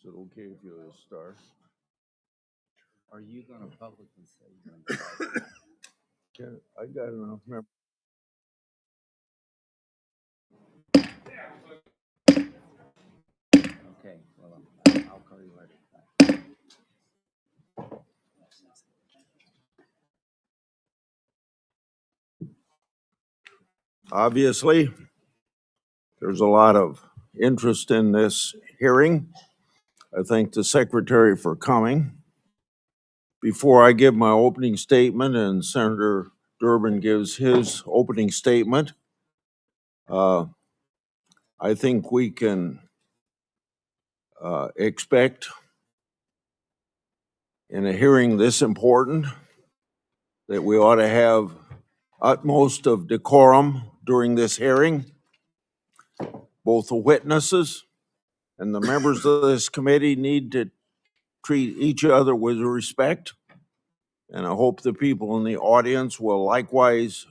Is it okay if you start? Are you going to publicly say you're going to start? I got enough members. Okay, well, I'll call you later. Obviously, there's a lot of interest in this hearing. I thank the Secretary for coming. Before I give my opening statement and Senator Durbin gives his opening statement, I think we can expect in a hearing this important that we ought to have utmost of decorum during this hearing. Both the witnesses and the members of this committee need to treat each other with respect. And I hope the people in the audience will likewise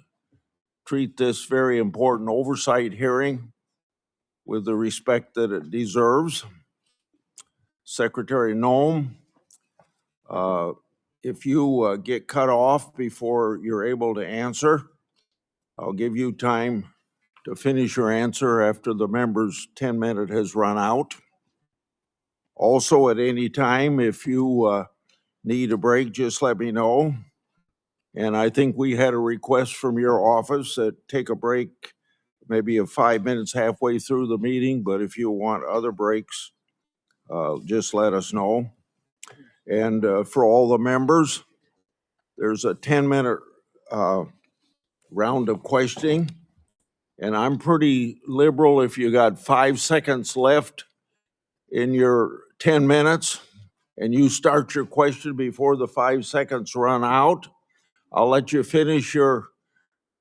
treat this very important oversight hearing with the respect that it deserves. Secretary Noem, if you get cut off before you're able to answer, I'll give you time to finish your answer after the member's 10-minute has run out. Also, at any time, if you need a break, just let me know. And I think we had a request from your office that take a break, maybe of 5 minutes halfway through the meeting, but if you want other breaks, just let us know. And for all the members, there's a 10-minute round of questioning. And I'm pretty liberal. If you got 5 seconds left in your 10 minutes and you start your question before the 5 seconds run out, I'll let you finish your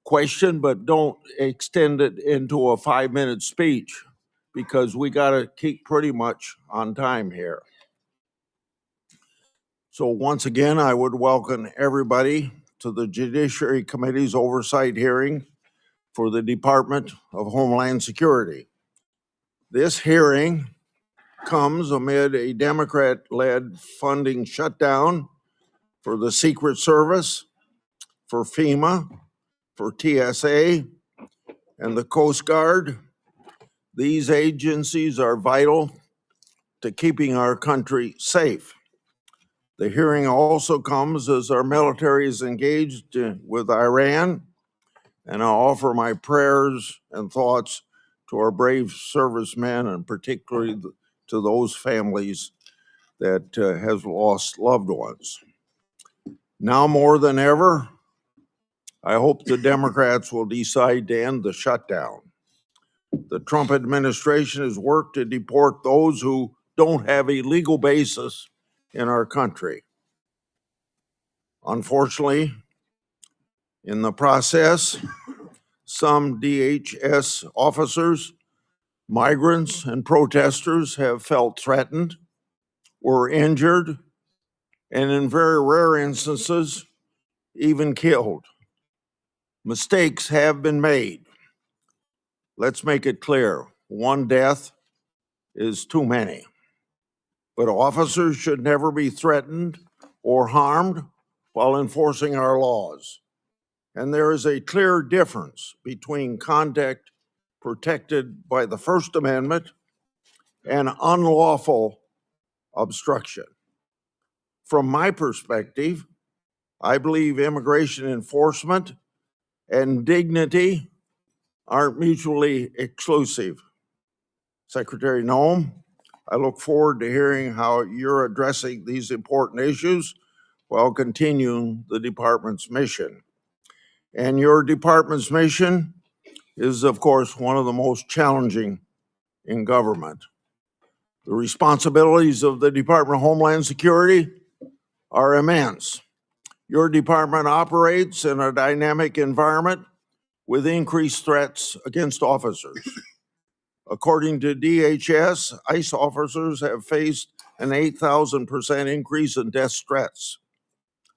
question, but don't extend it into a 5-minute speech because we got to keep pretty much on time here. So once again, I would welcome everybody to the Judiciary Committee's oversight hearing for the Department of Homeland Security. This hearing comes amid a Democrat-led funding shutdown for the Secret Service, for FEMA, for TSA, and the Coast Guard. These agencies are vital to keeping our country safe. The hearing also comes as our military is engaged with Iran, and I offer my prayers and thoughts to our brave servicemen and particularly to those families that has lost loved ones. Now more than ever, I hope the Democrats will decide to end the shutdown. The Trump administration has worked to deport those who don't have a legal basis in our country. Unfortunately, in the process, some DHS officers, migrants, and protesters have felt threatened, were injured, and in very rare instances, even killed. Mistakes have been made. Let's make it clear, one death is too many. But officers should never be threatened or harmed while enforcing our laws. And there is a clear difference between conduct protected by the First Amendment and unlawful obstruction. From my perspective, I believe immigration enforcement and dignity aren't mutually exclusive. Secretary Noem, I look forward to hearing how you're addressing these important issues while continuing the department's mission. And your department's mission is, of course, one of the most challenging in government. The responsibilities of the Department of Homeland Security are immense. Your department operates in a dynamic environment with increased threats against officers. According to DHS, ICE officers have faced an 8,000% increase in death threats.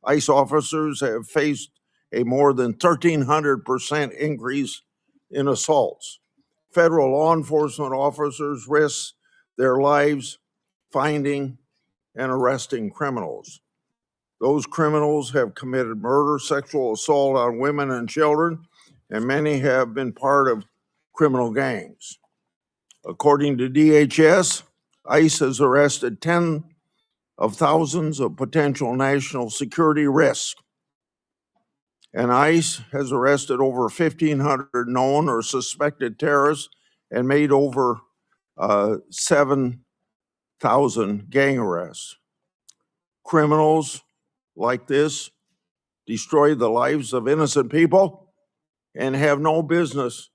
ICE officers have faced a more than 1,300% increase in assaults. Federal law enforcement officers risk their lives finding and arresting criminals. Those criminals have committed murder, sexual assault on women and children, and many have been part of criminal gangs. According to DHS, ICE has arrested tens of thousands of potential national security risks, and ICE has arrested over 1,500 known or suspected terrorists and made over 7,000 gang arrests. Criminals like this destroy the lives of innocent people and have no business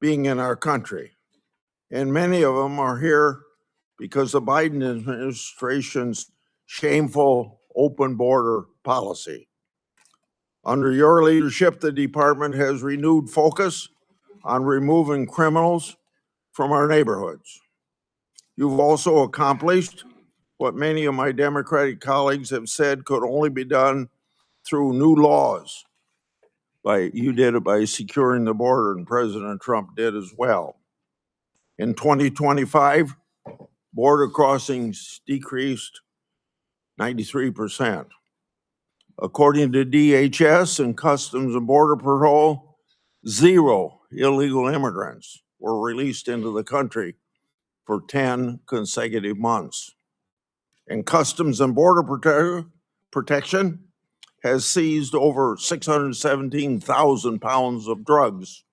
being in our country. And many of them are here because the Biden administration's shameful open border policy. Under your leadership, the department has renewed focus on removing criminals from our neighborhoods. You've also accomplished what many of my Democratic colleagues have said could only be done through new laws. You did it by securing the border, and President Trump did as well. In 2025, border crossings decreased 93%. According to DHS and Customs and Border Patrol, 0 illegal immigrants were released into the country for 10 consecutive months. And Customs and Border Protection has seized over 617,000 pounds of drugs.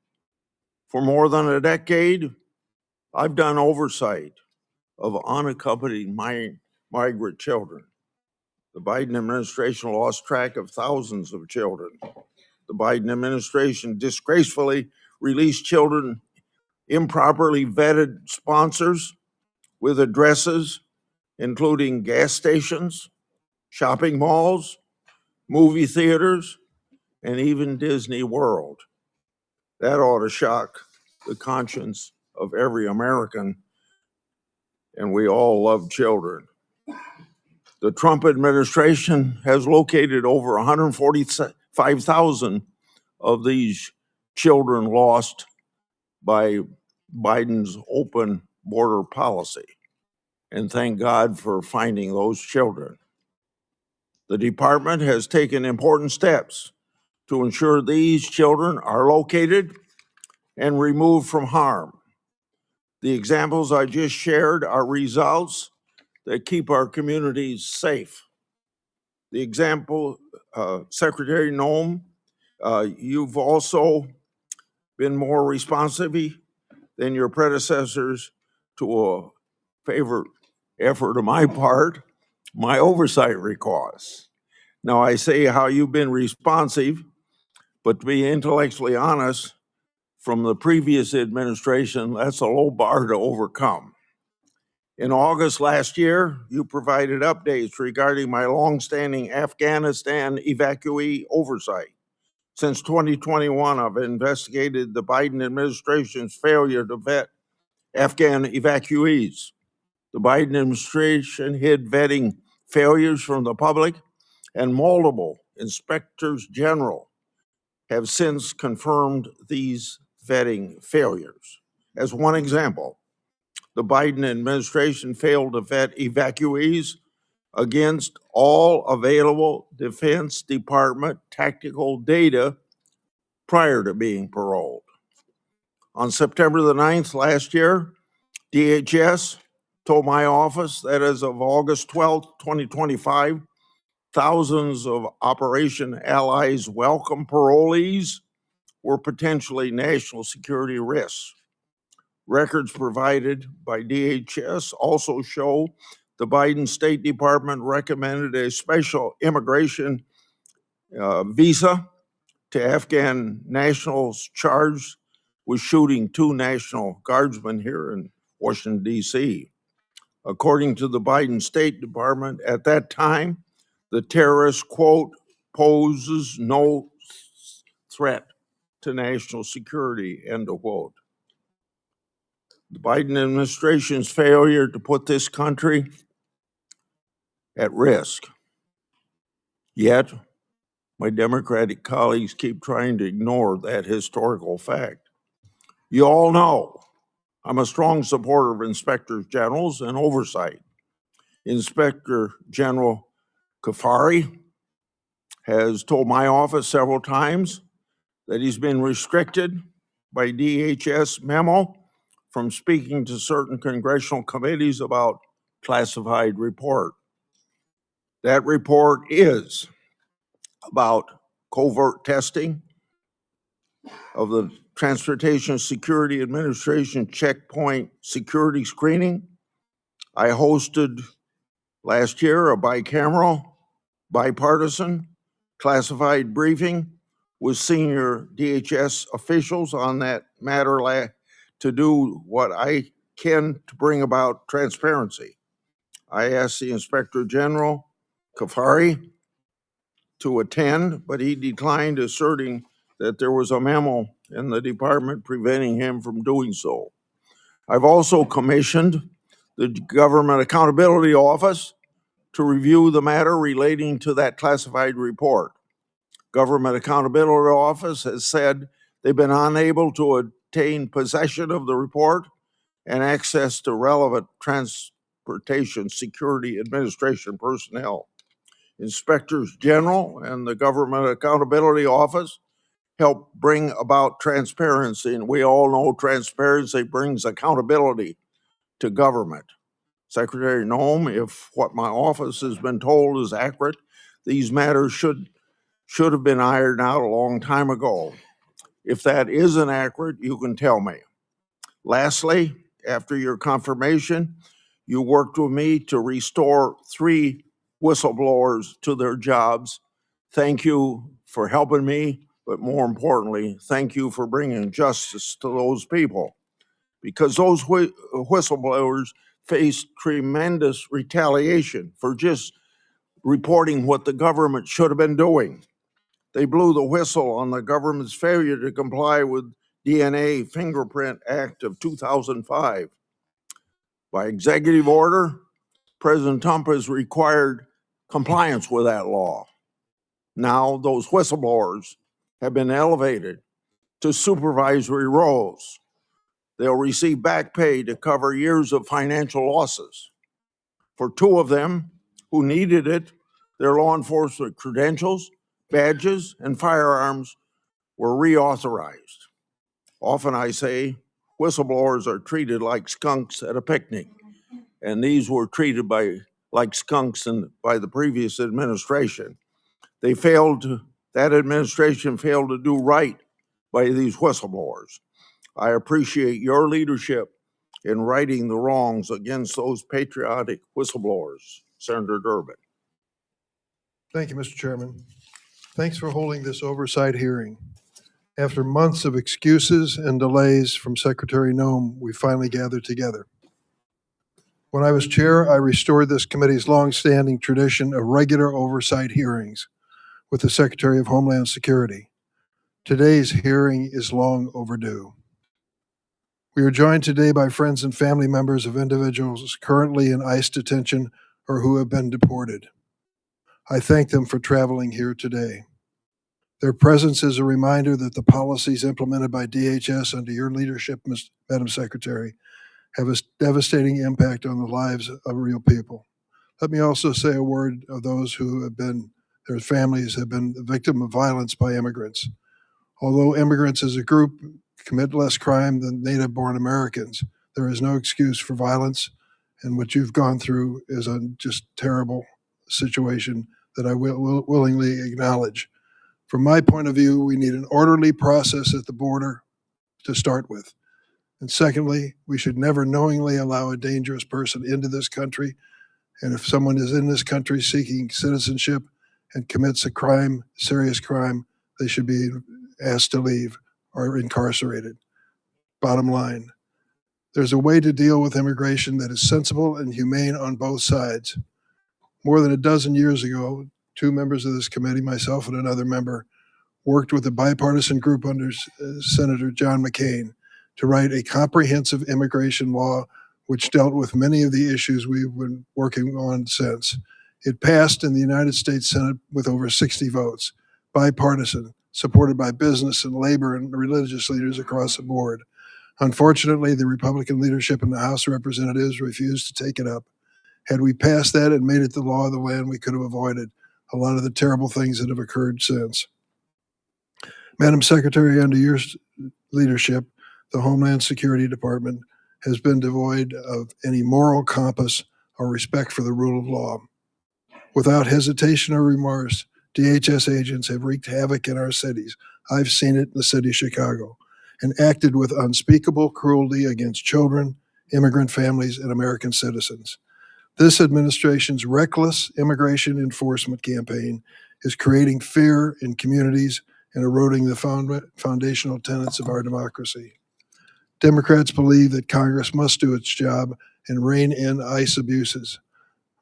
For more than a decade, I've done oversight of unaccompanied migrant children. The Biden administration lost track of thousands of children. The Biden administration disgracefully released children improperly vetted sponsors with addresses including gas stations, shopping malls, movie theaters, and even Disney World. That ought to shock the conscience of every American, and we all love children. The Trump administration has located over 145,000 of these children lost by Biden's open border policy. And thank God for finding those children. The department has taken important steps to ensure these children are located and removed from harm. The examples I just shared are results that keep our communities safe. The example, Secretary Noem, you've also been more responsive than your predecessors to a favorite effort on my part, my oversight requests. Now, I say how you've been responsive, but to be intellectually honest, from the previous administration, that's a low bar to overcome. In August last year, you provided updates regarding my longstanding Afghanistan evacuee oversight. Since 2021, I've investigated the Biden administration's failure to vet Afghan evacuees. The Biden administration hid vetting failures from the public, and multiple inspectors general have since confirmed these vetting failures. As one example, the Biden administration failed to vet evacuees against all available Defense Department tactical data prior to being paroled. On September the 9th last year, DHS told my office that as of August 12th, 2025, thousands of Operation Allies Welcome parolees were potentially national security risks. Records provided by DHS also show the Biden State Department recommended a special immigration visa to Afghan nationals charged with shooting 2 National Guardsmen here in Washington, D.C. According to the Biden State Department, at that time, the terrorist, quote, poses no threat to national security, end of quote. The Biden administration's failure to put this country at risk. Yet, my Democratic colleagues keep trying to ignore that historical fact. You all know I'm a strong supporter of inspectors generals and oversight. Inspector General Kafari has told my office several times that he's been restricted by DHS memo from speaking to certain congressional committees about classified report. That report is about covert testing of the Transportation Security Administration checkpoint security screening. I hosted last year a bicameral, bipartisan, classified briefing with senior DHS officials on that matter to do what I can to bring about transparency. I asked the Inspector General, Kafari, to attend, but he declined, asserting that there was a memo in the department preventing him from doing so. I've also commissioned the Government Accountability Office to review the matter relating to that classified report. Government Accountability Office has said they've been unable to obtain possession of the report and access to relevant Transportation Security Administration personnel. Inspectors General and the Government Accountability Office help bring about transparency, and we all know transparency brings accountability to government. Secretary Noem, if what my office has been told is accurate, these matters should have been ironed out a long time ago. If that isn't accurate, you can tell me. Lastly, after your confirmation, you worked with me to restore 3 whistleblowers to their jobs. Thank you for helping me, but more importantly, thank you for bringing justice to those people, because those whistleblowers faced tremendous retaliation for just reporting what the government should have been doing. They blew the whistle on the government's failure to comply with DNA Fingerprint Act of 2005. By executive order, President Trump has required compliance with that law. Now those whistleblowers have been elevated to supervisory roles. They'll receive back pay to cover years of financial losses. For 2 of them who needed it, their law enforcement credentials, badges, and firearms were reauthorized. Often I say whistleblowers are treated like skunks at a picnic, and these were treated like skunks by the previous administration. That administration failed to do right by these whistleblowers. I appreciate your leadership in righting the wrongs against those patriotic whistleblowers. Senator Durbin. Thank you, Mr. Chairman. Thanks for holding this oversight hearing. After months of excuses and delays from Secretary Noem, we finally gathered together. When I was chair, I restored this committee's longstanding tradition of regular oversight hearings with the Secretary of Homeland Security. Today's hearing is long overdue. We are joined today by friends and family members of individuals currently in ICE detention or who have been deported. I thank them for traveling here today. Their presence is a reminder that the policies implemented by DHS under your leadership, Madam Secretary, have a devastating impact on the lives of real people. Let me also say a word of those who have been, their families have been the victim of violence by immigrants. Although immigrants as a group commit less crime than native-born Americans, there is no excuse for violence, and what you've gone through is a just terrible situation that I will willingly acknowledge. From my point of view, we need an orderly process at the border to start with. And secondly, we should never knowingly allow a dangerous person into this country. And if someone is in this country seeking citizenship and commits a crime, serious crime, they should be asked to leave or incarcerated. Bottom line, there's a way to deal with immigration that is sensible and humane on both sides. More than a dozen years ago, 2 members of this committee, myself and another member, worked with a bipartisan group under Senator John McCain to write a comprehensive immigration law which dealt with many of the issues we've been working on since. It passed in the United States Senate with over 60 votes, bipartisan, supported by business and labor and religious leaders across the board. Unfortunately, the Republican leadership in the House of Representatives refused to take it up. Had we passed that and made it the law of the land, we could have avoided a lot of the terrible things that have occurred since. Madam Secretary, under your leadership, the Homeland Security Department has been devoid of any moral compass or respect for the rule of law. Without hesitation or remorse, DHS agents have wreaked havoc in our cities. I've seen it in the city of Chicago, and acted with unspeakable cruelty against children, immigrant families, and American citizens. This administration's reckless immigration enforcement campaign is creating fear in communities and eroding the foundational tenets of our democracy. Democrats believe that Congress must do its job and rein in ICE abuses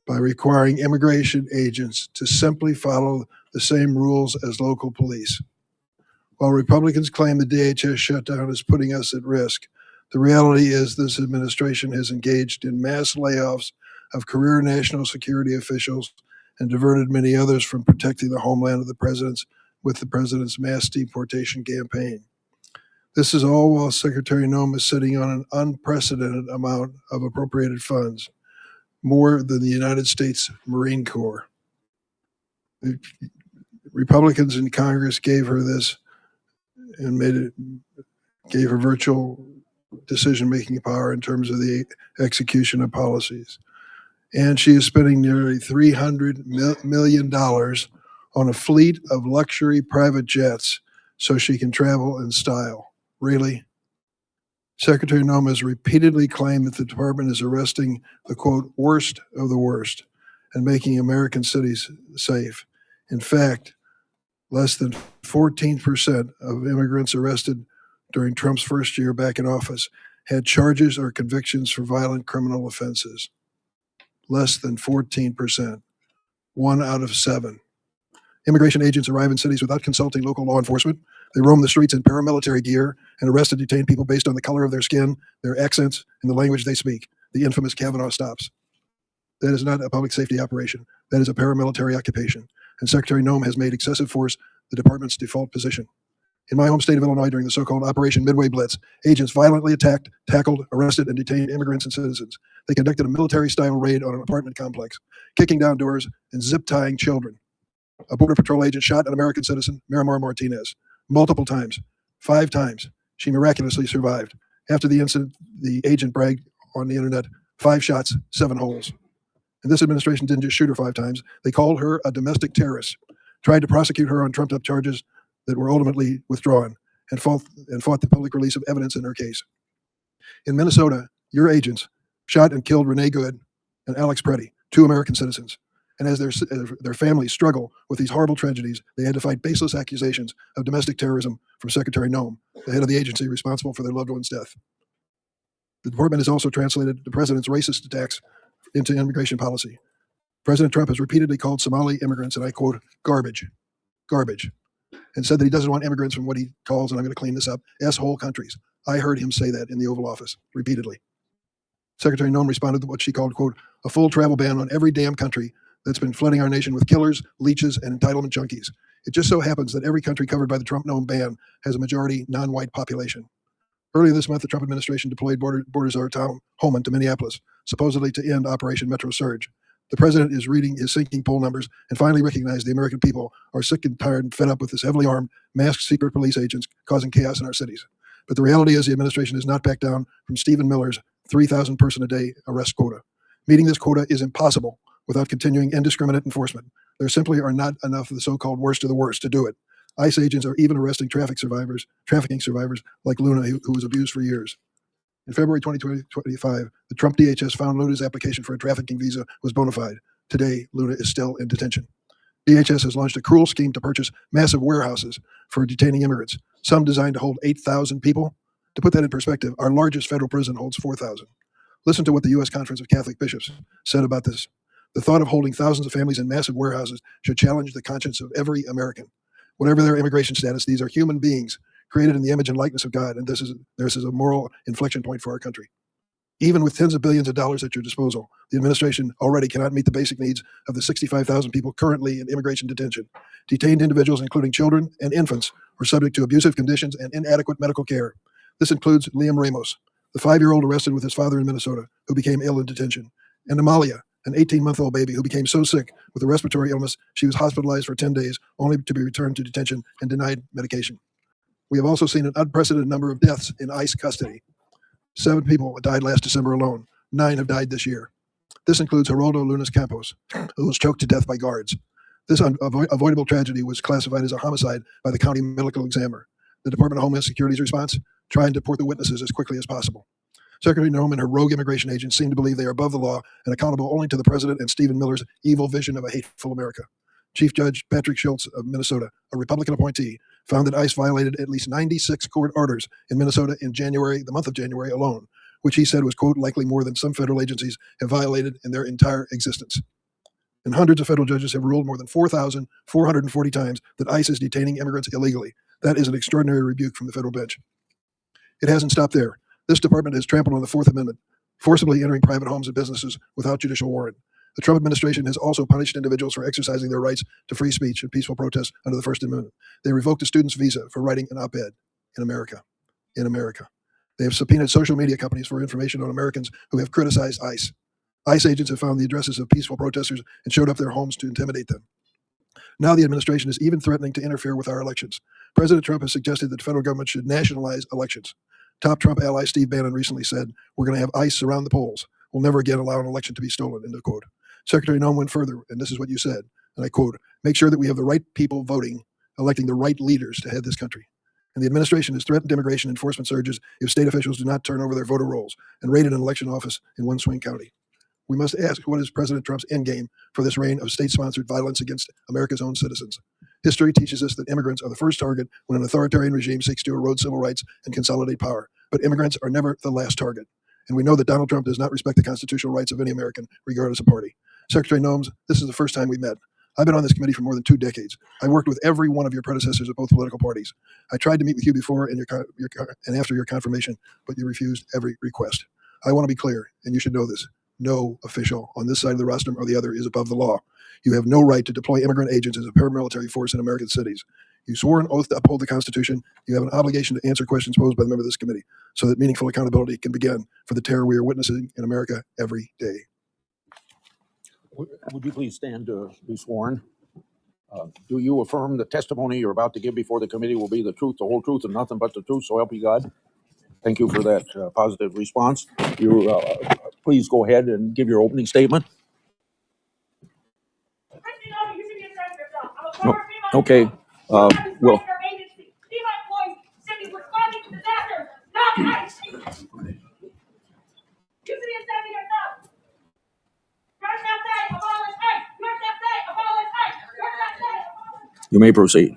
by requiring immigration agents to simply follow the same rules as local police. While Republicans claim the DHS shutdown is putting us at risk, the reality is this administration has engaged in mass layoffs of career national security officials and diverted many others from protecting the homeland of the president's mass deportation campaign. This is all while Secretary Noem is sitting on an unprecedented amount of appropriated funds, more than the United States Marine Corps. The Republicans in Congress gave her this and gave her virtual decision-making power in terms of the execution of policies. And she is spending nearly $300 million on a fleet of luxury private jets so she can travel in style. Really? Secretary Noem has repeatedly claimed that the department is arresting the, quote, worst of the worst and making American cities safe. In fact, less than 14% of immigrants arrested during Trump's first year back in office had charges or convictions for violent criminal offenses. Less than 14%, 1 out of 7. Immigration agents arrive in cities without consulting local law enforcement. They roam the streets in paramilitary gear and arrest and detain people based on the color of their skin, their accents, and the language they speak. The infamous Kavanaugh stops. That is not a public safety operation. That is a paramilitary occupation. And Secretary Noem has made excessive force the department's default position. In my home state of Illinois, during the so-called Operation Midway Blitz, agents violently attacked, tackled, arrested, and detained immigrants and citizens. They conducted a military-style raid on an apartment complex, kicking down doors and zip-tying children. A Border Patrol agent shot an American citizen, Miramar Martinez, multiple times. 5 times. She miraculously survived. After the incident, the agent bragged on the internet, 5 shots, 7 holes. And this administration didn't just shoot her 5 times. They called her a domestic terrorist, tried to prosecute her on trumped-up charges that were ultimately withdrawn, and fought the public release of evidence in her case. In Minnesota, your agents shot and killed Renee Good and Alex Preddy, 2 American citizens. And as their families struggle with these horrible tragedies, they had to fight baseless accusations of domestic terrorism from Secretary Noem, the head of the agency responsible for their loved one's death. The department has also translated the president's racist attacks into immigration policy. President Trump has repeatedly called Somali immigrants, and I quote, garbage, and said that he doesn't want immigrants from what he calls, and I'm going to clean this up, S-hole countries. I heard him say that in the Oval Office repeatedly. Secretary Noem responded to what she called, quote, a full travel ban on every damn country that's been flooding our nation with killers, leeches, and entitlement junkies. It just so happens that every country covered by the Trump-Noem ban has a majority non-white population. Earlier this month, the Trump administration deployed Border Czar Tom Homan to Minneapolis, supposedly to end Operation Metro Surge. The president is reading his sinking poll numbers and finally recognized the American people are sick and tired and fed up with this heavily armed, masked secret police agents causing chaos in our cities. But the reality is the administration has not backed down from Stephen Miller's 3,000 person a day arrest quota. Meeting this quota is impossible without continuing indiscriminate enforcement. There simply are not enough of the so-called worst of the worst to do it. ICE agents are even arresting trafficking survivors like Luna, who was abused for years. In February 2025, the Trump DHS found Luna's application for a trafficking visa was bona fide. Today, Luna is still in detention. DHS has launched a cruel scheme to purchase massive warehouses for detaining immigrants, some designed to hold 8,000 people. To put that in perspective, our largest federal prison holds 4,000. Listen to what the U.S. Conference of Catholic Bishops said about this. The thought of holding thousands of families in massive warehouses should challenge the conscience of every American. Whatever their immigration status, these are human beings created in the image and likeness of God, and this is a moral inflection point for our country. Even with tens of billions of dollars at your disposal, the administration already cannot meet the basic needs of the 65,000 people currently in immigration detention. Detained individuals, including children and infants, are subject to abusive conditions and inadequate medical care. This includes Liam Ramos, the 5-year-old arrested with his father in Minnesota, who became ill in detention, and Amalia, an 18-month-old baby who became so sick with a respiratory illness she was hospitalized for 10 days, only to be returned to detention and denied medication. We have also seen an unprecedented number of deaths in ICE custody. 7 people died last December alone. 9 have died this year. This includes Geraldo Lunas Campos, who was choked to death by guards. This avoidable tragedy was classified as a homicide by the county medical examiner. The Department of Homeland Security's response, try and deport the witnesses as quickly as possible. Secretary Noem and her rogue immigration agents seem to believe they are above the law and accountable only to the president and Stephen Miller's evil vision of a hateful America. Chief Judge Patrick Schultz of Minnesota, a Republican appointee, found that ICE violated at least 96 court orders in Minnesota in January, the month of January alone, which he said was, quote, likely more than some federal agencies have violated in their entire existence. And hundreds of federal judges have ruled more than 4,440 times that ICE is detaining immigrants illegally. That is an extraordinary rebuke from the federal bench. It hasn't stopped there. This department has trampled on the Fourth Amendment, forcibly entering private homes and businesses without judicial warrant. The Trump administration has also punished individuals for exercising their rights to free speech and peaceful protest under the First Amendment. They revoked a student's visa for writing an op-ed in America. In America. They have subpoenaed social media companies for information on Americans who have criticized ICE. ICE agents have found the addresses of peaceful protesters and showed up their homes to intimidate them. Now the administration is even threatening to interfere with our elections. President Trump has suggested that the federal government should nationalize elections. Top Trump ally Steve Bannon recently said, we're going to have ICE surround the polls. We'll never again allow an election to be stolen, end of quote. Secretary Noem went further, and this is what you said, and I quote, make sure that we have the right people voting, electing the right leaders to head this country. And the administration has threatened immigration enforcement surges if state officials do not turn over their voter rolls and raided an election office in one swing county. We must ask, what is President Trump's endgame for this reign of state-sponsored violence against America's own citizens? History teaches us that immigrants are the first target when an authoritarian regime seeks to erode civil rights and consolidate power. But immigrants are never the last target. And we know that Donald Trump does not respect the constitutional rights of any American, regardless of party. Secretary Noem, this is the first time we met. I've been on this committee for more than 2 decades. I worked with every one of your predecessors of both political parties. I tried to meet with you before and after your confirmation, but you refused every request. I want to be clear, and you should know this. No official on this side of the rostrum or the other is above the law. You have no right to deploy immigrant agents as a paramilitary force in American cities. You swore an oath to uphold the Constitution. You have an obligation to answer questions posed by the member of this committee so that meaningful accountability can begin for the terror we are witnessing in America every day. Would you please stand to be sworn? Do you affirm the testimony you're about to give before the committee will be the truth, the whole truth, and nothing but the truth, so help you God? Thank you for that positive response. You please go ahead and give your opening statement. No, okay. Well. You may proceed.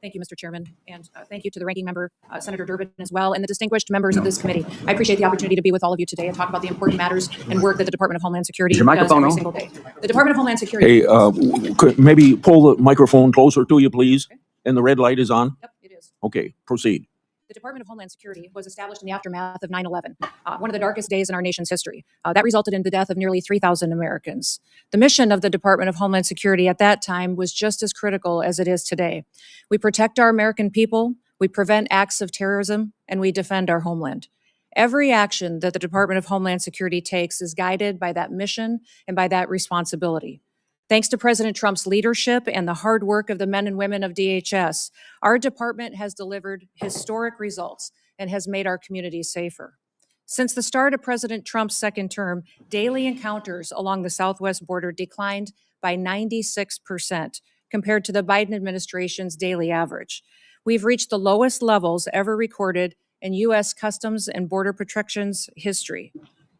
Thank you, Mr. Chairman, and thank you to the ranking member, Senator Durbin, as well, and the distinguished members of this committee. I appreciate the opportunity to be with all of you today and talk about the important matters and work that the Department of Homeland Security does every single day. The Department of Homeland Security. Hey, could maybe pull the microphone closer to you, please? Okay. And the red light is on? Yep, it is. Okay, proceed. The Department of Homeland Security was established in the aftermath of 9/11, one of the darkest days in our nation's history. That resulted in the death of nearly 3,000 Americans. The mission of the Department of Homeland Security at that time was just as critical as it is today. We protect our American people, we prevent acts of terrorism, and we defend our homeland. Every action that the Department of Homeland Security takes is guided by that mission and by that responsibility. Thanks to President Trump's leadership and the hard work of the men and women of DHS, our department has delivered historic results and has made our communities safer. Since the start of President Trump's second term, daily encounters along the southwest border declined by 96% compared to the Biden administration's daily average. We've reached the lowest levels ever recorded in U.S. Customs and Border Protection's history.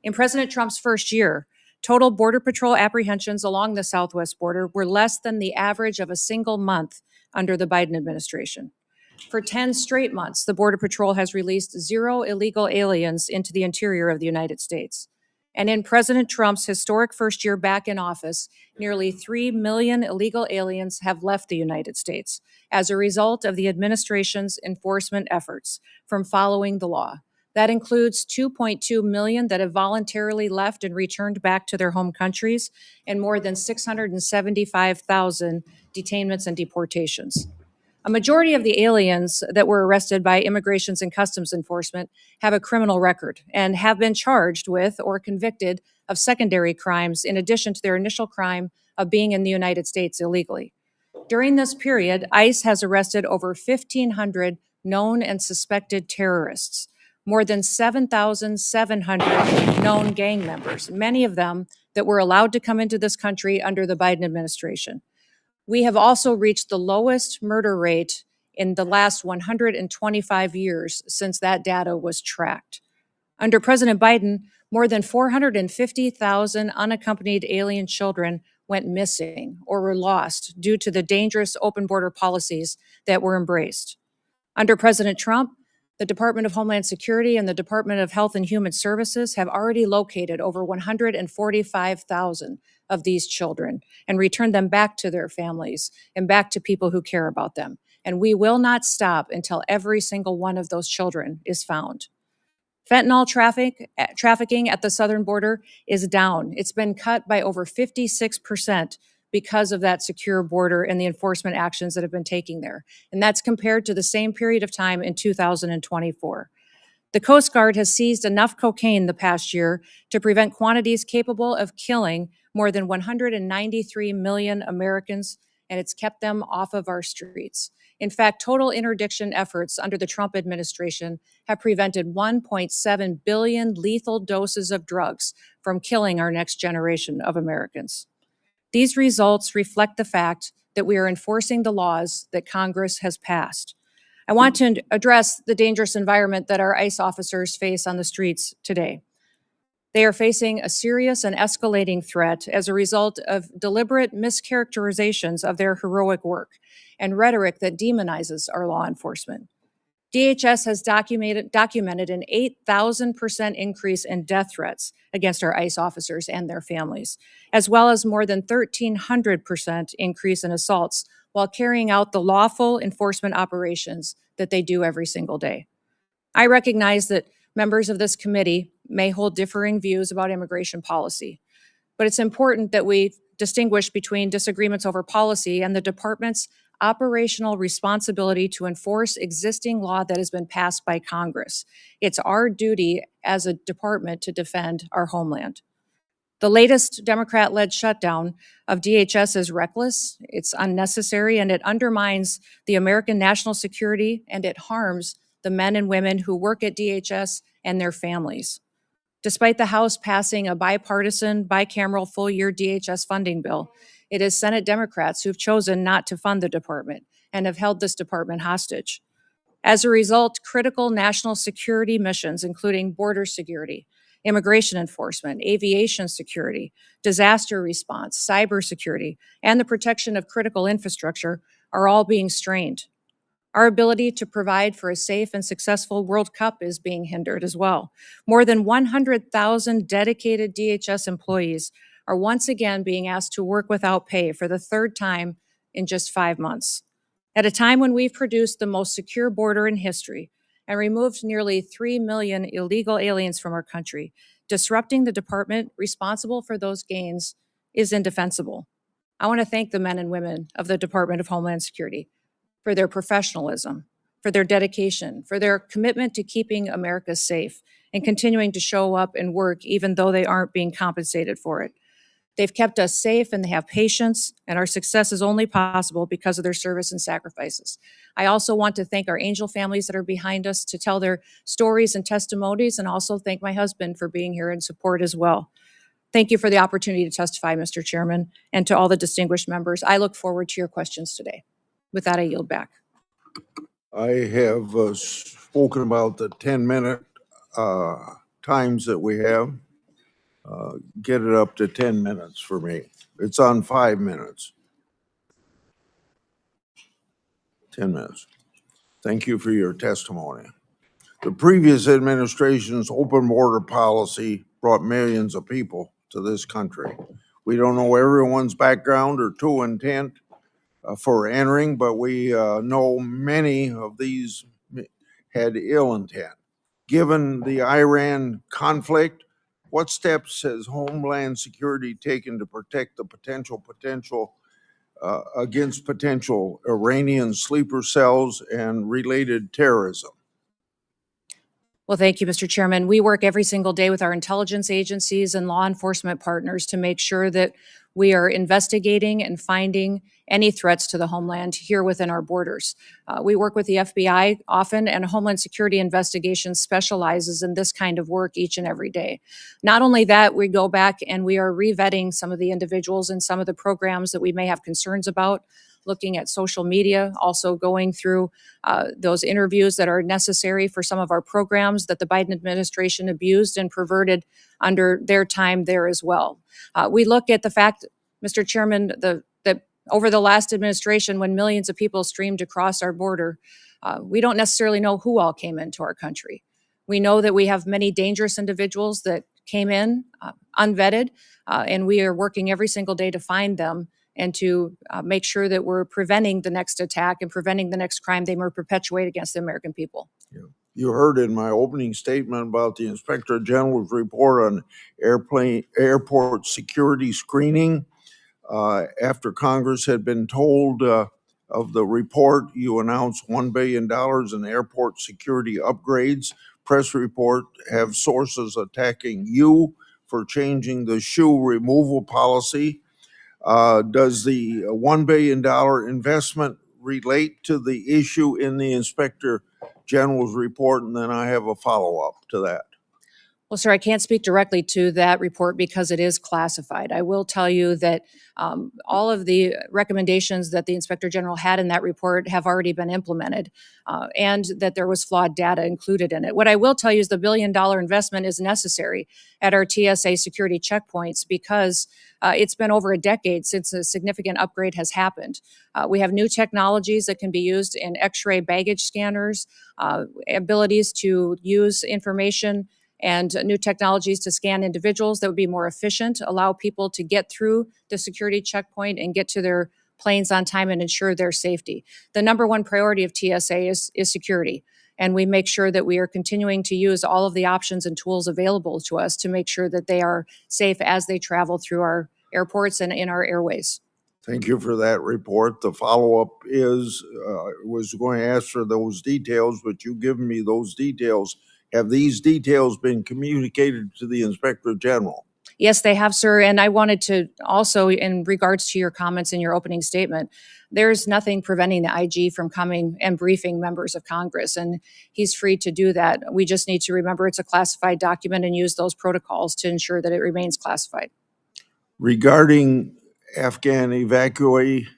In President Trump's first year, total Border Patrol apprehensions along the southwest border were less than the average of a single month under the Biden administration. For 10 straight months, the Border Patrol has released 0 illegal aliens into the interior of the United States. And in President Trump's historic first year back in office, nearly 3 million illegal aliens have left the United States as a result of the administration's enforcement efforts from following the law. That includes 2.2 million that have voluntarily left and returned back to their home countries, and more than 675,000 detainments and deportations. A majority of the aliens that were arrested by Immigrations and Customs Enforcement have a criminal record and have been charged with or convicted of secondary crimes in addition to their initial crime of being in the United States illegally. During this period, ICE has arrested over 1,500 known and suspected terrorists, more than 7,700 known gang members, many of them that were allowed to come into this country under the Biden administration. We have also reached the lowest murder rate in the last 125 years since that data was tracked. Under President Biden, more than 450,000 unaccompanied alien children went missing or were lost due to the dangerous open border policies that were embraced. Under President Trump, the Department of Homeland Security and the Department of Health and Human Services have already located over 145,000 of these children and returned them back to their families and back to people who care about them. And we will not stop until every single one of those children is found. Fentanyl trafficking at the southern border is down. It's been cut by over 56% because of that secure border and the enforcement actions that have been taken there. And that's compared to the same period of time in 2024. The Coast Guard has seized enough cocaine the past year to prevent quantities capable of killing more than 193 million Americans, and it's kept them off of our streets. In fact, total interdiction efforts under the Trump administration have prevented 1.7 billion lethal doses of drugs from killing our next generation of Americans. These results reflect the fact that we are enforcing the laws that Congress has passed. I want to address the dangerous environment that our ICE officers face on the streets today. They are facing a serious and escalating threat as a result of deliberate mischaracterizations of their heroic work and rhetoric that demonizes our law enforcement. DHS has documented an 8,000% increase in death threats against our ICE officers and their families, as well as more than 1,300% increase in assaults while carrying out the lawful enforcement operations that they do every single day. I recognize that members of this committee may hold differing views about immigration policy, but it's important that we distinguish between disagreements over policy and the department's operational responsibility to enforce existing law that has been passed by Congress. It's our duty as a department to defend our homeland. The latest Democrat-led shutdown of DHS is reckless, it's unnecessary, and it undermines the American national security, and it harms the men and women who work at DHS and their families. Despite the House passing a bipartisan, bicameral full-year DHS funding bill, it is Senate Democrats who've chosen not to fund the department and have held this department hostage. As a result, critical national security missions, including border security, immigration enforcement, aviation security, disaster response, cybersecurity, and the protection of critical infrastructure are all being strained. Our ability to provide for a safe and successful World Cup is being hindered as well. More than 100,000 dedicated DHS employees are once again being asked to work without pay for the third time in just 5 months. At a time when we've produced the most secure border in history and removed nearly 3 million illegal aliens from our country, disrupting the department responsible for those gains is indefensible. I want to thank the men and women of the Department of Homeland Security for their professionalism, for their dedication, for their commitment to keeping America safe and continuing to show up and work even though they aren't being compensated for it. They've kept us safe and they have patience, and our success is only possible because of their service and sacrifices. I also want to thank our angel families that are behind us to tell their stories and testimonies, and also thank my husband for being here in support as well. Thank you for the opportunity to testify, Mr. Chairman, and to all the distinguished members. I look forward to your questions today. With that, I yield back. I have spoken about the 10-minute times that we have. Get it up to 10 minutes for me. It's on 5 minutes. 10 minutes. Thank you for your testimony. The previous administration's open border policy brought millions of people to this country. We don't know everyone's background or true intent for entering, but we know many of these had ill intent. Given the Iran conflict, what steps has Homeland Security taken to protect the potential against potential Iranian sleeper cells and related terrorism? Well, thank you, Mr. Chairman. We work every single day with our intelligence agencies and law enforcement partners to make sure that we are investigating and finding any threats to the homeland here within our borders. We work with the FBI often, and Homeland Security Investigations specializes in this kind of work each and every day. Not only that, we go back and we are revetting some of the individuals and some of the programs that we may have concerns about, looking at social media, also going through those interviews that are necessary for some of our programs that the Biden administration abused and perverted under their time there as well. We look at the fact, Mr. Chairman, that over the last administration, when millions of people streamed across our border, we don't necessarily know who all came into our country. We know that we have many dangerous individuals that came in unvetted, and we are working every single day to find them and to make sure that we're preventing the next attack and preventing the next crime they may perpetuate against the American people. You heard in my opening statement about the Inspector General's report on airport security screening. After Congress had been told of the report, you announced $1 billion in airport security upgrades. Press report have sources attacking you for changing the shoe removal policy. Does the $1 billion investment relate to the issue in the Inspector General's report? And then I have a follow-up to that. Well, sir, I can't speak directly to that report because it is classified. I will tell you that all of the recommendations that the Inspector General had in that report have already been implemented, and that there was flawed data included in it. What I will tell you is the $1 billion investment is necessary at our TSA security checkpoints because it's been over a decade since a significant upgrade has happened. We have new technologies that can be used in X-ray baggage scanners, abilities to use information and new technologies to scan individuals that would be more efficient, allow people to get through the security checkpoint and get to their planes on time and ensure their safety. The number one priority of TSA is security. And we make sure that we are continuing to use all of the options and tools available to us to make sure that they are safe as they travel through our airports and in our airways. Thank you for that report. The follow-up is, was going to ask for those details, but you've given me those details. Have these details been communicated to the Inspector General? Yes, they have, sir. And I wanted to also, in regards to your comments in your opening statement, there's nothing preventing the IG from coming and briefing members of Congress, and he's free to do that. We just need to remember it's a classified document and use those protocols to ensure that it remains classified. Regarding Afghan evacuee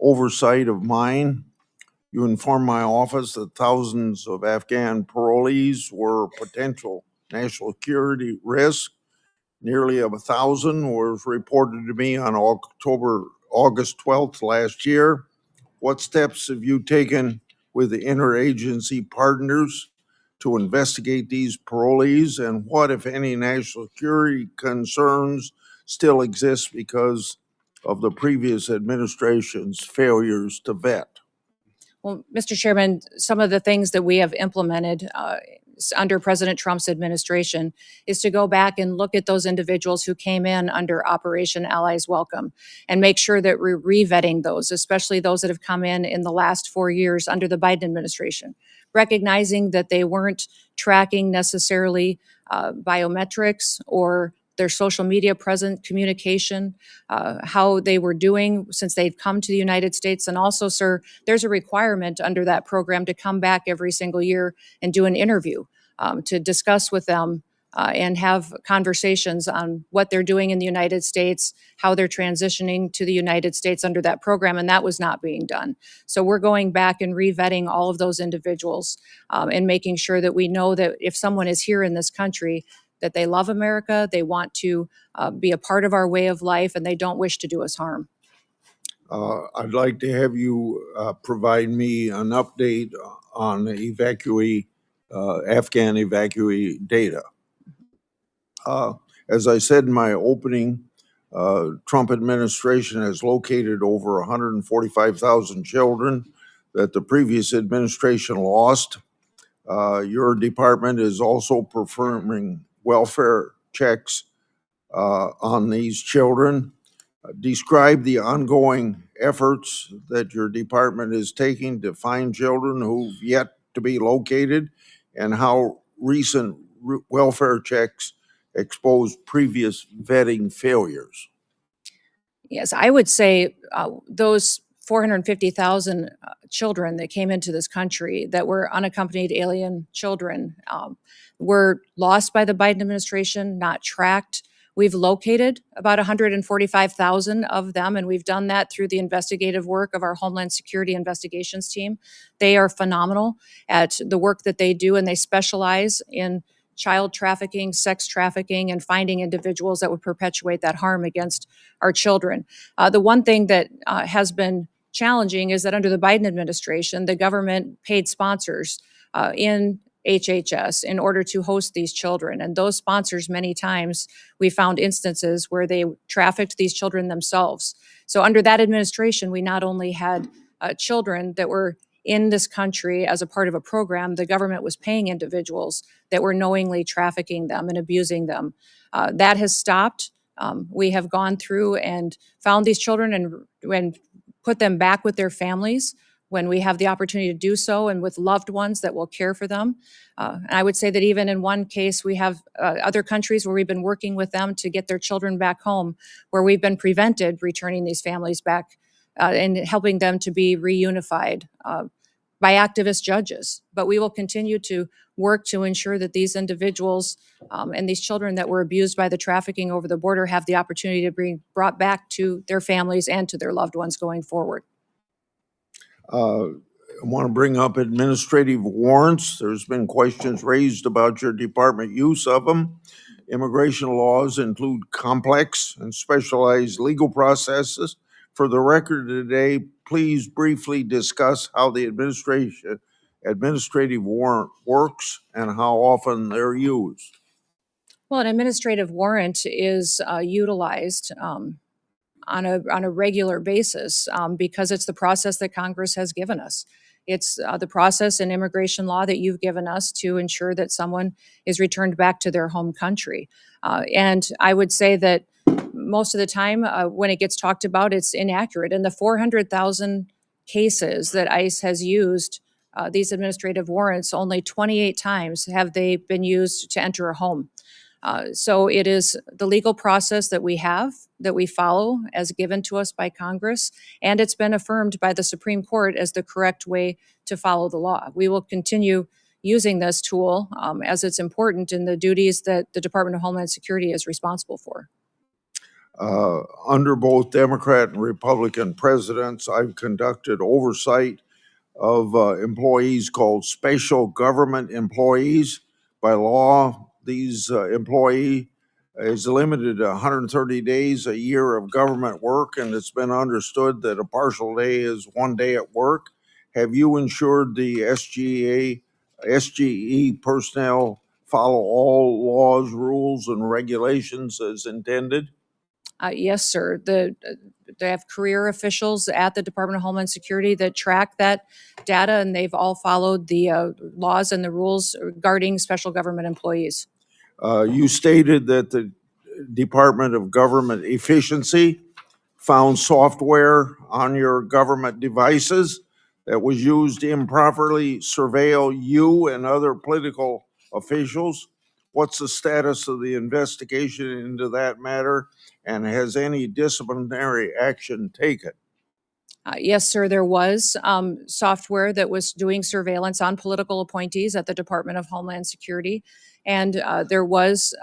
oversight of mine, you informed my office that thousands of Afghan parolees were potential national security risk. Nearly 1,000 was reported to me on August 12th last year. What steps have you taken with the interagency partners to investigate these parolees, and what, if any, national security concerns still exist because of the previous administration's failures to vet? Well, Mr. Chairman, some of the things that we have implemented under President Trump's administration is to go back and look at those individuals who came in under Operation Allies Welcome and make sure that we're re-vetting those, especially those that have come in the last 4 years under the Biden administration, recognizing that they weren't tracking necessarily biometrics or their social media present communication, how they were doing since they'd come to the United States. And also, sir, there's a requirement under that program to come back every single year and do an interview to discuss with them and have conversations on what they're doing in the United States, how they're transitioning to the United States under that program, and that was not being done. So we're going back and re-vetting all of those individuals and making sure that we know that if someone is here in this country, that they love America, they want to be a part of our way of life, and they don't wish to do us harm. I'd like to have you provide me an update on the Afghan evacuee data. As I said in my opening, Trump administration has located over 145,000 children that the previous administration lost. Your department is also performing welfare checks on these children. Describe the ongoing efforts that your department is taking to find children who've yet to be located, and how recent welfare checks expose previous vetting failures. Yes, I would say those 450,000 children that came into this country that were unaccompanied alien children were lost by the Biden administration, not tracked. We've located about 145,000 of them, and we've done that through the investigative work of our Homeland Security investigations team. They are phenomenal at the work that they do, and they specialize in child trafficking, sex trafficking, and finding individuals that would perpetuate that harm against our children. The one thing that has been challenging is that under the Biden administration, the government paid sponsors in HHS in order to host these children. And those sponsors, many times, we found instances where they trafficked these children themselves. So under that administration, we not only had children that were in this country as a part of a program, the government was paying individuals that were knowingly trafficking them and abusing them. That has stopped. We have gone through and found these children and put them back with their families when we have the opportunity to do so, and with loved ones that will care for them. And I would say that even in one case, we have other countries where we've been working with them to get their children back home, where we've been prevented returning these families back and helping them to be reunified by activist judges. But we will continue to work to ensure that these individuals and these children that were abused by the trafficking over the border have the opportunity to be brought back to their families and to their loved ones going forward. I want to bring up administrative warrants. There's been questions raised about your department use of them. Immigration laws include complex and specialized legal processes. For the record today, please briefly discuss how the administrative warrant works and how often they're used. Well, an administrative warrant is utilized on a regular basis because it's the process that Congress has given us. It's the process in immigration law that you've given us to ensure that someone is returned back to their home country. And I would say that most of the time when it gets talked about, it's inaccurate. In the 400,000 cases that ICE has used these administrative warrants, only 28 times have they been used to enter a home. So it is the legal process that we have, that we follow as given to us by Congress, and it's been affirmed by the Supreme Court as the correct way to follow the law. We will continue using this tool as it's important in the duties that the Department of Homeland Security is responsible for. Under both Democrat and Republican presidents, I've conducted oversight of employees called special government employees. By law, these employee is limited to 130 days a year of government work, and it's been understood that a partial day is 1 day at work. Have you ensured the SGE personnel follow all laws, rules, and regulations as intended? Yes, sir. They have career officials at the Department of Homeland Security that track that data, and they've all followed the laws and the rules regarding special government employees. You stated that the Department of Government Efficiency found software on your government devices that was used to improperly surveil you and other political officials. What's the status of the investigation into that matter, and has any disciplinary action taken? Yes, sir, there was software that was doing surveillance on political appointees at the Department of Homeland Security. And there was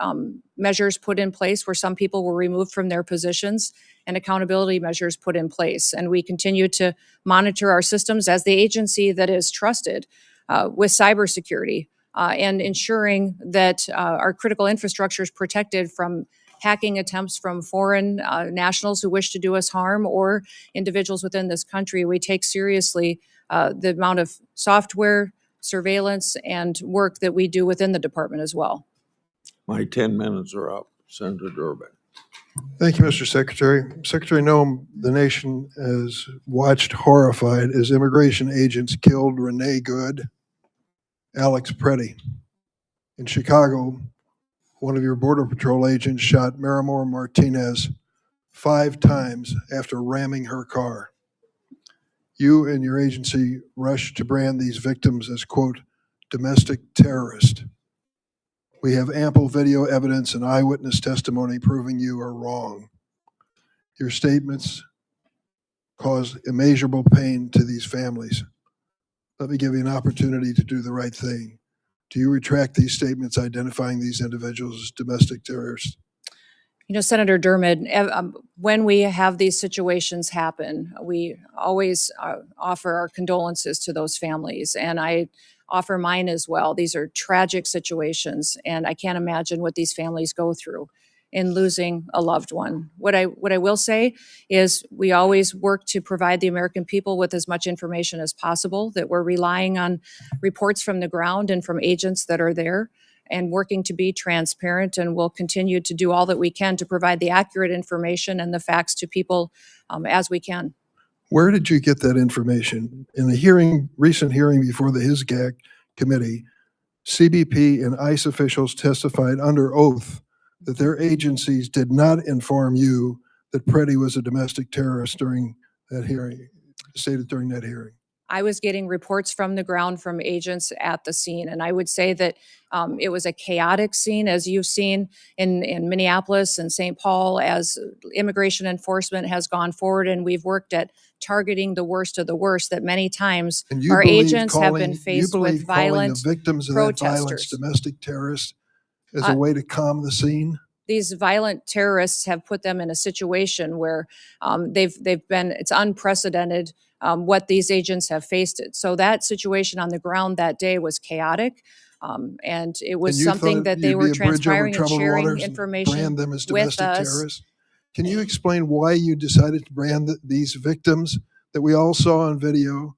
measures put in place where some people were removed from their positions and accountability measures put in place. And we continue to monitor our systems as the agency that is trusted with cybersecurity and ensuring that our critical infrastructure is protected from hacking attempts from foreign nationals who wish to do us harm or individuals within this country. We take seriously the amount of software, surveillance, and work that we do within the department as well. My 10 minutes are up. Senator Durbin. Thank you, Mr. Secretary. Secretary Noem, the nation has watched horrified as immigration agents killed Renee Good, Alex Preddy. In Chicago, one of your Border Patrol agents shot Marimor Martinez 5 times after ramming her car. You and your agency rushed to brand these victims as, quote, domestic terrorist. We have ample video evidence and eyewitness testimony proving you are wrong. Your statements caused immeasurable pain to these families. Let me give you an opportunity to do the right thing. Do you retract these statements identifying these individuals as domestic terrorists? You know, Senator Dermott, when we have these situations happen, we always offer our condolences to those families, and I offer mine as well. These are tragic situations, and I can't imagine what these families go through in losing a loved one. What I will say is we always work to provide the American people with as much information as possible, that we're relying on reports from the ground and from agents that are there, and working to be transparent, and we'll continue to do all that we can to provide the accurate information and the facts to people as we can. Where did you get that information? In a recent hearing before the HISGAC committee, CBP and ICE officials testified under oath that their agencies did not inform you that Preddy was a domestic terrorist during that hearing, stated during that hearing. I was getting reports from the ground from agents at the scene, and I would say that it was a chaotic scene, as you've seen in Minneapolis and St. Paul, as immigration enforcement has gone forward, and we've worked at targeting the worst of the worst, that many times our agents have been faced with violent the victims of that violence protesters. domestic terrorists as a way to calm the scene? These violent terrorists have put them in a situation where it's unprecedented what these agents have faced it. So that situation on the ground that day was chaotic. And it was something that they were transpiring and sharing information brand them as with domestic us. terrorists. Can you explain why you decided to brand these victims that we all saw on video,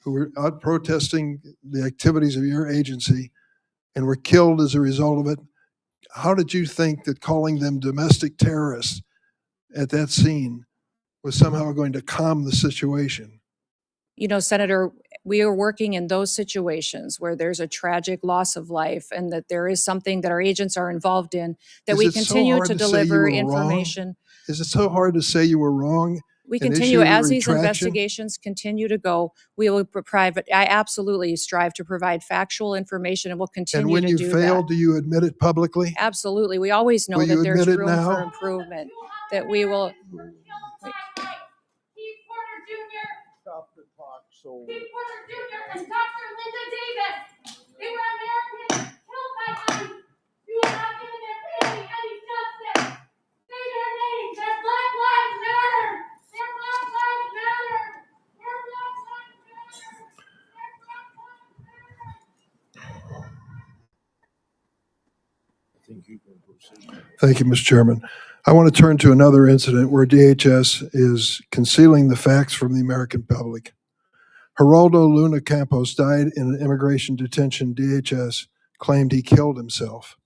who were out protesting the activities of your agency and were killed as a result of it? How did you think that calling them domestic terrorists at that scene was somehow going to calm the situation? You know, Senator, we are working in those situations where there's a tragic loss of life, and that there is something that our agents are involved in, that we continue to deliver information. Is it so hard to say you were wrong? We continue, as these investigations continue to go, we will provide, I absolutely strive to provide factual information, and we'll continue to do that. And when you fail, do you admit it publicly? Absolutely. We always know that there's room for improvement, that we will. Stop the talk, so. Steve Porter Jr. and Dr. Linda Davis. They were Americans killed by ICE. You are not giving their family any justice. Say their names. Their Black Lives Matter. Their Black Lives Matter. Their Black Lives Matter. Their Black Lives Matter. I think you can proceed. Thank you, Mr. Chairman. I want to turn to another incident where DHS is concealing the facts from the American public. Geraldo Luna Campos died in an immigration detention. DHS claimed he killed himself,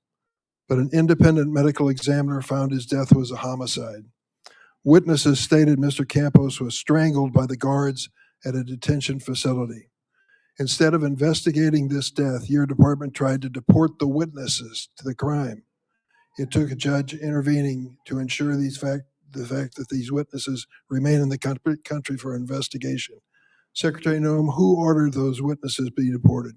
but an independent medical examiner found his death was a homicide. Witnesses stated Mr. Campos was strangled by the guards at a detention facility. Instead of investigating this death, your department tried to deport the witnesses to the crime. It took a judge intervening to ensure the fact that these witnesses remain in the country for investigation. Secretary Noem, who ordered those witnesses be deported?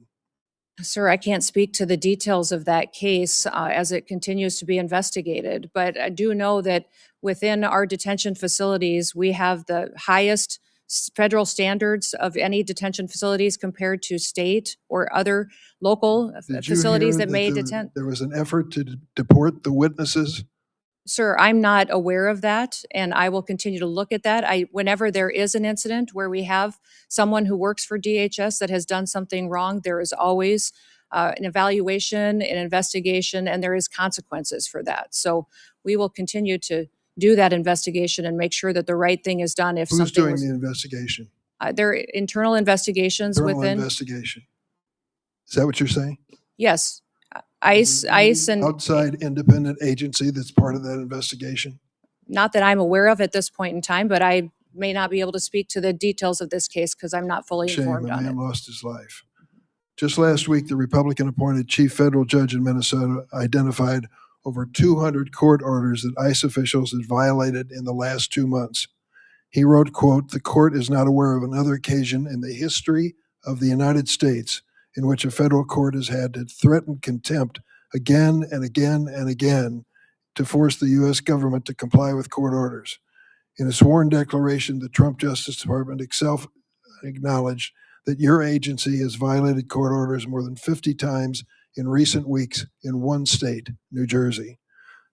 Sir, I can't speak to the details of that case as it continues to be investigated, but I do know that within our detention facilities, we have the highest federal standards of any detention facilities compared to state or other local facilities that may detain. There was an effort to deport the witnesses? Sir, I'm not aware of that, and I will continue to look at that. Whenever there is an incident where we have someone who works for DHS that has done something wrong, there is always an evaluation, an investigation, and there is consequences for that. So we will continue to do that investigation and make sure that the right thing is done. Who's doing the investigation? There are internal investigations investigation. Is that what you're saying? Yes. ICE and outside independent agency that's part of that investigation? Not that I'm aware of at this point in time, but I may not be able to speak to the details of this case because I'm not fully informed on it. A man lost his life. Just last week, the Republican-appointed chief federal judge in Minnesota identified over 200 court orders that ICE officials had violated in the last 2 months. He wrote, quote, "The court is not aware of another occasion in the history of the United States in which a federal court has had to threaten contempt again and again and again to force the U.S. government to comply with court orders." In a sworn declaration, the Trump Justice Department itself acknowledged that your agency has violated court orders more than 50 times in recent weeks in one state, New Jersey.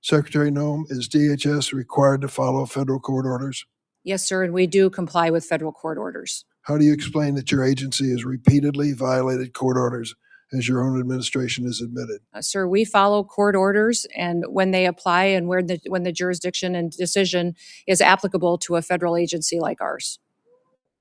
Secretary Noem, is DHS required to follow federal court orders? Yes, sir, and we do comply with federal court orders. How do you explain that your agency has repeatedly violated court orders, as your own administration has admitted? Sir, we follow court orders, and when they apply and when the jurisdiction and decision is applicable to a federal agency like ours.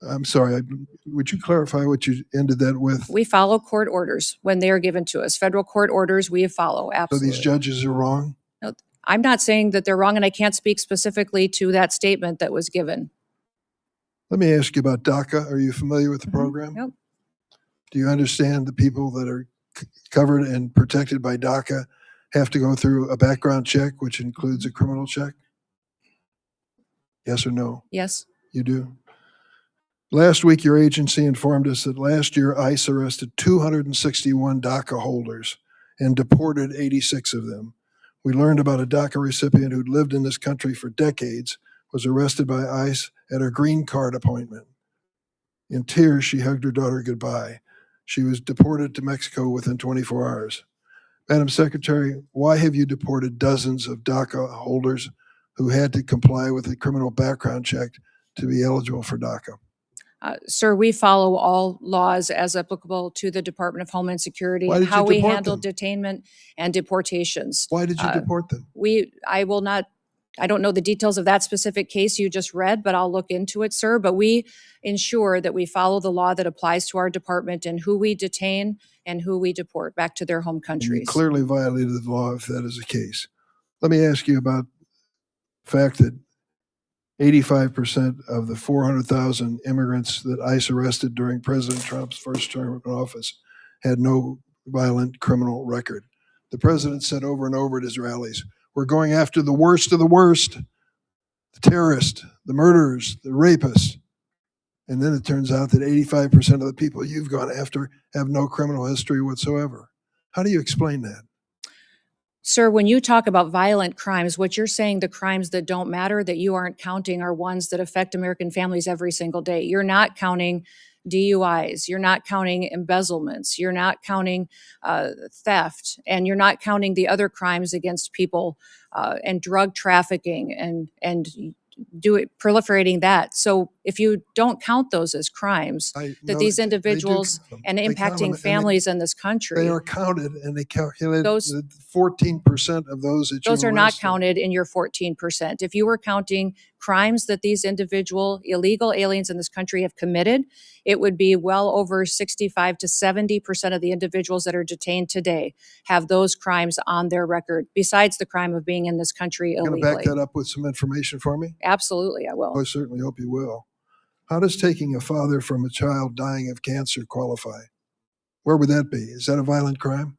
I'm sorry, would you clarify what you ended that with? We follow court orders when they are given to us. Federal court orders we follow, So absolutely. these judges are wrong? No, I'm not saying that they're wrong, and I can't speak specifically to that statement that was given. Let me ask you about DACA. Are you familiar with the Mhm. program? Yep. Do you understand the people that are covered and protected by DACA have to go through a background check, which includes a criminal check? Yes or no? Yes. You do? Last week, your agency informed us that last year ICE arrested 261 DACA holders and deported 86 of them. We learned about a DACA recipient who'd lived in this country for decades, was arrested by ICE at her green card appointment. In tears, she hugged her daughter goodbye. She was deported to Mexico within 24 hours. Madam Secretary, why have you deported dozens of DACA holders who had to comply with a criminal background check to be eligible for DACA? Sir, we follow all laws as applicable to the Department of Homeland Security, Why did you how we deport handle them? detainment and deportations. Why did you deport them? I don't know the details of that specific case you just read, but I'll look into it, sir. But we ensure that we follow the law that applies to our department and who we detain and who we deport back to their home You countries. clearly violated the law if that is the case. Let me ask you about the fact that 85% of the 400,000 immigrants that ICE arrested during President Trump's first term in office had no violent criminal record. The president said over and over at his rallies, "We're going after the worst of the worst, the terrorists, the murderers, the rapists." And then it turns out that 85% of the people you've gone after have no criminal history whatsoever. How do you explain that? Sir, when you talk about violent crimes, what you're saying, the crimes that don't matter, that you aren't counting, are ones that affect American families every single day. You're not counting DUIs, you're not counting embezzlements, you're not counting theft, and you're not counting the other crimes against people and drug trafficking and proliferating that. So if you don't count those as crimes, I that know these they do individuals count them. and They count them, impacting and families in this They country, are counted, and they calculated Those- that 14% of those that you those are not arrested- counted in your 14%. If you were counting crimes that these individual illegal aliens in this country have committed, it would be well over 65 to 70% of the individuals that are detained today have those crimes on their record, besides the crime of being in this country You're going to back illegally. that up with some information for me? Absolutely, I will. I certainly hope you will. How does taking a father from a child dying of cancer qualify? Where would that be? Is that a violent crime?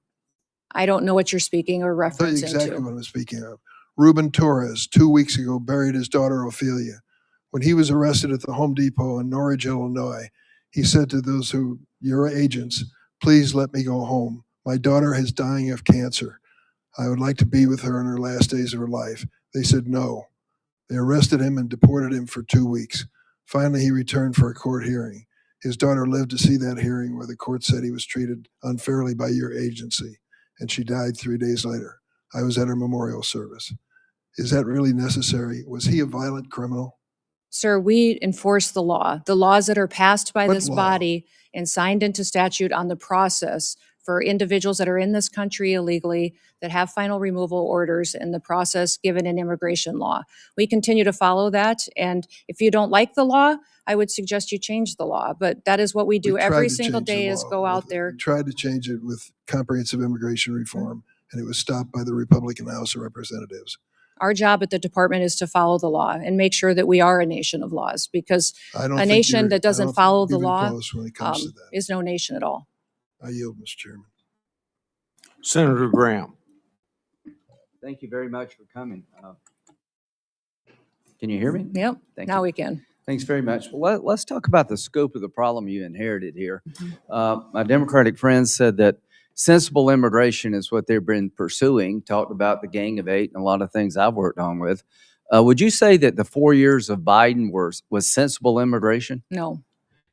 I don't know what you're speaking or I'll tell you referencing exactly to. what I'm speaking of. Ruben Torres, 2 weeks ago, buried his daughter Ophelia. When he was arrested at the Home Depot in Norridge, Illinois, he said to those who, your agents, "Please let me go home. My daughter is dying of cancer. I would like to be with her in her last days of her life." They said no. They arrested him and deported him for 2 weeks. Finally, he returned for a court hearing. His daughter lived to see that hearing where the court said he was treated unfairly by your agency, and she died 3 days later. I was at her memorial service. Is that really necessary? Was he a violent criminal? Sir, we enforce the law. The laws that are passed by What this law? body and signed into statute on the process for individuals that are in this country illegally, that have final removal orders, and the process given in immigration law. We continue to follow that, and if you don't like the law, I would suggest you change the law, but that is what we do We tried every to single change the day, is law go out with- there. We tried to change it with comprehensive immigration reform, and it was stopped by the Republican House of Representatives. Our job at the department is to follow the law and make sure that we are a nation of laws, because I don't a think nation you're- that I doesn't don't think follow you're the even law close when it comes to that. is no nation at all. I yield, Mr. Chairman. Senator Graham. Thank you very much for coming. Can you hear me? Yep, Thank now you. we can. Thanks very much. Well, let's talk about the scope of the problem you inherited here. Mm-hmm. My Democratic friends said that sensible immigration is what they've been pursuing, talked about the Gang of Eight and a lot of things I've worked on with. Would you say that the 4 years of Biden was sensible immigration? No,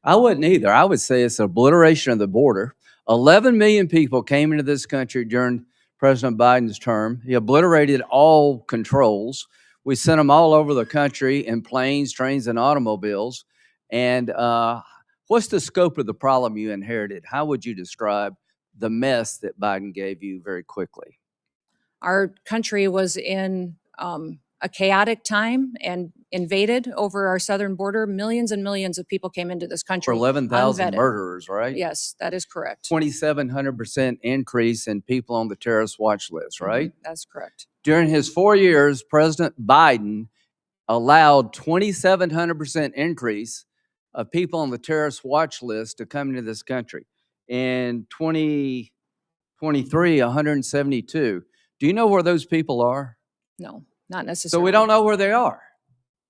I wouldn't either. I would say it's obliteration of the border. 11 million people came into this country during President Biden's term. He obliterated all controls. We sent them all over the country in planes, trains, and automobiles. And what's the scope of the problem you inherited? How would you describe the mess that Biden gave you very quickly? our country was in a chaotic time and invaded over our southern border. Millions and millions of people came into this For country. 11,000 unvetted. murderers, right? Yes, that is correct. 2,700% increase in people on the terrorist watch list, right? That's correct. During his 4 years, President Biden allowed 2,700% increase of people on the terrorist watch list to come into this country. In 2023, 172. Do you know where those people are? No, not So necessarily. we don't know where they are.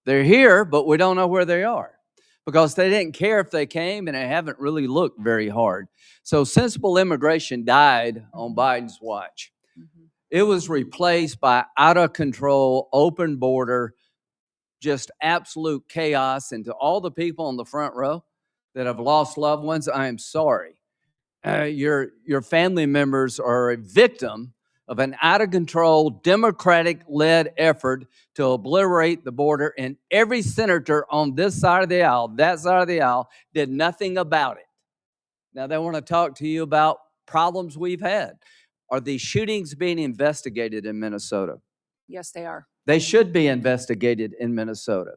They're here, but we don't know where they are because they didn't care if they came and they haven't really looked very hard. So sensible immigration died on Biden's watch. Mhm. It was replaced by out of control, open border, just absolute chaos. And to all the people on the front row that have lost loved ones, I am sorry. Your family members are a victim of an out of control, Democratic led effort to obliterate the border. And every senator on this side of the aisle, that side of the aisle, did nothing about it. Now they want to talk to you about problems we've had. Are these shootings being investigated in Minnesota? Yes, they are. They should be investigated in Minnesota.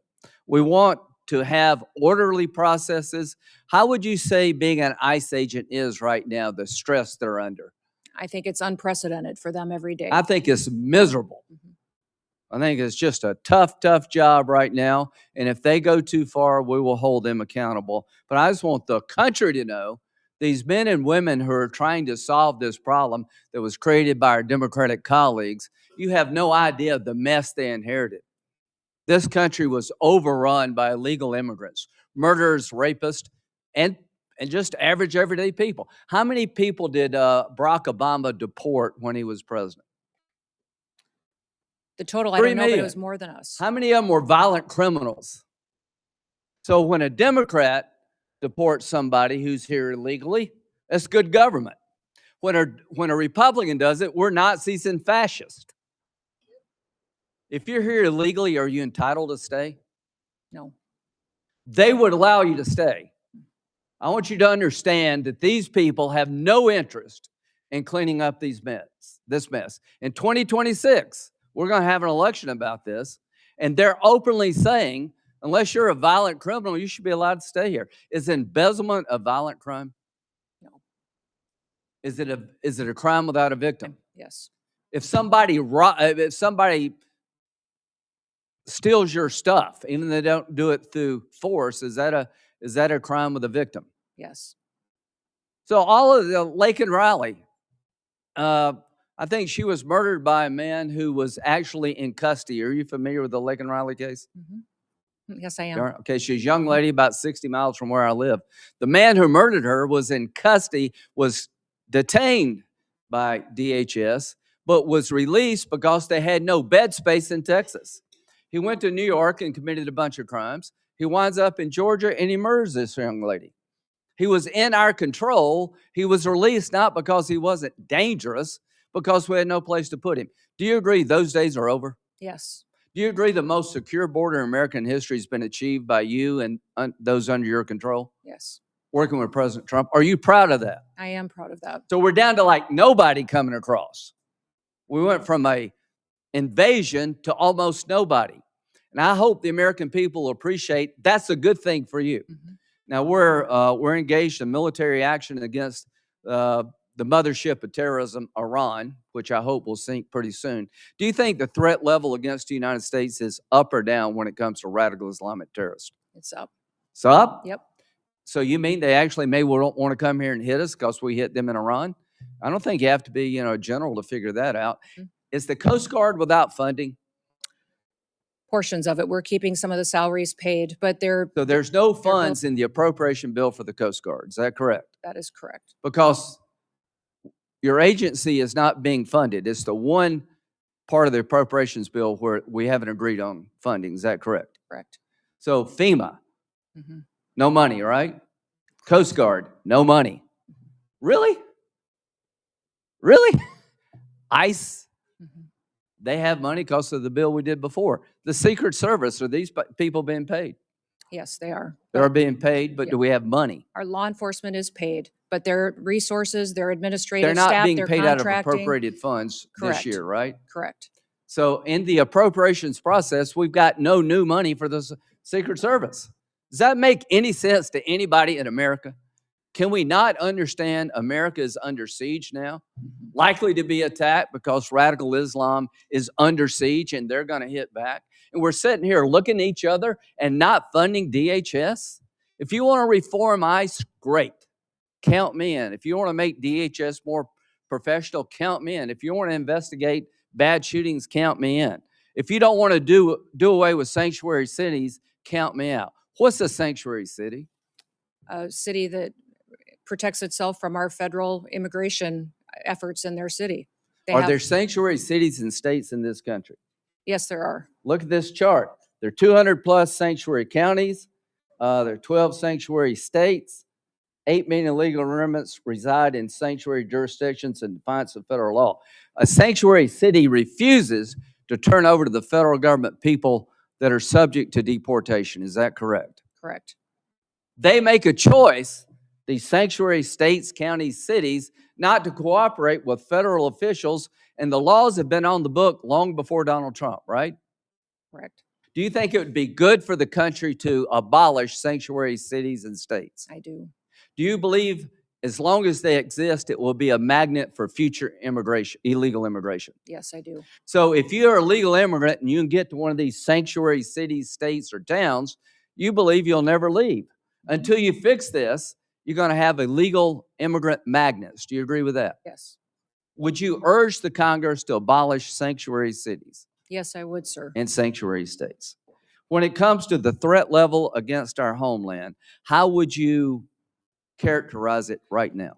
We want to have orderly processes. How would you say being an ICE agent is right now, the stress they're under? I think it's unprecedented for them every day. I think it's miserable. Mhm. I think it's just a tough, tough job right now. And if they go too far, we will hold them accountable. But I just want the country to know these men and women who are trying to solve this problem that was created by our Democratic colleagues, you have no idea of the mess they inherited. This country was overrun by illegal immigrants, murderers, rapists, and just average everyday people. How many people did Barack Obama deport when he was president? The total, I 3 don't know, but million. it was more than us. How many of them were violent criminals? So when a Democrat deports somebody who's here illegally, that's good government. When a Republican does it, we're Nazis and fascists. If you're here illegally, are you entitled to stay? No. They would allow you to stay. I want you to understand that these people have no interest in cleaning up this mess. In 2026, we're going to have an election about this, and they're openly saying, unless you're a violent criminal, you should be allowed to stay here. Is embezzlement a violent crime? No. Is it a crime without a victim? Yes. If somebody steals your stuff, even though they don't do it through force, is that a crime with a victim? Yes. So all of the Laken Riley, I think she was murdered by a man who was actually in custody. Are you familiar with the Laken Riley case? Mhm. Yes, I am. Okay, she's a young lady about 60 miles from where I live. The man who murdered her was in custody, was detained by DHS, but was released because they had no bed space in Texas. He went to New York and committed a bunch of crimes. He winds up in Georgia and he murders this young lady. He was in our control. He was released not because he wasn't dangerous, because we had no place to put him. Do you agree those days are over? Yes. Do you agree the most secure border in American history has been achieved by you and those under your control, Yes. working with President Trump? Are you proud of that? I am proud of that. So we're down to like nobody coming across. We went from a invasion to almost nobody. And I hope the American people will appreciate that's a good thing for you. Mhm. Now we're engaged in military action against the mothership of terrorism, Iran, which I hope will sink pretty soon. Do you think the threat level against the United States is up or down when it comes to radical Islamic terrorists? It's up. It's up? Yep. So you mean they actually may want to come here and hit us because we hit them in Iran? I don't think you have to be, a general to figure that out. Is the Coast Guard without funding? Portions of it, we're keeping some of the salaries paid, but So there's no bill- funds in the appropriation bill for the Coast Guard. Is that correct? that is correct. Because your agency is not being funded. It's the one part of the appropriations bill where we haven't agreed on funding. Is that correct? Correct. So FEMA, Mhm. no money, right? Coast Guard, no money. Really? Really? ICE, Mhm. they have money because of the bill we did before. The Secret Service, are these people being paid? Yes, they are. They're being paid, but Yeah. do we have money? Our law enforcement is paid, but their resources, their They're administrative not staff, being their paid out of contracting. appropriated funds this Correct. year, right? Correct. So in the appropriations process, we've got no new money for the Secret Service. Does that make any sense to anybody in America? Can we not understand America is under siege now? Likely to be attacked because radical Islam is under siege and they're going to hit back. And we're sitting here looking at each other and not funding DHS. If you want to reform ICE, great. Count me in. If you want to make DHS more professional, count me in. If you want to investigate bad shootings, count me in. If you don't want to do away with sanctuary cities, count me out. What's a sanctuary city? A city that protects itself from our federal immigration efforts in their city. Are there sanctuary cities and states in this country? Yes, there are. Look at this chart. There are 200 plus sanctuary counties. There are 12 sanctuary states. 8 million illegal immigrants reside in sanctuary jurisdictions in defiance of federal law. A sanctuary city refuses to turn over to the federal government people that are subject to deportation. Is that correct? Correct. They make a choice, these sanctuary states, counties, cities, not to cooperate with federal officials, and the laws have been on the book long before Donald Trump, right? Correct. Do you think it would be good for the country to abolish sanctuary cities and states? I do. Do you believe as long as they exist, it will be a magnet for future immigration, illegal immigration? Yes, I do. So if you're a legal immigrant and you can get to one of these sanctuary cities, states, or towns, you believe you'll never leave. Until you fix this, you're going to have illegal immigrant magnets. Do you agree with that? Yes. Would you urge the Congress to abolish sanctuary cities Yes, I would, sir. and sanctuary states? When it comes to the threat level against our homeland, how would you characterize it right now?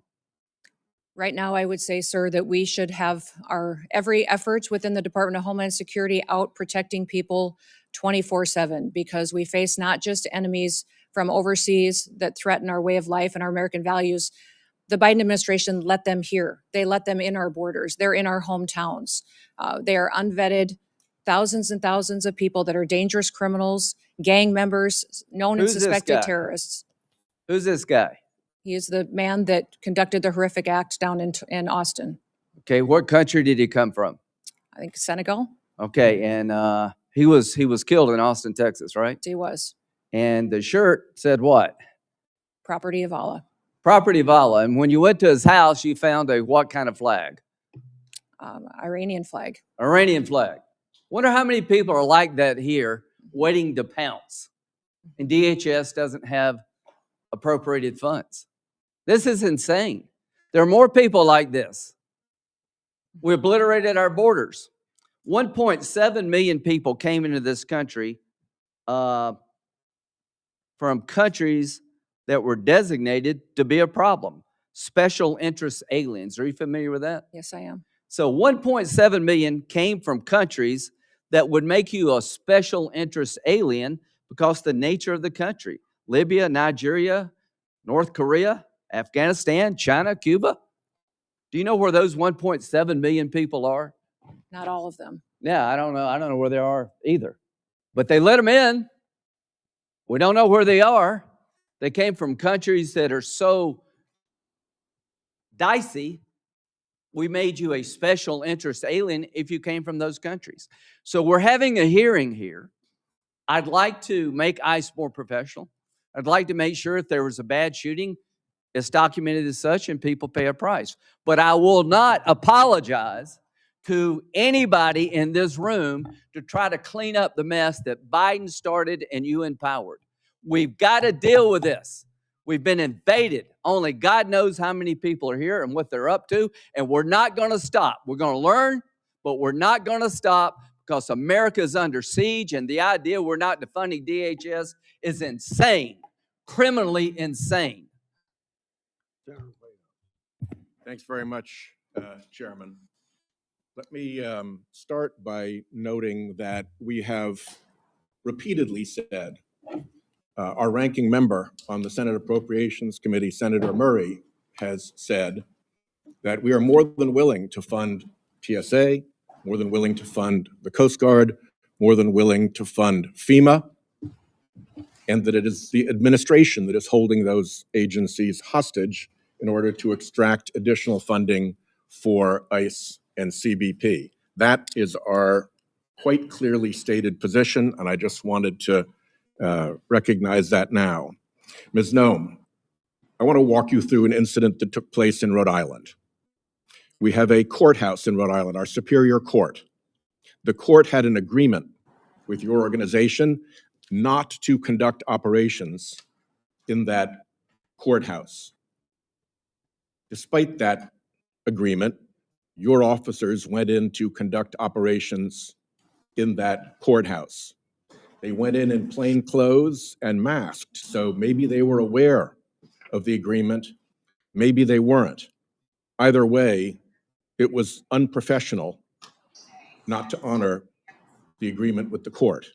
Right now, I would say, sir, that we should have our every effort within the Department of Homeland Security out protecting people 24/7, because we face not just enemies from overseas that threaten our way of life and our American values. The Biden administration let them here. They let them in our borders. They're in our hometowns. They are unvetted, thousands and thousands of people that are dangerous criminals, gang members, known and Who's this suspected guy? terrorists. Who's this guy? He is the man that conducted the horrific act down in Austin. Okay, what country did he come from? I think Senegal. Okay, and he was killed in Austin, Texas, right? He was And the shirt said what? property of Allah. Property of Allah. And when you went to his house, you found a what kind of flag? Iranian flag. Iranian flag. Wonder how many people are like that here, waiting to pounce. And DHS doesn't have appropriated funds. This is insane. There are more people like this. We obliterated our borders. 1.7 million people came into this country from countries that were designated to be a problem. Special interest aliens. Are you familiar with that? Yes, I am. So 1.7 million came from countries that would make you a special interest alien because the nature of the country. Libya, Nigeria, North Korea, Afghanistan, China, Cuba. Do you know where those 1.7 million people are? Not all of them. Yeah, I don't know. I don't know where they are either. But they let them in. We don't know where they are. They came from countries that are so dicey. We made you a special interest alien if you came from those countries. So we're having a hearing here. I'd like to make ICE more professional. I'd like to make sure if there was a bad shooting, it's documented as such and people pay a price. But I will not apologize to anybody in this room to try to clean up the mess that Biden started and you empowered. We've got to deal with this. We've been invaded. Only God knows how many people are here and what they're up to, and we're not going to stop. We're going to learn, but we're not going to stop because America is under siege, and the idea we're not defunding DHS is insane, criminally insane. Thanks very much, Chairman. Let me start by noting that we have repeatedly said, our ranking member on the Senate Appropriations Committee, Senator Murray, has said that we are more than willing to fund TSA, more than willing to fund the Coast Guard, more than willing to fund FEMA, and that it is the administration that is holding those agencies hostage in order to extract additional funding for ICE and CBP. That is our quite clearly stated position, and I just wanted to recognize that now. Ms. Noem, I want to walk you through an incident that took place in Rhode Island. We have a courthouse in Rhode Island, our Superior Court. The court had an agreement with your organization not to conduct operations in that courthouse. Despite that agreement, your officers went in to conduct operations in that courthouse. They went in plain clothes and masked, so maybe they were aware of the agreement, maybe they weren't. Either way, it was unprofessional not to honor the agreement with the court.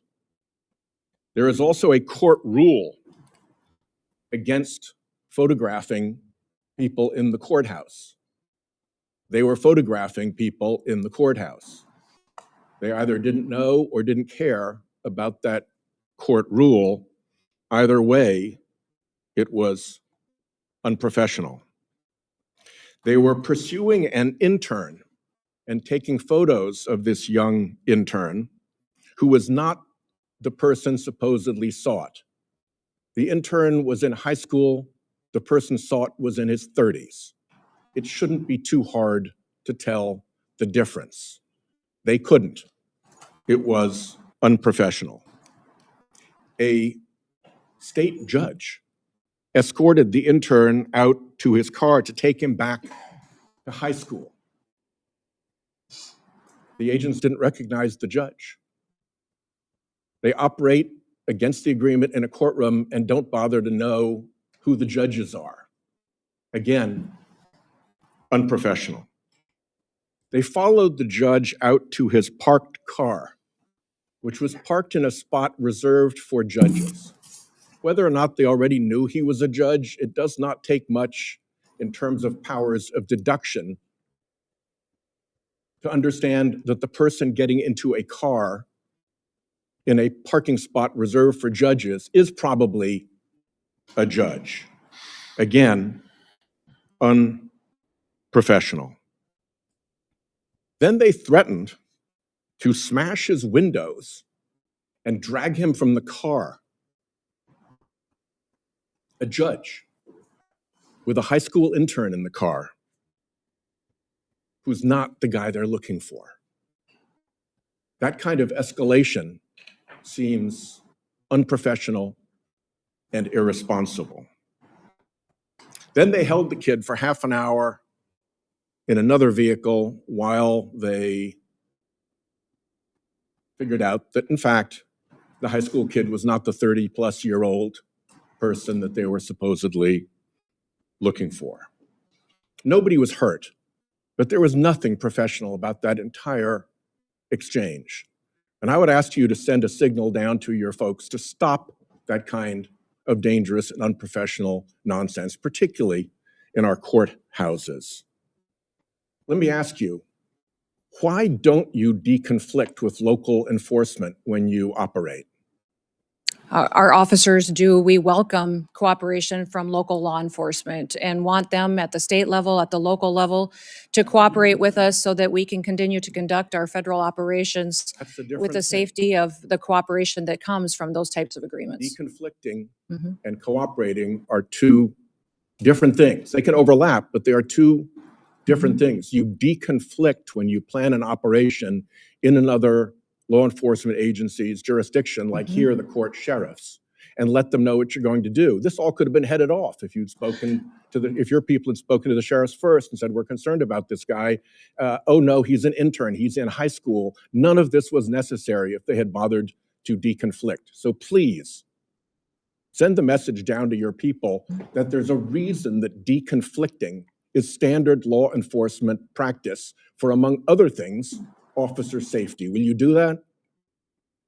There is also a court rule against photographing people in the courthouse. They were photographing people in the courthouse. They either didn't know or didn't care about that court rule. Either way, it was unprofessional. They were pursuing an intern and taking photos of this young intern who was not the person supposedly sought. The intern was in high school. The person sought was in his 30s. It shouldn't be too hard to tell the difference. They couldn't. It was unprofessional. A state judge escorted the intern out to his car to take him back to high school. The agents didn't recognize the judge. They operate against the agreement in a courtroom and don't bother to know who the judges are. Again, unprofessional. They followed the judge out to his parked car, which was parked in a spot reserved for judges. Whether or not they already knew he was a judge, it does not take much in terms of powers of deduction to understand that the person getting into a car in a parking spot reserved for judges is probably a judge. Again, unprofessional. Then they threatened to smash his windows and drag him from the car. A judge with a high school intern in the car who's not the guy they're looking for. That kind of escalation seems unprofessional and irresponsible. Then they held the kid for half an hour in another vehicle while they figured out that, in fact, the high school kid was not the 30-plus-year-old person that they were supposedly looking for. Nobody was hurt, but there was nothing professional about that entire exchange. And I would ask you to send a signal down to your folks to stop that kind of dangerous and unprofessional nonsense, particularly in our courthouses. Let me ask you, why don't you deconflict with local enforcement when you operate? Our officers do. We welcome cooperation from local law enforcement and want them at the state level, at the local level, to cooperate with us so that we can continue to conduct our federal operations That's a different with the thing. safety of the cooperation that comes from those types of agreements. Deconflicting Mhm. and cooperating are two different things. They can overlap, but they are two different things. You deconflict when you plan an operation in another law enforcement agency's jurisdiction, like here, the court sheriffs. and let them know what you're going to do. This all could have been headed off if you'd spoken to if your people had spoken to the sheriffs first and said, we're concerned about this guy. Oh no, he's an intern, he's in high school. None of this was necessary if they had bothered to deconflict. So please, send the message down to your people that there's a reason that deconflicting is standard law enforcement practice for, among other things, officer safety. Will you do that?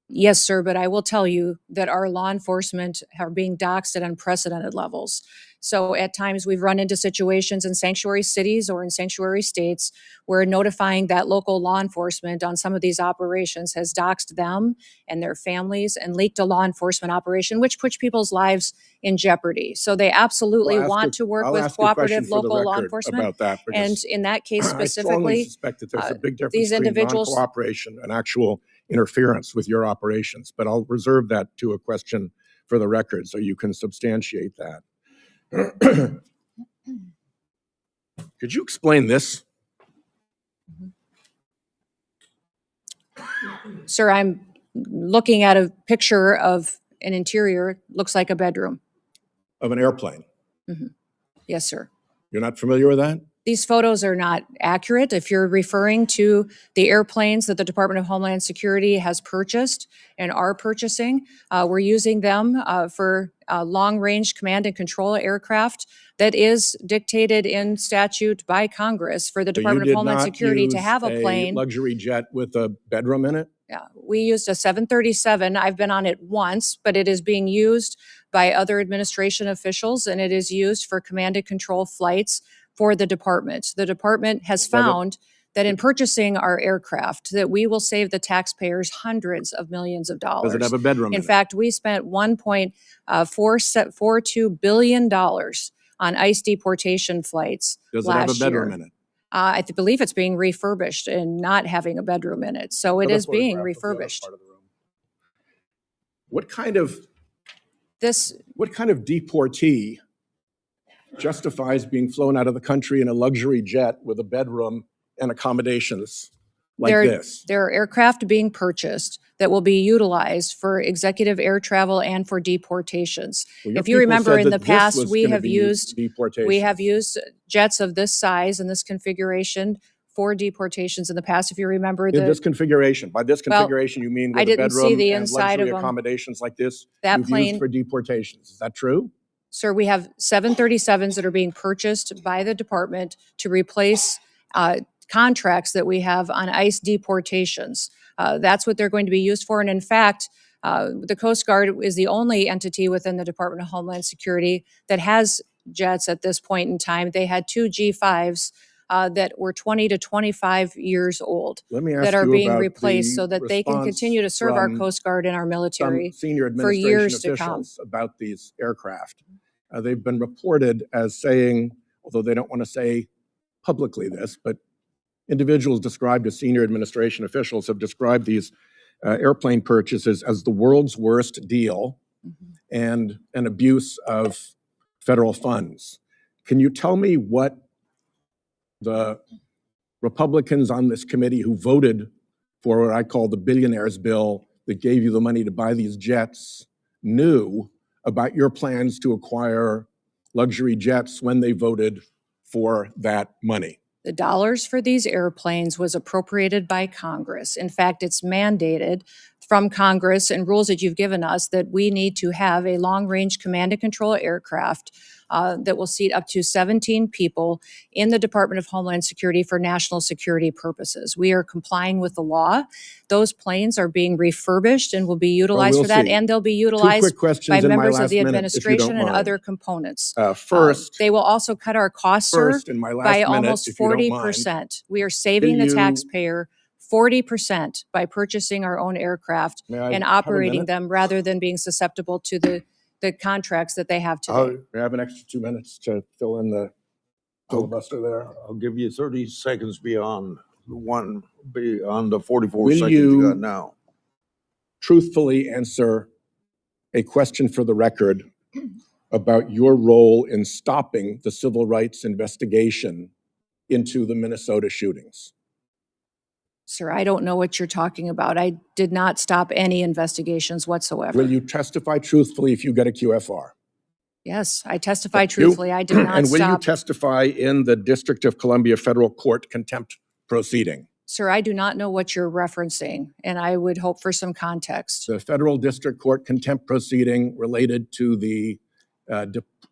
Yes, sir, but I will tell you that our law enforcement are being doxxed at unprecedented levels. So at times we've run into situations in sanctuary cities or in sanctuary states where notifying that local law enforcement on some of these operations has doxed them and their families and leaked a law enforcement operation, which puts people's lives in jeopardy. So they absolutely want to work with cooperative local law enforcement. About that, And in that case I strongly specifically, suspect that there's a big difference these between individuals- non-cooperation and actual interference with your operations. But I'll reserve that to a question for the record so you can substantiate that. Could you explain this? Sir, I'm looking at a picture of an interior, looks like a bedroom. Of an airplane. Yes, sir. You're not familiar with that? These photos are not accurate. If you're referring to the airplanes that the Department of Homeland Security has purchased and are purchasing, we're using them for long-range command and control aircraft that is dictated in statute by Congress for the So Department you of Homeland did not Security to use have a plane. luxury jet with a bedroom in it? Yeah, we used a 737. I've been on it once, but it is being used by other administration officials, and it is used for command and control flights for the department. The department has found that in purchasing our aircraft, that we will save the taxpayers hundreds of millions of dollars. Does it have a bedroom In in fact, we spent $1.42 billion on ICE deportation flights it? Does it have a last bedroom year. in it? I believe it's being refurbished and not having a bedroom in it. So it Another is being photograph of the other refurbished. part of the room. What kind of This, deportee justifies being flown out of the country in a luxury jet with a bedroom and accommodations like this? there are aircraft being purchased that will be utilized for executive air travel and for deportations. Well, your If you people remember said in that the this past, was we gonna have be used deportations. jets of this size and this configuration for deportations in the past. If you remember In this configuration, by this Well, configuration, you mean I with a didn't see bedroom the and inside luxury of 'em. accommodations like this, That you've plane- used for deportations. Is that true? Sir, we have 737s that are being purchased by the department to replace contracts that we have on ICE deportations. That's what they're going to be used for. And in fact, the Coast Guard is the only entity within the Department of Homeland Security that has jets at this point in time. They had two G5s that were 20 to 25 years old Let me ask that are you being about replaced the so that they can response continue to serve our from Coast Guard and our some military. senior for administration years to come. officials about these aircraft. They've been reported as saying, although they don't want to say publicly this, but individuals described as senior administration officials have described these airplane purchases as the world's worst deal and an abuse of federal funds. Can you tell me what the Republicans on this committee who voted for what I call the billionaires bill that gave you the money to buy these jets knew about your plans to acquire luxury jets when they voted for that money? The dollars for these airplanes was appropriated by Congress. In fact, it's mandated from Congress and rules that you've given us that we need to have a long-range command and control aircraft that will seat up to 17 people in the Department of Homeland Security for national security purposes. We are complying with the law. Those planes are being refurbished and will be utilized we'll for that, see. and they'll be Two utilized quick questions by in my members of last the minute, if you administration don't and mind. other components. First, They will also cut our costs, sir, first, in my last by minute, almost if you don't mind, 40%. We are saving the you- taxpayer 40% by purchasing our own aircraft May I and have a operating minute? them rather than being susceptible to the contracts that they have today. May I have an extra 2 minutes to fill in the filibuster there? I'll give you 30 seconds beyond the 44 Will seconds you you- got now. Truthfully answer a question for the record about your role in stopping the civil rights investigation into the Minnesota shootings. Sir, I don't know what you're talking about. I did not stop any investigations whatsoever. Will you testify truthfully if you get a QFR? Yes, I testify Thank you. truthfully. I did not And will you stop. testify in the District of Columbia Federal Court contempt proceeding? Sir, I do not know what you're referencing, and I would hope for some context. The Federal District Court contempt proceeding related to the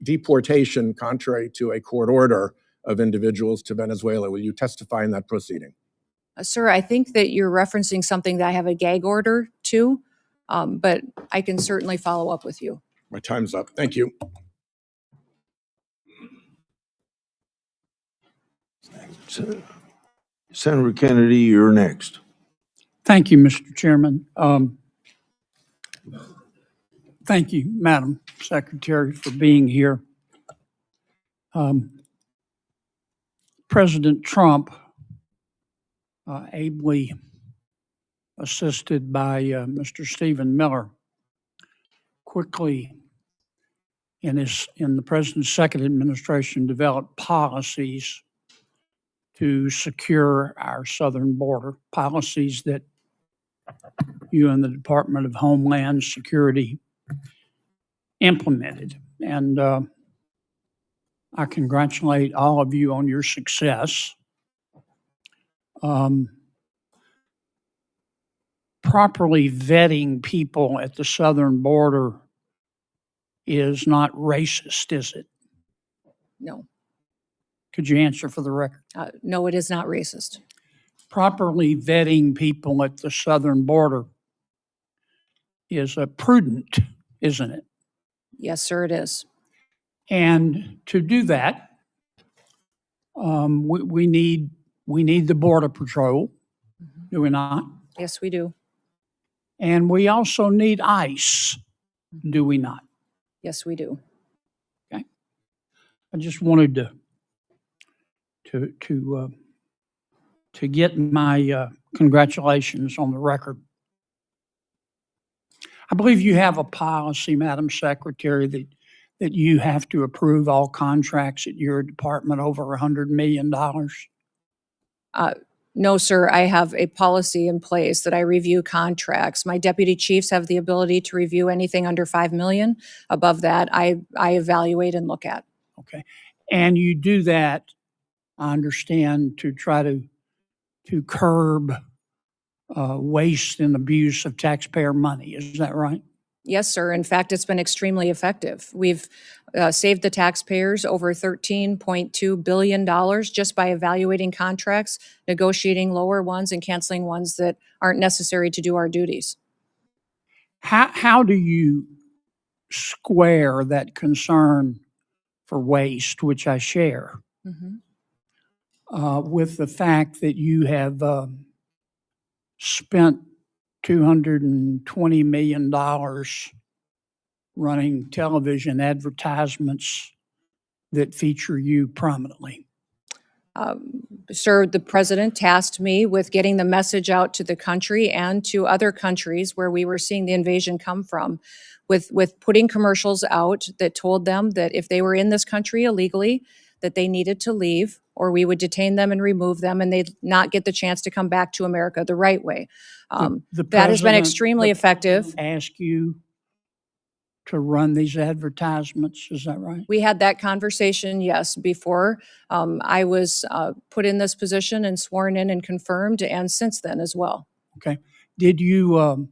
deportation contrary to a court order of individuals to Venezuela. Will you testify in that proceeding? Sir, I think that you're referencing something that I have a gag order to, but I can certainly follow up with you. My time's up. Thank you. Senator Kennedy, you're next. Thank you, Mr. Chairman. Thank you, Madam Secretary, for being here. President Trump, ably assisted by Mr. Stephen Miller, quickly in the President's second administration developed policies to secure our southern border, policies that you and the Department of Homeland Security implemented. And I congratulate all of you on your success. Properly vetting people at the southern border is not racist, is it? No, Could you answer for the record? no, it is not racist. Properly vetting people at the southern border is prudent, isn't it? Yes, sir, it is. And to do that, we need the Border Patrol, do we not? Yes, we do. And we also need ICE, do we not? Yes, we do. I just wanted to get my congratulations on the record. I believe you have a policy, Madam Secretary, that you have to approve all contracts at your department over $100 million. No, sir, I have a policy in place that I review contracts. My deputy chiefs have the ability to review anything under 5 million. Above that, I evaluate and look at. Okay. And you do that, I understand, to try to curb waste and abuse of taxpayer money. Is that right? Yes, sir. In fact, it's been extremely effective. We've saved the taxpayers over $13.2 billion just by evaluating contracts, negotiating lower ones, and canceling ones that aren't necessary to do our duties. How do you square that concern for waste, which I share, with the fact that you have spent $220 million running television advertisements that feature you prominently? Sir, the president tasked me with getting the message out to the country and to other countries where we were seeing the invasion come from, with putting commercials out that told them that if they were in this country illegally, that they needed to leave, or we would detain them and remove them, and they'd not get the chance to come back to America the right way. That has been extremely effective. Ask you to run these advertisements, is that right? We had that conversation, yes, before I was put in this position and sworn in and confirmed, and since then as well. Okay. Did you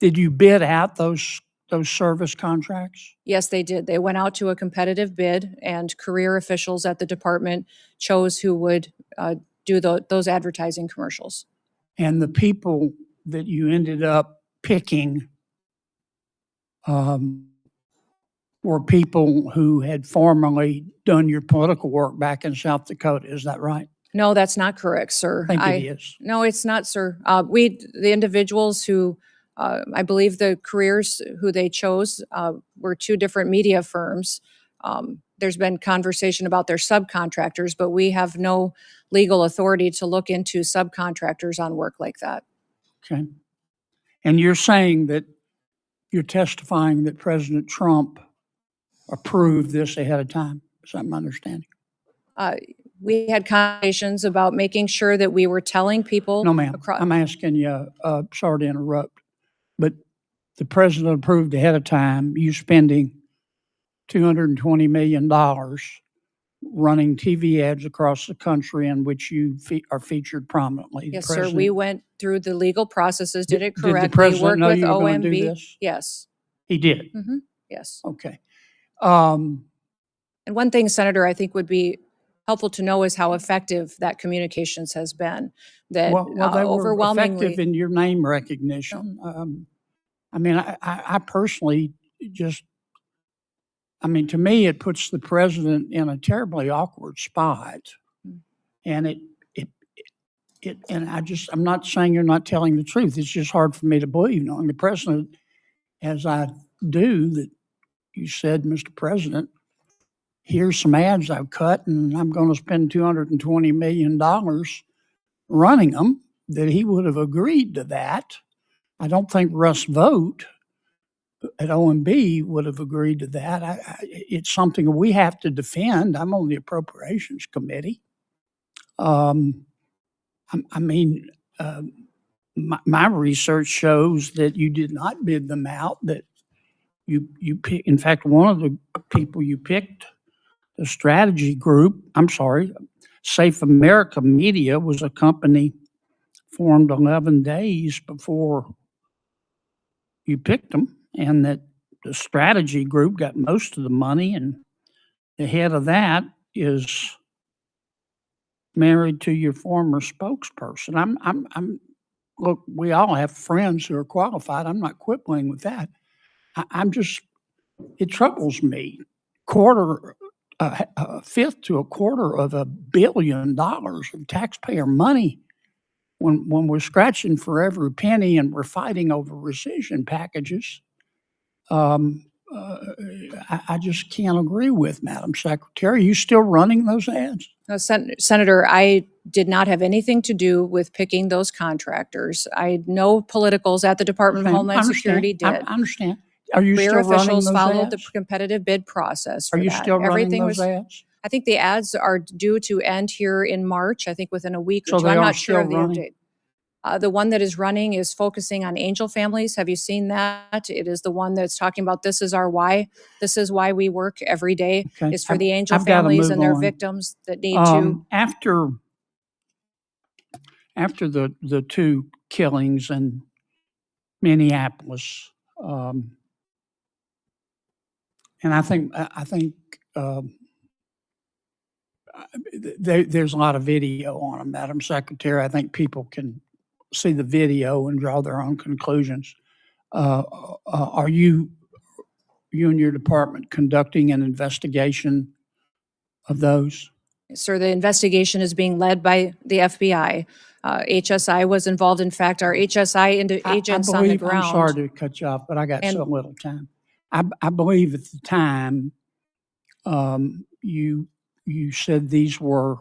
bid out those service contracts? Yes, they did. They went out to a competitive bid, and career officials at the department chose who would do those advertising commercials. And the people that you ended up picking were people who had formerly done your political work back in South Dakota. Is that right? No, that's not correct, sir. I think it is. No, it's not, sir. The individuals who, I believe the careers who they chose were two different media firms. There's been conversation about their subcontractors, but we have no legal authority to look into subcontractors on work like that. Okay. And you're saying that you're testifying that President Trump approved this ahead of time. Is that my understanding? We had conversations about making sure that we were telling people. No, ma'am, across. I'm asking you, sorry to interrupt, but the president approved ahead of time you spending $220 million running TV ads across the country in which you are featured prominently. Yes, sir. We went through the legal processes, did it correctly. Did the president worked know with you were going to do OMB. this? Yes. He did? Yes. Okay. And one thing, Senator, I think would be helpful to know is how effective that communications has been. That Well, they were overwhelmingly. effective in your name recognition. I mean, I personally just, I mean, to me, it puts the president in a terribly awkward spot. And I'm not saying you're not telling the truth. It's just hard for me to believe, knowing the president, as I do, that you said, Mr. President, here's some ads I've cut and I'm going to spend $220 million running them, that he would have agreed to that. I don't think Russ Vogt at OMB would have agreed to that. It's something we have to defend. I'm on the Appropriations Committee. My research shows that you did not bid them out, that you pick, in fact, one of the people you picked, the strategy group, Safe America Media was a company formed 11 days before you picked them, and that the strategy group got most of the money, and the head of that is married to your former spokesperson. Look, we all have friends who are qualified. I'm not quibbling with that. It troubles me. A fifth to a quarter of $1 billion of taxpayer money when we're scratching for every penny and we're fighting over rescission packages. I just can't agree with Madam Secretary. Are you still running those ads? No, Senator, I did not have anything to do with picking those contractors. I know politicals at the Department of Homeland Security did. I understand. Are you Career still running officials those followed the ads? competitive bid process for Are you that. still running Everything those ads? I think the ads are due to end here in March, I think within a week or So two. they I'm are not sure of the still update. running? The one that is running is focusing on angel families. Have you seen that? It is the one that's talking about this is our why. This is why we work every day. Okay. Is for the angel I've gotta families move and their on. victims that need to. After the two killings in Minneapolis, and I think there's a lot of video on them, Madam Secretary. I think people can see the video and draw their own conclusions. Are you and your department conducting an investigation of those? Sir, the investigation is being led by the FBI. HSI was involved. In fact, our HSI agents on the ground. I'm sorry to cut you off, but I got so little time. I believe at the time you said these were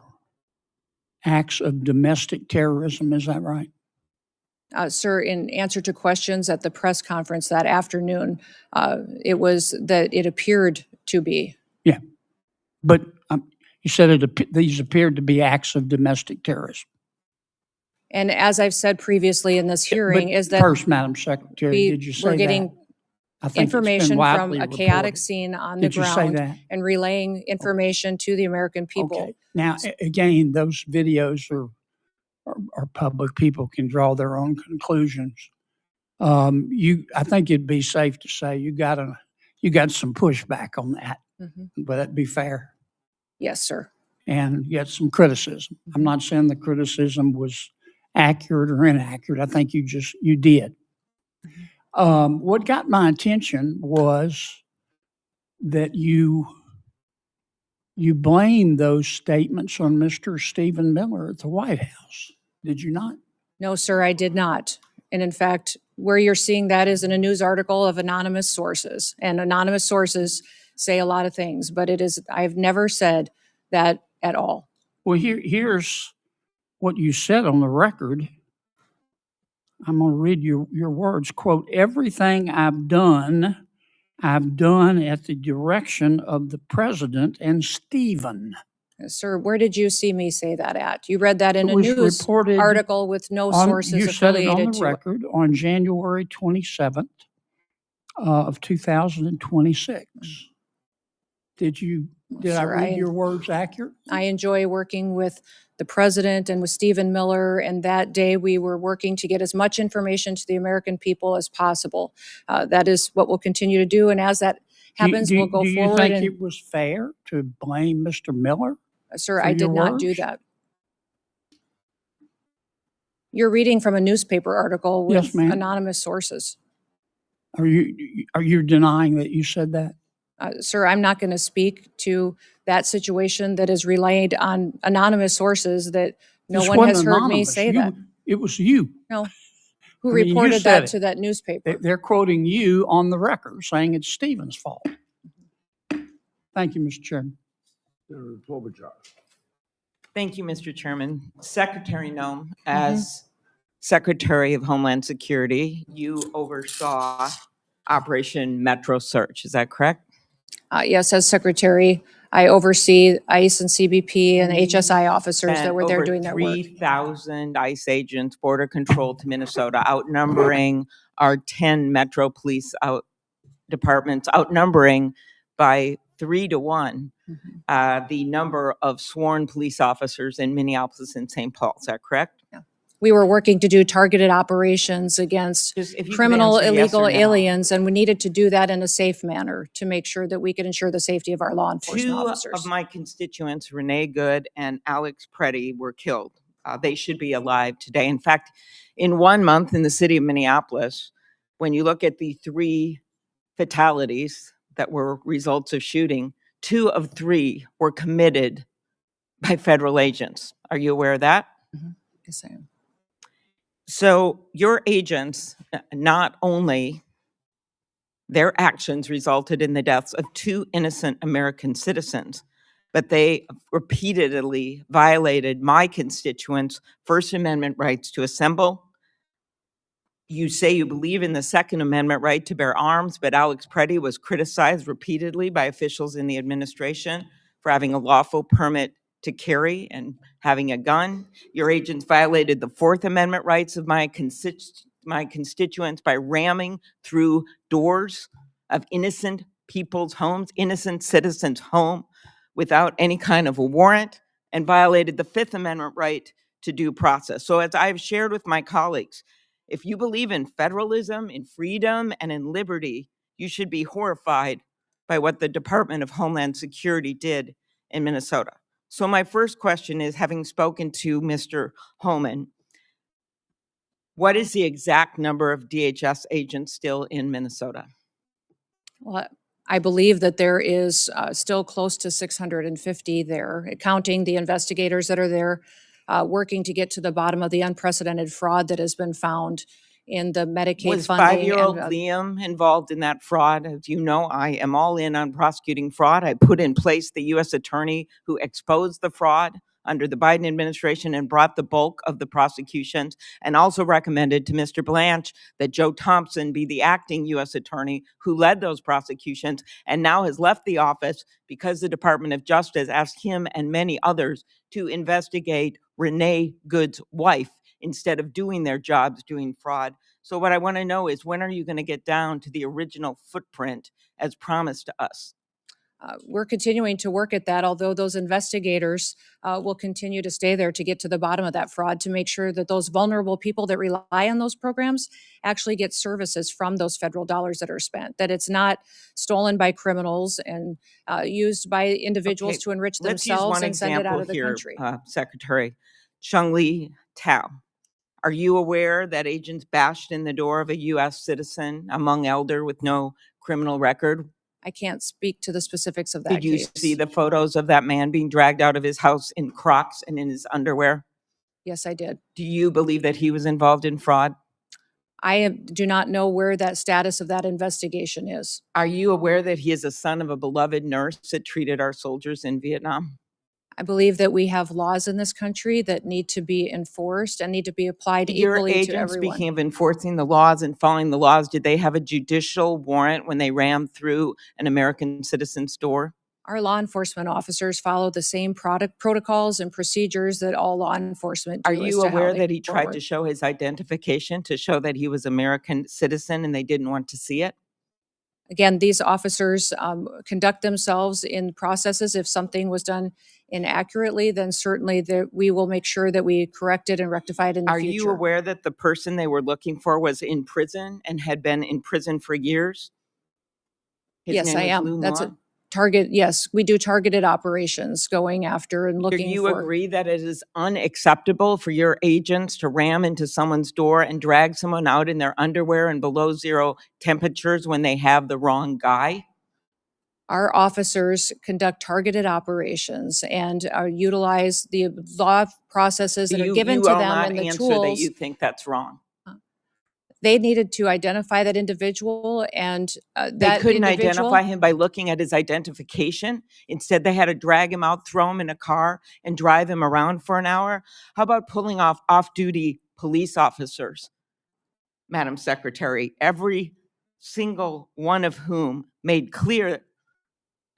acts of domestic terrorism. Is that right? Sir, in answer to questions at the press conference that afternoon, it was that it appeared to be. Yeah, but you said these appeared to be acts of domestic terrorism. And as I've said previously in this hearing, is that first, Madam Secretary, did you say that? we're getting I think it's been information from widely a chaotic reported. scene on the Did you say ground that? and relaying information to the American people. Okay. Now, again, those videos are public. People can draw their own conclusions. I think it'd be safe to say you got some pushback on that. Would that be fair? Yes, sir. And you had some criticism. I'm not saying the criticism was accurate or inaccurate. I think you did. What got my attention was that you blamed those statements on Mr. Stephen Miller at the White House. Did you not? No, sir, I did not. And in fact, where you're seeing that is in a news article of anonymous sources. And anonymous sources say a lot of things, but I've never said that at all. Well, here's what you said on the record. I'm going to read your words. Quote, everything I've done at the direction of the president and Stephen. Sir, where did you see me say that at? You read that in It a was news reported article with no sources You said it on affiliated the to it. record on January 27th of 2026. Did I Sir, read your words accurate? I enjoy working with the president and with Stephen Miller, and that day we were working to get as much information to the American people as possible. That is what we'll continue to do, and as that happens, we'll go Do you forward. think And it was fair to blame Mr. Miller? sir, for I did your not do words? that. You're reading from a newspaper article Yes, with ma'am. anonymous sources. Are you denying that you said that? Sir, I'm not going to speak to that situation that is relayed on anonymous sources that no This one wasn't has heard me anonymous. say that. It was you. No. Who I mean, you reported said that it. to that newspaper? They're quoting you on the record, saying it's Stephen's fault. Thank you, Mr. Chairman. Senator Klobuchar. Thank you, Mr. Chairman. Secretary Noem, as Secretary of Homeland Security, you oversaw Operation Metro Search. Is that correct? Yes, as secretary, I oversee ICE and CBP and HSI officers that were there doing their work. 3,000 ICE agents, border control to Minnesota, outnumbering our 10 Metro Police departments, outnumbering by 3 to 1 the number of sworn police officers in Minneapolis and St. Paul. Is that correct? We were working to do targeted operations against Just if you could criminal, answer yes or illegal no. aliens, and we needed to do that in a safe manner to make sure that we could ensure the safety of our law enforcement Two officers. of my constituents, Renee Good and Alex Preddy, were killed. They should be alive today. In fact, in 1 month in the city of Minneapolis, when you look at the 3 fatalities that were results of shooting, 2 of 3 were committed by federal agents. Are you aware of that? Yes, I am. So your agents, not only their actions resulted in the deaths of 2 innocent American citizens, but they repeatedly violated my constituents' First Amendment rights to assemble. You say you believe in the Second Amendment right to bear arms, but Alex Preddy was criticized repeatedly by officials in the administration for having a lawful permit to carry and having a gun. Your agents violated the Fourth Amendment rights of my constituents by ramming through doors of innocent people's homes, innocent citizens' home, without any kind of a warrant, and violated the Fifth Amendment right to due process. So as I've shared with my colleagues, if you believe in federalism, in freedom, and in liberty, you should be horrified by what the Department of Homeland Security did in Minnesota. So my first question is, having spoken to Mr. Homan, what is the exact number of DHS agents still in Minnesota? Well, I believe that there is still close to 650 there, counting the investigators that are there, working to get to the bottom of the unprecedented fraud that has been found in the Medicaid Was funding. 5-year-old Liam involved in that fraud? As you know, I am all in on prosecuting fraud. I put in place the U.S. attorney who exposed the fraud under the Biden administration and brought the bulk of the prosecutions, and also recommended to Mr. Blanche that Joe Thompson be the acting U.S. attorney who led those prosecutions and now has left the office because the Department of Justice asked him and many others to investigate Renee Good's wife instead of doing their jobs doing fraud. So what I want to know is, when are you going to get down to the original footprint as promised to us? We're continuing to work at that, although those investigators will continue to stay there to get to the bottom of that fraud, to make sure that those vulnerable people that rely on those programs actually get services from those federal dollars that are spent, that it's not stolen by criminals and used by individuals Okay, to enrich let's use themselves one and send it out example of the here, country. Secretary. Chung-Li Tao. Are you aware that agents bashed in the door of a U.S. citizen, a Hmong elder with no criminal record? I can't speak to the specifics of that Did you case. see the photos of that man being dragged out of his house in Crocs and in his underwear? Yes, I did. Do you believe that he was involved in fraud? Do not know where that status of that investigation is. Are you aware that he is a son of a beloved nurse that treated our soldiers in Vietnam? I believe that we have laws in this country that need to be enforced and need to be applied Did your equally to agents, everyone. speaking of enforcing the laws and following the laws, did they have a judicial warrant when they rammed through an American citizen's door? Our law enforcement officers follow the same protocols and procedures that all law enforcement do. Are as you to how aware they that he move tried forward. to show his identification to show that he was American citizen and they didn't want to see it? Again, these officers conduct themselves in processes. If something was done inaccurately, then certainly we will make sure that we correct it and rectify it in the Are future. you aware that the person they were looking for was in prison and had been in prison for years? His Yes, name I was am. Lou That's a Moore? target. Yes, we do targeted operations going after and Do looking you for. agree that it is unacceptable for your agents to ram into someone's door and drag someone out in their underwear in below zero temperatures when they have the wrong guy? Our officers conduct targeted operations and utilize the law processes that are given You to will them not and the answer that tools. you think that's wrong. They needed to identify that individual, and They that couldn't individual. identify him by looking at his identification. Instead, they had to drag him out, throw him in a car, and drive him around for an hour. How about pulling off-duty police officers, Madam Secretary, every single one of whom made clear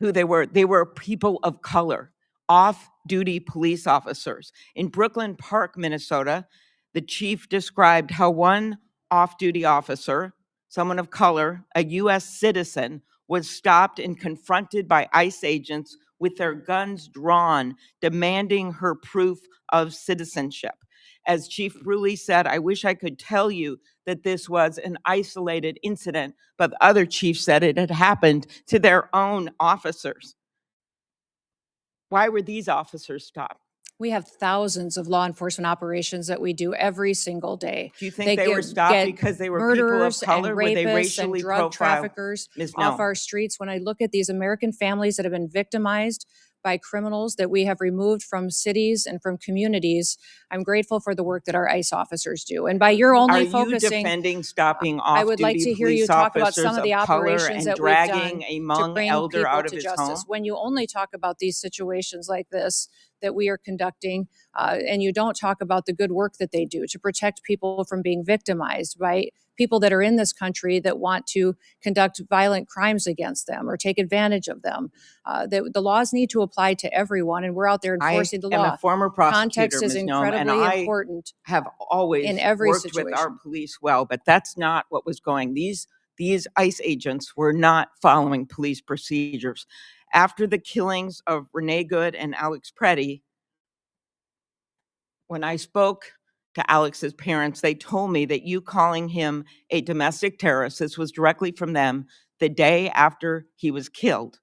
who they were? They were people of color, off-duty police officers. In Brooklyn Park, Minnesota, the chief described how one off-duty officer, someone of color, a U.S. citizen, was stopped and confronted by ICE agents with their guns drawn, demanding her proof of citizenship. As Chief Bruley said, I wish I could tell you that this was an isolated incident, but the other chief said it had happened to their own officers. Why were these officers stopped? We have thousands of law enforcement operations that we do every single day. Do you think they were stopped get because they were people of murderers color? and Were they rapists racially and drug profiled? traffickers Ms. off Noem. our streets. When I look at these American families that have been victimized by criminals that we have removed from cities and from communities, I'm grateful for the work that our ICE officers do. And by your Are only you focusing, defending stopping I would like off-duty to hear you police talk about some officers of the of color operations and that we've done dragging a to Hmong bring elder people out of to his justice. home? When you only talk about these situations like this that we are conducting, and you don't talk about the good work that they do to protect people from being victimized by people that are in this country that want to conduct violent crimes against them or take advantage of them. The laws need to apply to everyone, and we're out there enforcing the I am law. a former prosecutor, Context is Ms. Noem, and incredibly I important. have always in every worked with our situation. police well, but that's not what was going. These ICE agents were not following police procedures. After the killings of Renee Good and Alex Preddy, when I spoke to Alex's parents, they told me that you calling him a domestic terrorist, this was directly from them, the day after he was killed.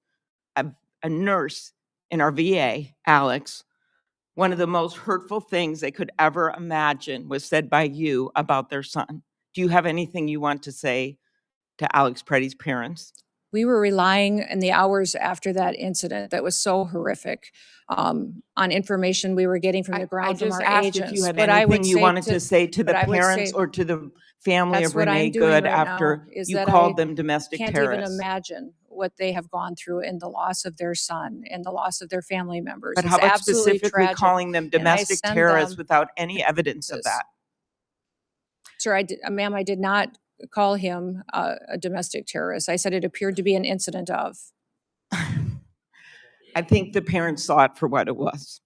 A nurse in our VA, Alex, one of the most hurtful things they could ever imagine was said by you about their son. Do you have anything you want to say to Alex Preddy's parents? We were relying in the hours after that incident that was so horrific on information we were getting from the I ground from just our asked agents. if you had But I would anything you say wanted to say to the but I would parents say or to the family that's of what I'm Renee doing Good right after now, is you that called I them domestic can't even terrorists. imagine what they have gone through in the loss of their son and the loss of their family members. But It's how about absolutely specifically tragic. calling them and I domestic send terrorists them without any evidence of that? Sir, ma'am, I did not call him a domestic terrorist. I said it appeared to be an incident of. I think the parents saw it for what it was.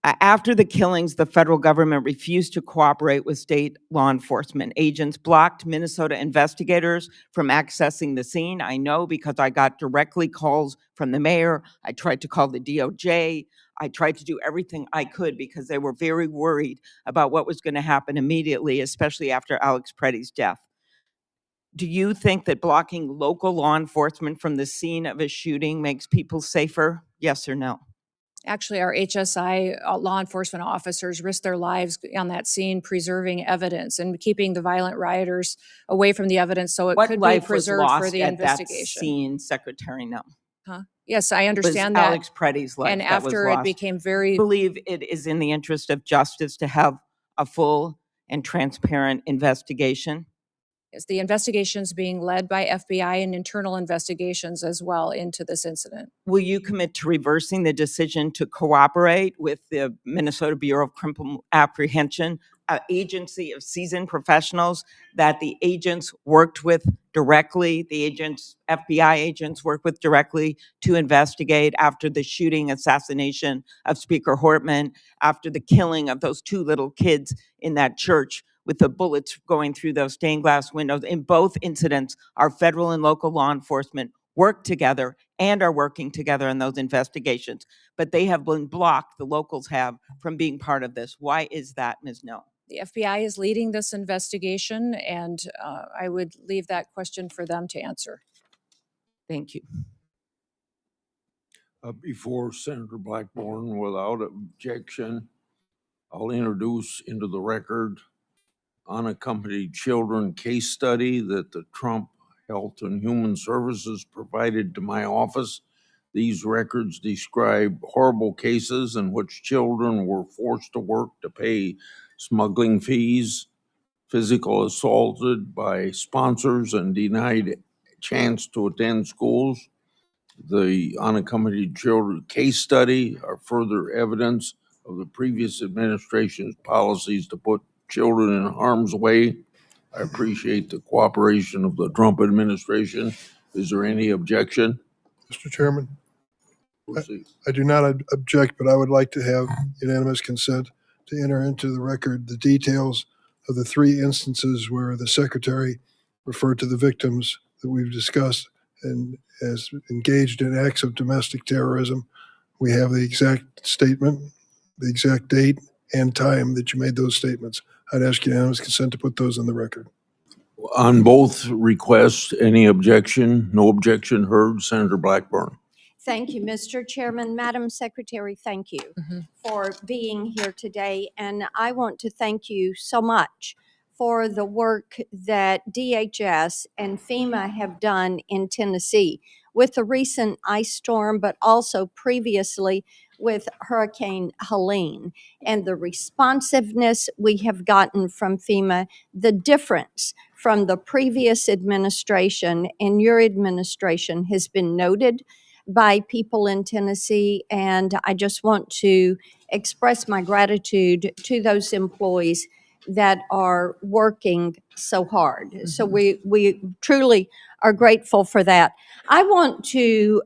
After the killings, the federal government refused to cooperate with state law enforcement. Agents blocked Minnesota investigators from accessing the scene. I know because I got directly calls from the mayor. I tried to call the DOJ. I tried to do everything I could because they were very worried about what was going to happen immediately, especially after Alex Preddy's death. Do you think that blocking local law enforcement from the scene of a shooting makes people safer? Yes or no? Actually, our HSI law enforcement officers risked their lives on that scene, preserving evidence and keeping the violent rioters away from the evidence so it What could be life was preserved for lost the at that investigation. scene, Secretary Noem? Huh? Yes, I It was understand that. Alex Preddy's life And that was after it lost. became I very, believe it is in the interest of justice to have a full and transparent investigation. Is the investigations being led by FBI and internal investigations as well into this incident? Will you commit to reversing the decision to cooperate with the Minnesota Bureau of Criminal Apprehension, an agency of seasoned professionals that the agents worked with directly, FBI agents worked with directly to investigate after the shooting assassination of Speaker Hortman, after the killing of those two little kids in that church with the bullets going through those stained glass windows? In both incidents, our federal and local law enforcement worked together and are working together in those investigations. But they have been blocked, the locals have, from being part of this. Why is that, Ms. Noem? The FBI is leading this investigation, and I would leave that question for them to answer. Thank you. Before Senator Blackburn, without objection, I'll introduce into the record unaccompanied children case study that the Trump Health and Human Services provided to my office. These records describe horrible cases in which children were forced to work to pay smuggling fees, physical assaulted by sponsors, and denied chance to attend schools. The unaccompanied children case study are further evidence of the previous administration's policies to put children in harm's way. I appreciate the cooperation of the Trump administration. Is there any objection? Mr. Chairman, Proceed. I do not object, but I would like to have unanimous consent to enter into the record the details of the 3 instances where the secretary referred to the victims that we've discussed and as engaged in acts of domestic terrorism. We have the exact statement, the exact date and time that you made those statements. I'd ask unanimous consent to put those on the record. On both requests, any objection? No objection heard. Senator Blackburn. Thank you, Mr. Chairman. Madam Secretary, thank you for being here today. And I want to thank you so much for the work that DHS and FEMA have done in Tennessee with the recent ice storm, but also previously with Hurricane Helene, and the responsiveness we have gotten from FEMA, the difference from the previous administration and your administration has been noted by people in Tennessee, and I just want to express my gratitude to those employees that are working so hard. So we truly are grateful for that. I want to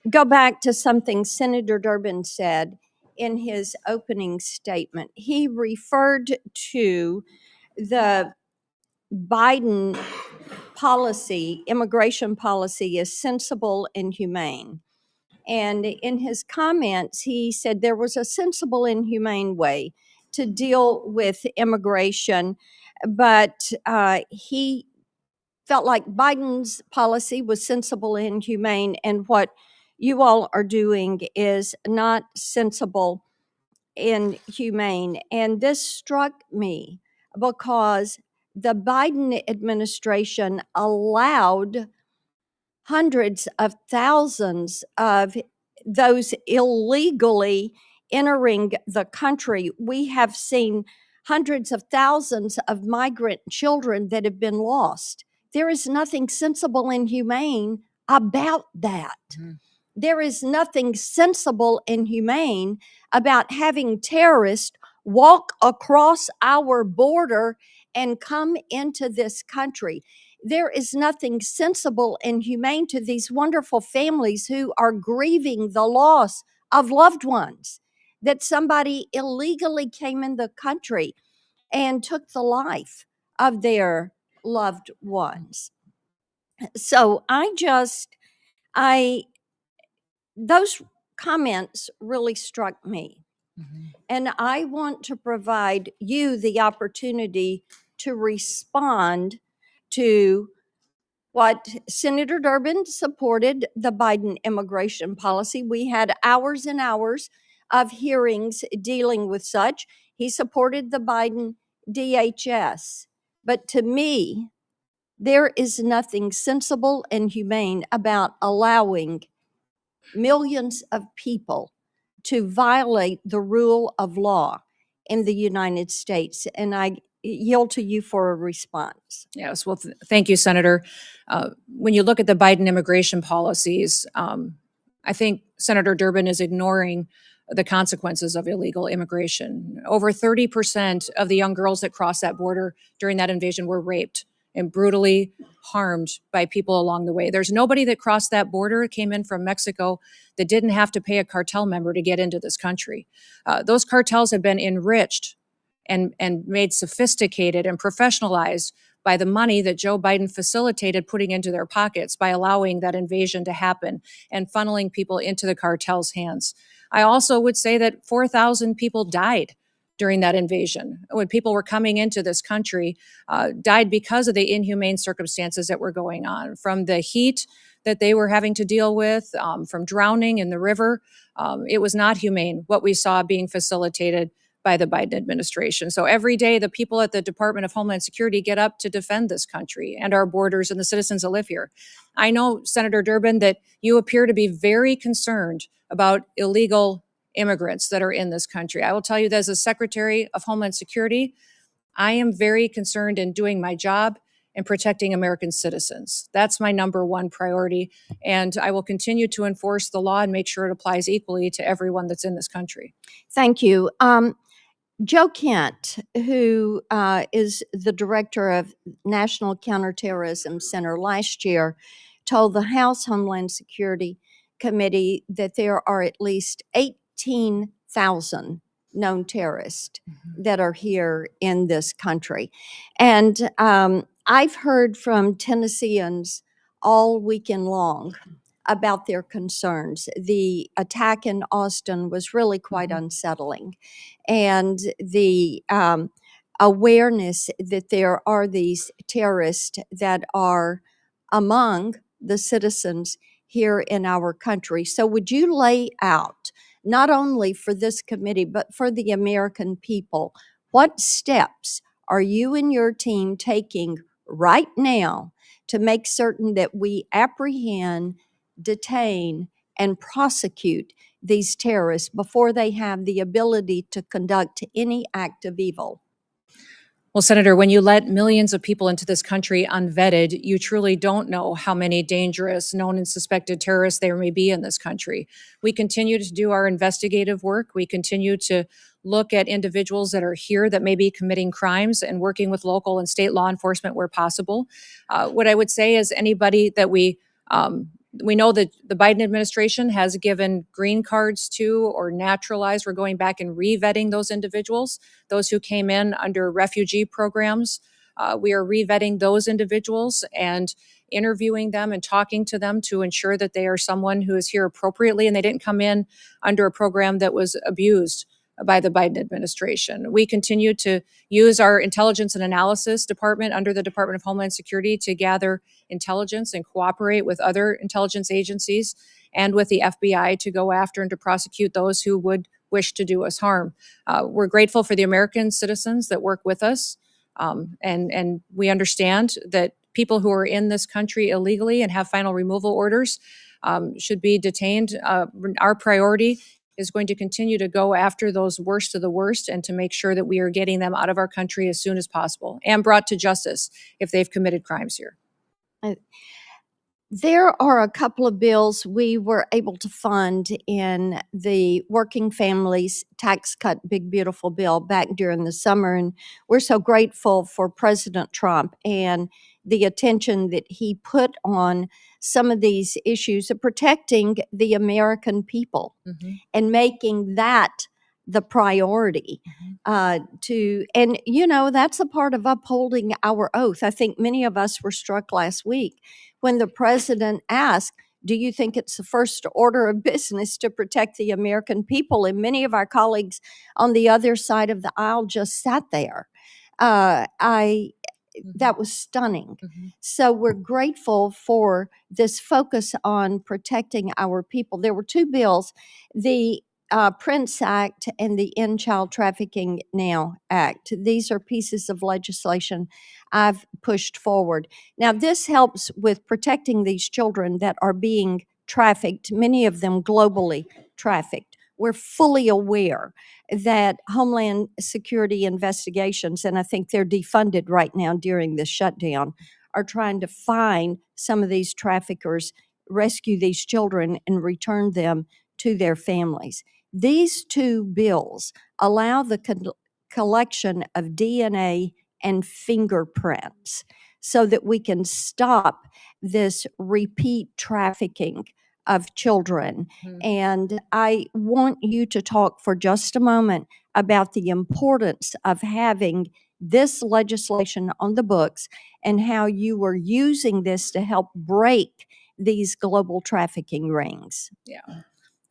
go back to something Senator Durbin said in his opening statement. He referred to the Biden policy, immigration policy, as sensible and humane. And in his comments, he said there was a sensible and humane way to deal with immigration, but he felt like Biden's policy was sensible and humane, and what you all are doing is not sensible and humane. And this struck me because the Biden administration allowed hundreds of thousands of those illegally entering the country. We have seen hundreds of thousands of migrant children that have been lost. There is nothing sensible and humane about that. There is nothing sensible and humane about having terrorists walk across our border and come into this country. There is nothing sensible and humane to these wonderful families who are grieving the loss of loved ones, that somebody illegally came in the country and took the life of their loved ones. So those comments really struck me. And I want to provide you the opportunity to respond to what Senator Durbin supported, the Biden immigration policy. We had hours and hours of hearings dealing with such. He supported the Biden DHS. But to me, there is nothing sensible and humane about allowing millions of people to violate the rule of law in the United States. And I yield to you for a response. Yes, well, thank you, Senator. When you look at the Biden immigration policies, I think Senator Durbin is ignoring the consequences of illegal immigration. Over 30% of the young girls that crossed that border during that invasion were raped and brutally harmed by people along the way. There's nobody that crossed that border, came in from Mexico, that didn't have to pay a cartel member to get into this country. Those cartels have been enriched and made sophisticated and professionalized by the money that Joe Biden facilitated putting into their pockets by allowing that invasion to happen and funneling people into the cartel's hands. I also would say that 4,000 people died during that invasion when people were coming into this country, died because of the inhumane circumstances that were going on, from the heat that they were having to deal with, from drowning in the river. It was not humane what we saw being facilitated by the Biden administration. So every day, the people at the Department of Homeland Security get up to defend this country and our borders and the citizens that live here. I know, Senator Durbin, that you appear to be very concerned about illegal immigrants that are in this country. I will tell you that as a Secretary of Homeland Security, I am very concerned in doing my job and protecting American citizens. That's my number one priority. And I will continue to enforce the law and make sure it applies equally to everyone that's in this country. Thank you. Joe Kent, who is the director of National Counterterrorism Center, last year told the House Homeland Security Committee that there are at least 18,000 known terrorists that are here in this country. And I've heard from Tennesseans all weekend long about their concerns. The attack in Austin was really quite unsettling. And the awareness that there are these terrorists that are among the citizens here in our country. So would you lay out, not only for this committee, but for the American people, what steps are you and your team taking right now to make certain that we apprehend, detain, and prosecute these terrorists before they have the ability to conduct any act of evil? Well, Senator, when you let millions of people into this country unvetted, you truly don't know how many dangerous known and suspected terrorists there may be in this country. We continue to do our investigative work. We continue to look at individuals that are here that may be committing crimes and working with local and state law enforcement where possible. What I would say is anybody that we know that the Biden administration has given green cards to or naturalized. We're going back and re-vetting those individuals, those who came in under refugee programs. We are re-vetting those individuals and interviewing them and talking to them to ensure that they are someone who is here appropriately and they didn't come in under a program that was abused by the Biden administration. We continue to use our intelligence and analysis department under the Department of Homeland Security to gather intelligence and cooperate with other intelligence agencies and with the FBI to go after and to prosecute those who would wish to do us harm. We're grateful for the American citizens that work with us, and we understand that people who are in this country illegally and have final removal orders should be detained. Our priority is going to continue to go after those worst of the worst and to make sure that we are getting them out of our country as soon as possible and brought to justice if they've committed crimes here. There are a couple of bills we were able to fund in the Working Families Tax Cut Big Beautiful Bill back during the summer, and we're so grateful for President Trump and the attention that he put on some of these issues of protecting the American people and making that the priority and that's a part of upholding our oath. I think many of us were struck last week when the president asked, do you think it's the first order of business to protect the American people? And many of our colleagues on the other side of the aisle just sat there. That was stunning. So we're grateful for this focus on protecting our people. There were two bills, the Prince Act and the End Child Trafficking Now Act. These are pieces of legislation I've pushed forward. Now, this helps with protecting these children that are being trafficked, many of them globally trafficked. we're fully aware that Homeland Security investigations, and I think they're defunded right now during this shutdown, are trying to find some of these traffickers, rescue these children, and return them to their families. These two bills allow the collection of DNA and fingerprints so that we can stop this repeat trafficking of children. And I want you to talk for just a moment about the importance of having this legislation on the books and how you were using this to help break these global trafficking rings. Yeah.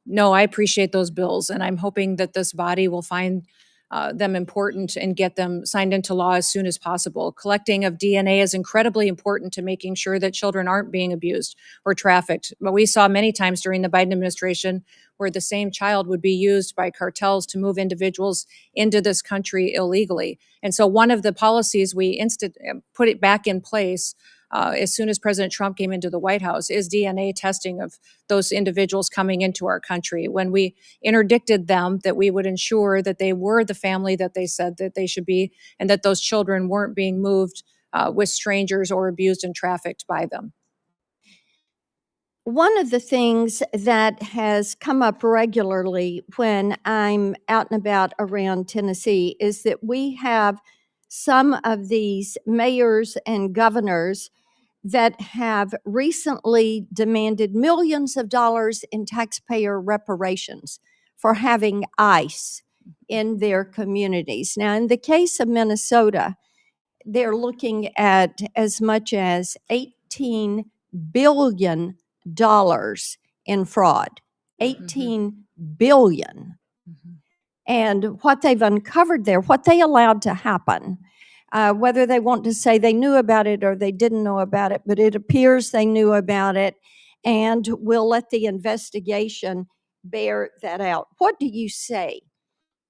No, I appreciate those bills, and I'm hoping that this body will find them important and get them signed into law as soon as possible. Collecting of DNA is incredibly important to making sure that children aren't being abused or trafficked. But we saw many times during the Biden administration where the same child would be used by cartels to move individuals into this country illegally. And so one of the policies we put it back in place as soon as President Trump came into the White House is DNA testing of those individuals coming into our country. When we interdicted them, that we would ensure that they were the family that they said that they should be, and that those children weren't being moved with strangers or abused and trafficked by them. One of the things that has come up regularly when I'm out and about around Tennessee is that we have some of these mayors and governors that have recently demanded millions of dollars in taxpayer reparations for having ICE in their communities. Now, in the case of Minnesota, they're looking at as much as $18 billion in fraud. $18 billion. And what they've uncovered there, what they allowed to happen, whether they want to say they knew about it or they didn't know about it, but it appears they knew about it, and we'll let the investigation bear that out. What do you say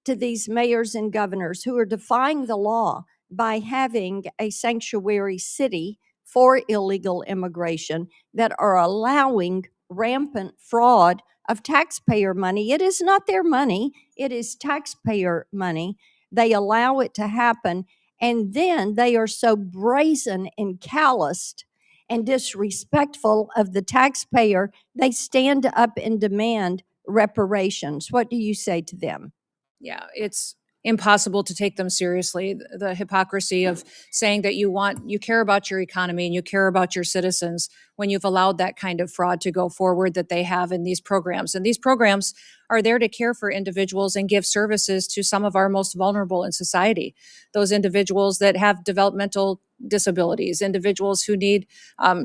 to these mayors and governors who are defying the law by having a sanctuary city for illegal immigration, that are allowing rampant fraud of taxpayer money? It is not their money, it is taxpayer money. They allow it to happen, and then they are so brazen and calloused and disrespectful of the taxpayer, they stand up and demand reparations. What do you say to them? Yeah, it's impossible to take them seriously. The hypocrisy of saying that you care about your economy and you care about your citizens when you've allowed that kind of fraud to go forward that they have in these programs. And these programs are there to care for individuals and give services to some of our most vulnerable in society. Those individuals that have developmental disabilities, individuals who need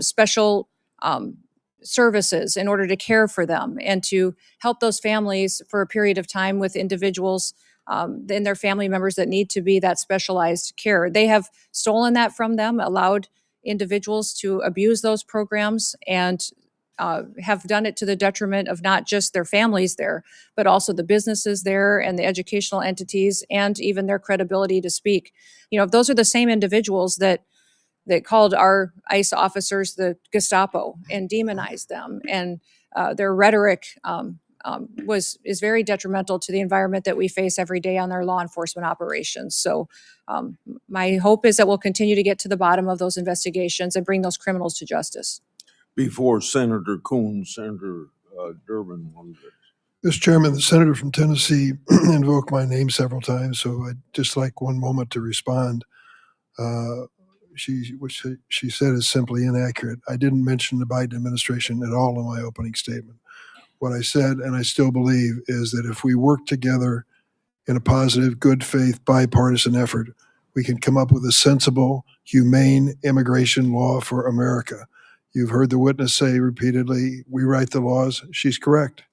special services in order to care for them and to help those families for a period of time with individuals and their family members that need to be that specialized care. They have stolen that from them, allowed individuals to abuse those programs, and have done it to the detriment of not just their families there, but also the businesses there and the educational entities and even their credibility to speak. You know, those are the same individuals that called our ICE officers the Gestapo and demonized them, and their rhetoric is very detrimental to the environment that we face every day on our law enforcement operations. So my hope is that we'll continue to get to the bottom of those investigations and bring those criminals to justice. Before Senator Coons, Senator Durbin wanted to. Mr. Chairman, the senator from Tennessee invoked my name several times, so I'd just like one moment to respond. What she said is simply inaccurate. I didn't mention the Biden administration at all in my opening statement. What I said, and I still believe, is that if we work together in a positive, good faith, bipartisan effort, we can come up with a sensible, humane immigration law for America. You've heard the witness say repeatedly, we write the laws. She's correct.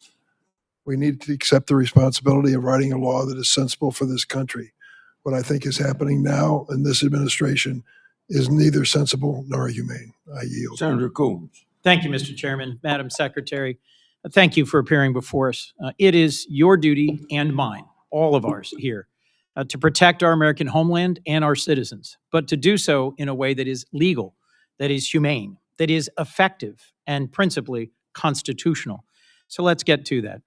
We need to accept the responsibility of writing a law that is sensible for this country. What I think is happening now in this administration is neither sensible nor humane. I yield. Senator Coons. Thank you, Mr. Chairman. Madam Secretary, thank you for appearing before us. It is your duty and mine, all of ours here, to protect our American homeland and our citizens, but to do so in a way that is legal, that is humane, that is effective, and principally constitutional. So let's get to that.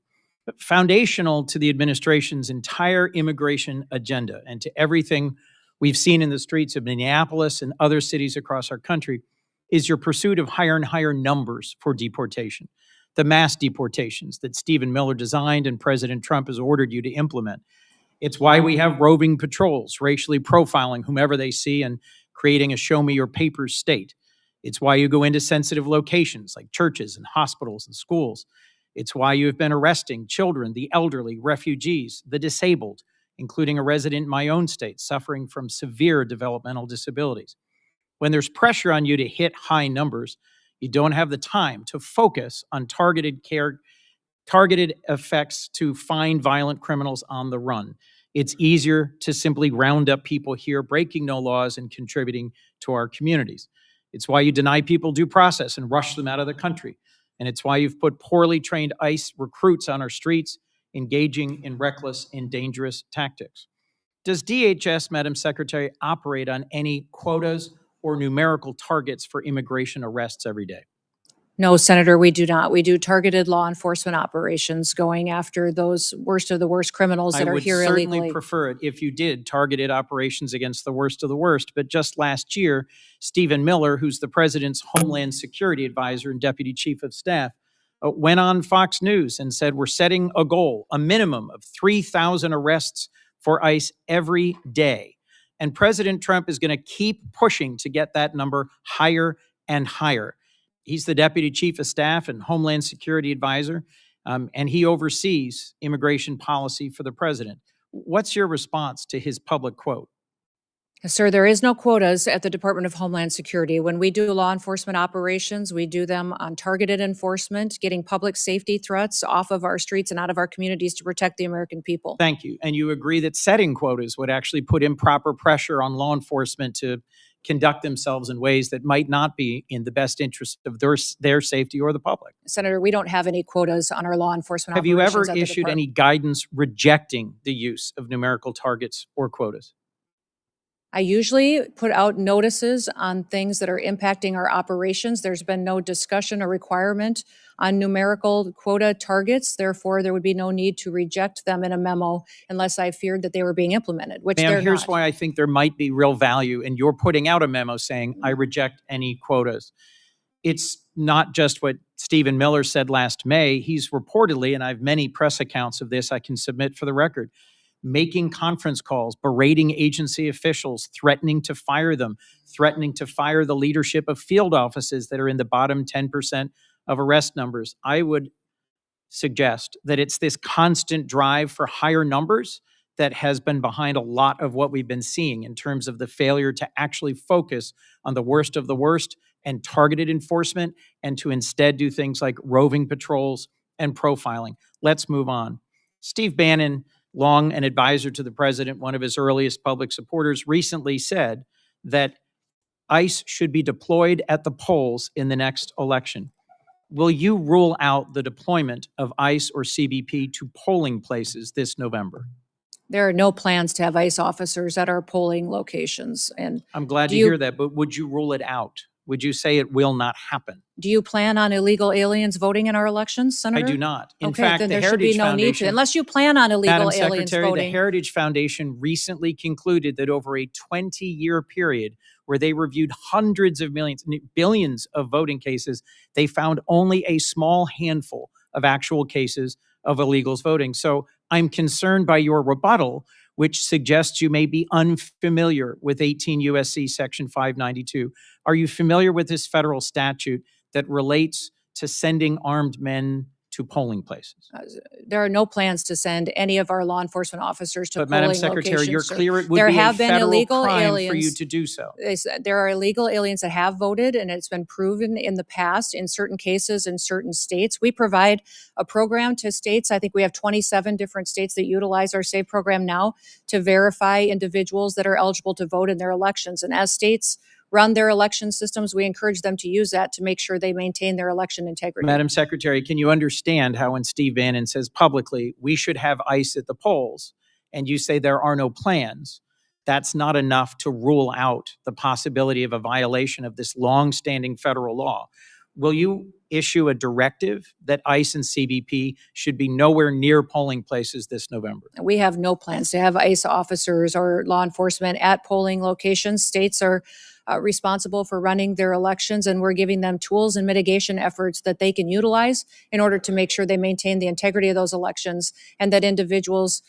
Foundational to the administration's entire immigration agenda and to everything we've seen in the streets of Minneapolis and other cities across our country is your pursuit of higher and higher numbers for deportation. The mass deportations that Stephen Miller designed and President Trump has ordered you to implement. It's why we have roving patrols, racially profiling whomever they see and creating a show me your papers state. It's why you go into sensitive locations like churches and hospitals and schools. It's why you have been arresting children, the elderly, refugees, the disabled, including a resident in my own state suffering from severe developmental disabilities. When there's pressure on you to hit high numbers, you don't have the time to focus on targeted effects to find violent criminals on the run. It's easier to simply round up people here breaking no laws and contributing to our communities. It's why you deny people due process and rush them out of the country. And it's why you've put poorly trained ICE recruits on our streets, engaging in reckless and dangerous tactics. Does DHS, Madam Secretary, operate on any quotas or numerical targets for immigration arrests every day? No, Senator, we do not. We do targeted law enforcement operations going after those worst of the worst criminals that are here I would certainly illegally. prefer it if you did targeted operations against the worst of the worst. But just last year, Stephen Miller, who's the president's Homeland Security advisor and deputy chief of staff, went on Fox News and said, we're setting a goal, a minimum of 3,000 arrests for ICE every day. And President Trump is going to keep pushing to get that number higher and higher. He's the deputy chief of staff and Homeland Security advisor, and he oversees immigration policy for the president. What's your response to his public quote? Sir, there is no quotas at the Department of Homeland Security. When we do law enforcement operations, we do them on targeted enforcement, getting public safety threats off of our streets and out of our communities to protect the American people. Thank you. And you agree that setting quotas would actually put improper pressure on law enforcement to conduct themselves in ways that might not be in the best interest of their safety or the public. Senator, we don't have any quotas on our law enforcement Have you ever operations at the issued any department. guidance rejecting the use of numerical targets or quotas? I usually put out notices on things that are impacting our operations. There's been no discussion or requirement on numerical quota targets. Therefore, there would be no need to reject them in a memo unless I feared that they were being implemented, which Ma'am, they're here's not. why I think there might be real value in your putting out a memo saying, I reject any quotas. It's not just what Stephen Miller said last May. He's reportedly, and I have many press accounts of this I can submit for the record, making conference calls, berating agency officials, threatening to fire them, threatening to fire the leadership of field offices that are in the bottom 10% of arrest numbers. I would suggest that it's this constant drive for higher numbers that has been behind a lot of what we've been seeing in terms of the failure to actually focus on the worst of the worst and targeted enforcement, and to instead do things like roving patrols and profiling. Let's move on. Steve Bannon, long an advisor to the president, one of his earliest public supporters, recently said that ICE should be deployed at the polls in the next election. Will you rule out the deployment of ICE or CBP to polling places this November? There are no plans to have ICE officers at our polling locations. And I'm glad Do to you- hear that, but would you rule it out? Would you say it will not happen? do you plan on illegal aliens voting in our elections, I Senator? do not. In Okay, fact, then the there should be Heritage no need to, Foundation, unless you plan on illegal Madam aliens Secretary, the voting. Heritage Foundation recently concluded that over a 20-year period where they reviewed hundreds of millions, billions of voting cases, they found only a small handful of actual cases of illegals voting. So I'm concerned by your rebuttal, which suggests you may be unfamiliar with 18 USC Section 592. Are you familiar with this federal statute that relates to sending armed men to polling places? There are no plans to send any of our law enforcement officers to But polling Madam Secretary, locations. you're sir. clear it would There be a have been federal illegal crime for you aliens. to do so. There are illegal aliens that have voted, and it's been proven in the past in certain cases in certain states. We provide a program to states. I think we have 27 different states that utilize our SAVE program now to verify individuals that are eligible to vote in their elections. And as states run their election systems, we encourage them to use that to make sure they maintain their election integrity. Madam Secretary, can you understand how when Steve Bannon says publicly, we should have ICE at the polls, and you say there are no plans, that's not enough to rule out the possibility of a violation of this longstanding federal law? will you issue a directive that ICE and CBP should be nowhere near polling places this November? We have no plans to have ICE officers or law enforcement at polling locations. States are responsible for running their elections, and we're giving them tools and mitigation efforts that they can utilize in order to make sure they maintain the integrity of those elections and that individuals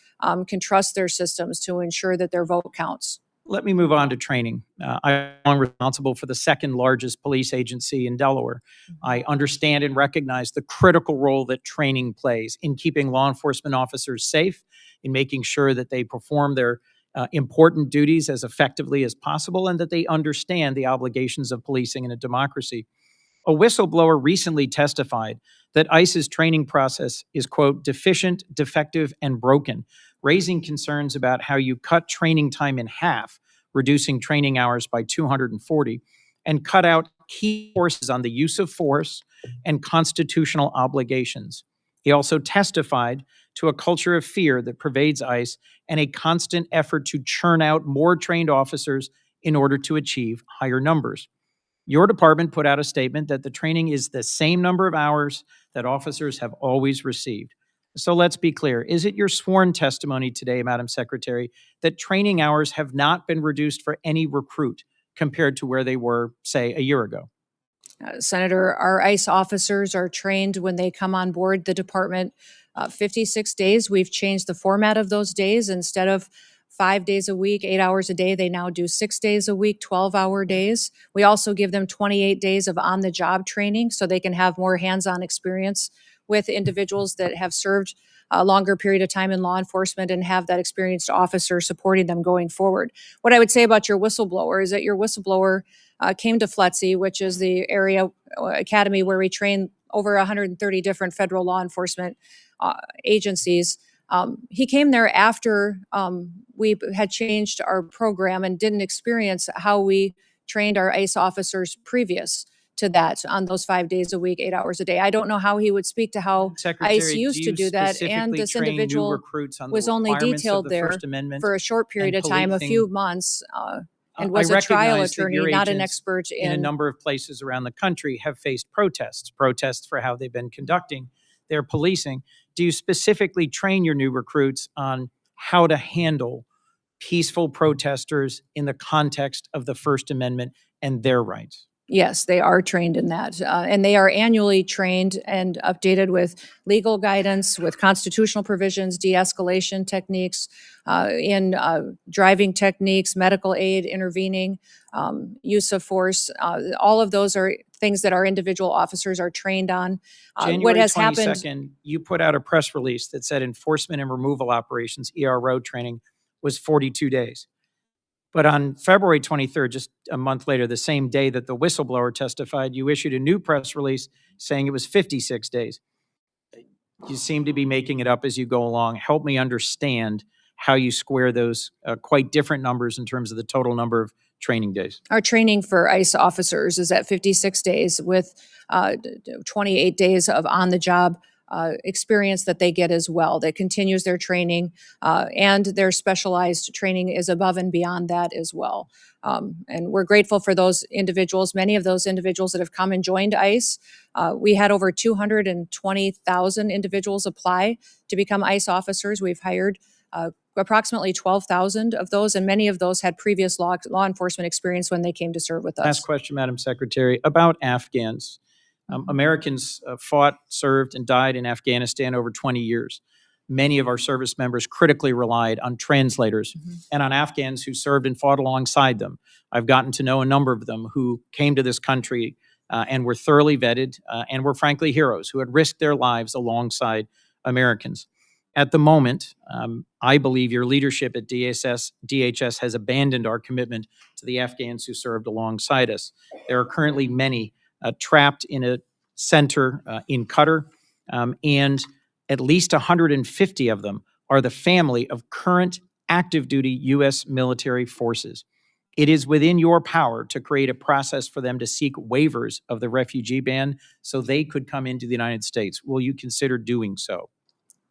can trust their systems to ensure that their vote counts. Let me move on to training. I'm responsible for the second largest police agency in Delaware. I understand and recognize the critical role that training plays in keeping law enforcement officers safe, in making sure that they perform their important duties as effectively as possible, and that they understand the obligations of policing in a democracy. A whistleblower recently testified that ICE's training process is, quote, deficient, defective, and broken, raising concerns about how you cut training time in half, reducing training hours by 240, and cut out key courses on the use of force and constitutional obligations. He also testified to a culture of fear that pervades ICE and a constant effort to churn out more trained officers in order to achieve higher numbers. Your department put out a statement that the training is the same number of hours that officers have always received. So let's be clear. Is it your sworn testimony today, Madam Secretary, that training hours have not been reduced for any recruit compared to where they were, say, a year ago? Senator, our ICE officers are trained when they come on board the department 56 days. We've changed the format of those days. Instead of 5 days a week, 8 hours a day, they now do 6 days a week, 12-hour days. We also give them 28 days of on-the-job training so they can have more hands-on experience with individuals that have served a longer period of time in law enforcement and have that experienced officer supporting them going forward. What I would say about your whistleblower is that your whistleblower came to FLETC, which is the area academy where we train over 130 different federal law enforcement agencies. He came there after we had changed our program and didn't experience how we trained our ICE officers previous to that on those 5 days a week, 8 hours a day. I don't know how he would speak to how ICE used to do that. And this individual was only detailed there for a short period of time, a few months, and was a trial attorney, not an expert in a number of places around the country have faced protests for how they've been conducting their policing. Do you specifically train your new recruits on how to handle peaceful protesters in the context of the First Amendment and their rights? Yes, they are trained in that. And they are annually trained and updated with legal guidance, with constitutional provisions, de-escalation techniques, in driving techniques, medical aid, intervening, use of force. All of those are things that our individual officers are trained on. What has happened? January 22nd, you put out a press release that said enforcement and removal operations, ERO training, was 42 days. But on February 23rd, just a month later, the same day that the whistleblower testified, you issued a new press release saying it was 56 days. You seem to be making it up as you go along. Help me understand how you square those quite different numbers in terms of the total number of training days. Our training for ICE officers is at 56 days with 28 days of on-the-job experience that they get as well. That continues their training, and their specialized training is above and beyond that as well. And we're grateful for those individuals, many of those individuals that have come and joined ICE. We had over 220,000 individuals apply to become ICE officers. We've hired approximately 12,000 of those, and many of those had previous law enforcement experience when they came to serve with us. Last question, Madam Secretary, about Afghans. Americans fought, served, and died in Afghanistan over 20 years. Many of our service members critically relied on translators and on Afghans who served and fought alongside them. I've gotten to know a number of them who came to this country and were thoroughly vetted and were frankly heroes who had risked their lives alongside Americans. At the moment, I believe your leadership at DHS has abandoned our commitment to the Afghans who served alongside us. There are currently many trapped in a center in Qatar, and at least 150 of them are the family of current active duty U.S. military forces. It is within your power to create a process for them to seek waivers of the refugee ban so they could come into the United States. Will you consider doing so?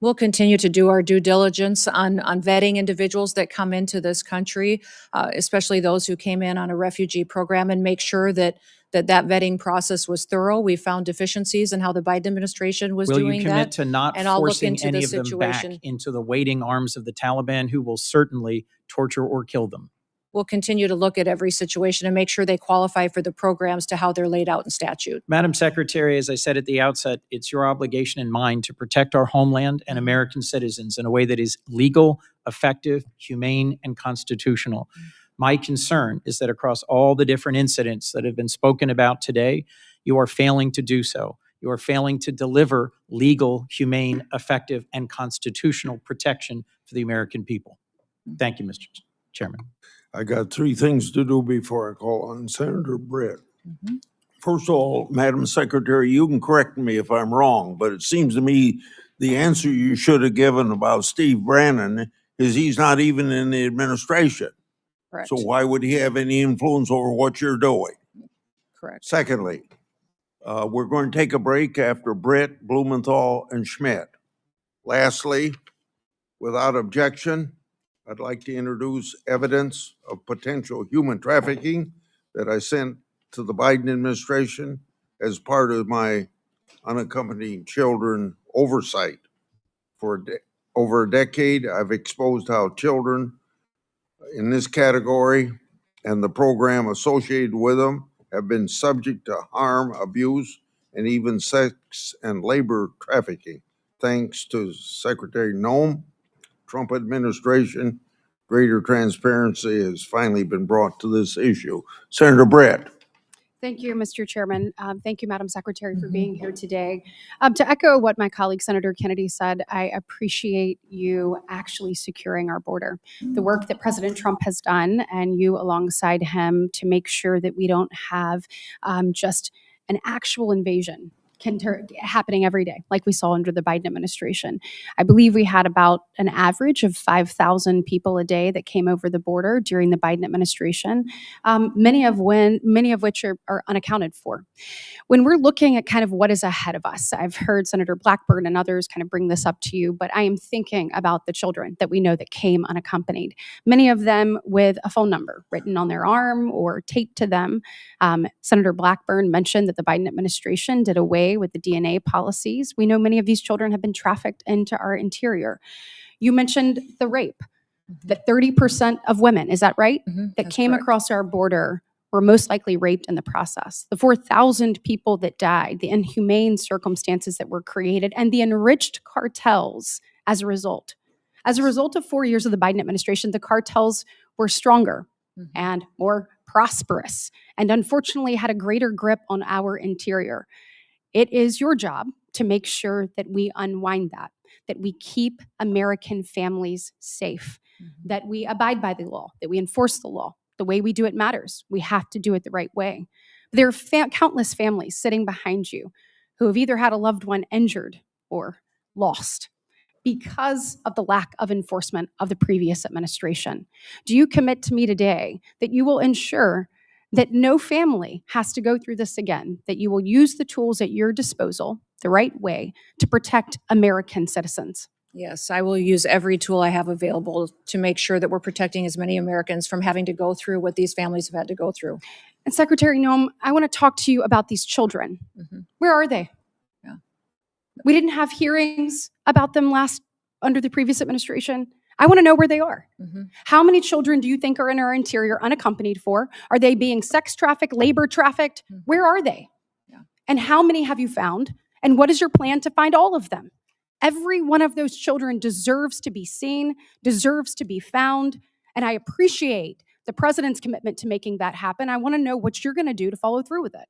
We'll continue to do our due diligence on vetting individuals that come into this country, especially those who came in on a refugee program, and make sure that vetting process was thorough. We found deficiencies in how the Biden administration was Will you doing commit that. to not and I'll look forcing into any the of them back situation. into the waiting arms of the Taliban, who will certainly torture or kill them? We'll continue to look at every situation and make sure they qualify for the programs to how they're laid out in statute. Madam Secretary, as I said at the outset, it's your obligation and mine to protect our homeland and American citizens in a way that is legal, effective, humane, and constitutional. My concern is that across all the different incidents that have been spoken about today, you are failing to do so. You are failing to deliver legal, humane, effective, and constitutional protection for the American people. Thank you, Mr. Chairman. I got three things to do before I call on Senator Britt. First of all, Madam Secretary, you can correct me if I'm wrong, but it seems to me the answer you should have given about Steve Bannon is he's not even in the administration. Correct. So why would he have any influence over what you're doing? Correct. Secondly, we're going to take a break after Britt, Blumenthal, and Schmidt. Lastly, without objection, I'd like to introduce evidence of potential human trafficking that I sent to the Biden administration as part of my unaccompanied children oversight. For over a decade, I've exposed how children in this category and the program associated with them have been subject to harm, abuse, and even sex and labor trafficking. Thanks to Secretary Noem, Trump administration, greater transparency has finally been brought to this issue. Senator Britt. Thank you, Mr. Chairman. Thank you, Madam Secretary, for being here today. To echo what my colleague Senator Kennedy said, I appreciate you actually securing our border. The work that President Trump has done, and you alongside him, to make sure that we don't have just an actual invasion happening every day, like we saw under the Biden administration. I believe we had about an average of 5,000 people a day that came over the border during the Biden administration, many of which are unaccounted for. When we're looking at kind of what is ahead of us, I've heard Senator Blackburn and others kind of bring this up to you, but I am thinking about the children that we know that came unaccompanied, many of them with a phone number written on their arm or taped to them. Senator Blackburn mentioned that the Biden administration did away with the DNA policies. We know many of these children have been trafficked into our interior. You mentioned the rape, that 30% of women, is that right, that came across our border were most likely raped in the process. The 4,000 people that died, the inhumane circumstances that were created, and the enriched cartels as a result. As a result of 4 years of the Biden administration, the cartels were stronger and more prosperous, and unfortunately had a greater grip on our interior. It is your job to make sure that we unwind that we keep American families safe, that we abide by the law, that we enforce the law. The way we do it matters. We have to do it the right way. There are countless families sitting behind you who have either had a loved one injured or lost because of the lack of enforcement of the previous administration. Do you commit to me today that you will ensure that no family has to go through this again, that you will use the tools at your disposal the right way to protect American citizens? Yes, I will use every tool I have available to make sure that we're protecting as many Americans from having to go through what these families have had to go through. And Secretary Noem, I want to talk to you about these children. Where are they? Yeah. We didn't have hearings about them under the previous administration. I want to know where they are. How many children do you think are in our interior unaccompanied for? Are they being sex trafficked, labor trafficked? Where are they? Yeah. And how many have you found? And what is your plan to find all of them? Every one of those children deserves to be seen, deserves to be found, and I appreciate the president's commitment to making that happen. I want to know what you're going to do to follow through with it.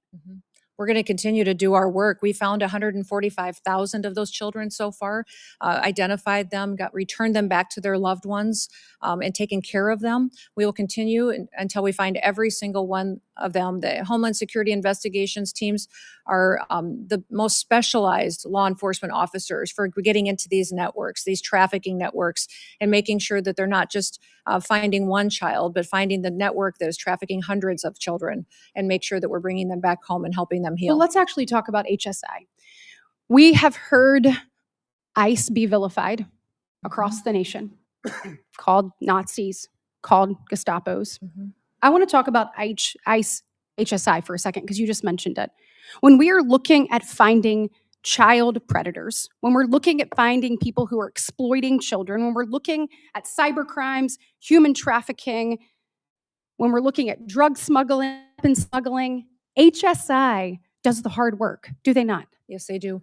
We're going to continue to do our work. We found 145,000 of those children so far, identified them, returned them back to their loved ones, and taken care of them. We will continue until we find every single one of them. The Homeland Security investigations teams are the most specialized law enforcement officers for getting into these networks, these trafficking networks, and making sure that they're not just finding one child, but finding the network that is trafficking hundreds of children, and make sure that we're bringing them back home and helping them heal. Well, let's actually talk about HSI. We have heard ICE be vilified across the nation, called Nazis, called Gestapos. I want to talk about ICE HSI for a second because you just mentioned it. When we are looking at finding child predators, when we're looking at finding people who are exploiting children, when we're looking at cyber crimes, human trafficking, when we're looking at drug smuggling, weapon smuggling, HSI does the hard work, do they not? Yes, they do.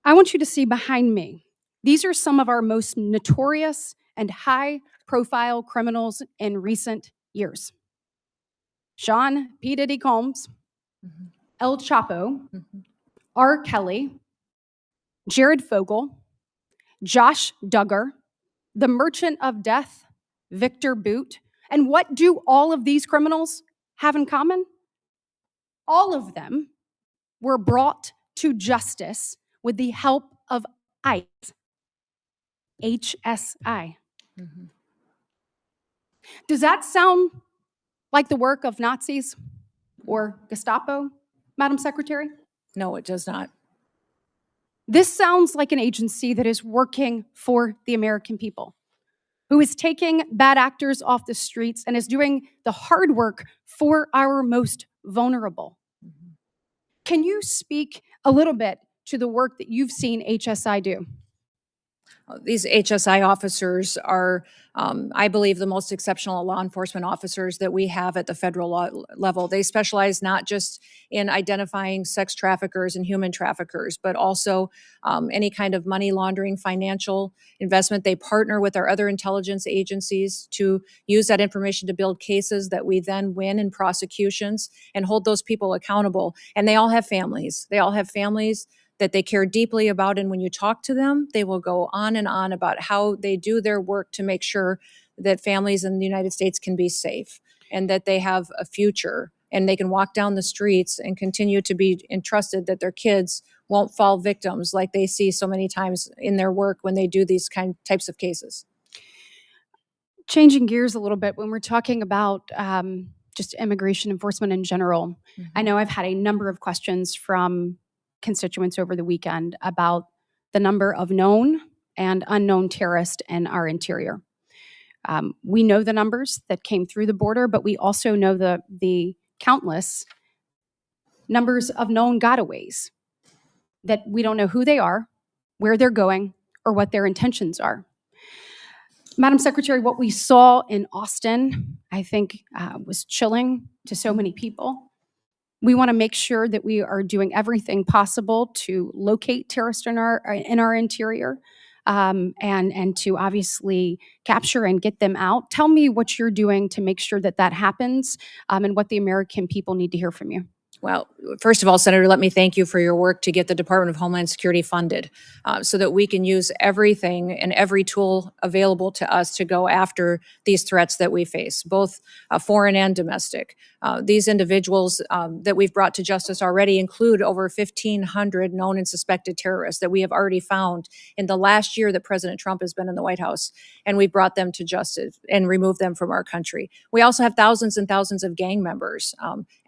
I want you to see behind me. These are some of our most notorious and high-profile criminals in recent years. Sean P. Diddy Combs, El Chapo, R. Kelly, Jared Fogle, Josh Duggar, the Merchant of Death, Victor Boot. And what do all of these criminals have in common? All of them were brought to justice with the help of ICE, HSI. Does that sound like the work of Nazis or Gestapo, Madam Secretary? No, it does not. This sounds like an agency that is working for the American people, who is taking bad actors off the streets and is doing the hard work for our most vulnerable. Can you speak a little bit to the work that you've seen HSI do? These HSI officers are, I believe, the most exceptional law enforcement officers that we have at the federal level. They specialize not just in identifying sex traffickers and human traffickers, but also any kind of money laundering, financial investment. They partner with our other intelligence agencies to use that information to build cases that we then win in prosecutions and hold those people accountable. And they all have families. They all have families that they care deeply about. And when you talk to them, they will go on and on about how they do their work to make sure that families in the United States can be safe and that they have a future and they can walk down the streets and continue to be entrusted that their kids won't fall victims like they see so many times in their work when they do these types of cases. Changing gears a little bit, when we're talking about just immigration enforcement in general, I know I've had a number of questions from constituents over the weekend about the number of known and unknown terrorists in our interior. We know the numbers that came through the border, but we also know the countless numbers of known gotaways that we don't know who they are, where they're going, or what their intentions are. Madam Secretary, what we saw in Austin, I think, was chilling to so many people. We want to make sure that we are doing everything possible to locate terrorists in our interior and to obviously capture and get them out. Tell me what you're doing to make sure that that happens and what the American people need to hear from you. Well, first of all, Senator, let me thank you for your work to get the Department of Homeland Security funded so that we can use everything and every tool available to us to go after these threats that we face, both foreign and domestic. These individuals that we've brought to justice already include over 1,500 known and suspected terrorists that we have already found in the last year that President Trump has been in the White House, and we've brought them to justice and removed them from our country. We also have thousands and thousands of gang members,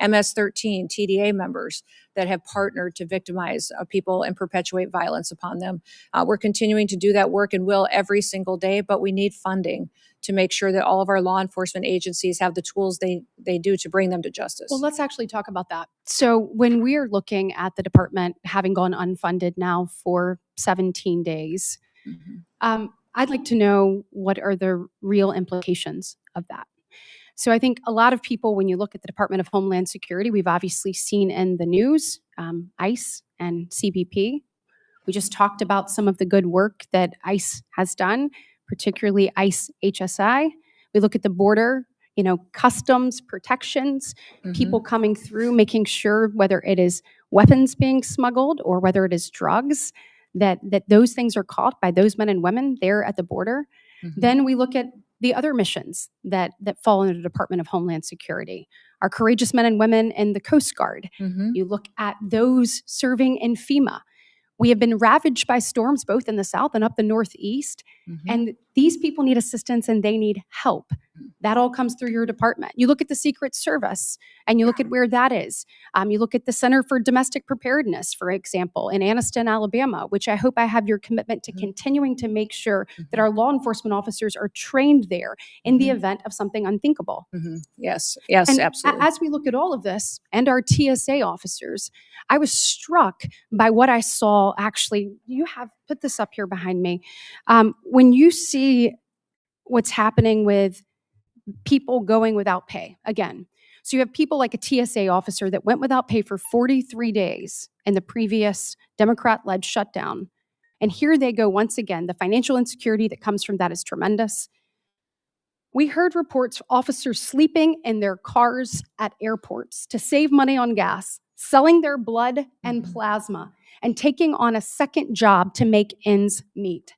MS-13, TDA members that have partnered to victimize people and perpetuate violence upon them. We're continuing to do that work and will every single day, but we need funding to make sure that all of our law enforcement agencies have the tools they do to bring them to justice. Well, let's actually talk about that. So when we are looking at the department having gone unfunded now for 17 days, I'd like to know what are the real implications of that. So I think a lot of people, when you look at the Department of Homeland Security, we've obviously seen in the news, ICE and CBP. We just talked about some of the good work that ICE has done, particularly ICE HSI. We look at the border, customs protections, people coming through, making sure whether it is weapons being smuggled or whether it is drugs, that those things are caught by those men and women there at the border. Then we look at the other missions that fall into the Department of Homeland Security, our courageous men and women in the Coast Guard. You look at those serving in FEMA. We have been ravaged by storms both in the South and up the Northeast. And these people need assistance and they need help. That all comes through your department. You look at the Secret Service and you look at where that is. You look at the Center for Domestic Preparedness, for example, in Anniston, Alabama, which I hope I have your commitment to continuing to make sure that our law enforcement officers are trained there in the event of something unthinkable. Yes, yes, And absolutely. as we look at all of this and our TSA officers, I was struck by what I saw. Actually, you have put this up here behind me. When you see what's happening with people going without pay again. So you have people like a TSA officer that went without pay for 43 days in the previous Democrat-led shutdown. And here they go once again. The financial insecurity that comes from that is tremendous. We heard reports of officers sleeping in their cars at airports to save money on gas, selling their blood and plasma, and taking on a second job to make ends meet.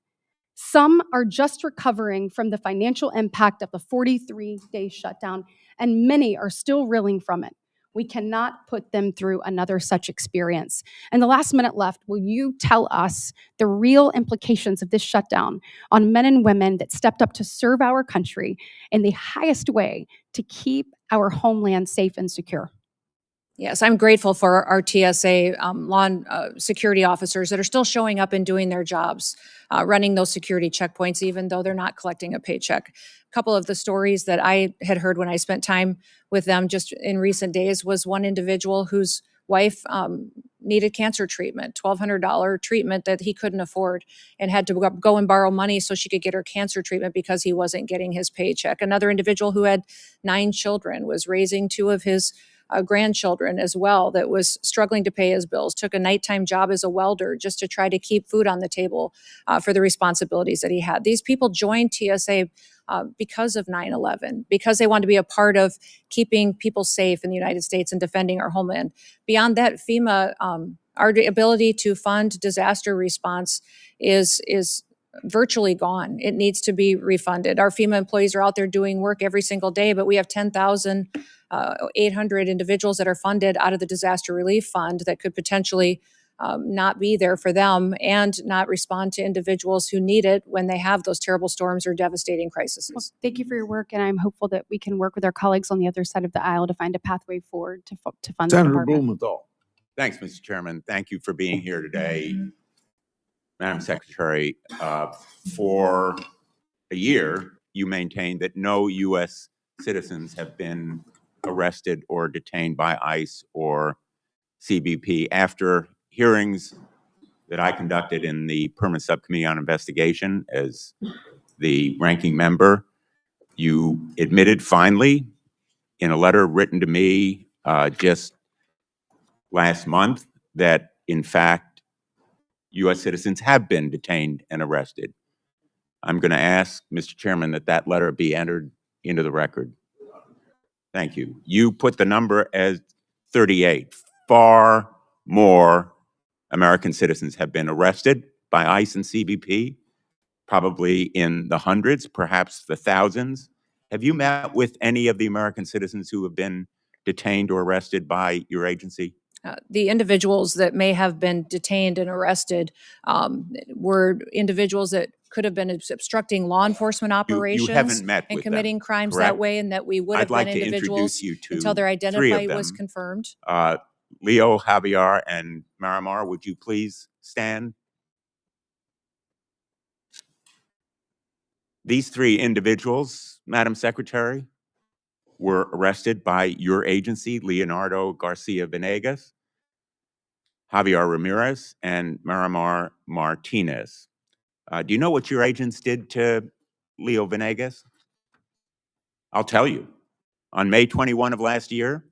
Some are just recovering from the financial impact of the 43-day shutdown, and many are still reeling from it. We cannot put them through another such experience. In the last minute left, will you tell us the real implications of this shutdown on men and women that stepped up to serve our country in the highest way to keep our homeland safe and secure? Yes, I'm grateful for our TSA law and security officers that are still showing up and doing their jobs, running those security checkpoints, even though they're not collecting a paycheck. A couple of the stories that I had heard when I spent time with them just in recent days was one individual whose wife needed cancer treatment, $1,200 treatment that he couldn't afford, and had to go and borrow money so she could get her cancer treatment because he wasn't getting his paycheck. Another individual who had 9 children, was raising 2 of his grandchildren as well, that was struggling to pay his bills, took a nighttime job as a welder just to try to keep food on the table for the responsibilities that he had. These people joined TSA because of 9/11, because they want to be a part of keeping people safe in the United States and defending our homeland. Beyond that, FEMA, our ability to fund disaster response is virtually gone. It needs to be refunded. Our FEMA employees are out there doing work every single day, but we have 10,800 individuals that are funded out of the disaster relief fund that could potentially not be there for them and not respond to individuals who need it when they have those terrible storms or devastating crises. Well, thank you for your work, and I'm hopeful that we can work with our colleagues on the other side of the aisle to find a pathway forward to fund the Senator department. Blumenthal. Thanks, Mr. Chairman. Thank you for being here today. Madam Secretary, for a year, you maintained that no U.S. citizens have been arrested or detained by ICE or CBP. After hearings that I conducted in the Permanent Subcommittee on Investigation as the ranking member, you admitted finally in a letter written to me just last month that, in fact, U.S. citizens have been detained and arrested. I'm going to ask, Mr. Chairman, that that letter be entered into the record. Thank you. You put the number as 38. Far more American citizens have been arrested by ICE and CBP, probably in the hundreds, perhaps the thousands. Have you met with any of the American citizens who have been detained or arrested by your agency? The individuals that may have been detained and arrested were individuals that could have been obstructing law enforcement operations you haven't met and with committing them, crimes correct? that way, and that we would have I'd like been to individuals introduce you to until their 3 identity of was them. confirmed. Leo, Javier, and Marimar, would you please stand? These 3 individuals, Madam Secretary, were arrested by your agency, Leonardo Garcia Venegas, Javier Ramirez, and Marimar Martinez. Do you know what your agents did to Leo Venegas? I'll tell you. On May 21 of last year,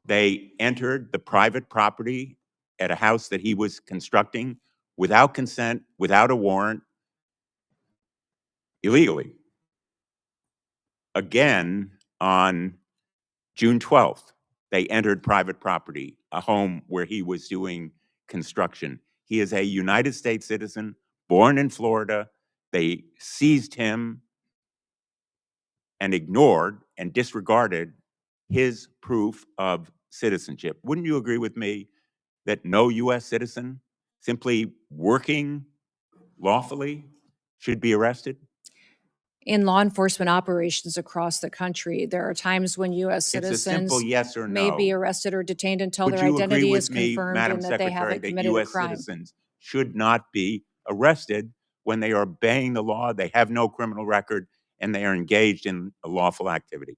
they entered the private property at a house that he was constructing without consent, without a warrant, illegally. Again, on June 12th, they entered private property, a home where he was doing construction. He is a United States citizen, born in Florida. They seized him and ignored and disregarded his proof of citizenship. Wouldn't you agree with me that no U.S. citizen simply working lawfully should be arrested? In law enforcement operations across the country, there are times when U.S. It's a simple citizens yes or may be no. arrested or detained until Would their you agree identity is with me, confirmed Madam and that they Secretary, haven't that committed a U.S. crime. citizens should not be arrested when they are obeying the law, they have no criminal record, and they are engaged in a lawful activity?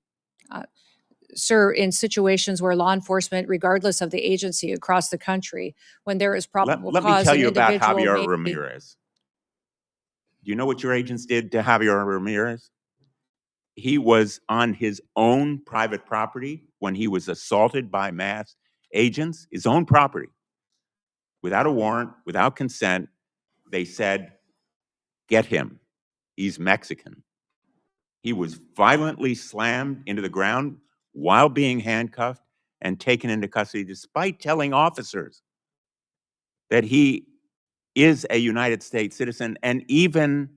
Sir, in situations where law enforcement, regardless of the agency across the country, when there is probable Let me cause, tell an you about individual Javier may be. Ramirez. Do you know what your agents did to Javier Ramirez? He was on his own private property when he was assaulted by masked agents, his own property, without a warrant, without consent. They said, get him. He's Mexican. He was violently slammed into the ground while being handcuffed and taken into custody, despite telling officers that he is a United States citizen and even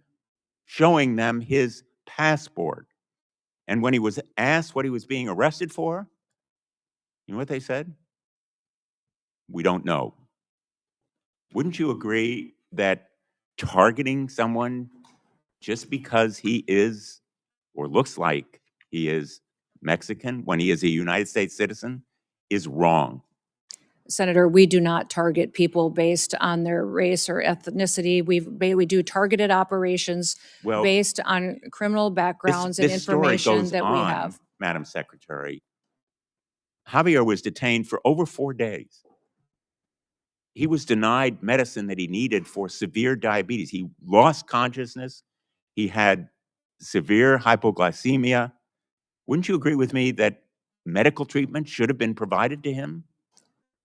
showing them his passport. And when he was asked what he was being arrested for, you know what they said? We don't know. Wouldn't you agree that targeting someone just because he is or looks like he is Mexican when he is a United States citizen is wrong? Senator, we do not target people based on their race or ethnicity. We do targeted operations Well, based on criminal backgrounds and this story information goes that we on, have. Madam Secretary. Javier was detained for over 4 days. He was denied medicine that he needed for severe diabetes. He lost consciousness. He had severe hypoglycemia. Wouldn't you agree with me that medical treatment should have been provided to him?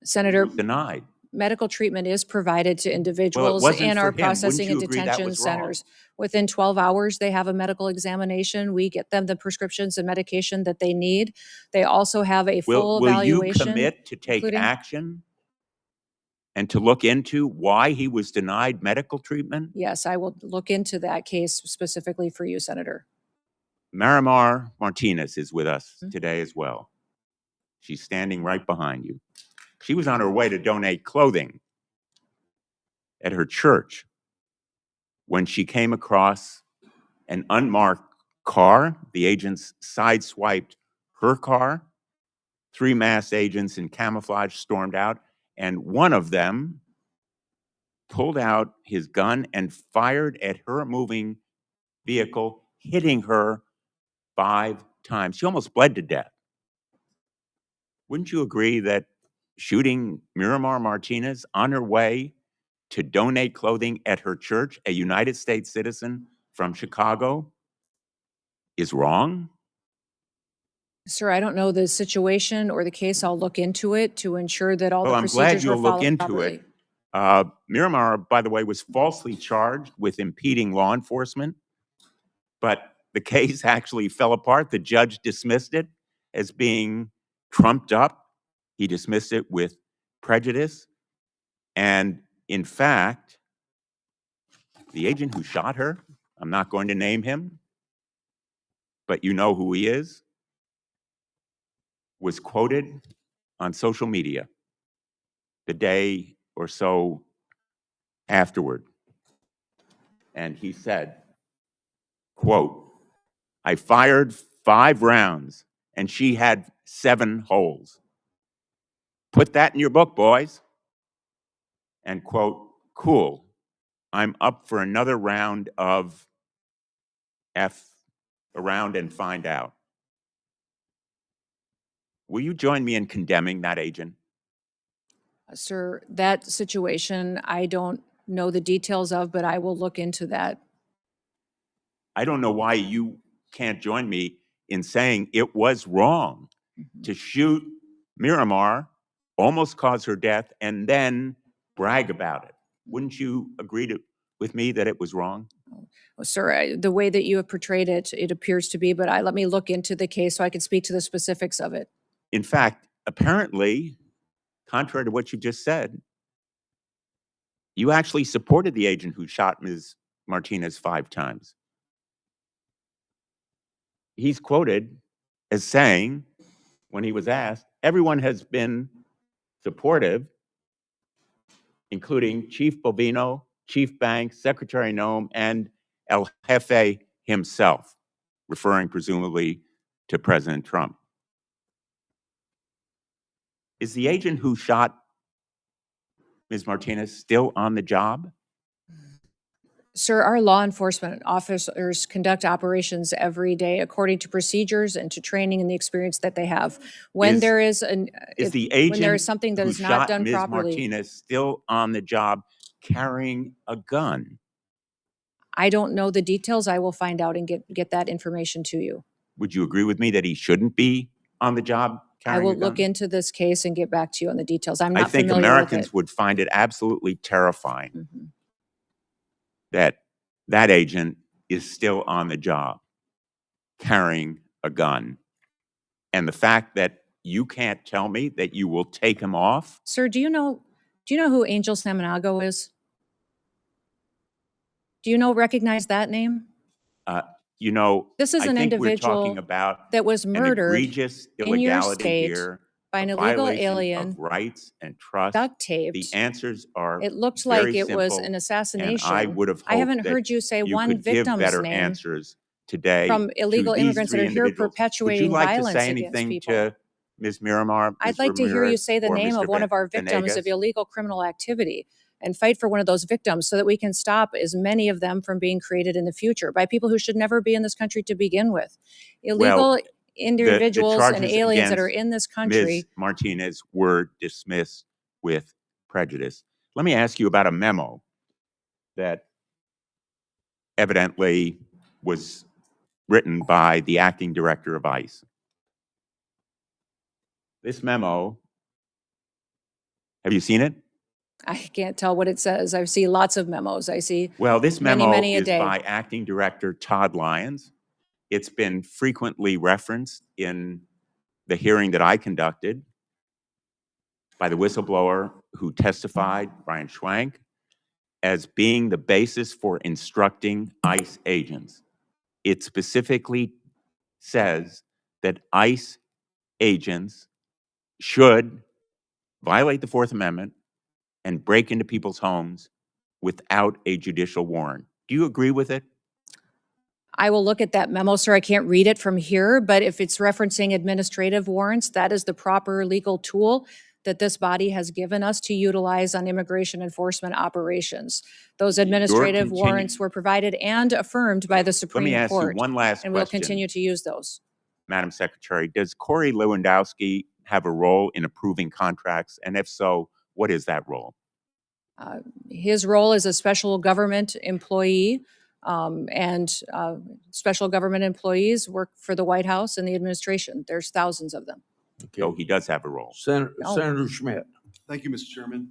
Senator, He was denied. medical treatment is provided to individuals wasn't in for our him. Wouldn't processing and you agree that detention was wrong? centers. Within 12 hours, they have a medical examination. We get them the prescriptions and medication that they need. They also have a full Will you evaluation. commit to take including- action and to look into why he was denied medical treatment? Yes, I will look into that case specifically for you, Senator. Miramar Martinez is with us today as well. She's standing right behind you. She was on her way to donate clothing at her church when she came across an unmarked car. The agents sideswiped her car. 3 masked agents in camouflage stormed out, and one of them pulled out his gun and fired at her moving vehicle, hitting her 5 times. She almost bled to death. Wouldn't you agree that shooting Miramar Martinez on her way to donate clothing at her church, a United States citizen from Chicago, is wrong? Sir, I don't know the situation or the case. I'll look into it to ensure that all Well, the I'm glad procedures were you'll look followed into properly. it. Miramar, by the way, was falsely charged with impeding law enforcement, but the case actually fell apart. The judge dismissed it as being trumped up. He dismissed it with prejudice. And in fact, the agent who shot her, I'm not going to name him, but you know who he is, was quoted on social media the day or so afterward. And he said, quote, I fired 5 rounds and she had 7 holes. Put that in your book, boys. And quote, cool, I'm up for another round of F around and find out. Will you join me in condemning that agent? Sir, that situation, I don't know the details of, but I will look into that. I don't know why you can't join me in saying it was wrong to shoot Miramar, almost cause her death, and then brag about it. Wouldn't you agree with me that it was wrong? Well, sir, the way that you have portrayed it, it appears to be, but let me look into the case so I can speak to the specifics of it. In fact, apparently, contrary to what you just said, you actually supported the agent who shot Ms. Martinez 5 times. He's quoted as saying, when he was asked, everyone has been supportive, including Chief Bovino, Chief Banks, Secretary Noem, and El Jefe himself, referring presumably to President Trump. Is the agent who shot Ms. Martinez still on the job? Sir, our law enforcement officers conduct operations every day according to procedures and to training and the experience that they have. When Is- there is Is the when there is agent something that who is not shot done Ms. properly, Martinez still on the job carrying a gun? I don't know the details. I will find out and get that information to you. Would you agree with me that he shouldn't be on the job I carrying will a gun? look into this case and get back to you on the details. I'm I not think familiar Americans with would find it absolutely terrifying it. Mhm. that that agent is still on the job carrying a gun. And the fact that you can't tell me that you will take him off? Sir, do you know who Angel Samanago is? Do you recognize that name? You know, This is I an think we're individual talking about that was an murdered egregious in your illegality state here, by a an illegal violation alien, of rights and trust. duct The taped. answers are It looked very like it was simple, an assassination. and I would have I haven't hoped that heard you say you one could give victim's better name answers today from illegal to these immigrants that three are here individuals. Would you perpetuating like to violence say against anything people. to Ms. Miramar, I'd Ms. like to hear you Ramirez, say the or name Mr. of one of our victims of Venegas? illegal criminal activity and fight for one of those victims so that we can stop as many of them from being created in the future by people who should never be in this country to begin with. Illegal Well, individuals and charges aliens that are against in this Ms. country. Martinez were dismissed with prejudice. Let me ask you about a memo that evidently was written by the acting director of ICE. This memo, have you seen it? I can't tell what it says. I see lots of memos. I see Well, this many, memo many a is day. by acting director Todd Lyons. It's been frequently referenced in the hearing that I conducted by the whistleblower who testified, Brian Schwank, as being the basis for instructing ICE agents. It specifically says that ICE agents should violate the Fourth Amendment and break into people's homes without a judicial warrant. Do you agree with it? I will look at that memo, sir. I can't read it from here, but if it's referencing administrative warrants, that is the proper legal tool that this body has given us to utilize on immigration enforcement operations. Those administrative continu- warrants were provided and affirmed by the Let Supreme me ask you Court, one last and we'll question, continue to use those. Madam Secretary. Does Corey Lewandowski have a role in approving contracts? And if so, what is that role? His role as a special government employee, special government employees work for the White House and the administration. There's thousands of them. So Okay. he does have a role. Senator, No. Senator Schmidt. Thank you, Mr. Chairman.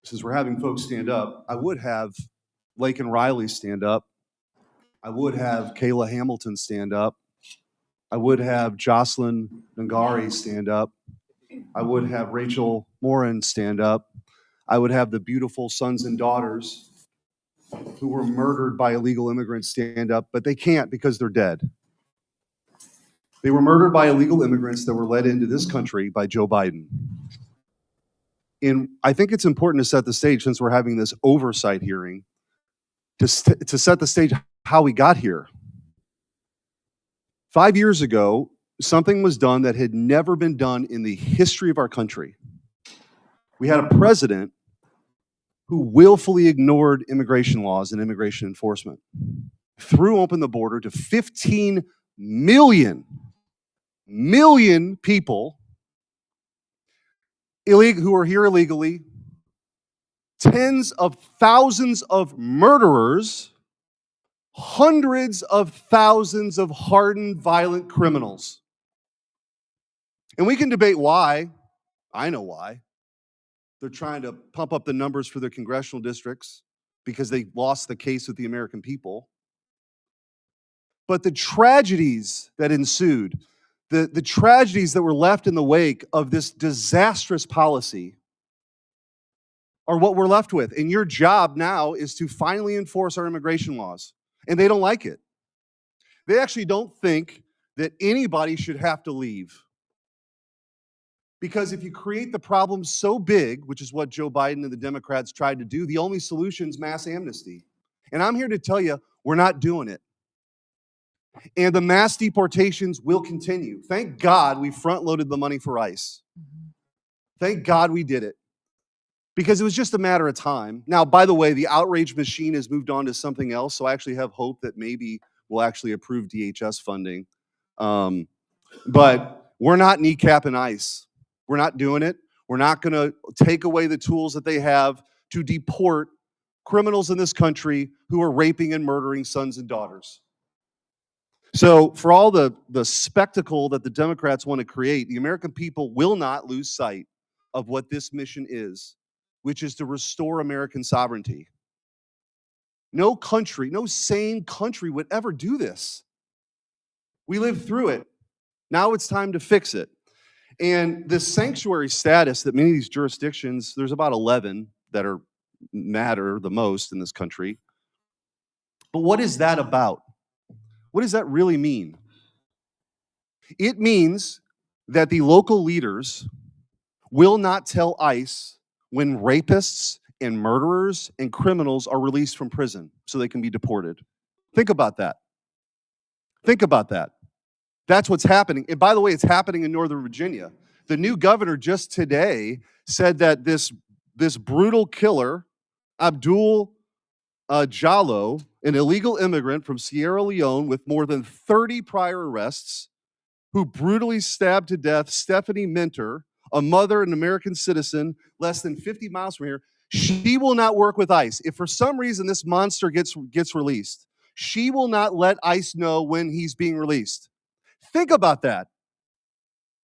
Since we're having folks stand up, I would have Laken Riley stand up. I would have Kayla Hamilton stand up. I would have Jocelyn Nangari stand up. I would have Rachel Morin stand up. I would have the beautiful sons and daughters who were murdered by illegal immigrants stand up, but they can't because they're dead. They were murdered by illegal immigrants that were led into this country by Joe Biden. And I think it's important to set the stage, since we're having this oversight hearing, to set the stage how we got here. 5 years ago, something was done that had never been done in the history of our country. We had a president who willfully ignored immigration laws and immigration enforcement, threw open the border to 15 million people who are here illegally, tens of thousands of murderers, hundreds of thousands of hardened violent criminals. And we can debate why. I know why. They're trying to pump up the numbers for their congressional districts because they lost the case with the American people. But the tragedies that ensued, the tragedies that were left in the wake of this disastrous policy are what we're left with. And your job now is to finally enforce our immigration laws. And they don't like it. They actually don't think that anybody should have to leave. Because if you create the problem so big, which is what Joe Biden and the Democrats tried to do, the only solution is mass amnesty. And I'm here to tell you, we're not doing it. And the mass deportations will continue. Thank God we front-loaded the money for ICE. Thank God we did it. Because it was just a matter of time. Now, by the way, the outrage machine has moved on to something else, so I actually have hope that maybe we'll actually approve DHS funding. But we're not kneecapping ICE. We're not doing it. We're not going to take away the tools that they have to deport criminals in this country who are raping and murdering sons and daughters. So for all the spectacle that the Democrats want to create, the American people will not lose sight of what this mission is, which is to restore American sovereignty. No country, no sane country would ever do this. We lived through it. Now it's time to fix it. And this sanctuary status that many of these jurisdictions, there's about 11 that matter the most in this country. But what is that about? What does that really mean? It means that the local leaders will not tell ICE when rapists and murderers and criminals are released from prison so they can be deported. Think about that. Think about that. That's what's happening. And by the way, it's happening in Northern Virginia. The new governor just today said that this brutal killer, Abdul Jallo, an illegal immigrant from Sierra Leone with more than 30 prior arrests, who brutally stabbed to death Stephanie Minter, a mother, an American citizen, less than 50 miles from here. She will not work with ICE. If for some reason this monster gets released, she will not let ICE know when he's being released. Think about that.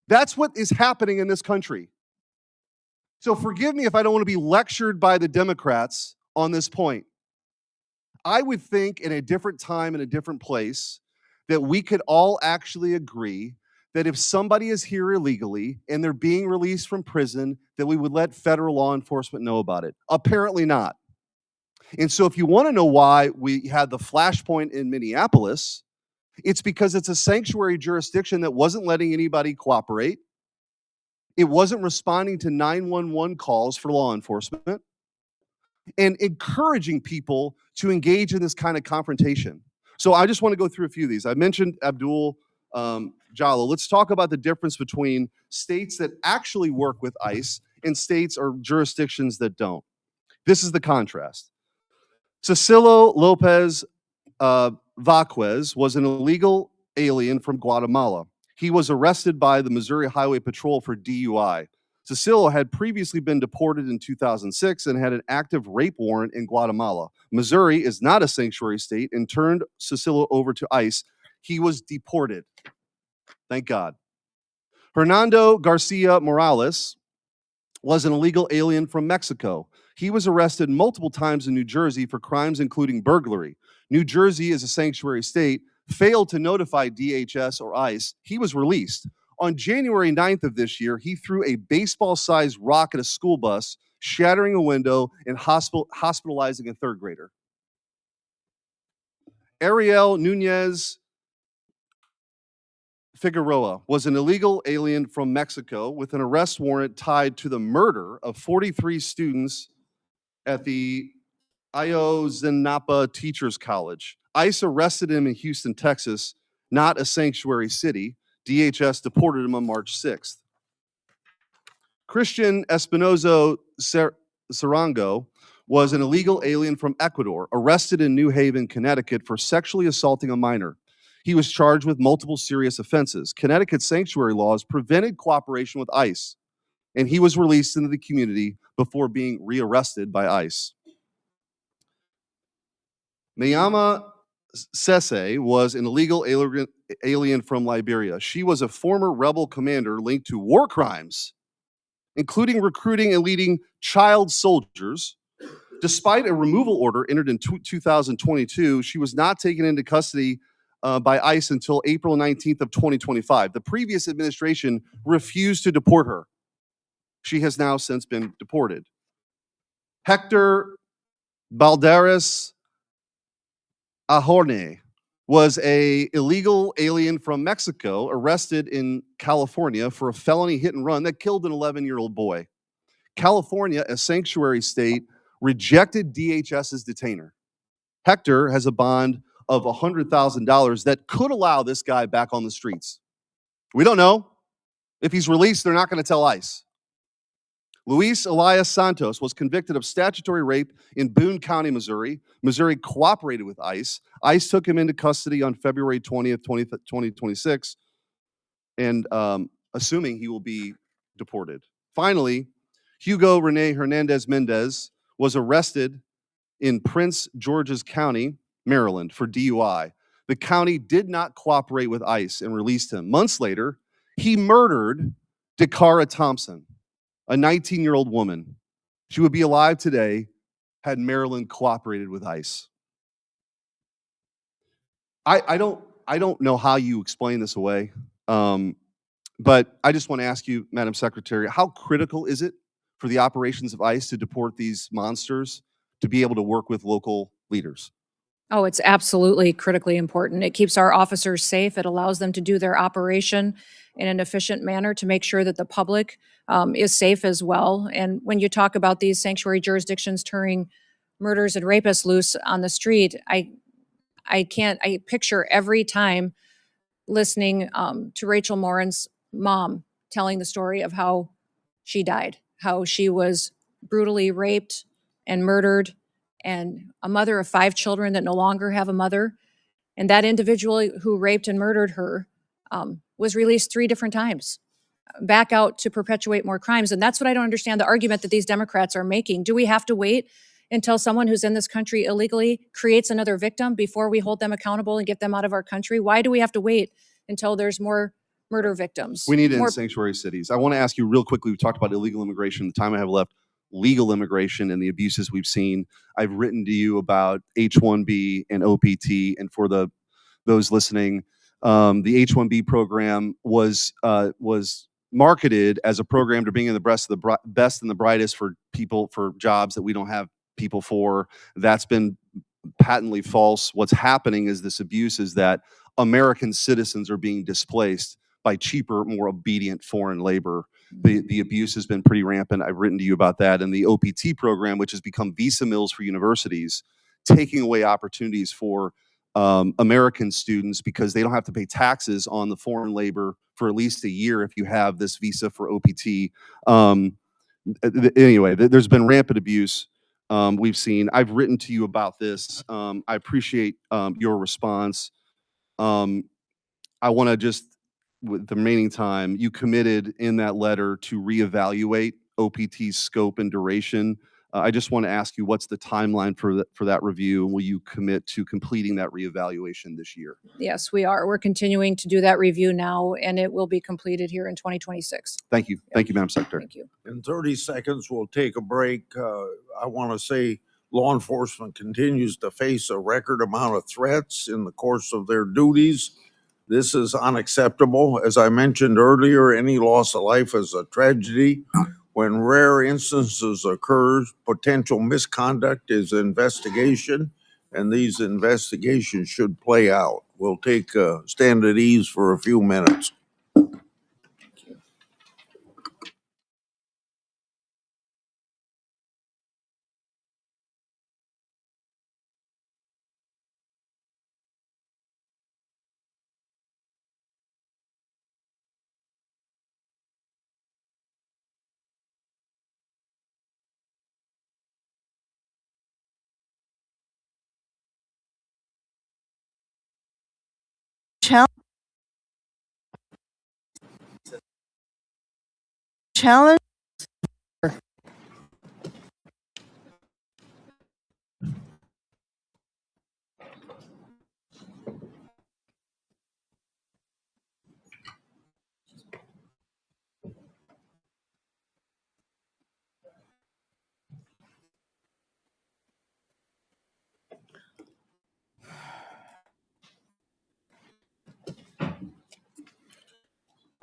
That's what is happening in this country. So forgive me if I don't want to be lectured by the Democrats on this point. I would think in a different time, in a different place, that we could all actually agree that if somebody is here illegally and they're being released from prison, that we would let federal law enforcement know about it. Apparently not. And so if you want to know why we had the flashpoint in Minneapolis, it's because it's a sanctuary jurisdiction that wasn't letting anybody cooperate. It wasn't responding to 911 calls for law enforcement and encouraging people to engage in this kind of confrontation. So I just want to go through a few of these. I mentioned Abdul Jallo. Let's talk about the difference between states that actually work with ICE and states or jurisdictions that don't. This is the contrast. Cecilio Lopez Vaquez was an illegal alien from Guatemala. He was arrested by the Missouri Highway Patrol for DUI. Cecilio had previously been deported in 2006 and had an active rape warrant in Guatemala. Missouri is not a sanctuary state and turned Cecilio over to ICE. He was deported. Thank God. Hernando Garcia Morales was an illegal alien from Mexico. He was arrested multiple times in New Jersey for crimes including burglary. New Jersey is a sanctuary state, failed to notify DHS or ICE. He was released. On January 9th of this year, he threw a baseball-sized rock at a school bus, shattering a window and hospitalizing a third grader. Ariel Nunez Figueroa was an illegal alien from Mexico with an arrest warrant tied to the murder of 43 students at the Ayotzinapa Teachers College. ICE arrested him in Houston, Texas, not a sanctuary city. DHS deported him on March 6th. Christian Espinozo Sarango was an illegal alien from Ecuador, arrested in New Haven, Connecticut for sexually assaulting a minor. He was charged with multiple serious offenses. Connecticut's sanctuary laws prevented cooperation with ICE, and he was released into the community before being rearrested by ICE. Mayama Sese was an illegal alien from Liberia. She was a former rebel commander linked to war crimes, including recruiting and leading child soldiers. Despite a removal order entered in 2022, she was not taken into custody by ICE until April 19th of 2025. The previous administration refused to deport her. She has now since been deported. Hector Balderas Ahorne was an illegal alien from Mexico arrested in California for a felony hit and run that killed an 11-year-old boy. California, a sanctuary state, rejected DHS's detainer. Hector has a bond of $100,000 that could allow this guy back on the streets. We don't know. If he's released, they're not going to tell ICE. Luis Elias Santos was convicted of statutory rape in Boone County, Missouri. Missouri cooperated with ICE. ICE took him into custody on February 20th, 2026, and assuming he will be deported. Finally, Hugo Rene Hernandez Mendez was arrested in Prince George's County, Maryland, for DUI. The county did not cooperate with ICE and released him. Months later, he murdered Dakara Thompson, a 19-year-old woman. She would be alive today had Maryland cooperated with ICE. I don't know how you explain this away, but I just want to ask you, Madam Secretary, how critical is it for the operations of ICE to deport these monsters to be able to work with local leaders? Oh, it's absolutely critically important. It keeps our officers safe. It allows them to do their operation in an efficient manner to make sure that the public is safe as well. And when you talk about these sanctuary jurisdictions turning murders and rapists loose on the street, I picture every time listening to Rachel Morin's mom telling the story of how she died, how she was brutally raped and murdered, and a mother of 5 children that no longer have a mother. And that individual who raped and murdered her was released 3 different times, back out to perpetuate more crimes. And that's what I don't understand, the argument that these Democrats are making. Do we have to wait until someone who's in this country illegally creates another victim before we hold them accountable and get them out of our country? Why do we have to wait until there's more murder victims? We need it more in sanctuary cities. I want to ask you real quickly, we talked about illegal immigration, the time I have left, legal immigration and the abuses we've seen. I've written to you about H-1B and OPT, and for those listening, the H-1B program was marketed as a program to bring in the best and the brightest for people for jobs that we don't have people for. That's been patently false. What's happening is this abuse is that American citizens are being displaced by cheaper, more obedient foreign labor. The abuse has been pretty rampant. I've written to you about that. And the OPT program, which has become visa mills for universities, taking away opportunities for American students because they don't have to pay taxes on the foreign labor for at least a year if you have this visa for OPT. Anyway, there's been rampant abuse we've seen. I've written to you about this. I appreciate your response. I want to just, with the remaining time, you committed in that letter to reevaluate OPT's scope and duration. I just want to ask you, what's the timeline for that review, and will you commit to completing that reevaluation this year? Yes, we are. We're continuing to do that review now, and it will be completed here in 2026. Thank you. Thank you, Madam Secretary. Thank you. In 30 seconds, we'll take a break. I want to say law enforcement continues to face a record amount of threats in the course of their duties. This is unacceptable. As I mentioned earlier, any loss of life is a tragedy. When rare instances occur, potential misconduct is investigation, and these investigations should play out. We'll take stand at ease for a few minutes. Challenge.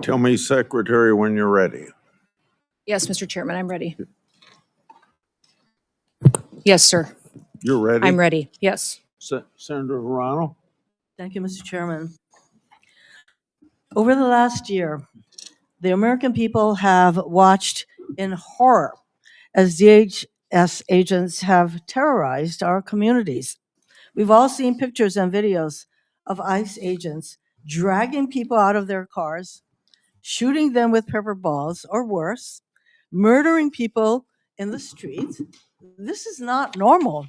Tell me, Secretary, when you're ready. Yes, Mr. Chairman, I'm ready. Yes, sir. You're ready? I'm ready. Yes. Senator Verano? Thank you, Mr. Chairman. Over the last year, the American people have watched in horror as DHS agents have terrorized our communities. We've all seen pictures and videos of ICE agents dragging people out of their cars, shooting them with pepper balls or worse, murdering people in the streets. This is not normal,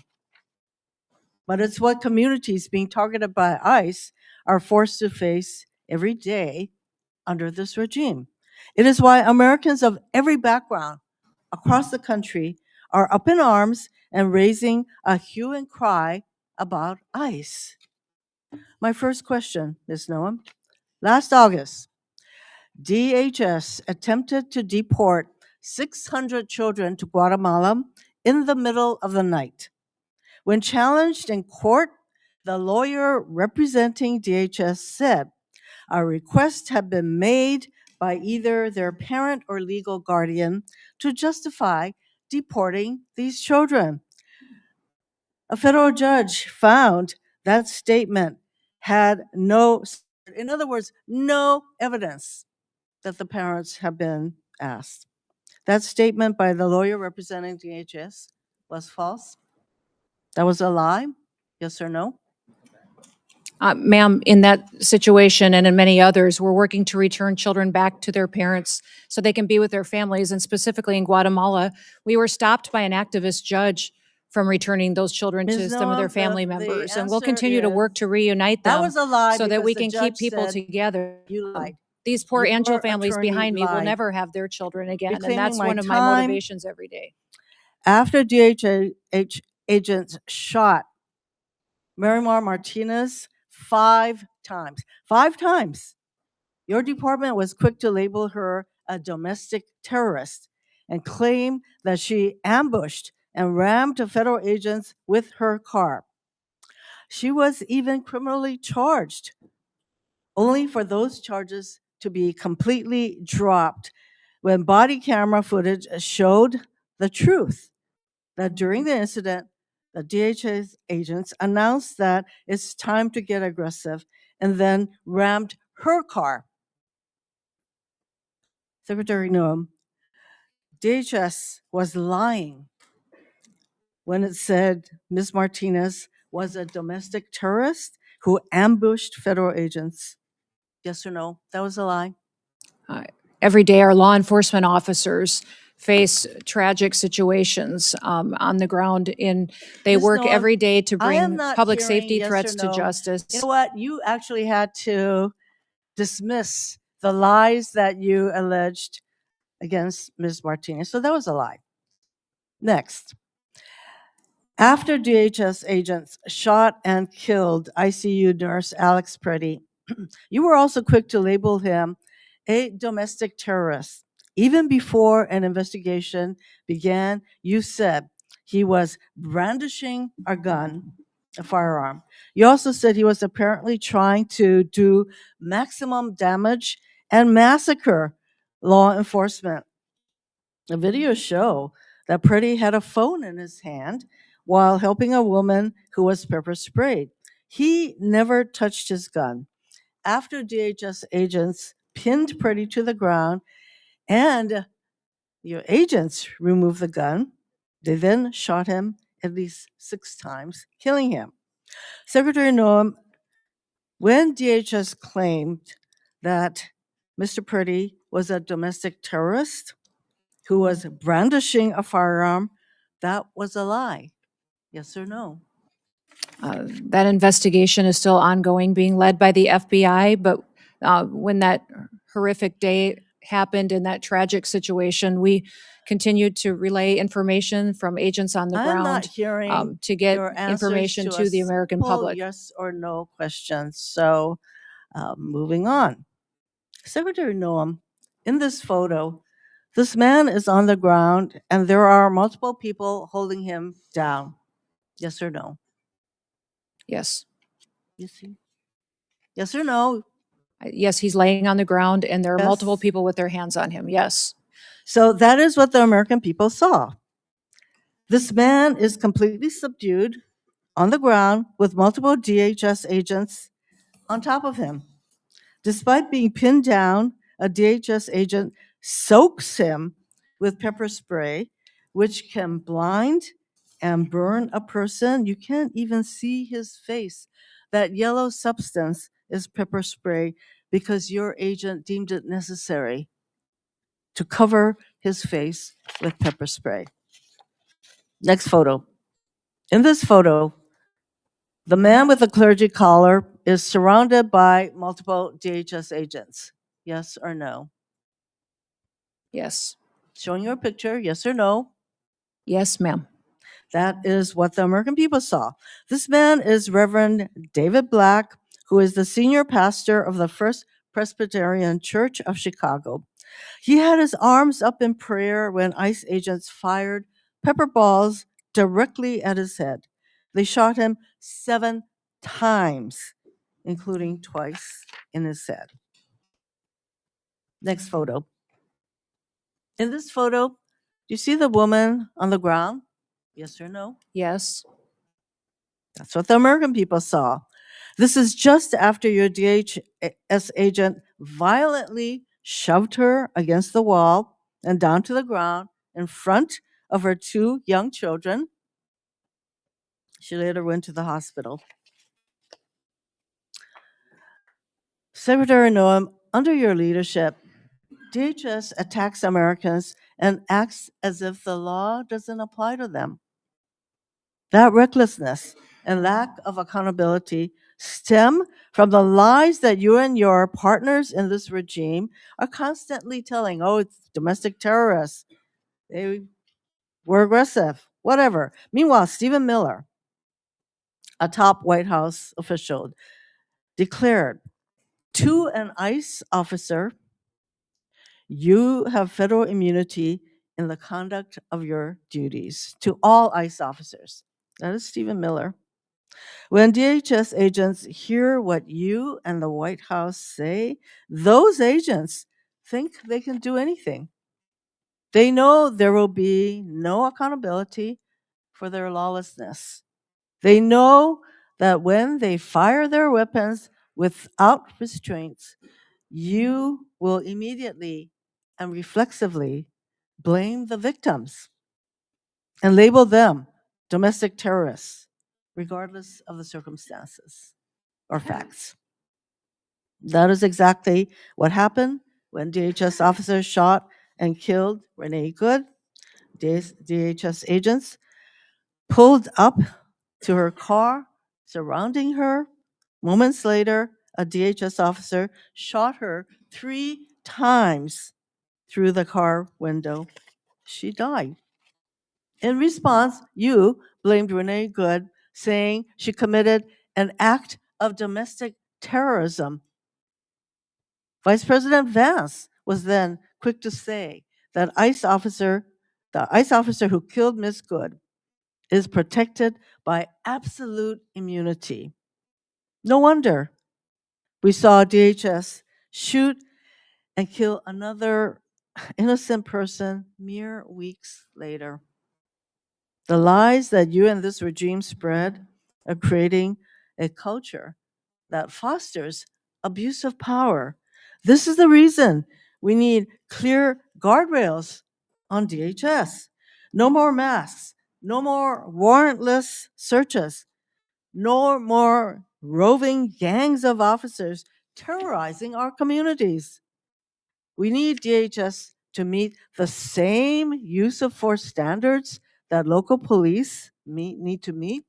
but it's what communities being targeted by ICE are forced to face every day under this regime. It is why Americans of every background across the country are up in arms and raising a hue and cry about ICE. My first question, Ms. Noem. Last August, DHS attempted to deport 600 children to Guatemala in the middle of the night. When challenged in court, the lawyer representing DHS said a request had been made by either their parent or legal guardian to justify deporting these children. A federal judge found that statement had no, in other words, no evidence that the parents have been asked. That statement by the lawyer representing DHS was false. That was a lie. Yes or no? Ma'am, in that situation and in many others, we're working to return children back to their parents so they can be with their families. And specifically in Guatemala, we were stopped by an activist judge from returning those children to Ms. some of their Noem, family the members. And we'll answer continue to work is to reunite that them was a lie so that because we the can keep judge people said together. you lied. These poor Your angel families attorney behind me will lied. never have their children again. And Reclaiming that's my one of my time. motivations every day. After DHS agents shot Marimar Martinez 5 times, 5 times, your department was quick to label her a domestic terrorist and claim that she ambushed and rammed federal agents with her car. She was even criminally charged, only for those charges to be completely dropped when body camera footage showed the truth that during the incident, the DHS agents announced that it's time to get aggressive and then rammed her car. Secretary Noem, DHS was lying when it said Ms. Martinez was a domestic terrorist who ambushed federal agents. Yes or no? That was a lie. Every day, our law enforcement officers face tragic situations on the ground. They Ms. work Noem, every day to I am bring not public hearing safety yes or threats to no. justice. You know what? You actually had to dismiss the lies that you alleged against Ms. Martinez. So that was a lie. Next. After DHS agents shot and killed ICU nurse Alex Pretty, you were also quick to label him a domestic terrorist. Even before an investigation began, you said he was brandishing a gun, a firearm. You also said he was apparently trying to do maximum damage and massacre law enforcement. The videos show that Pretty had a phone in his hand while helping a woman who was pepper sprayed. He never touched his gun. After DHS agents pinned Pretty to the ground and your agents removed the gun, they then shot him at least 6 times, killing him. Secretary Noem, when DHS claimed that Mr. Pretty was a domestic terrorist who was brandishing a firearm, that was a lie. Yes or no? That investigation is still ongoing, being led by the FBI. But when that horrific day happened in that tragic situation, we continued to relay information from agents on the I'm not ground hearing to get your answers information to to a the American simple public. yes or no question. So moving on. Secretary Noem, in this photo, this man is on the ground and there are multiple people holding him down. Yes or no? Yes. You see? Yes or no? Yes, he's laying on the ground and there are multiple Yes. people with their hands on him. Yes. So that is what the American people saw. This man is completely subdued on the ground with multiple DHS agents on top of him. Despite being pinned down, a DHS agent soaks him with pepper spray, which can blind and burn a person. You can't even see his face. That yellow substance is pepper spray because your agent deemed it necessary to cover his face with pepper spray. Next photo. In this photo, the man with the clergy collar is surrounded by multiple DHS agents. Yes or no? Yes. Showing you a picture, yes or no? Yes, ma'am. That is what the American people saw. This man is Reverend David Black, who is the senior pastor of the First Presbyterian Church of Chicago. He had his arms up in prayer when ICE agents fired pepper balls directly at his head. They shot him 7 times, including twice in his head. Next photo. In this photo, do you see the woman on the ground? Yes or no? Yes. That's what the American people saw. This is just after your DHS agent violently shoved her against the wall and down to the ground in front of her 2 young children. She later went to the hospital. Secretary Noem, under your leadership, DHS attacks Americans and acts as if the law doesn't apply to them. That recklessness and lack of accountability stem from the lies that you and your partners in this regime are constantly telling. Oh, it's domestic terrorists. They were aggressive, whatever. Meanwhile, Stephen Miller, a top White House official, declared to an ICE officer, you have federal immunity in the conduct of your duties. To all ICE officers. That is Stephen Miller. When DHS agents hear what you and the White House say, those agents think they can do anything. They know there will be no accountability for their lawlessness. They know that when they fire their weapons without restraints, you will immediately and reflexively blame the victims and label them domestic terrorists, regardless of the circumstances or facts. That is exactly what happened when DHS officers shot and killed Renee Good. DHS agents pulled up to her car, surrounding her. Moments later, a DHS officer shot her 3 times through the car window. She died. In response, you blamed Renee Good, saying she committed an act of domestic terrorism. Vice President Vance was then quick to say that the ICE officer who killed Ms. Good is protected by absolute immunity. No wonder we saw DHS shoot and kill another innocent person mere weeks later. The lies that you and this regime spread are creating a culture that fosters abuse of power. This is the reason we need clear guardrails on DHS. No more masks, no more warrantless searches, no more roving gangs of officers terrorizing our communities. We need DHS to meet the same use of force standards that local police need to meet.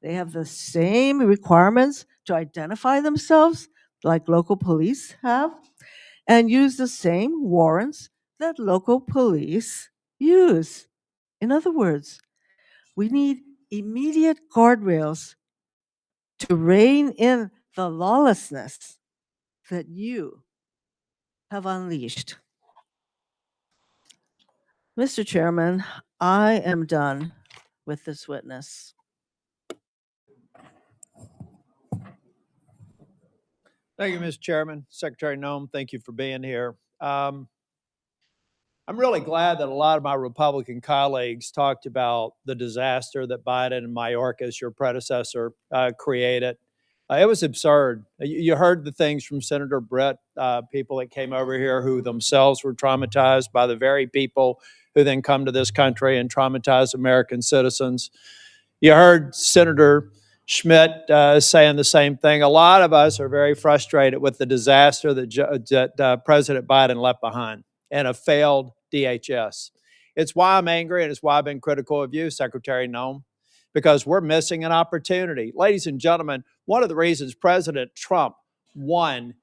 They have the same requirements to identify themselves like local police have, and use the same warrants that local police use. In other words, we need immediate guardrails to rein in the lawlessness that you have unleashed. Mr. Chairman, I am done with this witness. Thank you, Mr. Chairman. Secretary Noem, thank you for being here. I'm really glad that a lot of my Republican colleagues talked about the disaster that Biden and Mayorkas, your predecessor, created. It was absurd. You heard the things from Senator Brett, people that came over here who themselves were traumatized by the very people who then come to this country and traumatize American citizens. You heard Senator Schmidt saying the same thing. A lot of us are very frustrated with the disaster that President Biden left behind and a failed DHS. It's why I'm angry, and it's why I've been critical of you, Secretary Noem, because we're missing an opportunity. Ladies and gentlemen, one of the reasons President Trump won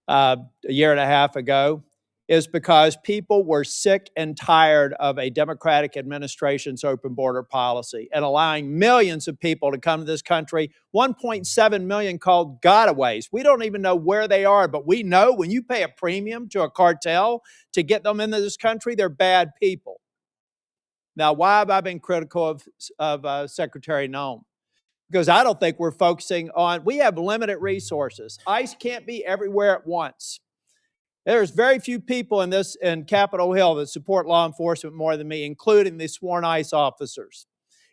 a year and a half ago is because people were sick and tired of a Democratic administration's open border policy and allowing millions of people to come to this country, 1.7 million called gotaways. We don't even know where they are, but we know when you pay a premium to a cartel to get them into this country, they're bad people. Now, why have I been critical of Secretary Noem? Because I don't think we're focusing on, we have limited resources. ICE can't be everywhere at once. There's very few people in Capitol Hill that support law enforcement more than me, including the sworn ICE officers.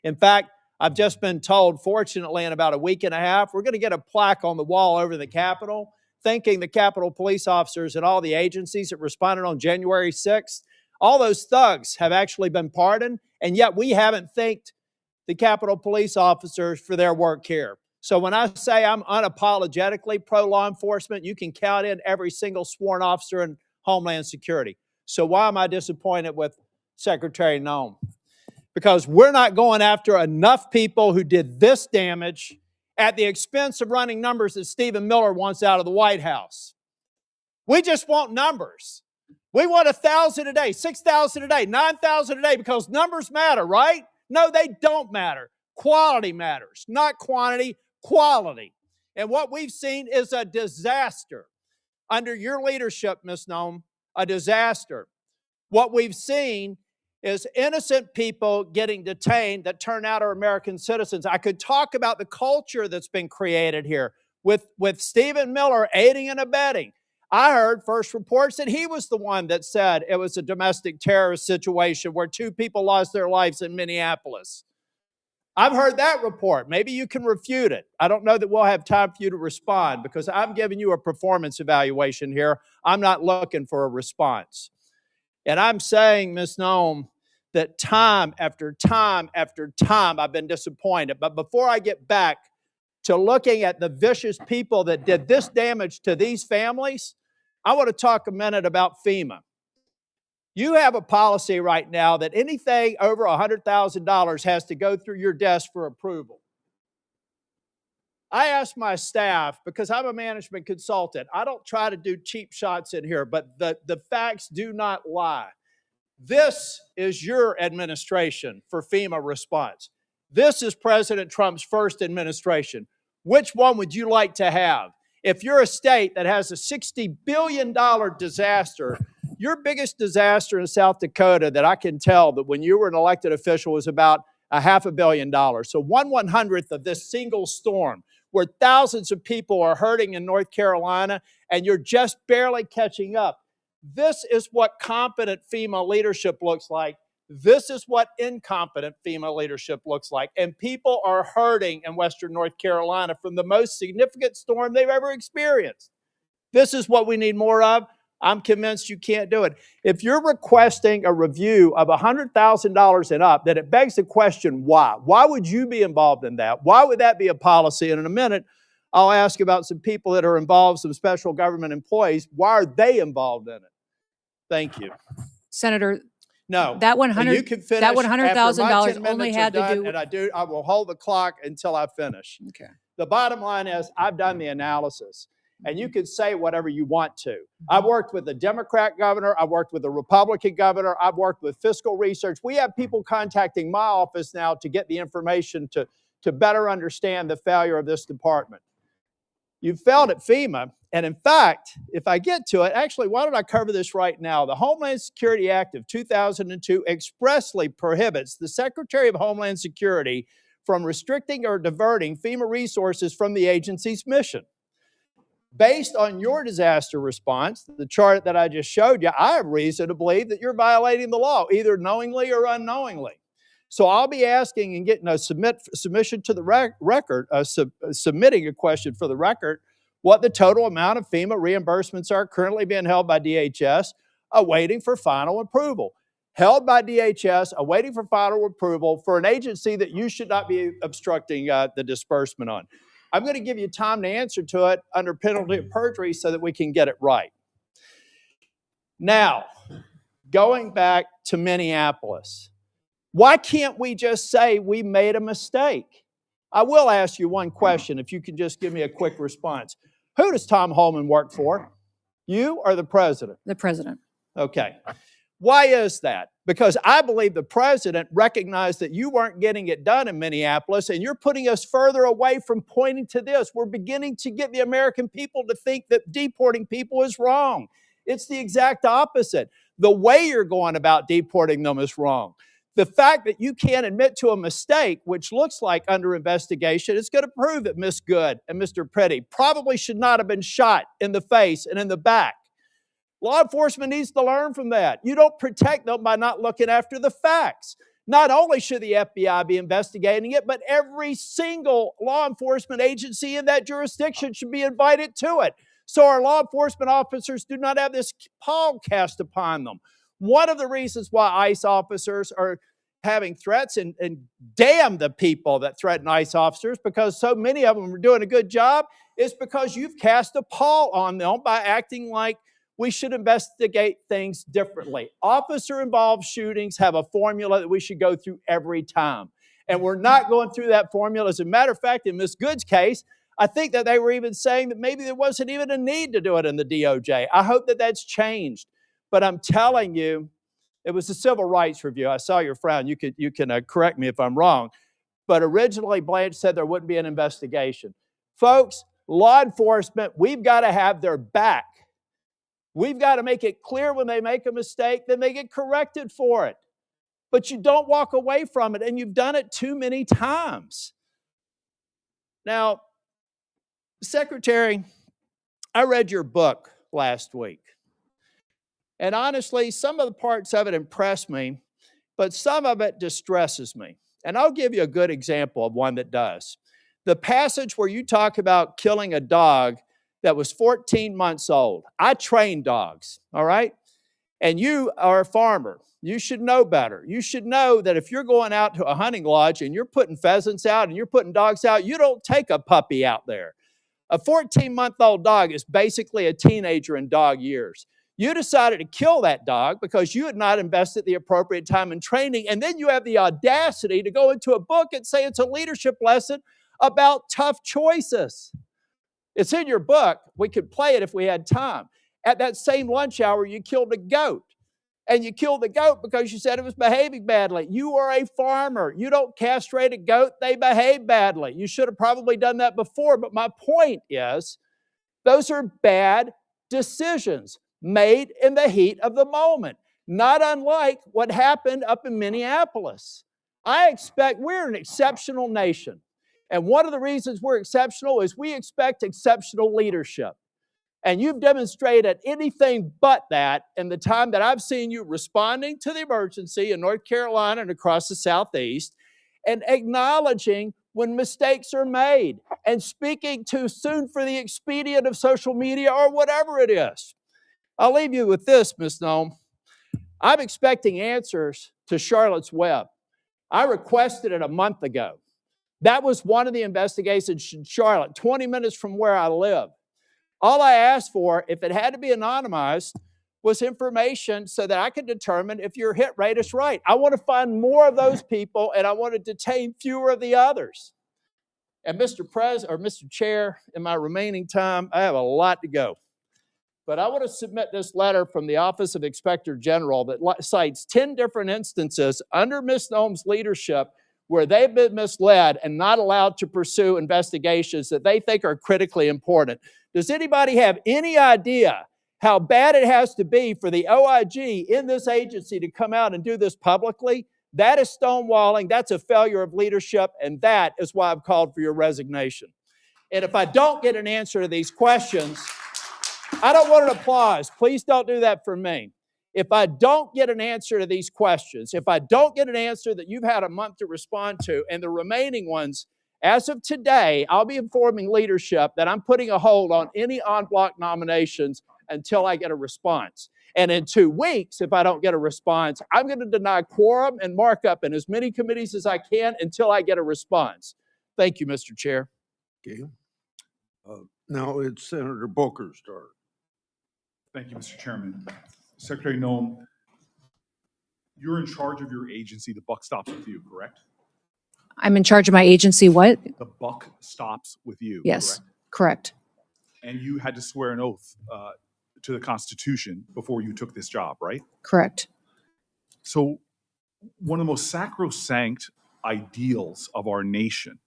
In fact, I've just been told, fortunately, in about a week and a half, we're going to get a plaque on the wall over the Capitol, thanking the Capitol police officers and all the agencies that responded on January 6th. All those thugs have actually been pardoned, and yet we haven't thanked the Capitol police officers for their work here. So when I say I'm unapologetically pro-law enforcement, you can count in every single sworn officer in Homeland Security. So why am I disappointed with Secretary Noem? Because we're not going after enough people who did this damage at the expense of running numbers that Stephen Miller wants out of the White House. We just want numbers. We want 1,000 a day, 6,000 a day, 9,000 a day, because numbers matter, right? No, they don't matter. Quality matters, not quantity, quality. And what we've seen is a disaster. Under your leadership, Ms. Noem, a disaster. What we've seen is innocent people getting detained that turn out are American citizens. I could talk about the culture that's been created here with Stephen Miller aiding and abetting. I heard first reports that he was the one that said it was a domestic terrorist situation where 2 people lost their lives in Minneapolis. I've heard that report. Maybe you can refute it. I don't know that we'll have time for you to respond because I'm giving you a performance evaluation here. I'm not looking for a response. And I'm saying, Ms. Noem, that time after time after time I've been disappointed. But before I get back to looking at the vicious people that did this damage to these families, I want to talk a minute about FEMA. You have a policy right now that anything over $100,000 has to go through your desk for approval. I asked my staff, because I'm a management consultant, I don't try to do cheap shots in here, but the facts do not lie. This is your administration for FEMA response. This is President Trump's first administration. Which one would you like to have? If you're a state that has a $60 billion disaster, your biggest disaster in South Dakota that I can tell that when you were an elected official was about $500 million. So 1/100th of this single storm where thousands of people are hurting in North Carolina and you're just barely catching up. This is what competent FEMA leadership looks like. This is what incompetent FEMA leadership looks like. And people are hurting in Western North Carolina from the most significant storm they've ever experienced. This is what we need more of. I'm convinced you can't do it. If you're requesting a review of $100,000 and up, then it begs the question, why? Why would you be involved in that? Why would that be a policy? And in a minute, I'll ask about some people that are involved, some special government employees. Why are they involved in it? Thank you. Senator, No. that $100,000 You can finish after my 10 only minutes had are to done, do. and I will hold the clock until I finish. Okay. The bottom line is I've done the analysis, and you can say whatever you want to. I've worked with a Democrat governor. I've worked with a Republican governor. I've worked with fiscal research. We have people contacting my office now to get the information to better understand the failure of this department. You failed at FEMA, and in fact, if I get to it, actually, why don't I cover this right now? The Homeland Security Act of 2002 expressly prohibits the Secretary of Homeland Security from restricting or diverting FEMA resources from the agency's mission. Based on your disaster response, the chart that I just showed you, I have reason to believe that you're violating the law, either knowingly or unknowingly. So I'll be asking and getting a submission to the record, submitting a question for the record, what the total amount of FEMA reimbursements are currently being held by DHS, awaiting for final approval. held by DHS, awaiting for final approval for an agency that you should not be obstructing the disbursement on. I'm going to give you time to answer to it under penalty of perjury so that we can get it right. Now, going back to Minneapolis, why can't we just say we made a mistake? I will ask you one question, if you can just give me a quick response. Who does Tom Homan work for? You or the president? The president. Okay. Why is that? Because I believe the president recognized that you weren't getting it done in Minneapolis, and you're putting us further away from pointing to this. We're beginning to get the American people to think that deporting people is wrong. It's the exact opposite. The way you're going about deporting them is wrong. The fact that you can't admit to a mistake, which looks like under investigation, is going to prove that Miss Good and Mr. Petty probably should not have been shot in the face and in the back. Law enforcement needs to learn from that. You don't protect them by not looking after the facts. Not only should the FBI be investigating it, but every single law enforcement agency in that jurisdiction should be invited to it, so our law enforcement officers do not have this pall cast upon them. One of the reasons why ICE officers are having threats, and damn the people that threaten ICE officers, because so many of them are doing a good job, is because you've cast a pall on them by acting like we should investigate things differently. Officer-involved shootings have a formula that we should go through every time. And we're not going through that formula. As a matter of fact, in Ms. Good's case, I think that they were even saying that maybe there wasn't even a need to do it in the DOJ. I hope that that's changed. But I'm telling you, it was a civil rights review. I saw your frown. You can correct me if I'm wrong. But originally, Blanche said there wouldn't be an investigation. Folks, law enforcement, we've got to have their back. We've got to make it clear when they make a mistake, then they get corrected for it. But you don't walk away from it, and you've done it too many times. Now, Secretary, I read your book last week. And honestly, some of the parts of it impressed me, but some of it distresses me. And I'll give you a good example of one that does. The passage where you talk about killing a dog that was 14 months old. I train dogs, all right? And you are a farmer. You should know better. You should know that if you're going out to a hunting lodge and you're putting pheasants out and you're putting dogs out, you don't take a puppy out there. A 14-month-old dog is basically a teenager in dog years. You decided to kill that dog because you had not invested the appropriate time in training, and then you have the audacity to go into a book and say it's a leadership lesson about tough choices. It's in your book. We could play it if we had time. At that same lunch hour, you killed a goat. And you killed the goat because you said it was behaving badly. You are a farmer. You don't castrate a goat. They behave badly. You should have probably done that before. But my point is, those are bad decisions made in the heat of the moment, not unlike what happened up in Minneapolis. We're an exceptional nation. And one of the reasons we're exceptional is we expect exceptional leadership. And you've demonstrated anything but that in the time that I've seen you responding to the emergency in North Carolina and across the Southeast, and acknowledging when mistakes are made, and speaking too soon for the expedient of social media or whatever it is. I'll leave you with this, Ms. Noem. I'm expecting answers to Charlotte's Web. I requested it a month ago. That was one of the investigations in Charlotte, 20 minutes from where I live. All I asked for, if it had to be anonymized, was information so that I could determine if your hit rate is right. I want to find more of those people, and I want to detain fewer of the others. And Mr. Chair, in my remaining time, I have a lot to go. But I want to submit this letter from the Office of Inspector General that cites 10 different instances under Ms. Noem's leadership where they've been misled and not allowed to pursue investigations that they think are critically important. Does anybody have any idea how bad it has to be for the OIG in this agency to come out and do this publicly? That is stonewalling. That's a failure of leadership, and that is why I've called for your resignation. And if I don't get an answer to these questions, I don't want an applause. Please don't do that for me. If I don't get an answer to these questions, if I don't get an answer that you've had a month to respond to, and the remaining ones, as of today, I'll be informing leadership that I'm putting a hold on any en bloc nominations until I get a response. And in 2 weeks, if I don't get a response, I'm going to deny quorum and markup in as many committees as I can until I get a response. Thank you, Mr. Chair. Okay. Now it's Senator Booker's turn. Thank you, Mr. Chairman. Secretary Noem, you're in charge of your agency. The buck stops with you, correct? I'm in charge of my agency, what? The buck stops with you, Yes, correct? correct. And you had to swear an oath to the Constitution before you took this job, right? Correct. So one of the most sacrosanct ideals of our nation,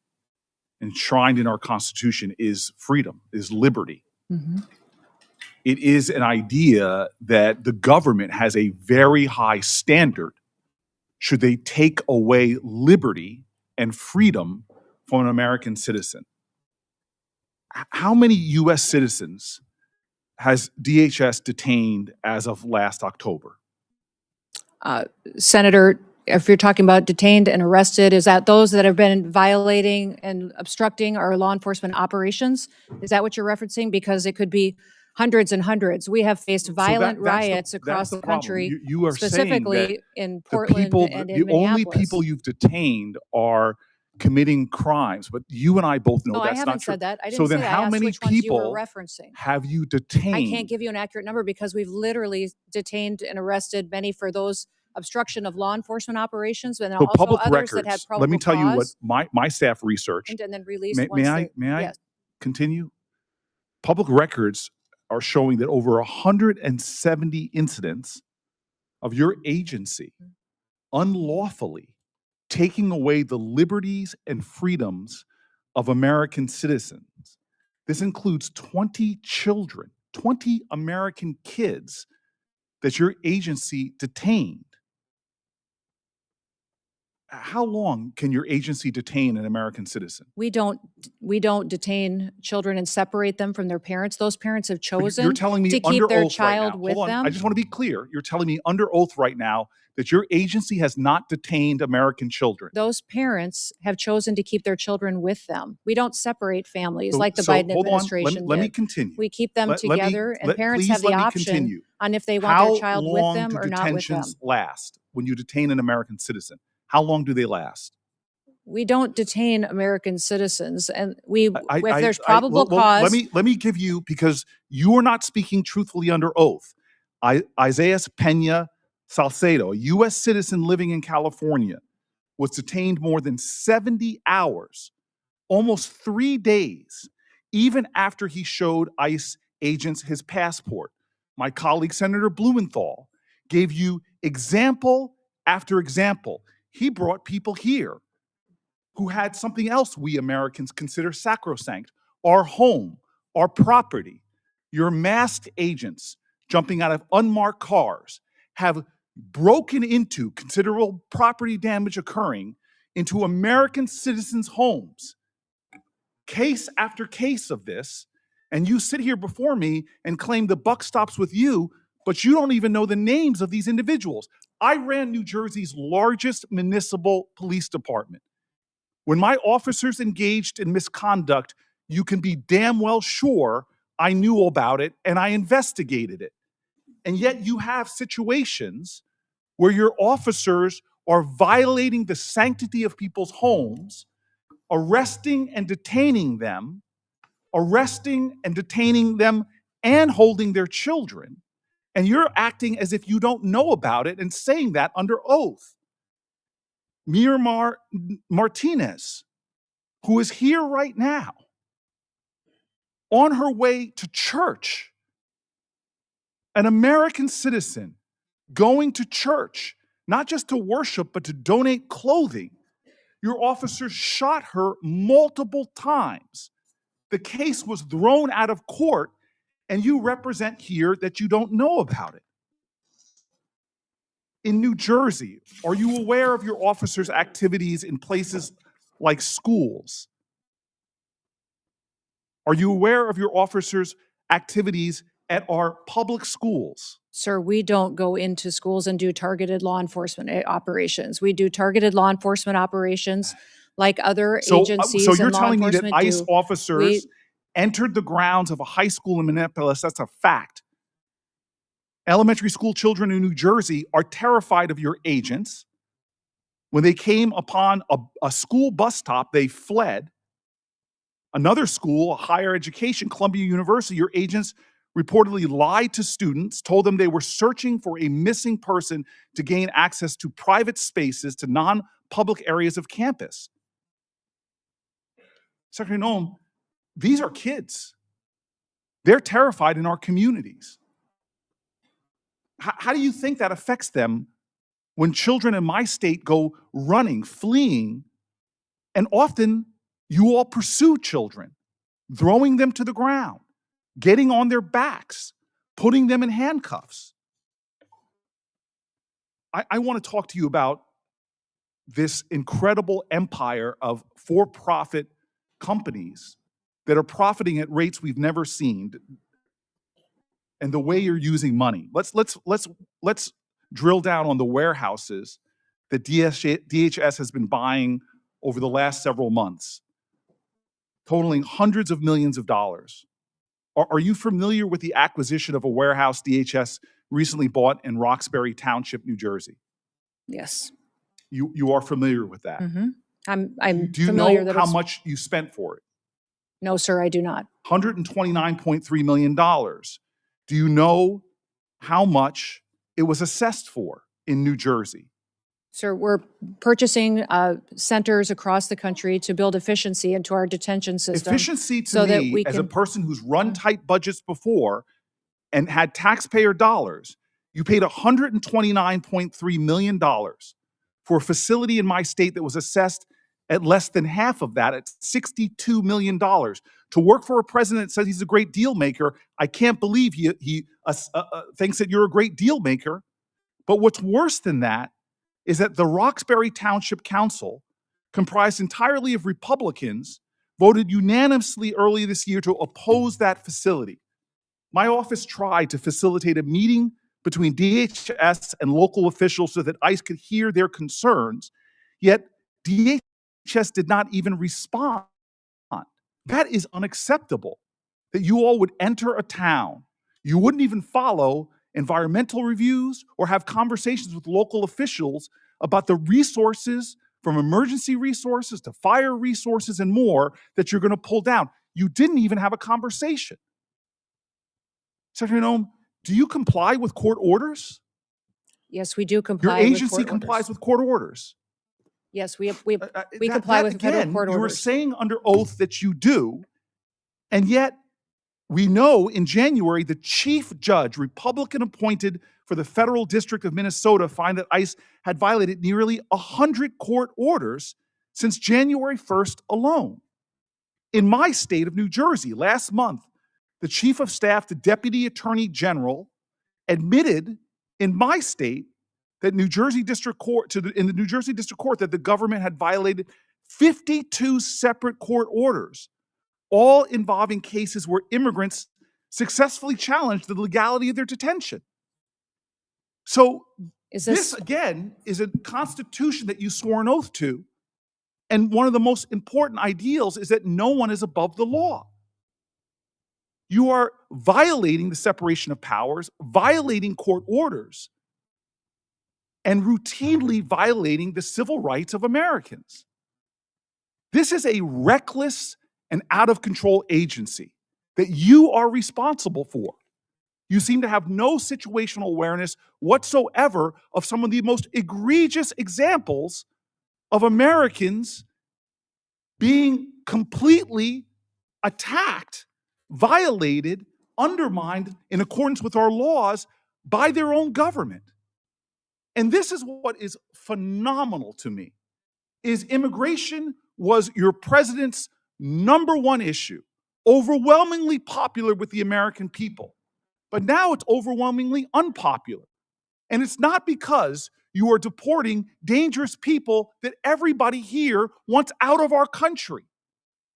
enshrined in our Constitution, is freedom, is liberty. Mhm. It is an idea that the government has a very high standard should they take away liberty and freedom from an American citizen. How many U.S. citizens has DHS detained as of last October? Senator, if you're talking about detained and arrested, is that those that have been violating and obstructing our law enforcement operations? Is that what you're referencing? Because it could be hundreds and hundreds. We have faced violent riots across the problem. country, You are saying specifically that in the Portland people, and the in only Minneapolis. people you've detained are committing crimes, but you and I both know No, I that's haven't not true. said that. I So didn't then say that. I how asked many which ones you were people referencing. have you detained? I can't give you an accurate number because we've literally detained and arrested many for those obstruction of law enforcement operations, and So also public others that had records, probable let me tell you what cause my staff researched. and then released May once I yes. continue? Public records are showing that over 170 incidents of your agency unlawfully taking away the liberties and freedoms of American citizens. This includes 20 children, 20 American kids that your agency detained. How long can your agency detain an American citizen? We don't detain children and separate them from their parents. Those parents have But chosen you're telling me to under keep their oath child right now. with Hold on. them. I just want to be clear. You're telling me under oath right now that your agency has not detained American children. Those parents have chosen to keep their children with them. We don't separate families like the So Biden hold on. administration Let me did. continue. We keep them together, and parents have please the let me option continue. on if they want How their child with long them do or not with them. detentions last when you detain an American citizen? How long do they last? We don't detain American citizens, and if there's well, probable cause. let me give you, because you are not speaking truthfully under oath. Isaiah Pena Salcedo, a U.S. citizen living in California, was detained more than 70 hours, almost 3 days, even after he showed ICE agents his passport. My colleague, Senator Blumenthal, gave you example after example. He brought people here who had something else we Americans consider sacrosanct: our home, our property. Your masked agents jumping out of unmarked cars have broken into, considerable property damage occurring, into American citizens' homes. Case after case of this, and you sit here before me and claim the buck stops with you, but you don't even know the names of these individuals. I ran New Jersey's largest municipal police department. When my officers engaged in misconduct, you can be damn well sure I knew about it and I investigated it. And yet you have situations where your officers are violating the sanctity of people's homes, arresting and detaining them and holding their children. And you're acting as if you don't know about it and saying that under oath. Miramar Martinez, who is here right now, on her way to church, an American citizen going to church, not just to worship, but to donate clothing. Your officers shot her multiple times. The case was thrown out of court, and you represent here that you don't know about it. In New Jersey, are you aware of your officers' activities in places like schools? Are you aware of your officers' activities at our public schools? Sir, we don't go into schools and do targeted law enforcement operations. We do targeted law enforcement operations like other agencies So you're and law telling me that enforcement ICE do. officers entered the grounds of a high school in Minneapolis, that's a fact, Elementary school children in New Jersey are terrified of your agents. When they came upon a school bus stop, they fled. Another school, a higher education, Columbia University, your agents reportedly lied to students, told them they were searching for a missing person to gain access to private spaces, to non-public areas of campus. Secretary Noem, these are kids. They're terrified in our communities. How do you think that affects them when children in my state go running, fleeing, and often you all pursue children, throwing them to the ground, getting on their backs, putting them in handcuffs? I want to talk to you about this incredible empire of for-profit companies that are profiting at rates we've never seen, and the way you're using money. Let's drill down on the warehouses that DHS has been buying over the last several months, totaling hundreds of millions of dollars. Are you familiar with the acquisition of a warehouse DHS recently bought in Roxbury Township, New Jersey? Yes. You are familiar with that? Mm-hmm. I'm Do you familiar know that how it's, much you spent for it? no, sir, I do not. $129.3 million. Do you know how much it was assessed for in New Jersey? Sir, we're purchasing centers across the country to build efficiency into our detention system. Efficiency to so that me, we as a can- person who's run tight budgets before and had taxpayer dollars, you paid $129.3 million for a facility in my state that was assessed at less than half of that, at $62 million. To work for a president that says he's a great deal maker, I can't believe he thinks that you're a great deal maker. But what's worse than that is that the Roxbury Township Council, comprised entirely of Republicans, voted unanimously early this year to oppose that facility. My office tried to facilitate a meeting between DHS and local officials so that ICE could hear their concerns, yet DHS did not even respond. That is unacceptable, that you all would enter a town. You wouldn't even follow environmental reviews or have conversations with local officials about the resources, from emergency resources to fire resources and more, that you're going to pull down. You didn't even have a conversation. Secretary Noem, do you comply with court orders? Yes, we do Your comply with agency court complies orders. with court orders. Yes, we That- comply with federal again, court you were orders. saying under oath that you do, and yet we know in January the chief judge, Republican appointed for the Federal District of Minnesota, found that ICE had violated nearly 100 court orders since January 1st alone. In my state of New Jersey, last month, the chief of staff to Deputy Attorney General admitted in my state that New Jersey District Court, in the New Jersey District Court, that the government had violated 52 separate court orders, all involving cases where immigrants successfully challenged the legality of their detention. So Is this, this, again, is a constitution that you swore an oath to. And one of the most important ideals is that no one is above the law. You are violating the separation of powers, violating court orders, and routinely violating the civil rights of Americans. This is a reckless and out of control agency that you are responsible for. You seem to have no situational awareness whatsoever of some of the most egregious examples of Americans being completely attacked, violated, undermined in accordance with our laws by their own government. And this is what is phenomenal to me, is immigration was your president's number one issue, overwhelmingly popular with the American people. But now it's overwhelmingly unpopular. And it's not because you are deporting dangerous people that everybody here wants out of our country.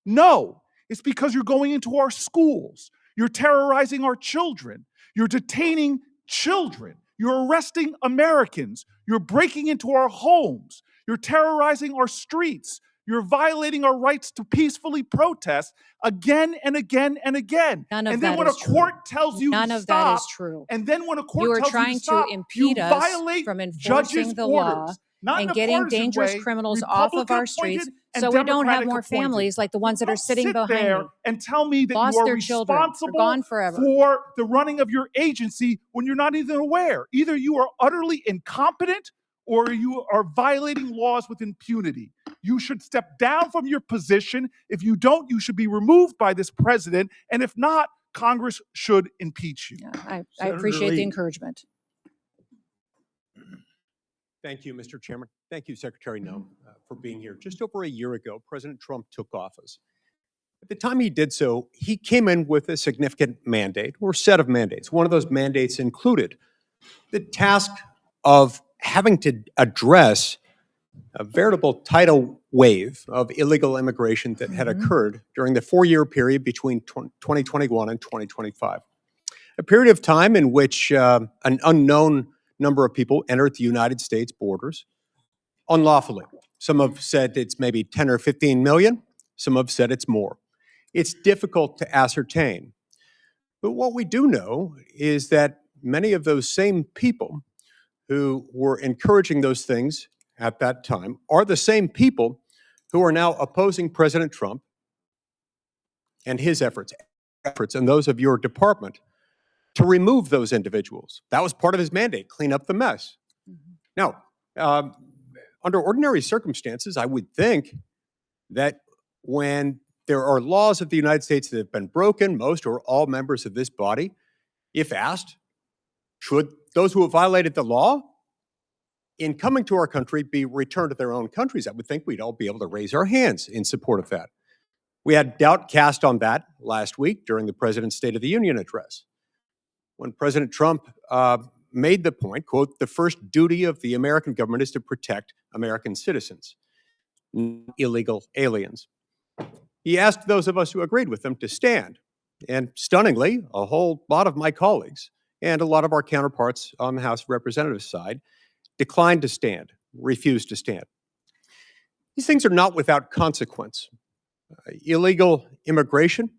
No, it's because you're going into our schools. You're terrorizing our children. You're detaining children. You're arresting Americans. You're breaking into our homes. You're terrorizing our streets. You're violating our rights to peacefully protest again and again and again. None of And then that when a is true. court tells you None to of that is stop, true. and then when a court You are tells you trying to stop, to you impede us violate from enforcing judges' the law orders. Not in and a getting partisan dangerous way, criminals off of our streets Republican-appointed and so we don't have Democratic more appointed. families like the ones that are Don't sitting sit behind there me. and tell me that Lost you are their children. They're responsible gone forever. for the running of your agency when you're not even aware. Either you are utterly incompetent or you are violating laws with impunity. You should step down from your position. If you don't, you should be removed by this president. And if not, Congress should impeach you. Yeah, I appreciate the encouragement. Thank you, Mr. Chairman. Thank you, Secretary Noem, for being here. Just over a year ago, President Trump took office. At the time he did so, he came in with a significant mandate or set of mandates. One of those mandates included the task of having to address a veritable tidal wave of illegal immigration that had occurred during the 4-year period between 2021 and 2025. A period of time in which an unknown number of people entered the United States borders unlawfully. Some have said it's maybe 10 or 15 million. Some have said it's more. It's difficult to ascertain. But what we do know is that many of those same people who were encouraging those things at that time are the same people who are now opposing President Trump and his efforts and those of your department to remove those individuals. That was part of his mandate, clean up the mess. Now, under ordinary circumstances, I would think that when there are laws of the United States that have been broken, most or all members of this body, if asked, should those who have violated the law in coming to our country be returned to their own countries? I would think we'd all be able to raise our hands in support of that. We had doubt cast on that last week during the President's State of the Union address, when President Trump made the point, quote, the first duty of the American government is to protect American citizens, not illegal aliens. He asked those of us who agreed with him to stand. And stunningly, a whole lot of my colleagues and a lot of our counterparts on the House of Representatives side declined to stand, refused to stand. These things are not without consequence. Illegal immigration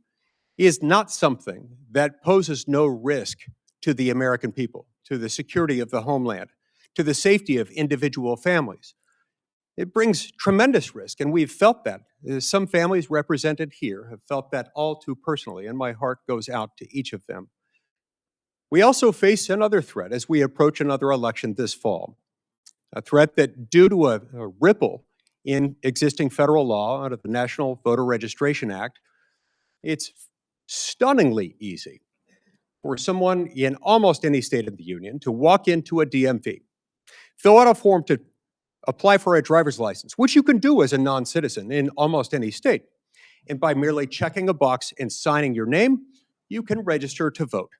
is not something that poses no risk to the American people, to the security of the homeland, to the safety of individual families. It brings tremendous risk, and we've felt that. Some families represented here have felt that all too personally, and my heart goes out to each of them. We also face another threat as we approach another election this fall, a threat that, due to a ripple in existing federal law under the National Voter Registration Act, it's stunningly easy for someone in almost any state of the union to walk into a DMV, fill out a form to apply for a driver's license, which you can do as a non-citizen in almost any state. And by merely checking a box and signing your name, you can register to vote,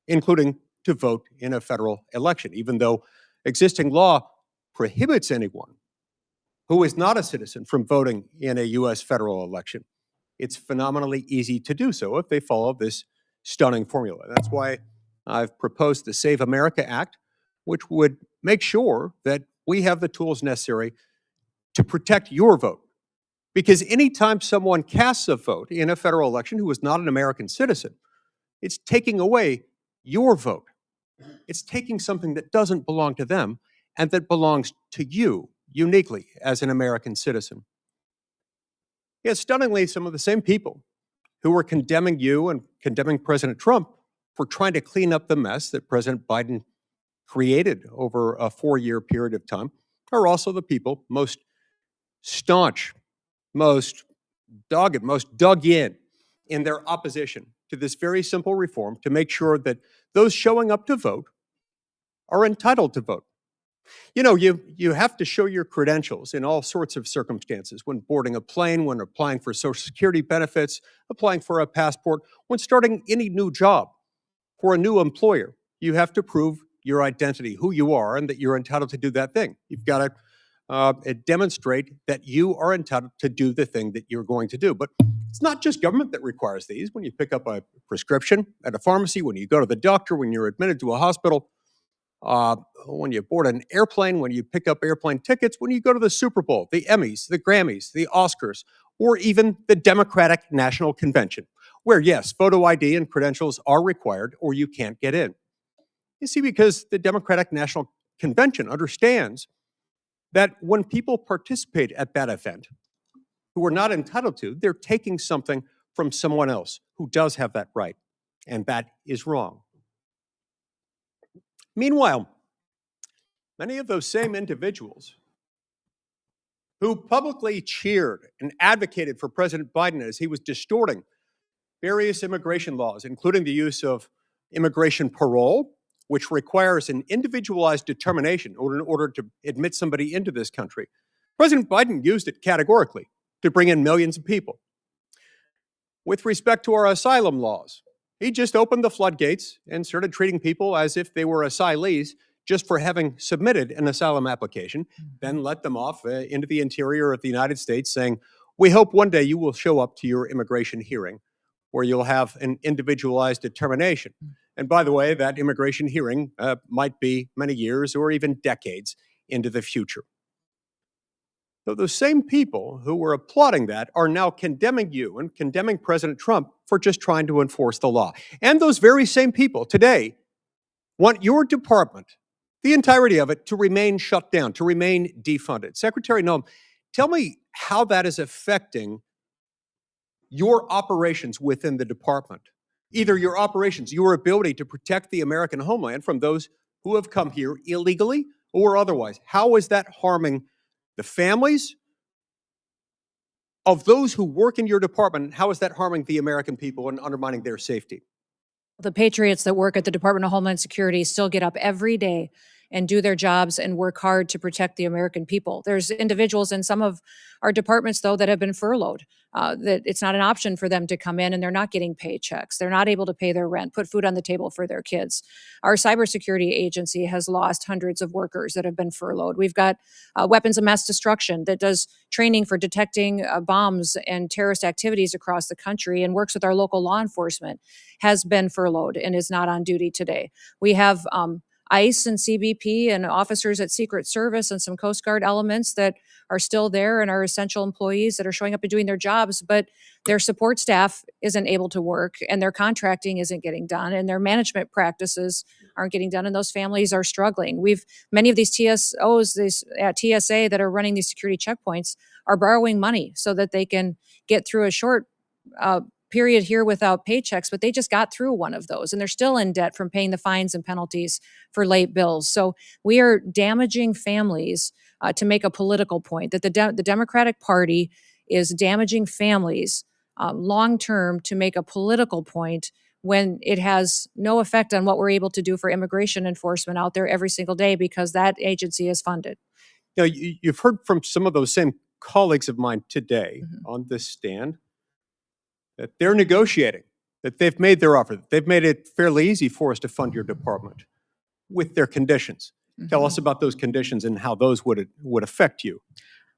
including to vote in a federal election, even though existing law prohibits anyone who is not a citizen from voting in a U.S. federal election. It's phenomenally easy to do so if they follow this stunning formula. That's why I've proposed the Save America Act, which would make sure that we have the tools necessary to protect your vote. Because anytime someone casts a vote in a federal election who is not an American citizen, it's taking away your vote. It's taking something that doesn't belong to them and that belongs to you uniquely as an American citizen. Yet stunningly, some of the same people who were condemning you and condemning President Trump for trying to clean up the mess that President Biden created over a 4-year period of time are also the people most staunch, most dogged, most dug in their opposition to this very simple reform to make sure that those showing up to vote are entitled to vote. You know, you have to show your credentials in all sorts of circumstances, when boarding a plane, when applying for Social Security benefits, applying for a passport, when starting any new job for a new employer. You have to prove your identity, who you are, and that you're entitled to do that thing. You've got to demonstrate that you are entitled to do the thing that you're going to do. But it's not just government that requires these. When you pick up a prescription at a pharmacy, when you go to the doctor, when you're admitted to a hospital, when you board an airplane, when you pick up airplane tickets, when you go to the Super Bowl, the Emmys, the Grammys, the Oscars, or even the Democratic National Convention, where yes, photo ID and credentials are required or you can't get in. You see, because the Democratic National Convention understands that when people participate at that event who are not entitled to, they're taking something from someone else who does have that right, and that is wrong. Meanwhile, many of those same individuals who publicly cheered and advocated for President Biden as he was distorting various immigration laws, including the use of immigration parole, which requires an individualized determination in order to admit somebody into this country. President Biden used it categorically to bring in millions of people. With respect to our asylum laws, he just opened the floodgates and started treating people as if they were asylees just for having submitted an asylum application, then let them off into the interior of the United States saying, we hope one day you will show up to your immigration hearing where you'll have an individualized determination. And by the way, that immigration hearing might be many years or even decades into the future. So those same people who were applauding that are now condemning you and condemning President Trump for just trying to enforce the law. And those very same people today want your department, the entirety of it, to remain shut down, to remain defunded. Secretary Noem, tell me how that is affecting your operations within the department. Either your operations, your ability to protect the American homeland from those who have come here illegally or otherwise. How is that harming the families of those who work in your department? How is that harming the American people and undermining their safety? The patriots that work at the Department of Homeland Security still get up every day and do their jobs and work hard to protect the American people. There's individuals in some of our departments, though, that have been furloughed, that it's not an option for them to come in and they're not getting paychecks. They're not able to pay their rent, put food on the table for their kids. Our cybersecurity agency has lost hundreds of workers that have been furloughed. We've got weapons of mass destruction that does training for detecting bombs and terrorist activities across the country and works with our local law enforcement, has been furloughed and is not on duty today. We have ICE and CBP and officers at Secret Service and some Coast Guard elements that are still there and are essential employees that are showing up and doing their jobs, but their support staff isn't able to work and their contracting isn't getting done and their management practices aren't getting done and those families are struggling. Many of these TSOs at TSA that are running these security checkpoints are borrowing money so that they can get through a short period here without paychecks, but they just got through one of those and they're still in debt from paying the fines and penalties for late bills. So we are damaging families to make a political point, that the Democratic Party is damaging families long-term to make a political point when it has no effect on what we're able to do for immigration enforcement out there every single day because that agency is funded. Now, you've heard from some of those same colleagues of mine today on this stand that they're negotiating, that they've made their offer, that they've made it fairly easy for us to fund your department with their conditions. Tell us about those conditions and how those would affect you.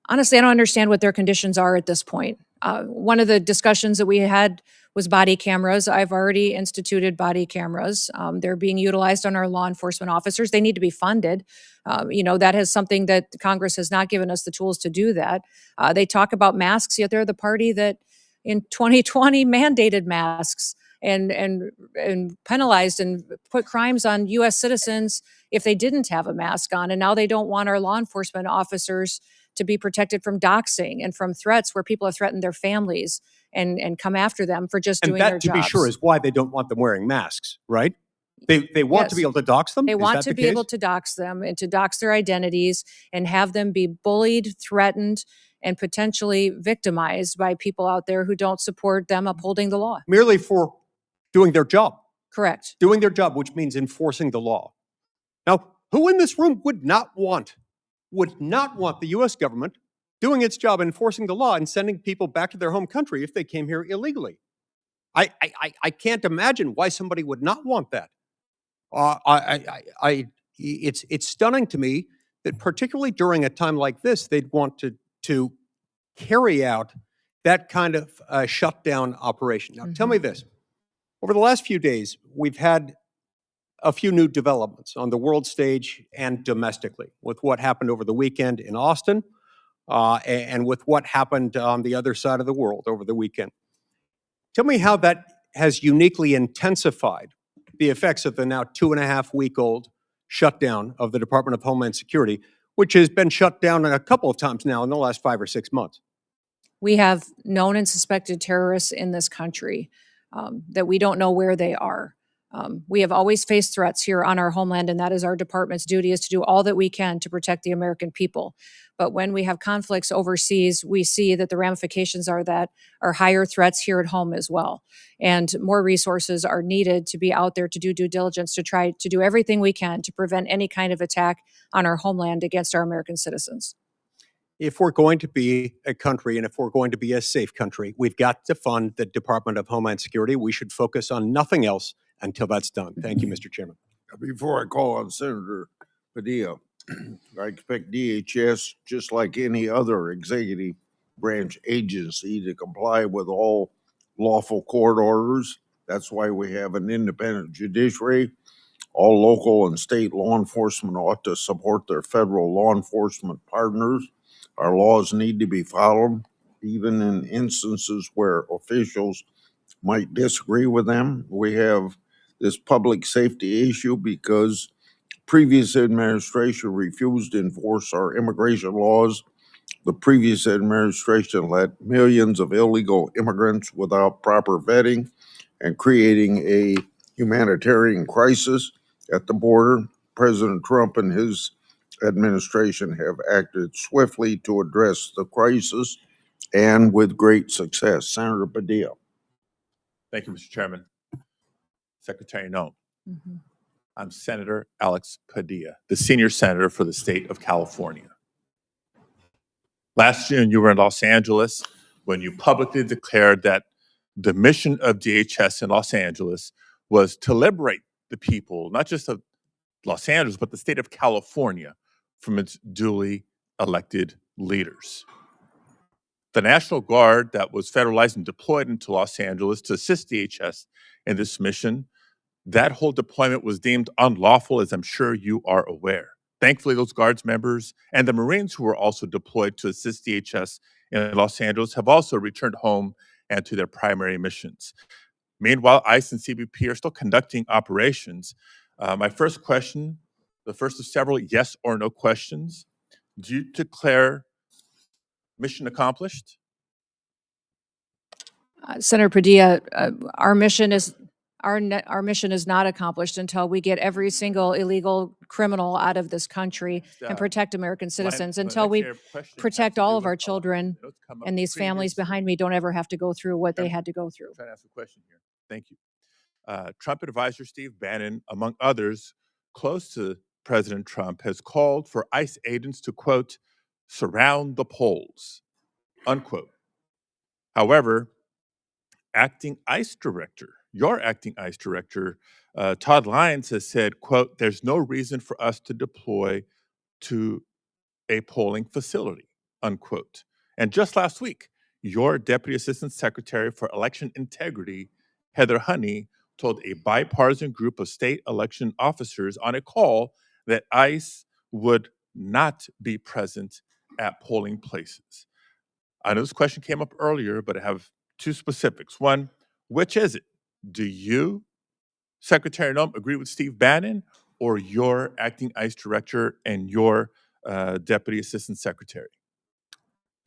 Honestly, I don't understand what their conditions are at this point. One of the discussions that we had was body cameras. I've already instituted body cameras. They're being utilized on our law enforcement officers. They need to be funded. That is something that Congress has not given us the tools to do that. They talk about masks, yet they're the party that in 2020 mandated masks and penalized and put crimes on U.S. citizens if they didn't have a mask on. And now they don't want our law enforcement officers to be protected from doxing and from threats where people have threatened their families and come after them for just doing their jobs. And that, to be sure, is why they don't want them wearing masks, right? They want to be able to dox them? They want to be able to dox them and to dox their identities and have them be bullied, threatened, and potentially victimized by people out there who don't support them upholding the law. Merely for doing their job. Correct. Doing their job, which means enforcing the law. Now, who in this room would not want the U.S. government doing its job enforcing the law and sending people back to their home country if they came here illegally? I can't imagine why somebody would not want that. It's stunning to me that particularly during a time like this, they'd want to carry out that kind of shutdown operation. Now, tell me this. Over the last few days, we've had a few new developments on the world stage and domestically with what happened over the weekend in Austin and with what happened on the other side of the world over the weekend. Tell me how that has uniquely intensified the effects of the now 2.5-week-old shutdown of the Department of Homeland Security, which has been shut down a couple of times now in the last 5 or 6 months. We have known and suspected terrorists in this country that we don't know where they are. We have always faced threats here on our homeland, and that is our department's duty, is to do all that we can to protect the American people. But when we have conflicts overseas, we see that the ramifications are higher threats here at home as well. And more resources are needed to be out there to do due diligence, to try to do everything we can to prevent any kind of attack on our homeland against our American citizens. If we're going to be a country and if we're going to be a safe country, we've got to fund the Department of Homeland Security. We should focus on nothing else until that's done. Thank you, Mr. Chairman. Before I call on Senator Padilla, I expect DHS, just like any other executive branch agency, to comply with all lawful court orders. That's why we have an independent judiciary. All local and state law enforcement ought to support their federal law enforcement partners. Our laws need to be followed, even in instances where officials might disagree with them. We have this public safety issue because previous administration refused to enforce our immigration laws. The previous administration let millions of illegal immigrants without proper vetting and creating a humanitarian crisis at the border. President Trump and his administration have acted swiftly to address the crisis and with great success. Senator Padilla. Thank you, Mr. Chairman. Secretary Noem. I'm Senator Alex Padilla, the senior senator for the state of California. Last June, you were in Los Angeles when you publicly declared that the mission of DHS in Los Angeles was to liberate the people, not just of Los Angeles, but the state of California from its duly elected leaders. The National Guard that was federalized and deployed into Los Angeles to assist DHS in this mission, that whole deployment was deemed unlawful, as I'm sure you are aware. Thankfully, those Guards members and the Marines who were also deployed to assist DHS in Los Angeles have also returned home and to their primary missions. Meanwhile, ICE and CBP are still conducting operations. My first question, the first of several yes or no questions, do you declare mission accomplished? Senator Padilla, our mission is not accomplished until we get every single illegal criminal out of this country and protect American citizens, until we protect all of our children and these families behind me don't ever have to go through what they had to go through. I'm trying to ask a question here. Thank you. Trump advisor Steve Bannon, among others, close to President Trump, has called for ICE agents to, quote, surround the polls, unquote. However, your acting ICE director, Todd Lyons, has said, quote, there's no reason for us to deploy to a polling facility, unquote. And just last week, your Deputy Assistant Secretary for Election Integrity, Heather Honey, told a bipartisan group of state election officers on a call that ICE would not be present at polling places. I know this question came up earlier, but I have two specifics. One, which is it? Do you, Secretary Noem, agree with Steve Bannon, or your acting ICE director and your Deputy Assistant Secretary?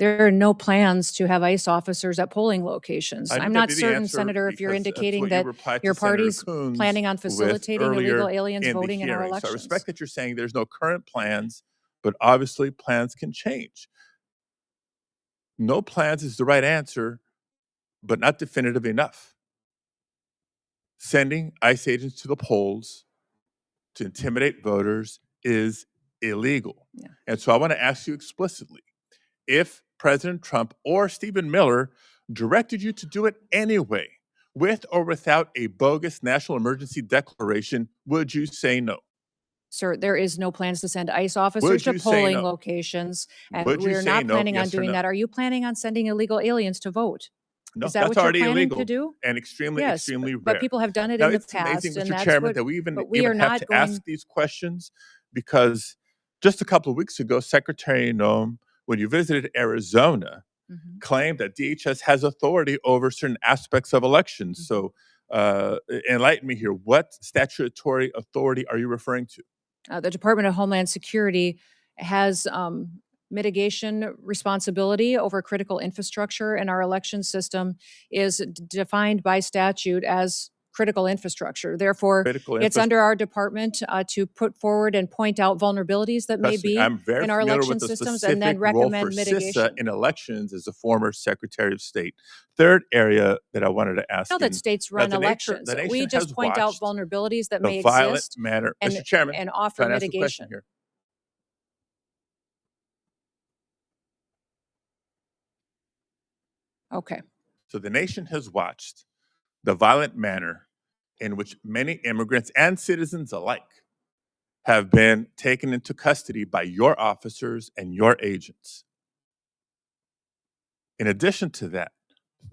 There are no plans to have ICE officers at polling locations. I know I'm that'd not be the certain, answer Senator, if you're because that's indicating what you that replied to your Senator party's Coons planning on with facilitating earlier illegal aliens in the voting in our hearing. So I elections. respect that you're saying there's no current plans, but obviously plans can change. No plans is the right answer, but not definitive enough. Sending ICE agents to the polls to intimidate voters is illegal. Yeah. And so I want to ask you explicitly, if President Trump or Stephen Miller directed you to do it anyway, with or without a bogus national emergency declaration, would you say no? Sir, there is no plans to send ICE officers to you say polling no? locations, and Would you we're say not no, planning on yes or doing no? that. Are you planning on sending illegal aliens to vote? Is that that's what you're already planning to illegal do? and extremely, Yes, extremely but rare. people have done it Now, in the it's amazing, past, and Mr. that's Chairman, what, that we even but we are have not to going. ask these questions because just a couple of weeks ago, Secretary Noem, when you visited Arizona, Mhm. claimed that DHS has authority over certain aspects of elections. So enlighten me here. What statutory authority are you referring to? The Department of Homeland Security has mitigation responsibility over critical infrastructure, and our election system is defined by statute as critical infrastructure. Therefore, Critical it's under our department to put forward and point out vulnerabilities that may Trust me, be I'm very in our familiar election with the systems and then specific role for recommend CISA mitigation. in elections as a former Secretary of State. Third area that I wanted to ask Know that in, states now run elections. the We nation just has point out watched vulnerabilities that the may violent exist manner. and, Mr. Chairman, and offer trying to ask a question mitigation. here. Okay. So the nation has watched the violent manner in which many immigrants and citizens alike have been taken into custody by your officers and your agents. In addition to that,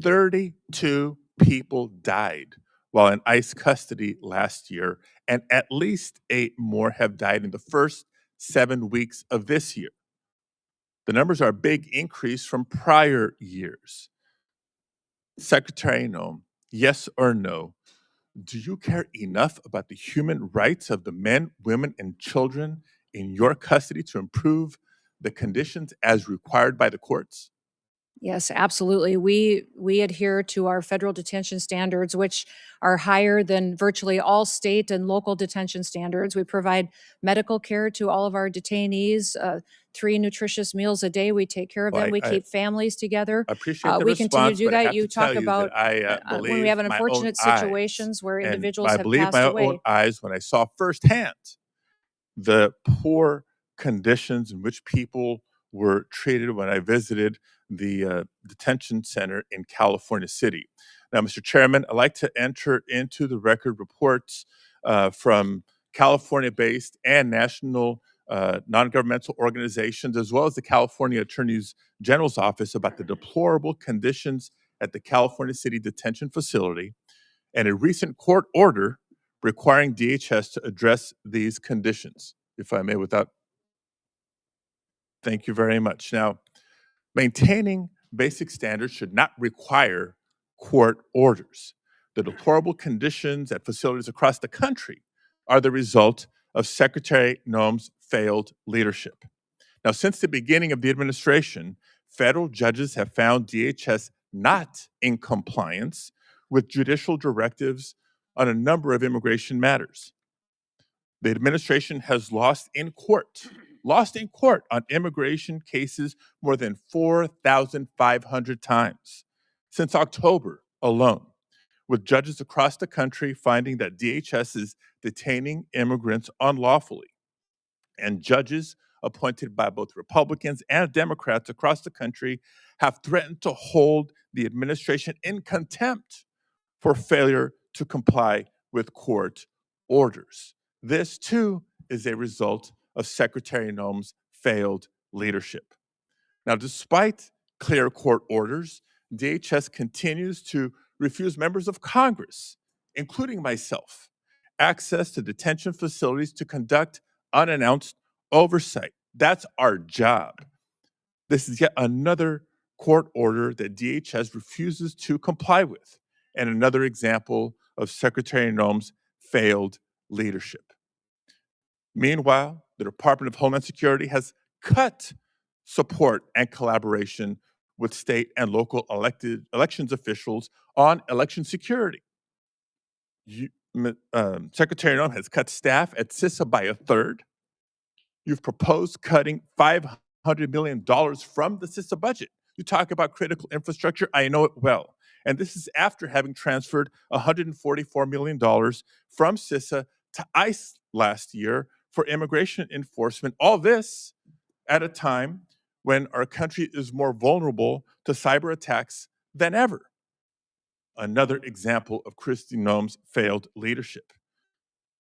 32 people died while in ICE custody last year, and at least 8 more have died in the first 7 weeks of this year. The numbers are a big increase from prior years. Secretary Noem, yes or no, do you care enough about the human rights of the men, women, and children in your custody to improve the conditions as required by the courts? Yes, absolutely. We adhere to our federal detention standards, which are higher than virtually all state and local detention standards. We provide medical care to all of our detainees, 3 nutritious meals a day. We take care of Well, them. We keep families together. I appreciate the We continue to response, do but I that. have You to tell talk you about that I when we believe have an my own unfortunate eyes. situations where And individuals I have believe passed my away. own eyes when I saw firsthand the poor conditions in which people were treated when I visited the detention center in California City. Now, Mr. Chairman, I'd like to enter into the record reports from California-based and national non-governmental organizations, as well as the California Attorney General's office, about the deplorable conditions at the California City Detention Facility and a recent court order requiring DHS to address these conditions. If I may, without. Thank you very much. Now, maintaining basic standards should not require court orders. The deplorable conditions at facilities across the country are the result of Secretary Noem's failed leadership. Now, since the beginning of the administration, federal judges have found DHS not in compliance with judicial directives on a number of immigration matters. The administration has lost in court on immigration cases more than 4,500 times since October alone, with judges across the country finding that DHS is detaining immigrants unlawfully. And judges appointed by both Republicans and Democrats across the country have threatened to hold the administration in contempt for failure to comply with court orders. This, too, is a result of Secretary Noem's failed leadership. Now, despite clear court orders, DHS continues to refuse members of Congress, including myself, access to detention facilities to conduct unannounced oversight. That's our job. This is yet another court order that DHS refuses to comply with, and another example of Secretary Noem's failed leadership. Meanwhile, the Department of Homeland Security has cut support and collaboration with state and local elections officials on election security. Secretary Noem has cut staff at CISA by a third. You've proposed cutting $500 million from the CISA budget. You talk about critical infrastructure, I know it well. And this is after having transferred $144 million from CISA to ICE last year for immigration enforcement. All this at a time when our country is more vulnerable to cyber attacks than ever. Another example of Kristi Noem's failed leadership.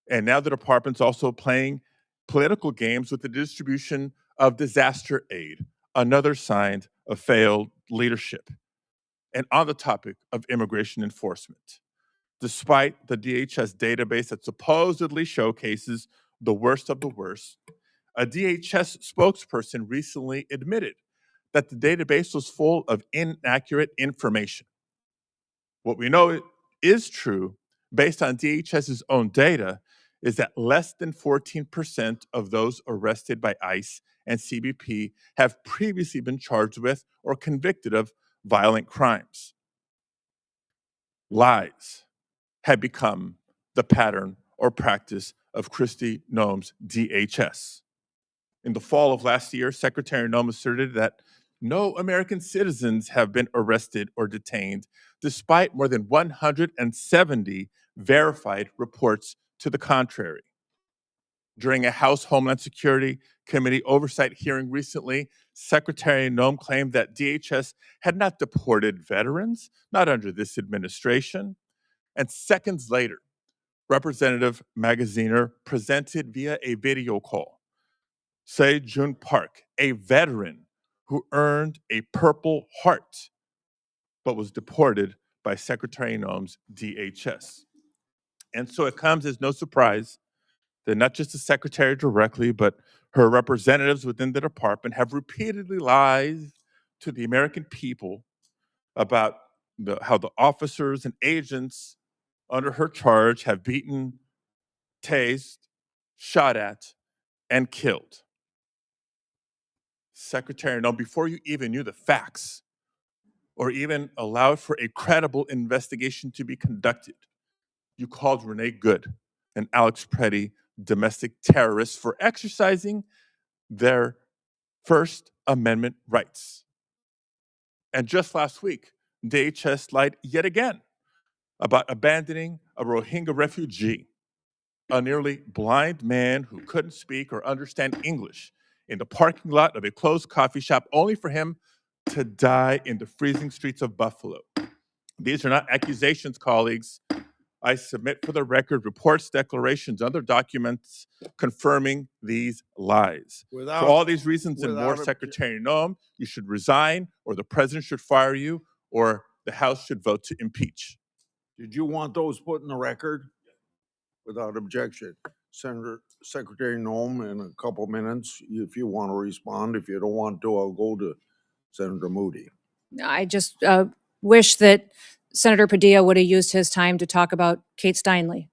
And now the department's also playing political games with the distribution of disaster aid, another sign of failed leadership. and on the topic of immigration enforcement. Despite the DHS database that supposedly showcases the worst of the worst, a DHS spokesperson recently admitted that the database was full of inaccurate information. What we know is true, based on DHS's own data, is that less than 14% of those arrested by ICE and CBP have previously been charged with or convicted of violent crimes. Lies had become the pattern or practice of Kristi Noem's DHS. In the fall of last year, Secretary Noem asserted that no American citizens have been arrested or detained, despite more than 170 verified reports to the contrary. During a House Homeland Security Committee oversight hearing recently, Secretary Noem claimed that DHS had not deported veterans, not under this administration. And seconds later, Representative Magaziner presented via a video call Se-Jun Park, a veteran who earned a Purple Heart, but was deported by Secretary Noem's DHS. And so it comes as no surprise that not just the secretary directly, but her representatives within the department have repeatedly lied to the American people about how the officers and agents under her charge have beaten, tased, shot at, and killed. Secretary Noem, before you even knew the facts or even allowed for a credible investigation to be conducted, you called Renee Good and Alex Preddy domestic terrorists for exercising their First Amendment rights. And just last week, DHS lied yet again about abandoning a Rohingya refugee, a nearly blind man who couldn't speak or understand English, in the parking lot of a closed coffee shop, only for him to die in the freezing streets of Buffalo. These are not accusations, colleagues. I submit for the record reports, declarations, other documents confirming these lies. For all these reasons and more, Secretary Noem, you should resign, or the president should fire you, or the House should vote to impeach. Did you want those put in the record? Without objection. Secretary Noem, in a couple minutes, if you want to respond. If you don't want to, I'll go to Senator Moody. I just wish that Senator Padilla would have used his time to talk about Kate Steinle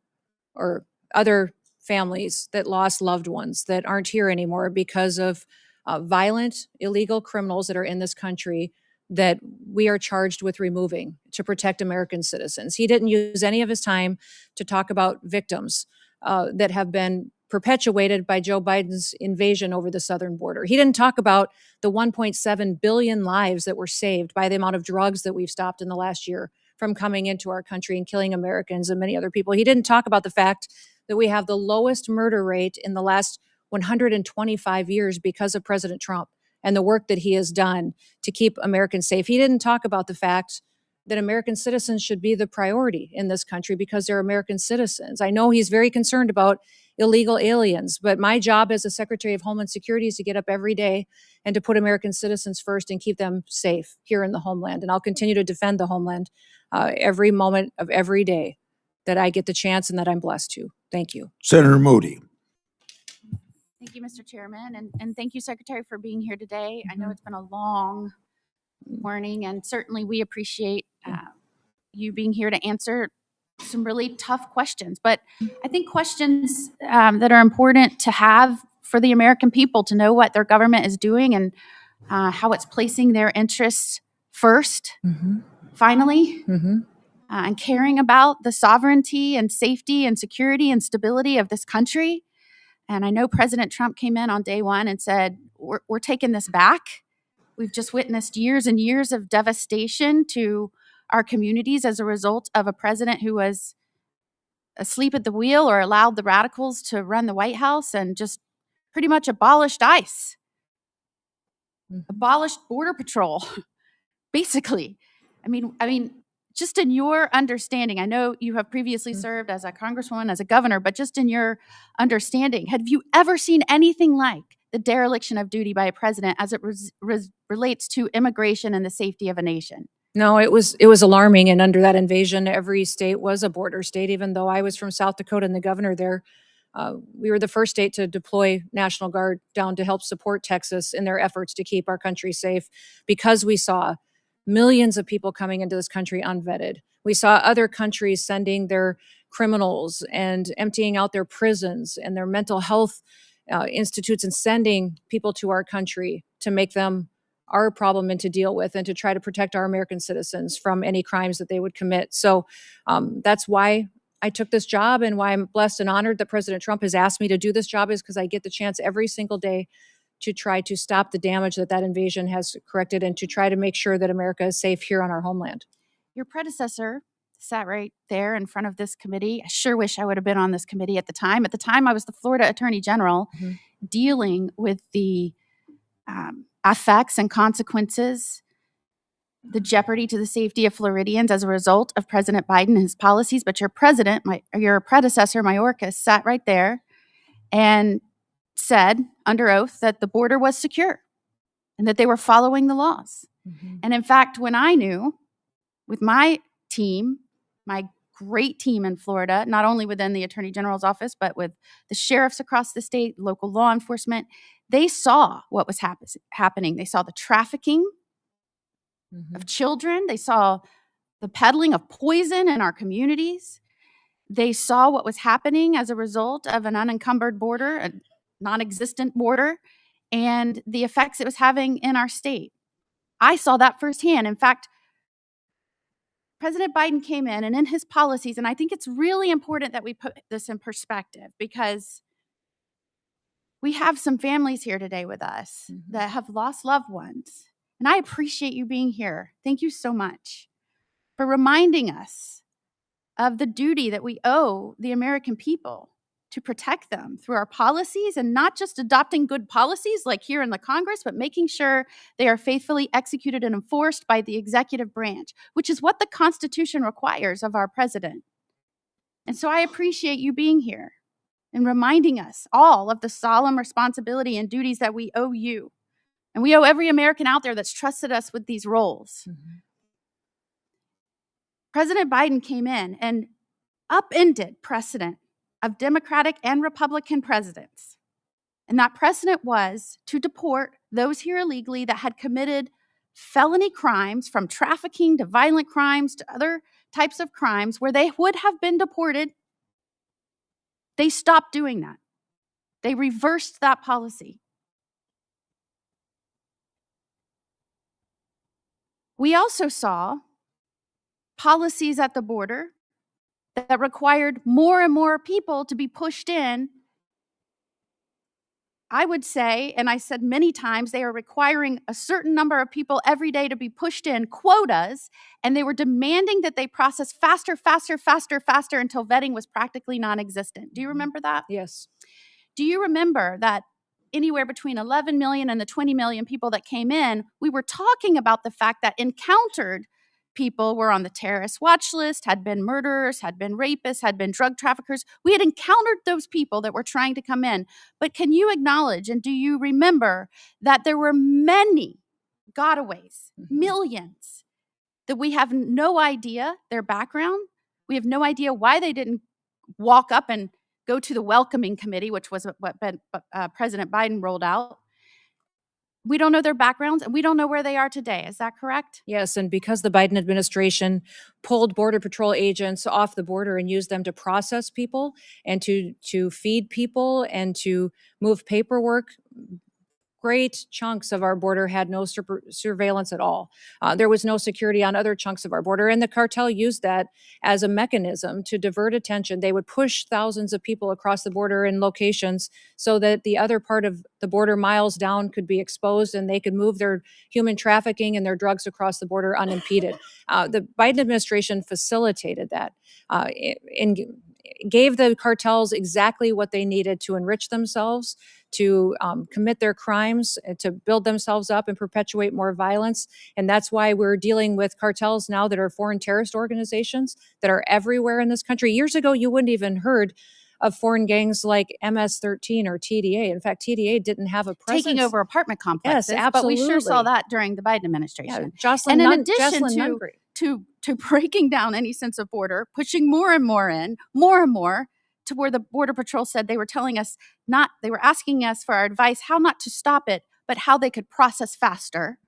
or other families that lost loved ones that aren't here anymore because of violent, illegal criminals that are in this country that we are charged with removing to protect American citizens. He didn't use any of his time to talk about victims that have been perpetuated by Joe Biden's invasion over the southern border. He didn't talk about the 1.7 billion lives that were saved by the amount of drugs that we've stopped in the last year from coming into our country and killing Americans and many other people. He didn't talk about the fact that we have the lowest murder rate in the last 125 years because of President Trump and the work that he has done to keep Americans safe. He didn't talk about the fact that American citizens should be the priority in this country because they're American citizens. I know he's very concerned about illegal aliens, but my job as a Secretary of Homeland Security is to get up every day and to put American citizens first and keep them safe here in the homeland. And I'll continue to defend the homeland every moment of every day that I get the chance and that I'm blessed to. Thank you. Senator Moody. Thank you, Mr. Chairman, and thank you, Secretary, for being here today. I know it's been a long morning, and certainly we appreciate you being here to answer some really tough questions. But I think questions that are important to have for the American people to know what their government is doing and how it's placing their interests first, finally, and caring about the sovereignty and safety and security and stability of this country. And I know President Trump came in on day one and said, we're taking this back. We've just witnessed years and years of devastation to our communities as a result of a president who was asleep at the wheel or allowed the radicals to run the White House and just pretty much abolished ICE, abolished Border Patrol, basically. I mean, just in your understanding, I know you have previously served as a congresswoman, as a governor, but just in your understanding, have you ever seen anything like the dereliction of duty by a president as it relates to immigration and the safety of a nation? No, it was alarming. And under that invasion, every state was a border state, even though I was from South Dakota and the governor there. We were the first state to deploy National Guard down to help support Texas in their efforts to keep our country safe because we saw millions of people coming into this country unvetted. We saw other countries sending their criminals and emptying out their prisons and their mental health institutes and sending people to our country to make them our problem and to deal with and to try to protect our American citizens from any crimes that they would commit. So that's why I took this job and why I'm blessed and honored that President Trump has asked me to do this job, is because I get the chance every single day to try to stop the damage that that invasion has corrected and to try to make sure that America is safe here on our homeland. Your predecessor sat right there in front of this committee. I sure wish I would have been on this committee at the time. At the time, I was the Florida Attorney General dealing with the effects and consequences, the jeopardy to the safety of Floridians as a result of President Biden and his policies. But your predecessor, Mayorkas, sat right there and said under oath that the border was secure and that they were following the laws. And in fact, when I knew with my team, my great team in Florida, not only within the Attorney General's office, but with the sheriffs across the state, local law enforcement, they saw what was happening. They saw the trafficking of children. They saw the peddling of poison in our communities. They saw what was happening as a result of an unencumbered border, a non-existent border, and the effects it was having in our state. I saw that firsthand. In fact, President Biden came in and in his policies, and I think it's really important that we put this in perspective because we have some families here today with us that have lost loved ones. And I appreciate you being here. Thank you so much for reminding us of the duty that we owe the American people to protect them through our policies, and not just adopting good policies like here in the Congress, but making sure they are faithfully executed and enforced by the executive branch, which is what the Constitution requires of our president. And so I appreciate you being here and reminding us all of the solemn responsibility and duties that we owe you. And we owe every American out there that's trusted us with these roles. President Biden came in and upended precedent of Democratic and Republican presidents. And that precedent was to deport those here illegally that had committed felony crimes, from trafficking to violent crimes to other types of crimes where they would have been deported. They stopped doing that. They reversed that policy. We also saw policies at the border that required more and more people to be pushed in. I would say, and I said many times, they are requiring a certain number of people every day to be pushed in, quotas, and they were demanding that they process faster until vetting was practically non-existent. Do you remember that? Yes. Do you remember that anywhere between 11 million and the 20 million people that came in, we were talking about the fact that encountered people were on the terrorist watch list, had been murderers, had been rapists, had been drug traffickers. We had encountered those people that were trying to come in. But can you acknowledge and do you remember that there were many gotaways, millions, that we have no idea their background? We have no idea why they didn't walk up and go to the welcoming committee, which was what President Biden rolled out. We don't know their backgrounds, and we don't know where they are today. Is that correct? Yes, and because the Biden administration pulled Border Patrol agents off the border and used them to process people and to feed people and to move paperwork, great chunks of our border had no surveillance at all. There was no security on other chunks of our border, and the cartel used that as a mechanism to divert attention. They would push thousands of people across the border in locations so that the other part of the border miles down could be exposed and they could move their human trafficking and their drugs across the border unimpeded. The Biden administration facilitated that and gave the cartels exactly what they needed to enrich themselves, to commit their crimes, to build themselves up and perpetuate more violence. And that's why we're dealing with cartels now that are foreign terrorist organizations that are everywhere in this country. Years ago, you wouldn't even heard of foreign gangs like MS-13 or TDA. In fact, TDA didn't have a presence. Taking over apartment complexes. Yes, But we sure saw absolutely. that during the Biden Yeah, administration. Jocelyn, And in addition Jocelyn to breaking down any sense of border, pushing more and more and more, to where the Border Patrol said they were telling us they were asking us for our advice how not to stop it, but how they could process faster.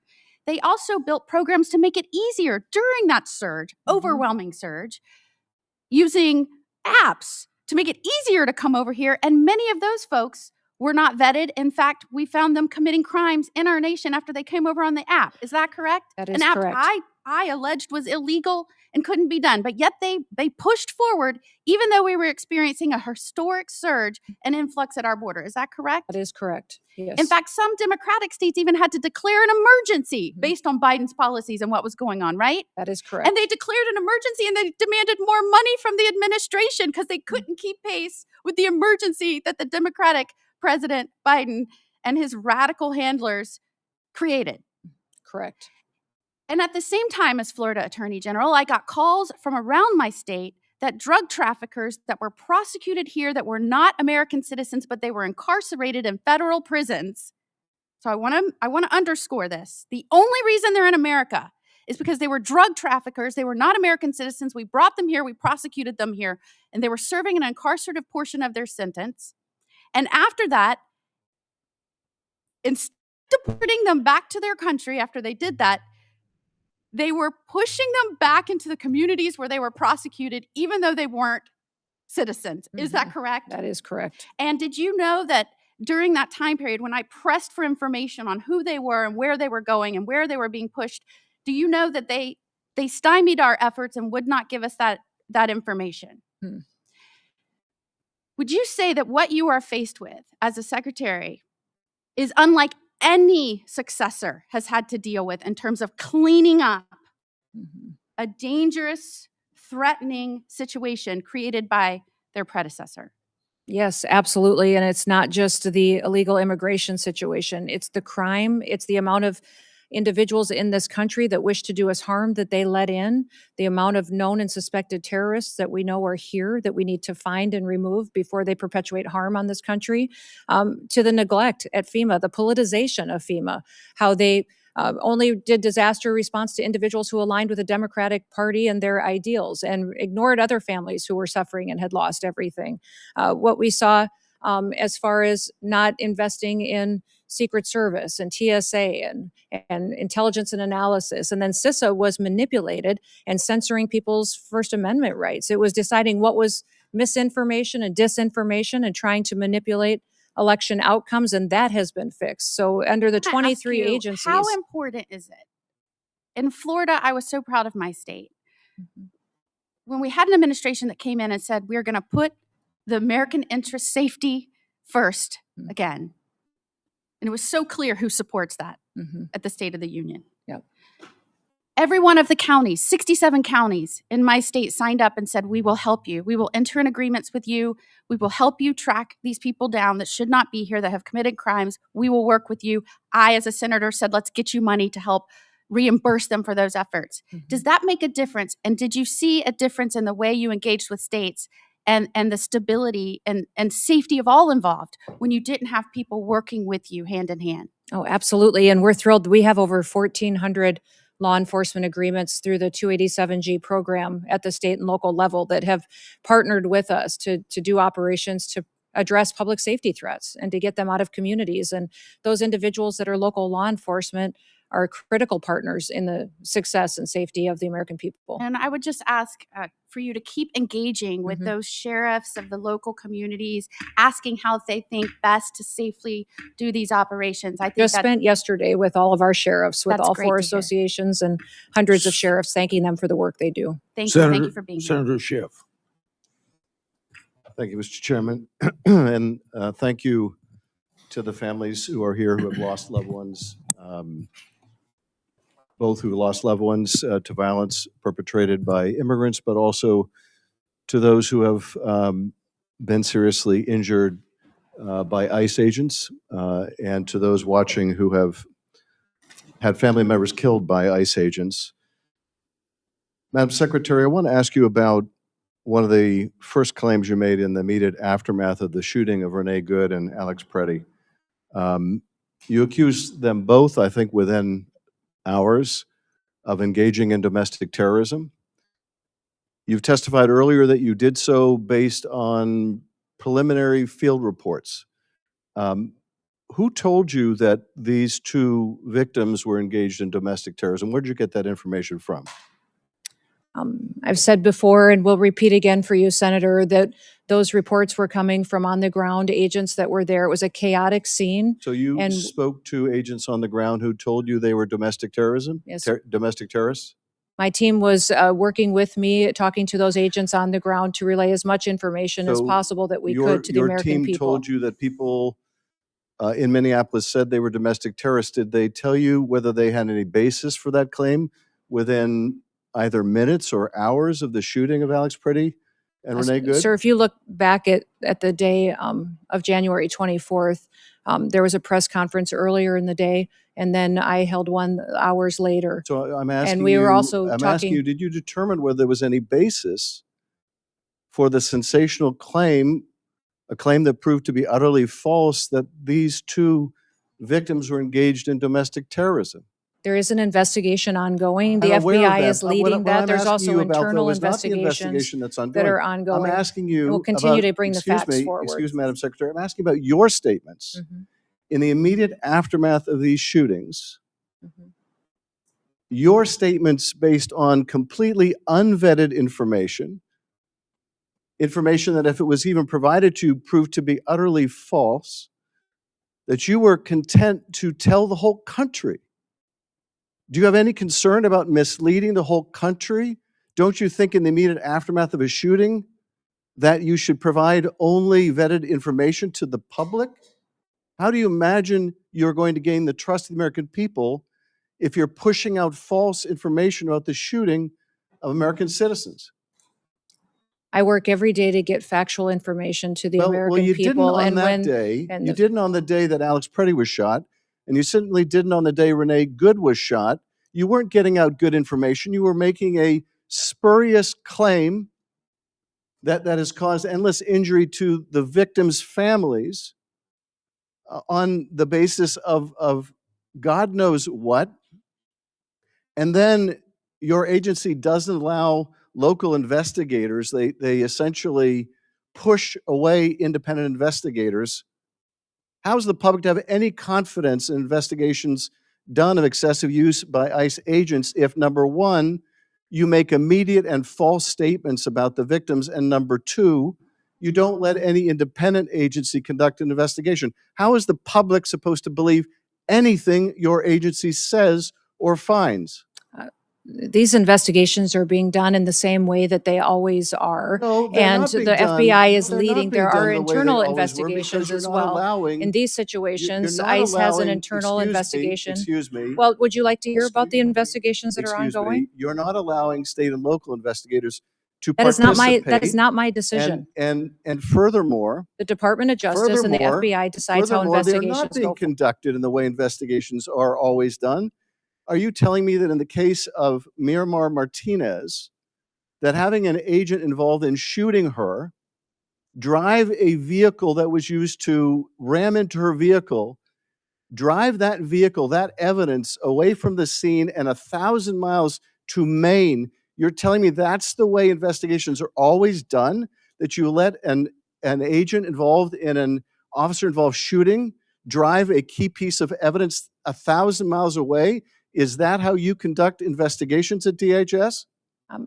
They also built programs to make it easier during that surge, overwhelming surge, using apps to make it easier to come over here. And many of those folks were not vetted. In fact, we found them committing crimes in our nation after they came over on the app. Is that correct? That is An app correct. I alleged was illegal and couldn't be done. But yet they pushed forward, even though we were experiencing a historic surge and influx at our border. Is that correct? That is correct. Yes. In fact, some Democratic states even had to declare an emergency based on Biden's policies and what was going on, right? That is correct. And they declared an emergency and they demanded more money from the administration because they couldn't keep pace with the emergency that the Democratic President Biden and his radical handlers created. Correct. And at the same time as Florida Attorney General, I got calls from around my state that drug traffickers that were prosecuted here that were not American citizens, but they were incarcerated in federal prisons. So I want to underscore this. The only reason they're in America is because they were drug traffickers. They were not American citizens. We brought them here. We prosecuted them here. And they were serving an incarcerative portion of their sentence. And after that, instead of putting them back to their country after they did that, they were pushing them back into the communities where they were prosecuted, even though they weren't citizens. Is that correct? That is correct. And did you know that during that time period, when I pressed for information on who they were and where they were going and where they were being pushed, do you know that they stymied our efforts and would not give us that information? Would you say that what you are faced with as a secretary is unlike any successor has had to deal with in terms of cleaning up a dangerous, threatening situation created by their predecessor? Yes, absolutely. And it's not just the illegal immigration situation. It's the crime. It's the amount of individuals in this country that wish to do us harm that they let in, the amount of known and suspected terrorists that we know are here that we need to find and remove before they perpetuate harm on this country, to the neglect at FEMA, the politicization of FEMA, how they only did disaster response to individuals who aligned with the Democratic Party and their ideals and ignored other families who were suffering and had lost everything. What we saw as far as not investing in Secret Service and TSA and intelligence and analysis. And then CISA was manipulated and censoring people's First Amendment rights. It was deciding what was misinformation and disinformation and trying to manipulate election outcomes, and that has been fixed. So under the 23 agencies. How important is it? In Florida, I was so proud of my state. When we had an administration that came in and said, we're going to put the American interest safety first again. And it was so clear who supports that at the State of the Union. Yep. Every one of the counties, 67 counties in my state signed up and said, we will help you. We will enter in agreements with you. We will help you track these people down that should not be here, that have committed crimes. We will work with you. I, as a senator, said, let's get you money to help reimburse them for those efforts. Does that make a difference? And did you see a difference in the way you engaged with states and the stability and safety of all involved when you didn't have people working with you hand in hand? Oh, absolutely. And we're thrilled. We have over 1,400 law enforcement agreements through the 287G program at the state and local level that have partnered with us to do operations to address public safety threats and to get them out of communities. And those individuals that are local law enforcement are critical partners in the success and safety of the American people. And I would just ask for you to keep engaging with those sheriffs of the local communities, asking how they think best to safely do these operations. I think Just spent yesterday with all of our sheriffs, with That's all great four to hear. associations and hundreds of sheriffs, thanking them for the work they do. Thank you for being here. Senator Schiff. Thank you, Mr. Chairman. And thank you to the families who are here who have lost loved ones, both who lost loved ones to violence perpetrated by immigrants, but also to those who have been seriously injured by ICE agents, and to those watching who have had family members killed by ICE agents. Madam Secretary, I want to ask you about one of the first claims you made in the immediate aftermath of the shooting of Renee Good and Alex Preddy. You accused them both, I think, within hours of engaging in domestic terrorism. You've testified earlier that you did so based on preliminary field reports. Who told you that these two victims were engaged in domestic terrorism? Where did you get that information from? I've said before, and will repeat again for you, Senator, that those reports were coming from on the ground agents that were there. It was a chaotic scene. So you and spoke to agents on the ground who told you they were domestic terrorism? Yes. Domestic terrorists? My team was working with me, talking to those agents on the ground to relay as much information as So possible that we could to the American Your team people. told you that people in Minneapolis said they were domestic terrorists. Did they tell you whether they had any basis for that claim within either minutes or hours of the shooting of Alex Preddy and Renee Good? Sir, if you look back at the day of January 24th, there was a press conference earlier in the day, and then I held one hours later. So I'm asking and we were also I'm talking. asking you, did you determine whether there was any basis for the sensational claim, a claim that proved to be utterly false, that these two victims were engaged in domestic terrorism? There is an investigation ongoing. The I'm aware of FBI that. is leading What that. I'm There's asking also you about, internal though, is not the investigations investigation that's that ongoing. are ongoing. I'm asking you And we'll continue about, to bring the excuse facts me, forward. Excuse me, Madam Secretary. I'm asking about your statements in the immediate aftermath of these shootings. Your statements based on completely unvetted information that if it was even provided to you proved to be utterly false, that you were content to tell the whole country. Do you have any concern about misleading the whole country? Don't you think in the immediate aftermath of a shooting that you should provide only vetted information to the public? How do you imagine you're going to gain the trust of the American people if you're pushing out false information about the shooting of American citizens? I work every day to get factual information to the American you people. didn't on and that when day. and You the- didn't on the day that Alex Preddy was shot, and you certainly didn't on the day Renee Good was shot. You weren't getting out good information. You were making a spurious claim that has caused endless injury to the victims' families on the basis of God knows what. And then your agency doesn't allow local investigators. They essentially push away independent investigators. How is the public to have any confidence in investigations done of excessive use by ICE agents if, number one, you make immediate and false statements about the victims, and number two, you don't let any independent agency conduct an investigation? How is the public supposed to believe anything your agency says or finds? These investigations are being done in the same way that they always are. No, they're and not being the done- FBI is they're not leading. being There done are the way they internal always were, because investigations you're as not well. allowing- In these you're situations, not ICE has an allowing- internal investigation. Excuse me. Well, would you like to hear about the investigations that are Excuse ongoing? me, you're not allowing state and local investigators to That is participate. not my decision. And furthermore, The Department of Justice and the FBI decides how furthermore, they're investigations not being go. conducted in the way investigations are always done. Are you telling me that in the case of Miramar Martinez, that having an agent involved in shooting her, drive a vehicle that was used to ram into her vehicle, drive that vehicle, that evidence away from the scene and 1,000 miles to Maine, you're telling me that's the way investigations are always done? That you let an agent involved in an officer-involved shooting drive a key piece of evidence 1,000 miles away? Is that how you conduct investigations at DHS?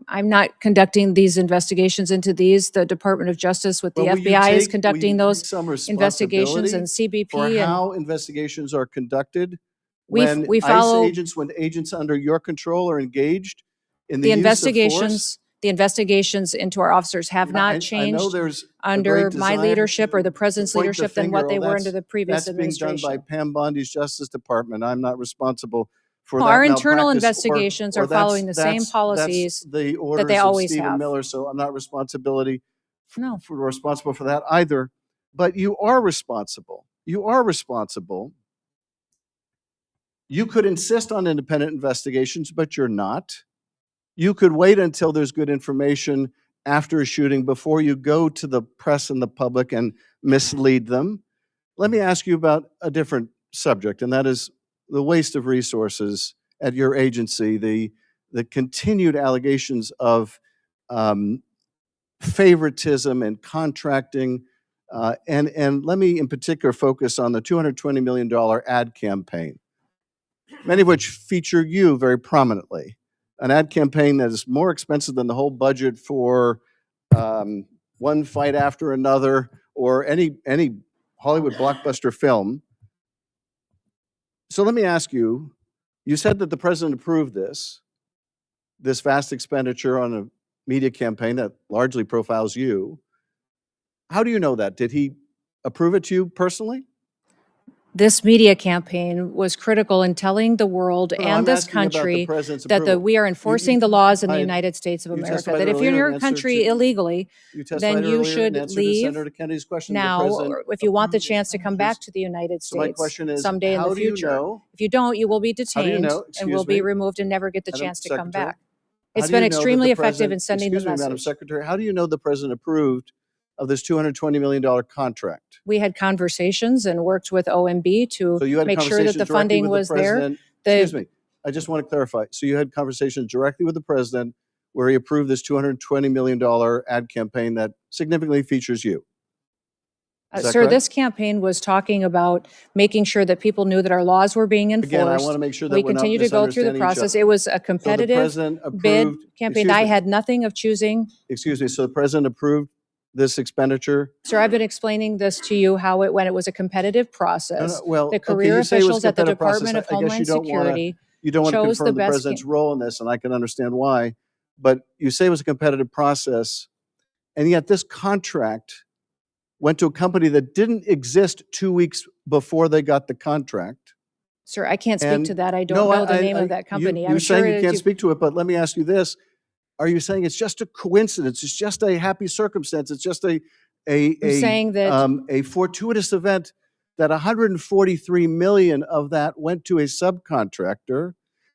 I'm not conducting these investigations into these. The Department of Justice with the Well, will you FBI is take- conducting will you those take some investigations, and responsibility CBP for and how investigations are conducted We when follow- when agents under your control are engaged in the use of investigations. The investigations into our officers have I not know changed there's a under great my desire leadership or the to president's point the leadership than what finger, they "Oh, were under the previous that's being done administration. by Pam Bondi's Justice Department. I'm not responsible for No, that our internal malpractice," investigations are following the same policies the that orders they of always Stephen have. Miller, so I'm not responsible No. for that either. But you are responsible. You are responsible. You could insist on independent investigations, but you're not. You could wait until there's good information after a shooting before you go to the press and the public and mislead them. Let me ask you about a different subject, and that is the waste of resources at your agency, the continued allegations of favoritism and contracting. And let me in particular focus on the $220 million ad campaign, many of which feature you very prominently. An ad campaign that is more expensive than the whole budget for One Fight After Another or any Hollywood blockbuster film. So let me ask you, you said that the president approved this vast expenditure on a media campaign that largely profiles you. How do you know that? Did he approve it to you personally? This media campaign was critical in telling the world No, and I'm this asking about the country president's that approval. we are enforcing the laws in the United States of you America, testified that if you're in earlier in your answer country to- illegally, You then testified you earlier in should answer to leave Senator Kennedy's question. The now, president or if you want the approved chance to come back to the United So my States question is, someday in the how do you future. know? If you don't, you will be How do you detained know? and will Excuse be me? removed and never get the Madam chance to come Secretary, back. how It's do you been know that extremely the effective in president- sending the Excuse me, Madam message. Secretary, how do you know the president approved of this $220 million contract? We had conversations and worked with OMB to So you had make sure that conversations the directly funding with the was there. president. Excuse me, I just want to clarify. So you had conversations directly with the president where he approved this $220 million ad campaign that significantly features you. Is that Sir, correct? this campaign was talking about making sure that people knew that our laws were being enforced. Again, I want to make sure that We we're not continue to go through the misunderstanding each process. other. It was a So the competitive president bid approved- campaign. excuse I me. had nothing of choosing. Excuse me, so the president approved this expenditure? Sir, I've been explaining this to you, how it, when it was a competitive process, Well, the okay, career you say it was officials at the competitive process. Department of I guess you Homeland don't wanna- Security You don't want to chose confirm the best president's role in this, and I can understand why. But you say it was a competitive process, and yet this contract went to a company that didn't exist 2 weeks before they got the contract. Sir, I can't speak And- to that. I don't No, know the name of that company. I'm You're sure saying you can't you- speak to it, but let me ask you this. Are you saying it's just a coincidence? It's just a happy circumstance? It's just a saying that- a fortuitous event that 143 million of that went to a subcontractor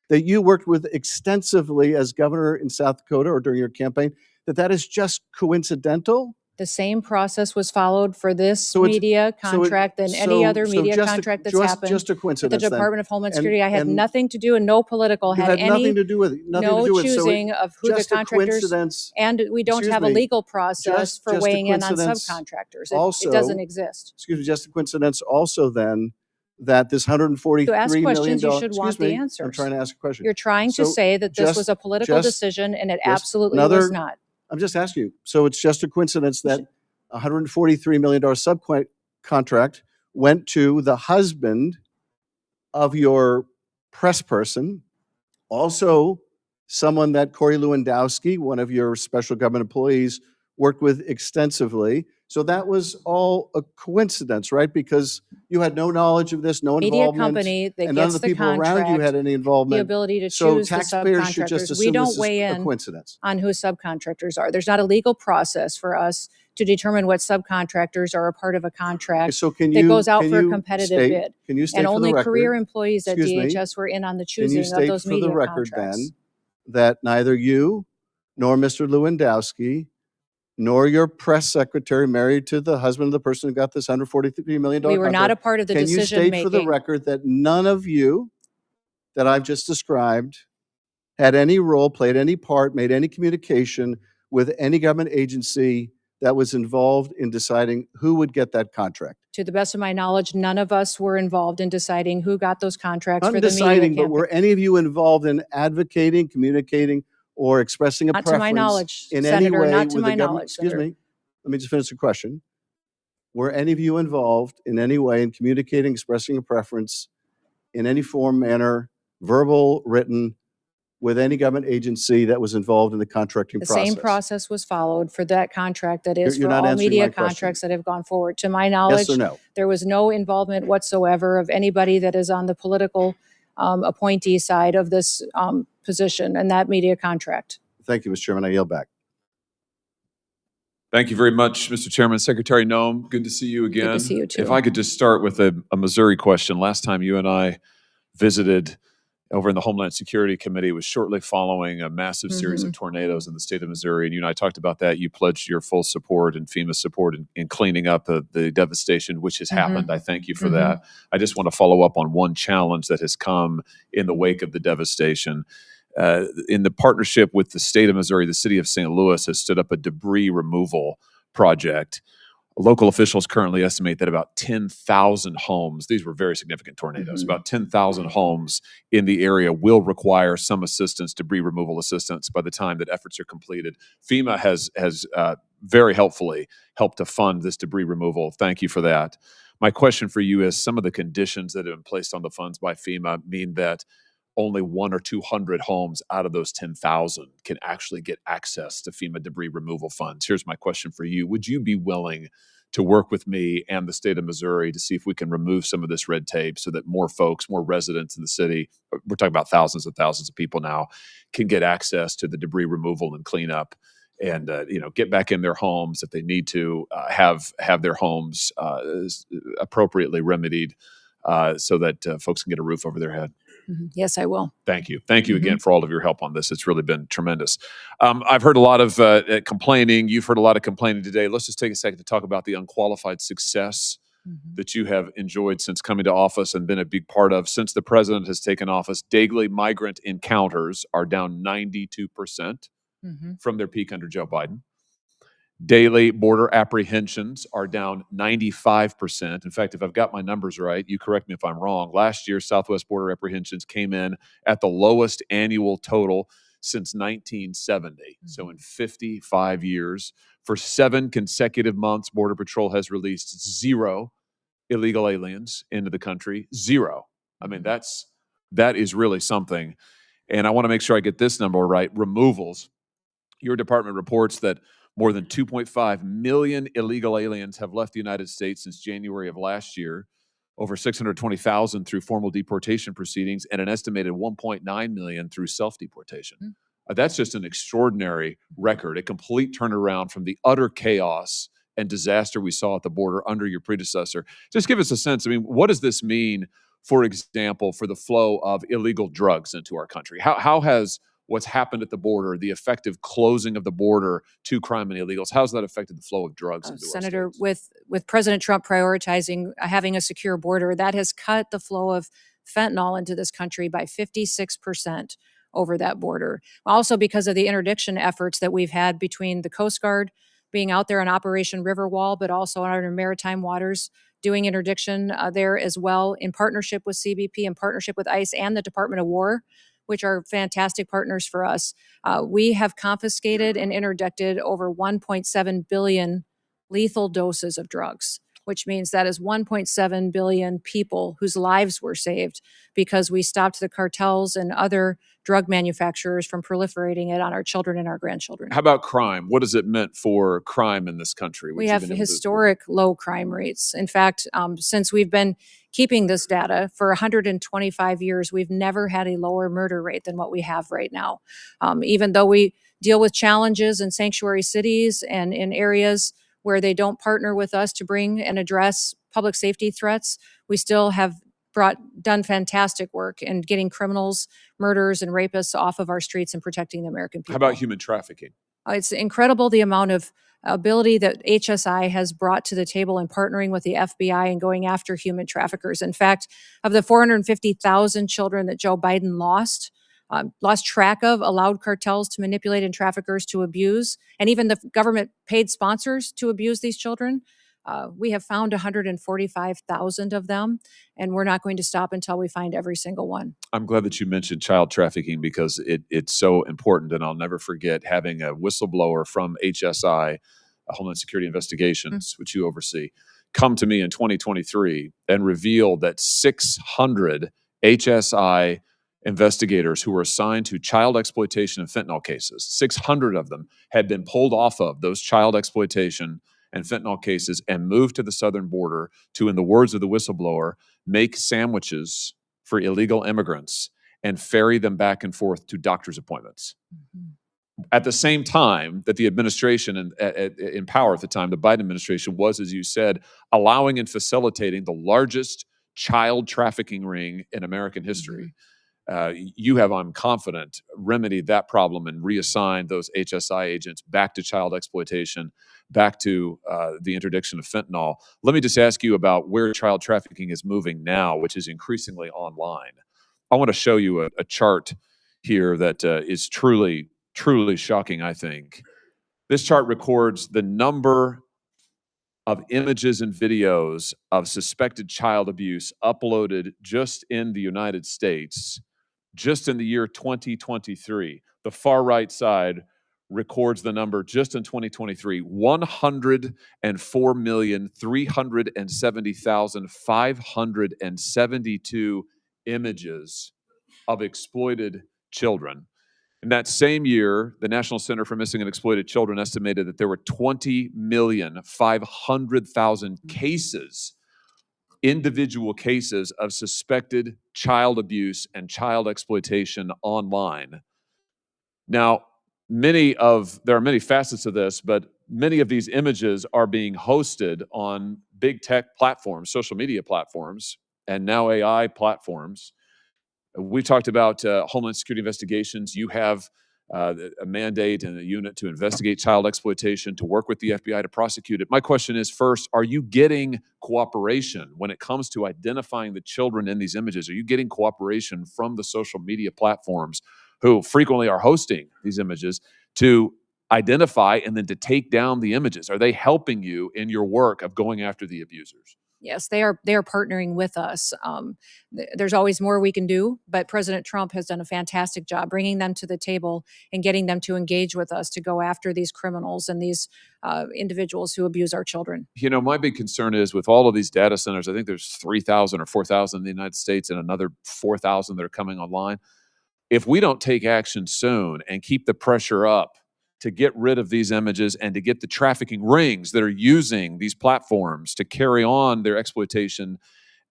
that you worked with extensively as governor in South Dakota or during your campaign, that is just coincidental? The same process was followed for this So it's- media so it- contract than any other so media just a- contract that's just- happened. just a At the coincidence then. Department of Homeland And- Security, I had and- nothing to do and no political You had had any, nothing to do with it. Nothing to no do with it. So it- choosing of who the just a contractors. coincidence- And we don't excuse have a me, legal process for just a weighing in on coincidence subcontractors. also- It doesn't exist. Excuse me, just a coincidence also then that this $143 To ask million questions, you should want excuse me, the I'm answers. trying to ask a question. You're trying to So say that this just- was a political just- decision and it just absolutely another- was not. I'm just asking you. So it's just a coincidence that a $143 million subcontract went to the husband of your press person, also someone that Corey Lewandowski, one of your special government employees, worked with extensively. So that was all a coincidence, right? Because you had no knowledge of this, no Media involvement. company that and none gets of the the people around you contract, had any involvement. the ability to So choose the taxpayers should just subcontractors. assume We this don't is weigh a in coincidence. on who subcontractors are. There's not a legal process for us to determine what subcontractors are a part of a contract So can that you- goes out can for a you competitive state- bid. can you state And for the only career record- employees at excuse me, DHS were in on the Can you choosing of state those for media the record contracts. then that neither you nor Mr. Lewandowski nor your press secretary married to the husband of the person who got this $143 million We were not a contract, part of the can you state for the decision-making. record that none of you that I've just described had any role, played any part, made any communication with any government agency that was involved in deciding who would get that contract? To the best of my knowledge, none of us were involved in deciding who got those contracts Not for in the media deciding, but campaign. were any of you involved in advocating, communicating, or expressing a Not to my preference knowledge, in any Senator, way not to with my the government? knowledge, Excuse Senator. me, let me just finish the question. Were any of you involved in any way in communicating, expressing a preference in any form, manner, verbal, written, with any government agency that was involved in the contracting The process? same process was followed for that contract that is You're for not all answering media my question. contracts that have gone forward. To my knowledge, or no? there was no involvement whatsoever of anybody that is on the political appointee side of this position and that media contract. Thank you, Mr. Chairman. I yield back. Thank you very much, Mr. Chairman. Secretary Noem, good to see you again. see you, too. If I could just start with a Missouri question. Last time you and I visited over in the Homeland Security Committee was shortly following a massive series of tornadoes in the state of Missouri. And you and I talked about that. You pledged your full support and FEMA support in cleaning up the devastation which has happened. I thank you for that. I just want to follow up on one challenge that has come in the wake of the devastation. In the partnership with the state of Missouri, the city of St. Louis has stood up a debris removal project. Local officials currently estimate that about 10,000 homes, these were very significant tornadoes, about 10,000 homes in the area will require some assistance, debris removal assistance, by the time that efforts are completed. FEMA has very helpfully helped to fund this debris removal. Thank you for that. My question for you is, some of the conditions that have been placed on the funds by FEMA mean that only 100 or 200 homes out of those 10,000 can actually get access to FEMA debris removal funds. Here's my question for you. Would you be willing to work with me and the state of Missouri to see if we can remove some of this red tape so that more folks, more residents in the city, we're talking about thousands and thousands of people now, can get access to the debris removal and cleanup and get back in their homes if they need to, have their homes appropriately remedied so that folks can get a roof over their head? Yes, I will. Thank you. Thank you again for all of your help on this. It's really been tremendous. I've heard a lot of complaining. You've heard a lot of complaining today. Let's just take a second to talk about the unqualified success that you have enjoyed since coming to office and been a big part of. Since the president has taken office, daily migrant encounters are down 92% from their peak under Joe Biden. Daily border apprehensions are down 95%. In fact, if I've got my numbers right, you correct me if I'm wrong. Last year, Southwest border apprehensions came in at the lowest annual total since 1970. So in 55 years, for 7 consecutive months, Border Patrol has released 0 illegal aliens into the country. 0. I mean, that is really something. And I want to make sure I get this number right. Removals. Your department reports that more than 2.5 million illegal aliens have left the United States since January of last year, over 620,000 through formal deportation proceedings, and an estimated 1.9 million through self-deportation. That's just an extraordinary record, a complete turnaround from the utter chaos and disaster we saw at the border under your predecessor. Just give us a sense. I mean, what does this mean, for example, for the flow of illegal drugs into our country? How has what's happened at the border, the effective closing of the border to crime and illegals, how's that affected the flow of drugs into Senator, our states? with President Trump prioritizing having a secure border, that has cut the flow of fentanyl into this country by 56% over that border. Also because of the interdiction efforts that we've had between the Coast Guard being out there on Operation Riverwall, but also on our maritime waters doing interdiction there as well, in partnership with CBP, in partnership with ICE and the Department of War, which are fantastic partners for us. We have confiscated and interdicted over 1.7 billion lethal doses of drugs, which means that is 1.7 billion people whose lives were saved because we stopped the cartels and other drug manufacturers from proliferating it on our children and our grandchildren. How about crime? What has it meant for crime in this country? We have historic low crime rates. In fact, since we've been keeping this data for 125 years, we've never had a lower murder rate than what we have right now. Even though we deal with challenges in sanctuary cities and in areas where they don't partner with us to bring and address public safety threats, we still have done fantastic work in getting criminals, murderers, and rapists off of our streets and protecting the American people. How about human trafficking? It's incredible the amount of ability that HSI has brought to the table in partnering with the FBI and going after human traffickers. In fact, of the 450,000 children that Joe Biden lost track of, allowed cartels to manipulate and traffickers to abuse, and even the government paid sponsors to abuse these children. We have found 145,000 of them, and we're not going to stop until we find every single one. I'm glad that you mentioned child trafficking because it's so important, and I'll never forget having a whistleblower from HSI, Homeland Security Investigations, which you oversee, come to me in 2023 and reveal that 600 HSI investigators who were assigned to child exploitation and fentanyl cases, 600 of them had been pulled off of those child exploitation and fentanyl cases and moved to the southern border to, in the words of the whistleblower, make sandwiches for illegal immigrants and ferry them back and forth to doctor's appointments. At the same time that the administration in power at the time, the Biden administration, was, as you said, allowing and facilitating the largest child trafficking ring in American history. you have, I'm confident, remedied that problem and reassigned those HSI agents back to child exploitation, back to the interdiction of fentanyl. Let me just ask you about where child trafficking is moving now, which is increasingly online. I want to show you a chart here that is truly, truly shocking, I think. This chart records the number of images and videos of suspected child abuse uploaded just in the United States, just in the year 2023. The far right side records the number just in 2023, 104,370,572 images of exploited children. In that same year, the National Center for Missing and Exploited Children estimated that there were 20,500,000 cases, individual cases of suspected child abuse and child exploitation online. Now, there are many facets of this, but many of these images are being hosted on big tech platforms, social media platforms, and now AI platforms. We talked about Homeland Security investigations. You have a mandate and a unit to investigate child exploitation, to work with the FBI to prosecute it. My question is, first, are you getting cooperation when it comes to identifying the children in these images? Are you getting cooperation from the social media platforms who frequently are hosting these images to identify and then to take down the images? Are they helping you in your work of going after the abusers? Yes, they are partnering with us. There's always more we can do, but President Trump has done a fantastic job bringing them to the table and getting them to engage with us to go after these criminals and these individuals who abuse our children. You know, my big concern is with all of these data centers, I think there's 3,000 or 4,000 in the United States and another 4,000 that are coming online. If we don't take action soon and keep the pressure up to get rid of these images and to get the trafficking rings that are using these platforms to carry on their exploitation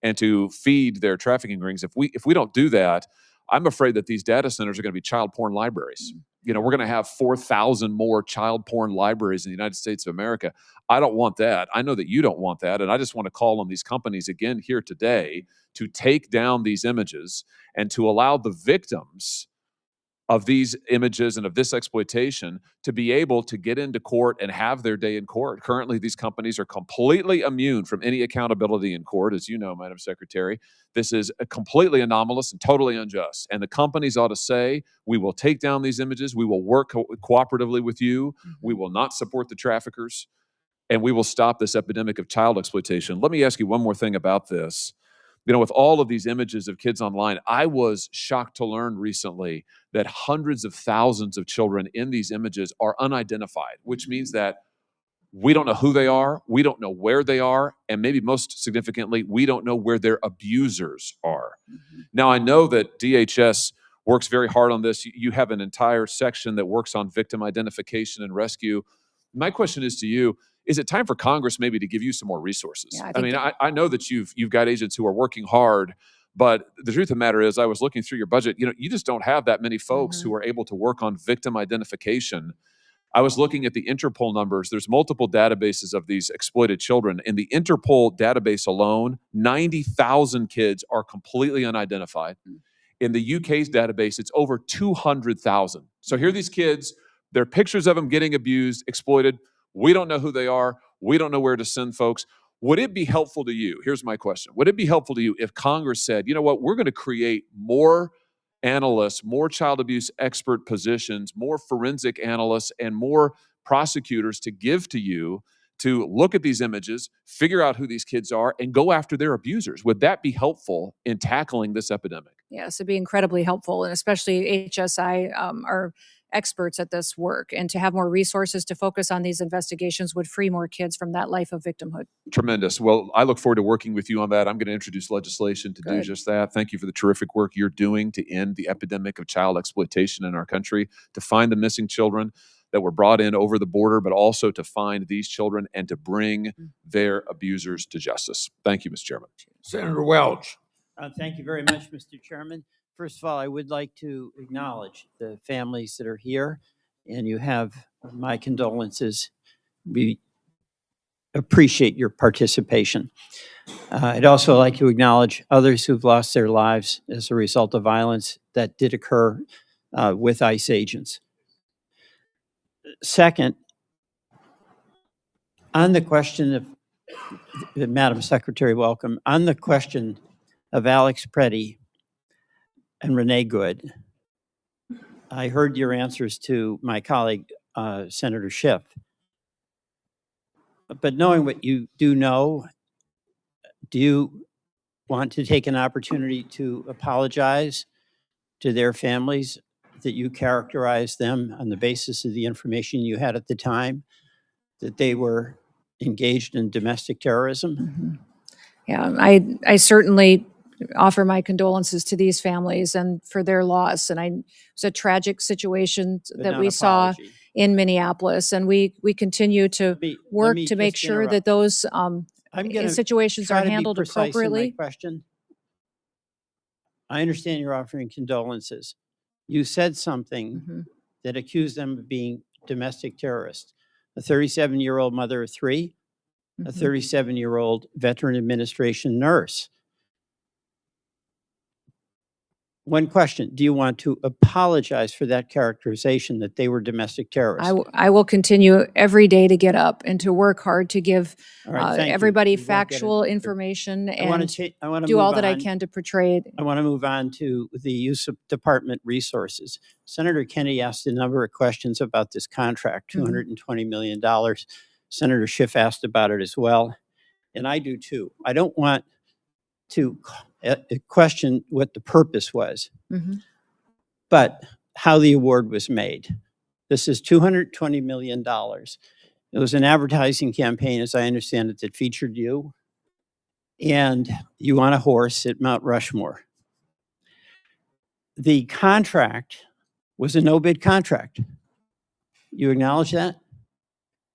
and to feed their trafficking rings, if we don't do that, I'm afraid that these data centers are going to be child porn libraries. You know, we're going to have 4,000 more child porn libraries in the United States of America. I don't want that. I know that you don't want that. And I just want to call on these companies again here today to take down these images and to allow the victims of these images and of this exploitation to be able to get into court and have their day in court. Currently, these companies are completely immune from any accountability in court, as you know, Madam Secretary. This is completely anomalous and totally unjust. And the companies ought to say, we will take down these images, we will work cooperatively with you, we will not support the traffickers, and we will stop this epidemic of child exploitation. Let me ask you one more thing about this. You know, with all of these images of kids online, I was shocked to learn recently that hundreds of thousands of children in these images are unidentified, which means that we don't know who they are, we don't know where they are, and maybe most significantly, we don't know where their abusers are. Now, I know that DHS works very hard on this. You have an entire section that works on victim identification and rescue. My question is to you, is it time for Congress maybe to give you some more resources? Yeah, I know that you've got agents who are working hard, but the truth of the matter is, I was looking through your budget, you know, you just don't have that many folks who are able to work on victim identification. I was looking at the Interpol numbers. There's multiple databases of these exploited children. In the Interpol database alone, 90,000 kids are completely unidentified. In the UK's database, it's over 200,000. So here are these kids, there are pictures of them getting abused, exploited. We don't know who they are. We don't know where to send folks. Would it be helpful to you? Here's my question. Would it be helpful to you if Congress said, you know what, we're going to create more analysts, more child abuse expert positions, more forensic analysts, and more prosecutors to give to you to look at these images, figure out who these kids are, and go after their abusers? Would that be helpful in tackling this epidemic? Yes, it'd be incredibly helpful, and especially HSI are experts at this work, and to have more resources to focus on these investigations would free more kids from that life of victimhood. Tremendous. Well, I look forward to working with you on that. I'm going to introduce legislation to do just that. Thank you for the terrific work you're doing to end the epidemic of child exploitation in our country, to find the missing children that were brought in over the border, but also to find these children and to bring their abusers to justice. Thank you, Mr. Chairman. Senator Welch. Thank you very much, Mr. Chairman. First of all, I would like to acknowledge the families that are here, and you have my condolences. We appreciate your participation. I'd also like to acknowledge others who've lost their lives as a result of violence that did occur with ICE agents. Second, on the question of, Madam Secretary, welcome. On the question of Alex Preddy and Renee Good, I heard your answers to my colleague, Senator Schiff. But knowing what you do know, do you want to take an opportunity to apologize to their families that you characterized them on the basis of the information you had at the time, that they were engaged in domestic terrorism? Yeah, I certainly offer my condolences to these families and for their loss. And it's a tragic situation But that not we saw apology. in Minneapolis, and we continue to work me to make just sure interrupt. that those I'm gonna situations try are to be handled precise in my appropriately. question. I understand you're offering condolences. You said something that accused them of being domestic terrorists. A 37-year-old mother of three, a 37-year-old Veteran Administration nurse. One question, do you want to apologize for that characterization that they were domestic terrorists? I will continue every day to get up and to work hard to give All right, thank you. everybody You won't get factual it. information I wanna and do all move that I on. can to portray it. I want to move on to the use of department resources. Senator Kennedy asked a number of questions about this contract, $220 million. Senator Schiff asked about it as well, and I do too. I don't want to question what the purpose was, but how the award was made. This is $220 million. It was an advertising campaign, as I understand it, that featured you, and you on a horse at Mount Rushmore. The contract was a no-bid contract. You acknowledge that?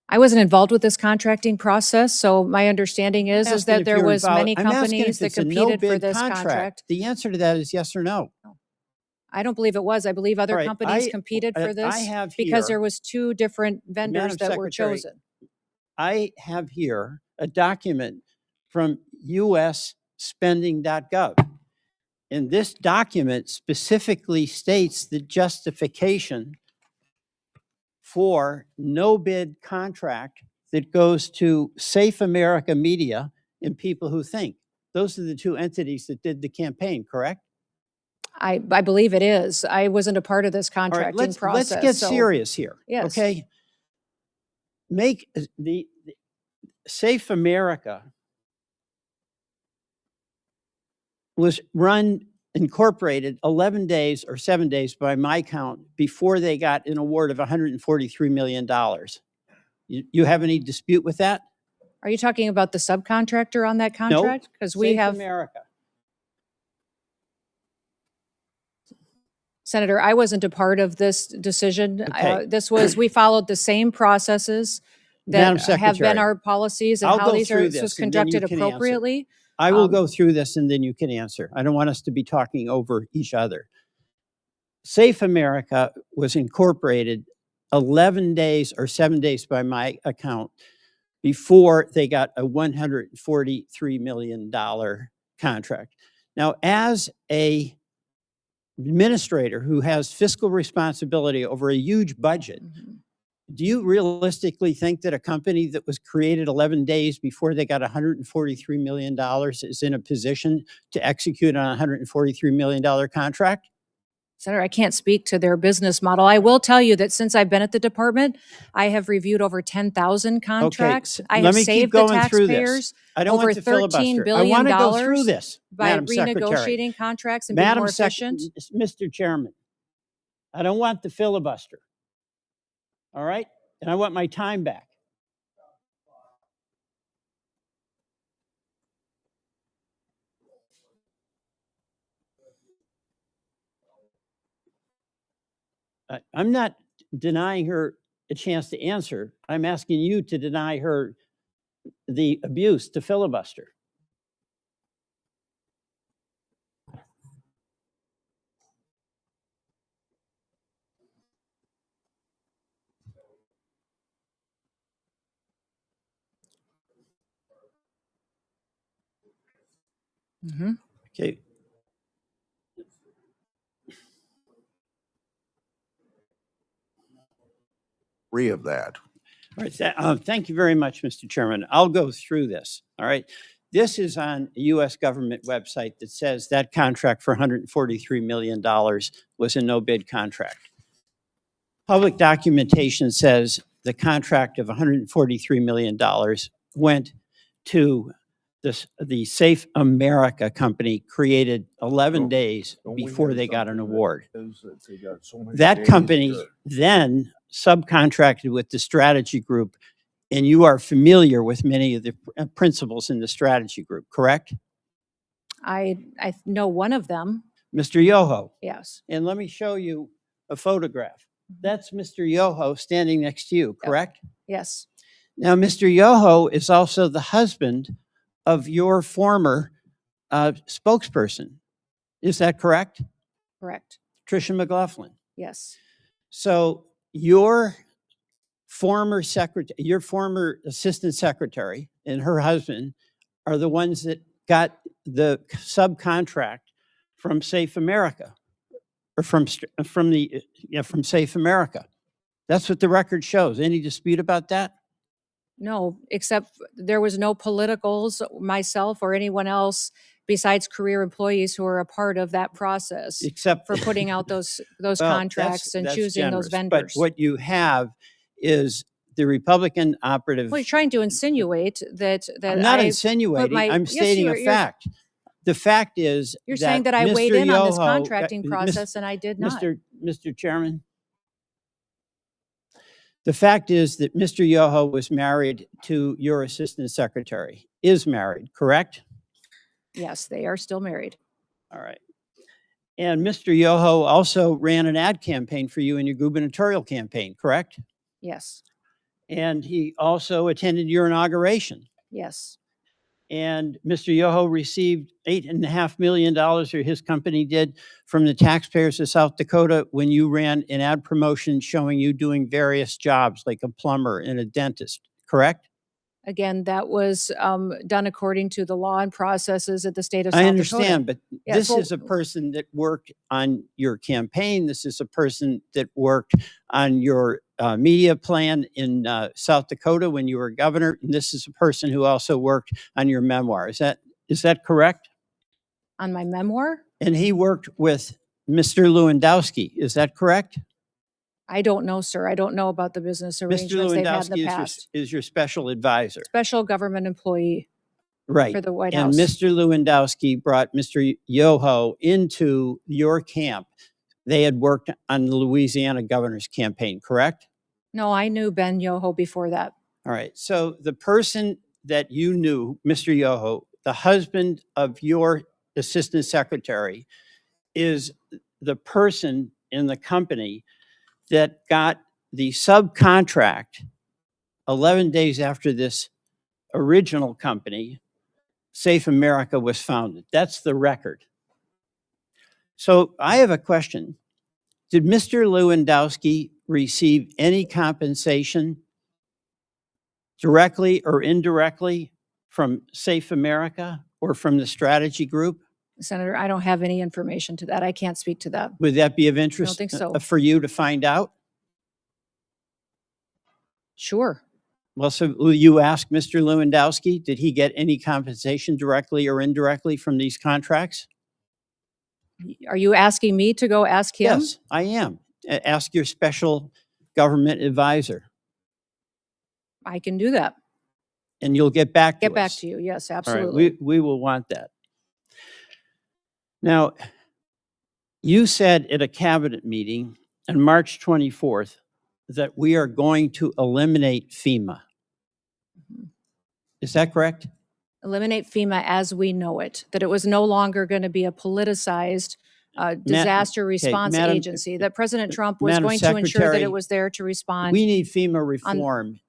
I wasn't involved with this contracting process, so my understanding is Asking that if there you're was involved- many I'm asking companies if that it's a competed for no-bid this contract. The answer to that is yes or no. I don't believe it was. I believe other All right, companies competed for I this have because here- there was two different vendors Madam that were Secretary, chosen. I have here a document from usspending.gov. And this document specifically states the justification for no bid contract that goes to Safe America Media and People Who Think. Those are the two entities that did the campaign, correct? I believe it is. I wasn't a part of this All right, contracting process. let's get so- serious here. Yes. Okay. Make the Safe America was incorporated 11 days or 7 days by my count before they got an award of $143 million. You have any dispute with that? Are you talking about the subcontractor on that contract? Because we Safe have, America. Senator, I wasn't a part of this decision. Okay. We followed the same processes Madam that have been Secretary, our policies and I'll how go this through was this and then you conducted can answer. appropriately. I will go through this and then you can answer. I don't want us to be talking over each other. Safe America was incorporated 11 days or 7 days by my account before they got a $143 million contract. Now, as a administrator who has fiscal responsibility over a huge budget, do you realistically think that a company that was created 11 days before they got $143 million is in a position to execute on a $143 million contract? Senator, I can't speak to their business model. I will tell you that since I've been at the department, I have reviewed over 10,000 contracts. I let have me keep saved the going through this. taxpayers I don't over want to $13 filibuster. I billion want to go through this, by Madam Secretary. renegotiating contracts and being more efficient. Mr. Chairman, I don't want the filibuster. All right? And I want my time back. I'm not denying her a chance to answer. I'm asking you to deny her the abuse to filibuster. Okay. Free of that. All right. Thank you very much, Mr. Chairman. I'll go through this. All right. This is on a U.S. government website that says that contract for $143 million was a no-bid contract. Public documentation says the contract of $143 million went to the Safe America company, created 11 days before they got an award. That company then subcontracted with the strategy group, and you are familiar with many of the principles in the strategy group, correct? I know one of them. Mr. Yoho. Yes. And let me show you a photograph. That's Mr. Yoho standing next to you, correct? Yes. Now, Mr. Yoho is also the husband of your former spokesperson. Is that correct? Correct. Tricia McLaughlin. Yes. So your former secretary, your former assistant secretary and her husband are the ones that got the subcontract from Safe America, or from Safe America. That's what the record shows. Any dispute about that? No, except there was no politicals, myself or anyone else besides career employees who are a part of that process. Except for putting out those Well, contracts and that's choosing generous, those vendors. But what you have is the Republican operative. Well, you're trying to insinuate that I'm not I insinuating. put my- I'm Yes, stating a you're- fact. The fact is You're saying that I Mr. weighed in on this Yoho- contracting Mis- process and I did not. Mr. Chairman, the fact is that Mr. Yoho was married to your assistant secretary, is married, correct? Yes, they are still married. All right. And Mr. Yoho also ran an ad campaign for you in your gubernatorial campaign, correct? Yes. And he also attended your inauguration. Yes. And Mr. Yoho received $8.5 million, or his company did, from the taxpayers of South Dakota when you ran an ad promotion showing you doing various jobs like a plumber and a dentist, correct? Again, that was done according to the law and processes at the state of South I Dakota. understand, but Yes, this well- is a person that worked on your campaign. This is a person that worked on your media plan in South Dakota when you were governor. And this is a person who also worked on your memoir. Is that correct? On my memoir? And he worked with Mr. Lewandowski. Is that correct? I don't know, sir. I don't know about the business Mr. arrangements they've had in the Lewandowski past. is your special advisor. Special government employee. Right. For the White and House. Mr. Lewandowski brought Mr. Yoho into your camp. They had worked on the Louisiana governor's campaign, correct? No, I knew Ben Yoho before that. All right. So the person that you knew, Mr. Yoho, the husband of your assistant secretary, is the person in the company that got the subcontract 11 days after this original company, Safe America, was founded. That's the record. So I have a question. Did Mr. Lewandowski receive any compensation directly or indirectly from Safe America or from the strategy group? Senator, I don't have any information to that. I can't speak to that. Would that be of interest think so. for you to find out? Sure. Well, so will you ask Mr. Lewandowski, did he get any compensation directly or indirectly from these contracts? Are you asking me to go ask him? Yes, I am. Ask your special government advisor, I can do that. and you'll get back to Get back us. to you. Yes, All right, absolutely. we will want that. Now, you said at a cabinet meeting on March 24th that we are going to eliminate FEMA. Is that correct? Eliminate FEMA as we know it, that it was no longer going to be a politicized disaster response Madam- agency, that President Trump was Madam going to ensure that Secretary, it was there to respond. We need FEMA reform.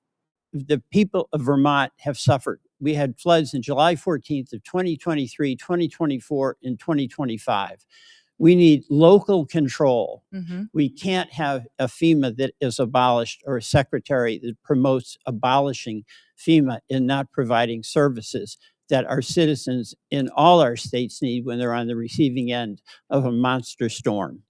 The people of Vermont have suffered. We had floods in July 14th of 2023, 2024, and 2025. We need local control. Mhm. We can't have a FEMA that is abolished or a secretary that promotes abolishing FEMA and not providing services that our citizens in all our states need when they're on the receiving end of a monster storm.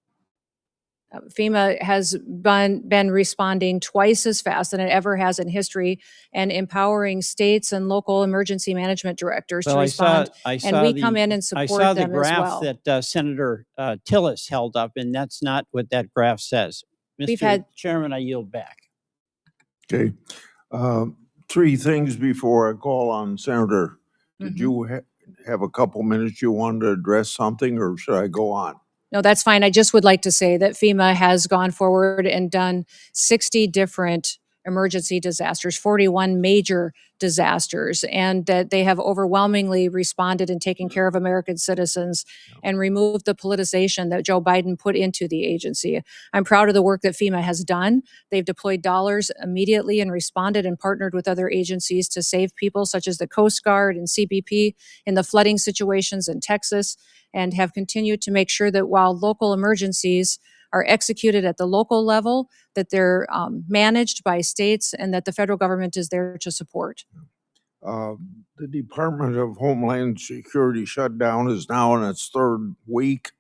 FEMA has been responding twice as fast than it ever has in history and empowering states and local emergency management directors to Well, respond. And we come in and I support saw the them as graph well. that Senator Tillis held up, and that's not what that graph says. We've Mr. had- Chairman, I yield back. Okay. Three things before I call on Senator. Did you have a couple minutes you wanted to address something, or should I go on? No, that's fine. I just would like to say that FEMA has gone forward and done 60 different emergency disasters, 41 major disasters, and that they have overwhelmingly responded and taken care of American citizens and removed the politicization that Joe Biden put into the agency. I'm proud of the work that FEMA has done. They've deployed dollars immediately and responded and partnered with other agencies to save people, such as the Coast Guard and CBP in the flooding situations in Texas, and have continued to make sure that while local emergencies are executed at the local level, that they're managed by states and that the federal government is there to support. The Department of Homeland Security shutdown is now in its third week.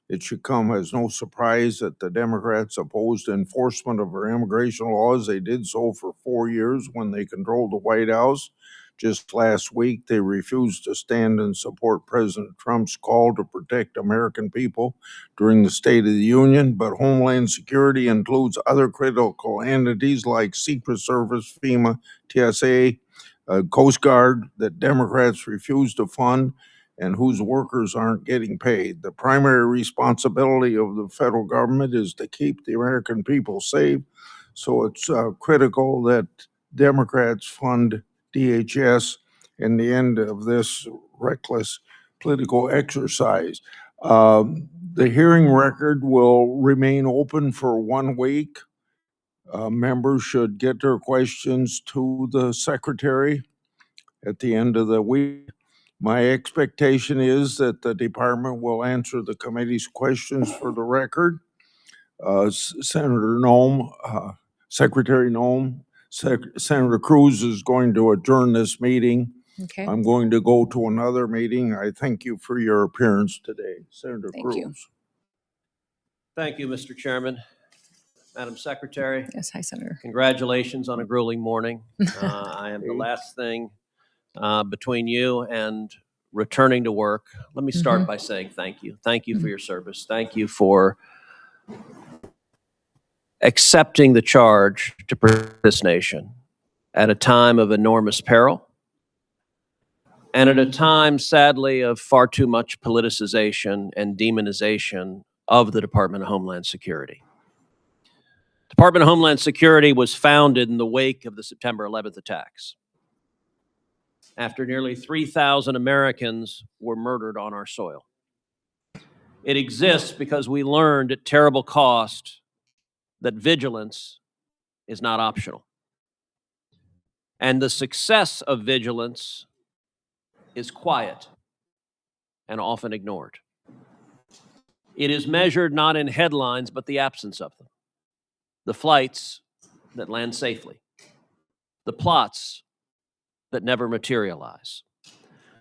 It should come as no surprise that the Democrats opposed enforcement of our immigration laws. They did so for 4 years when they controlled the White House. Just last week, they refused to stand and support President Trump's call to protect American people during the State of the Union. But Homeland Security includes other critical entities like Secret Service, FEMA, TSA, Coast Guard that Democrats refuse to fund and whose workers aren't getting paid. The primary responsibility of the federal government is to keep the American people safe. So it's critical that Democrats fund DHS in the end of this reckless political exercise. The hearing record will remain open for 1 week. Members should get their questions to the secretary at the end of the week. My expectation is that the department will answer the committee's questions for the record. Senator Noem, Secretary Noem, Senator Cruz is going to adjourn this meeting. Okay. I'm going to go to another meeting. I thank you for your appearance today. Senator Thank Cruz. you. Thank you, Mr. Chairman. Madam Secretary. Yes, hi, Senator. Congratulations on a grueling morning. I am the last thing between you and returning to work. Let me start by saying thank you. Thank you for your service. Thank you for accepting the charge to protect this nation at a time of enormous peril and at a time, sadly, of far too much politicization and demonization of the Department of Homeland Security. Department of Homeland Security was founded in the wake of the September 11th attacks, after nearly 3,000 Americans were murdered on our soil. It exists because we learned at terrible cost that vigilance is not optional. And the success of vigilance is quiet and often ignored. It is measured not in headlines, but the absence of them. The flights that land safely. The plots that never materialize.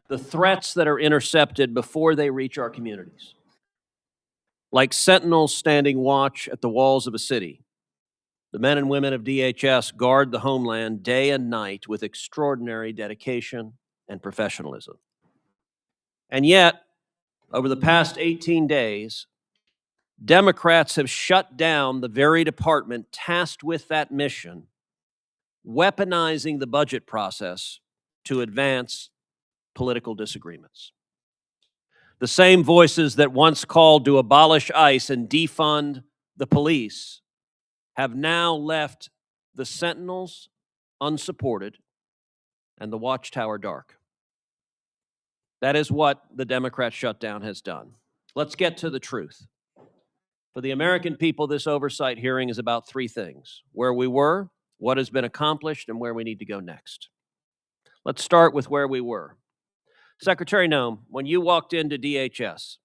The threats that are intercepted before they reach our communities. Like sentinels standing watch at the walls of a city, the men and women of DHS guard the homeland day and night with extraordinary dedication and professionalism. And yet, over the past 18 days, Democrats have shut down the very department tasked with that mission, weaponizing the budget process to advance political disagreements. The same voices that once called to abolish ICE and defund the police have now left the sentinels unsupported and the watchtower dark. That is what the Democrat shutdown has done. Let's get to the truth. For the American people, this oversight hearing is about three things: where we were, what has been accomplished, and where we need to go next. Let's start with where we were. Secretary Noem, when you walked into DHS,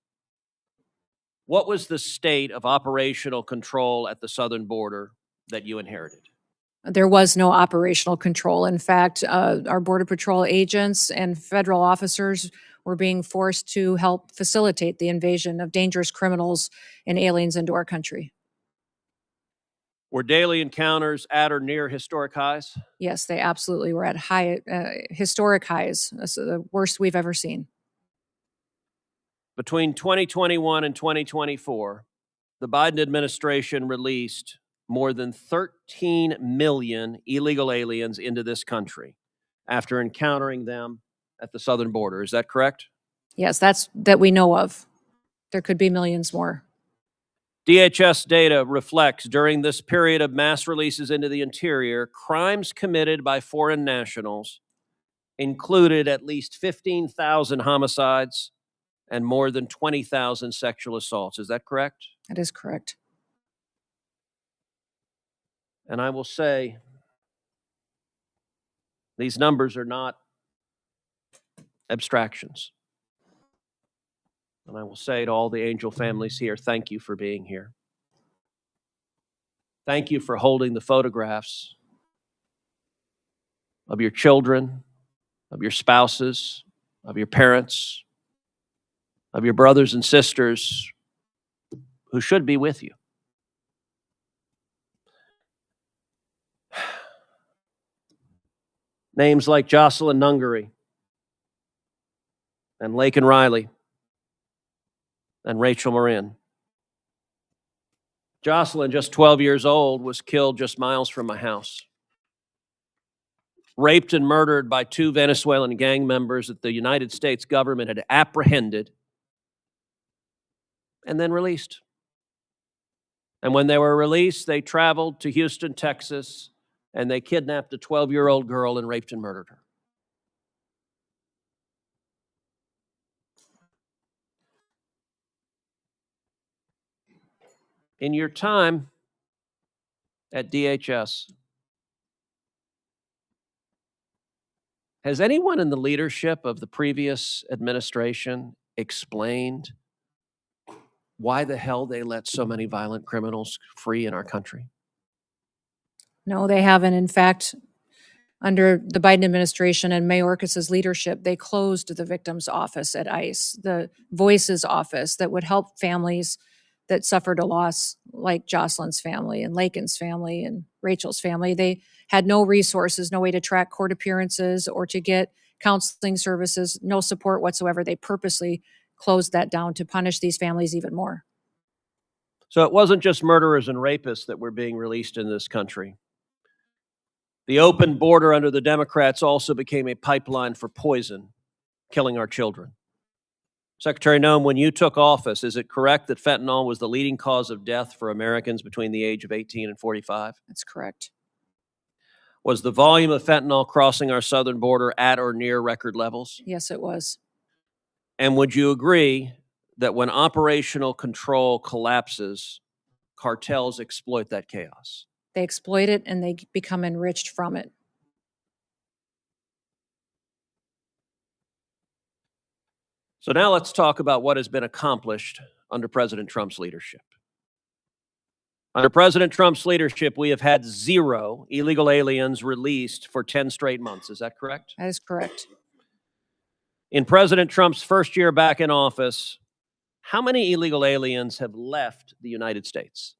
what was the state of operational control at the southern border that you inherited? There was no operational control. In fact, our Border Patrol agents and federal officers were being forced to help facilitate the invasion of dangerous criminals and aliens into our country. Were daily encounters at or near historic highs? Yes, they absolutely were at historic highs, so the worst we've ever seen. Between 2021 and 2024, the Biden administration released more than 13 million illegal aliens into this country after encountering them at the southern border. Is that correct? Yes, that we know of. There could be millions more. DHS data reflects during this period of mass releases into the interior, crimes committed by foreign nationals included at least 15,000 homicides and more than 20,000 sexual assaults. Is that correct? That is correct. And I will say, these numbers are not abstractions. And I will say to all the angel families here, thank you for being here. Thank you for holding the photographs of your children, of your spouses, of your parents, of your brothers and sisters who should be with you. Names like Jocelyn Nungary and Laken Riley and Rachel Marin. Jocelyn, just 12 years old, was killed just miles from my house. Raped and murdered by 2 Venezuelan gang members that the United States government had apprehended and then released. And when they were released, they traveled to Houston, Texas, and they kidnapped a 12-year-old girl and raped and murdered her. In your time at DHS, has anyone in the leadership of the previous administration explained why the hell they let so many violent criminals free in our country? No, they haven't. In fact, under the Biden administration and Mayorkas's leadership, they closed the victim's office at ICE, the Voices office that would help families that suffered a loss like Jocelyn's family and Laken's family and Rachel's family. They had no resources, no way to track court appearances or to get counseling services, no support whatsoever. They purposely closed that down to punish these families even more. So it wasn't just murderers and rapists that were being released in this country. The open border under the Democrats also became a pipeline for poison, killing our children. Secretary Noem, when you took office, is it correct that fentanyl was the leading cause of death for Americans between the age of 18 and 45? That's correct. Was the volume of fentanyl crossing our southern border at or near record levels? Yes, it was. And would you agree that when operational control collapses, cartels exploit that chaos? They exploit it and they become enriched from it. So now let's talk about what has been accomplished under President Trump's leadership. Under President Trump's leadership, we have had 0 illegal aliens released for 10 straight months. Is that correct? That is correct. In President Trump's first year back in office, how many illegal aliens have left the United States?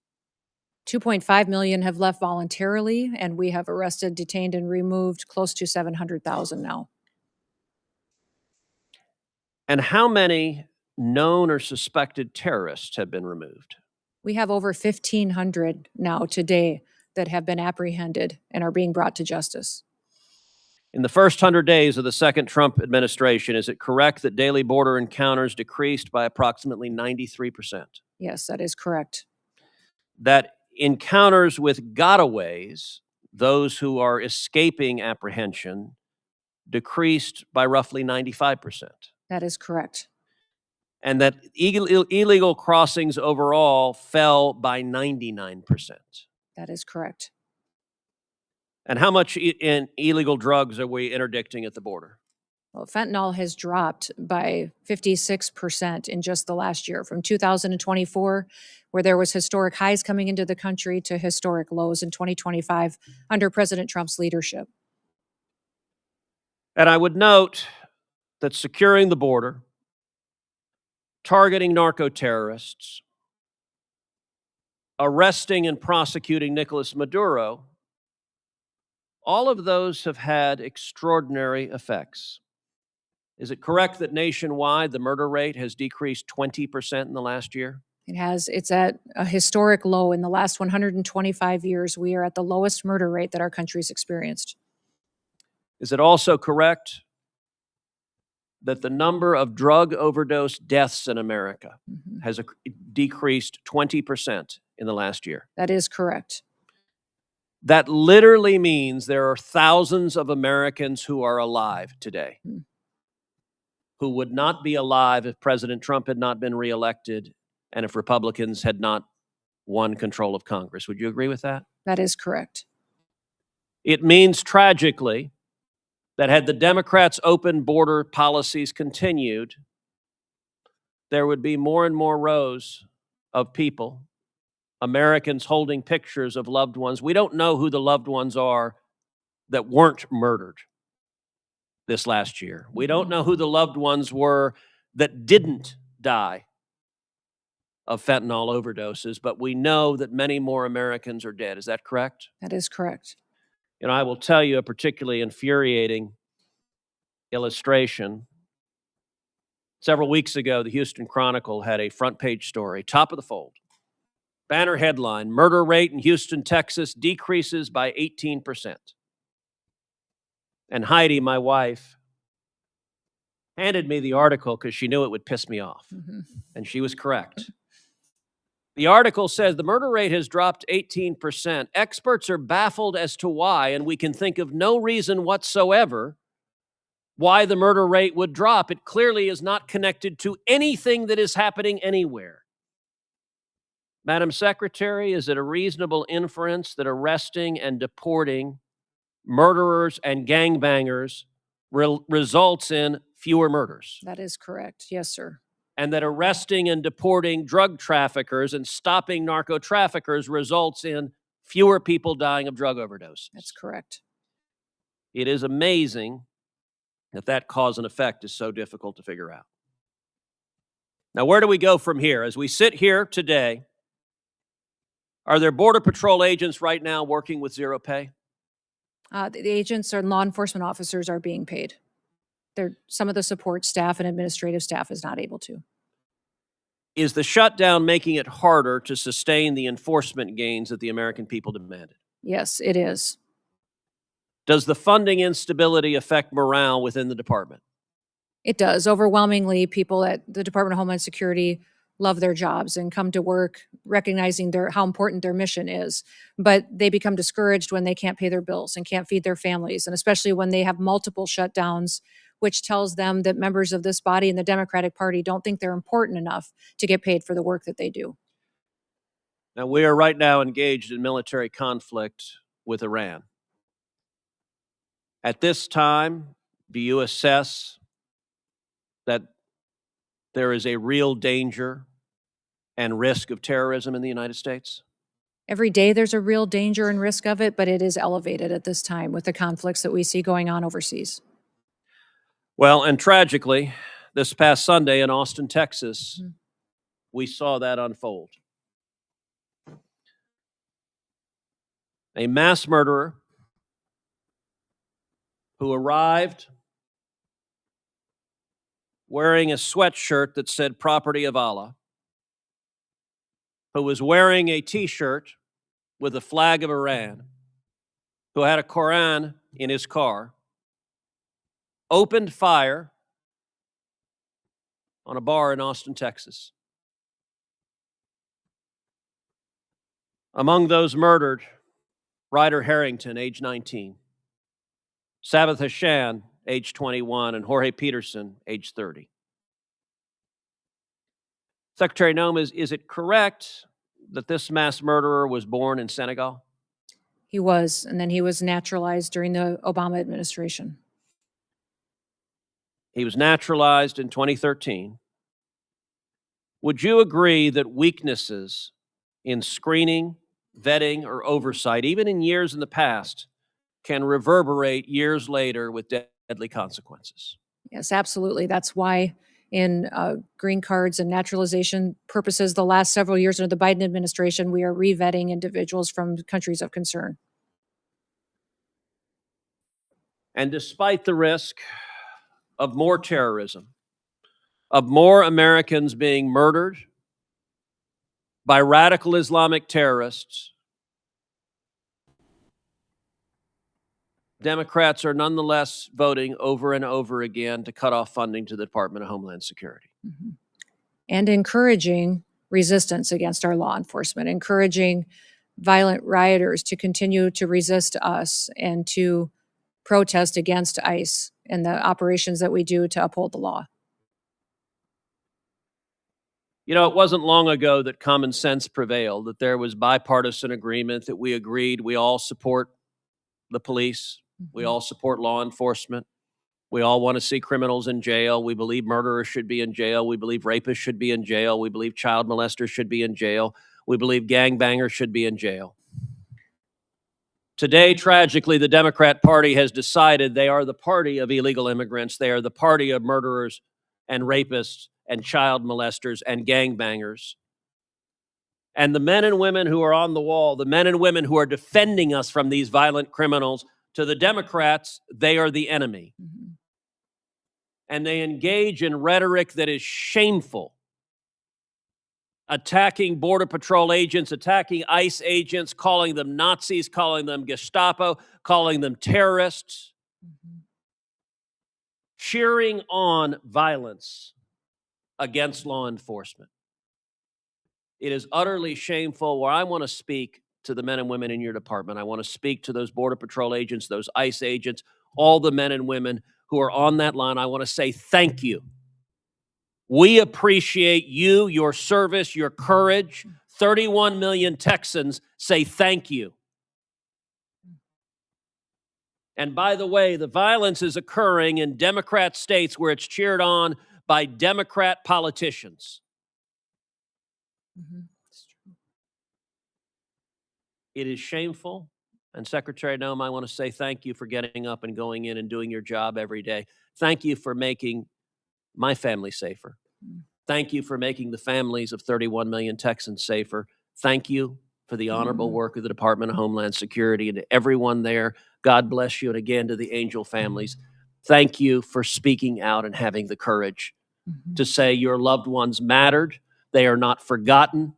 2.5 million have left voluntarily, and we have arrested, detained, and removed close to 700,000 now. And how many known or suspected terrorists have been removed? We have over 1,500 now today that have been apprehended and are being brought to justice. In the first 100 days of the second Trump administration, is it correct that daily border encounters decreased by approximately 93%? Yes, that is correct. That encounters with gotaways, those who are escaping apprehension, decreased by roughly 95%. That is correct. And that illegal crossings overall fell by 99%. That is correct. And how much in illegal drugs are we interdicting at the border? Well, fentanyl has dropped by 56% in just the last year, from 2024, where there was historic highs coming into the country, to historic lows in 2025 under President Trump's leadership. And I would note that securing the border, targeting narco-terrorists, arresting and prosecuting Nicolas Maduro, all of those have had extraordinary effects. Is it correct that nationwide the murder rate has decreased 20% in the last year? It has. It's at a historic low. In the last 125 years, we are at the lowest murder rate that our country's experienced. Is it also correct that the number of drug overdose deaths in America has decreased 20% in the last year? That is correct. That literally means there are thousands of Americans who are alive today, who would not be alive if President Trump had not been reelected and if Republicans had not won control of Congress. Would you agree with that? That is correct. It means, tragically, that had the Democrats' open border policies continued, there would be more and more rows of people, Americans, holding pictures of loved ones. We don't know who the loved ones are that weren't murdered this last year. We don't know who the loved ones were that didn't die of fentanyl overdoses, but we know that many more Americans are dead. Is that correct? That is correct. And I will tell you a particularly infuriating illustration. Several weeks ago, the Houston Chronicle had a front page story, top of the fold. Banner headline: murder rate in Houston, Texas decreases by 18%. And Heidi, my wife, handed me the article because she knew it would piss me off. And she was correct. The article says the murder rate has dropped 18%. Experts are baffled as to why, and we can think of no reason whatsoever why the murder rate would drop. It clearly is not connected to anything that is happening anywhere. Madam Secretary, is it a reasonable inference that arresting and deporting murderers and gangbangers results in fewer murders? That is correct. Yes, sir. And that arresting and deporting drug traffickers and stopping narco traffickers results in fewer people dying of drug overdoses? That's correct. It is amazing that that cause and effect is so difficult to figure out. Now, where do we go from here? As we sit here today, are there Border Patrol agents right now working with zero pay? The agents and law enforcement officers are being paid. Some of the support staff and administrative staff is not able to. Is the shutdown making it harder to sustain the enforcement gains that the American people demanded? Yes, it is. Does the funding instability affect morale within the department? It does. Overwhelmingly, people at the Department of Homeland Security love their jobs and come to work recognizing how important their mission is. But they become discouraged when they can't pay their bills and can't feed their families, and especially when they have multiple shutdowns, which tells them that members of this body and the Democratic Party don't think they're important enough to get paid for the work that they do. Now, we are right now engaged in military conflict with Iran. At this time, do you assess that there is a real danger and risk of terrorism in the United States? Every day there's a real danger and risk of it, but it is elevated at this time with the conflicts that we see going on overseas. Well, and tragically, this past Sunday in Austin, Texas, we saw that unfold. A mass murderer who arrived wearing a sweatshirt that said "Property of Allah," who was wearing a T-shirt with the flag of Iran, who had a Quran in his car, opened fire on a bar in Austin, Texas. Among those murdered, Ryder Harrington, age 19, Sabbath Hashan, age 21, and Jorge Peterson, age 30. Secretary Noem, is it correct that this mass murderer was born in Senegal? He was, and then he was naturalized during the Obama administration. He was naturalized in 2013. Would you agree that weaknesses in screening, vetting, or oversight, even in years in the past, can reverberate years later with deadly consequences? Yes, absolutely. That's why in green cards and naturalization purposes, the last several years under the Biden administration, we are re-vetting individuals from countries of concern. And despite the risk of more terrorism, of more Americans being murdered by radical Islamic terrorists, Democrats are nonetheless voting over and over again to cut off funding to the Department of Homeland Security. And encouraging resistance against our law enforcement, encouraging violent rioters to continue to resist us and to protest against ICE and the operations that we do to uphold the law. You know, it wasn't long ago that common sense prevailed, that there was bipartisan agreement, that we agreed we all support the police, we all support law enforcement, we all want to see criminals in jail, we believe murderers should be in jail, we believe rapists should be in jail, we believe child molesters should be in jail, we believe gangbangers should be in jail. Today, tragically, the Democrat Party has decided they are the party of illegal immigrants, they are the party of murderers and rapists and child molesters and gangbangers. And the men and women who are on the wall, the men and women who are defending us from these violent criminals, to the Democrats, they are the enemy. And they engage in rhetoric that is shameful, attacking Border Patrol agents, attacking ICE agents, calling them Nazis, calling them Gestapo, calling them terrorists, cheering on violence against law enforcement. It is utterly shameful. Where I want to speak to the men and women in your department, I want to speak to those Border Patrol agents, those ICE agents, all the men and women who are on that line. I want to say thank you. We appreciate you, your service, your courage. 31 million Texans say thank you. And by the way, the violence is occurring in Democrat states where it's cheered on by Democrat politicians. It is shameful. And Secretary Noem, I want to say thank you for getting up and going in and doing your job every day. Thank you for making my family safer. Thank you for making the families of 31 million Texans safer. Thank you for the honorable work of the Department of Homeland Security, and to everyone there. God bless you. And again, to the Angel families, thank you for speaking out and having the courage to say your loved ones mattered. They are not forgotten.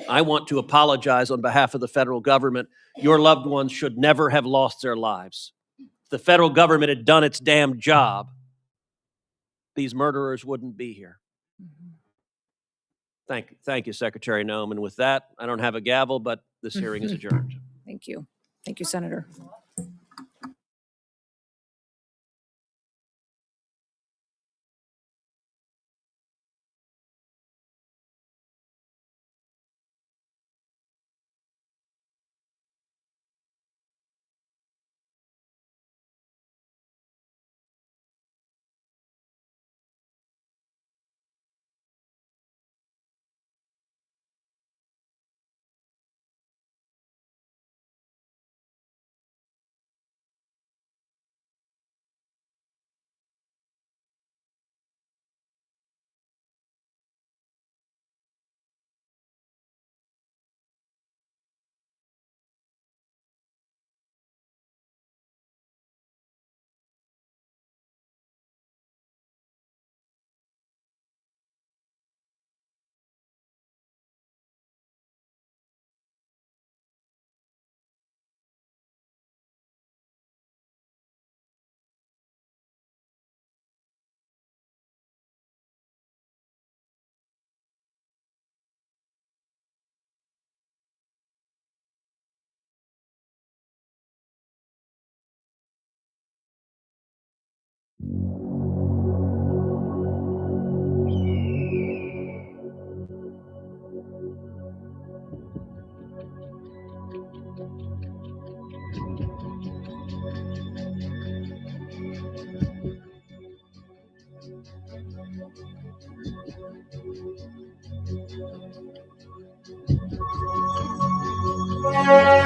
I want to apologize on behalf of the federal government. Your loved ones should never have lost their lives. If the federal government had done its damn job, these murderers wouldn't be here. Thank you, Secretary Noem. And with that, I don't have a gavel, but this hearing is adjourned. Thank you. Thank you, Senator. Thank you.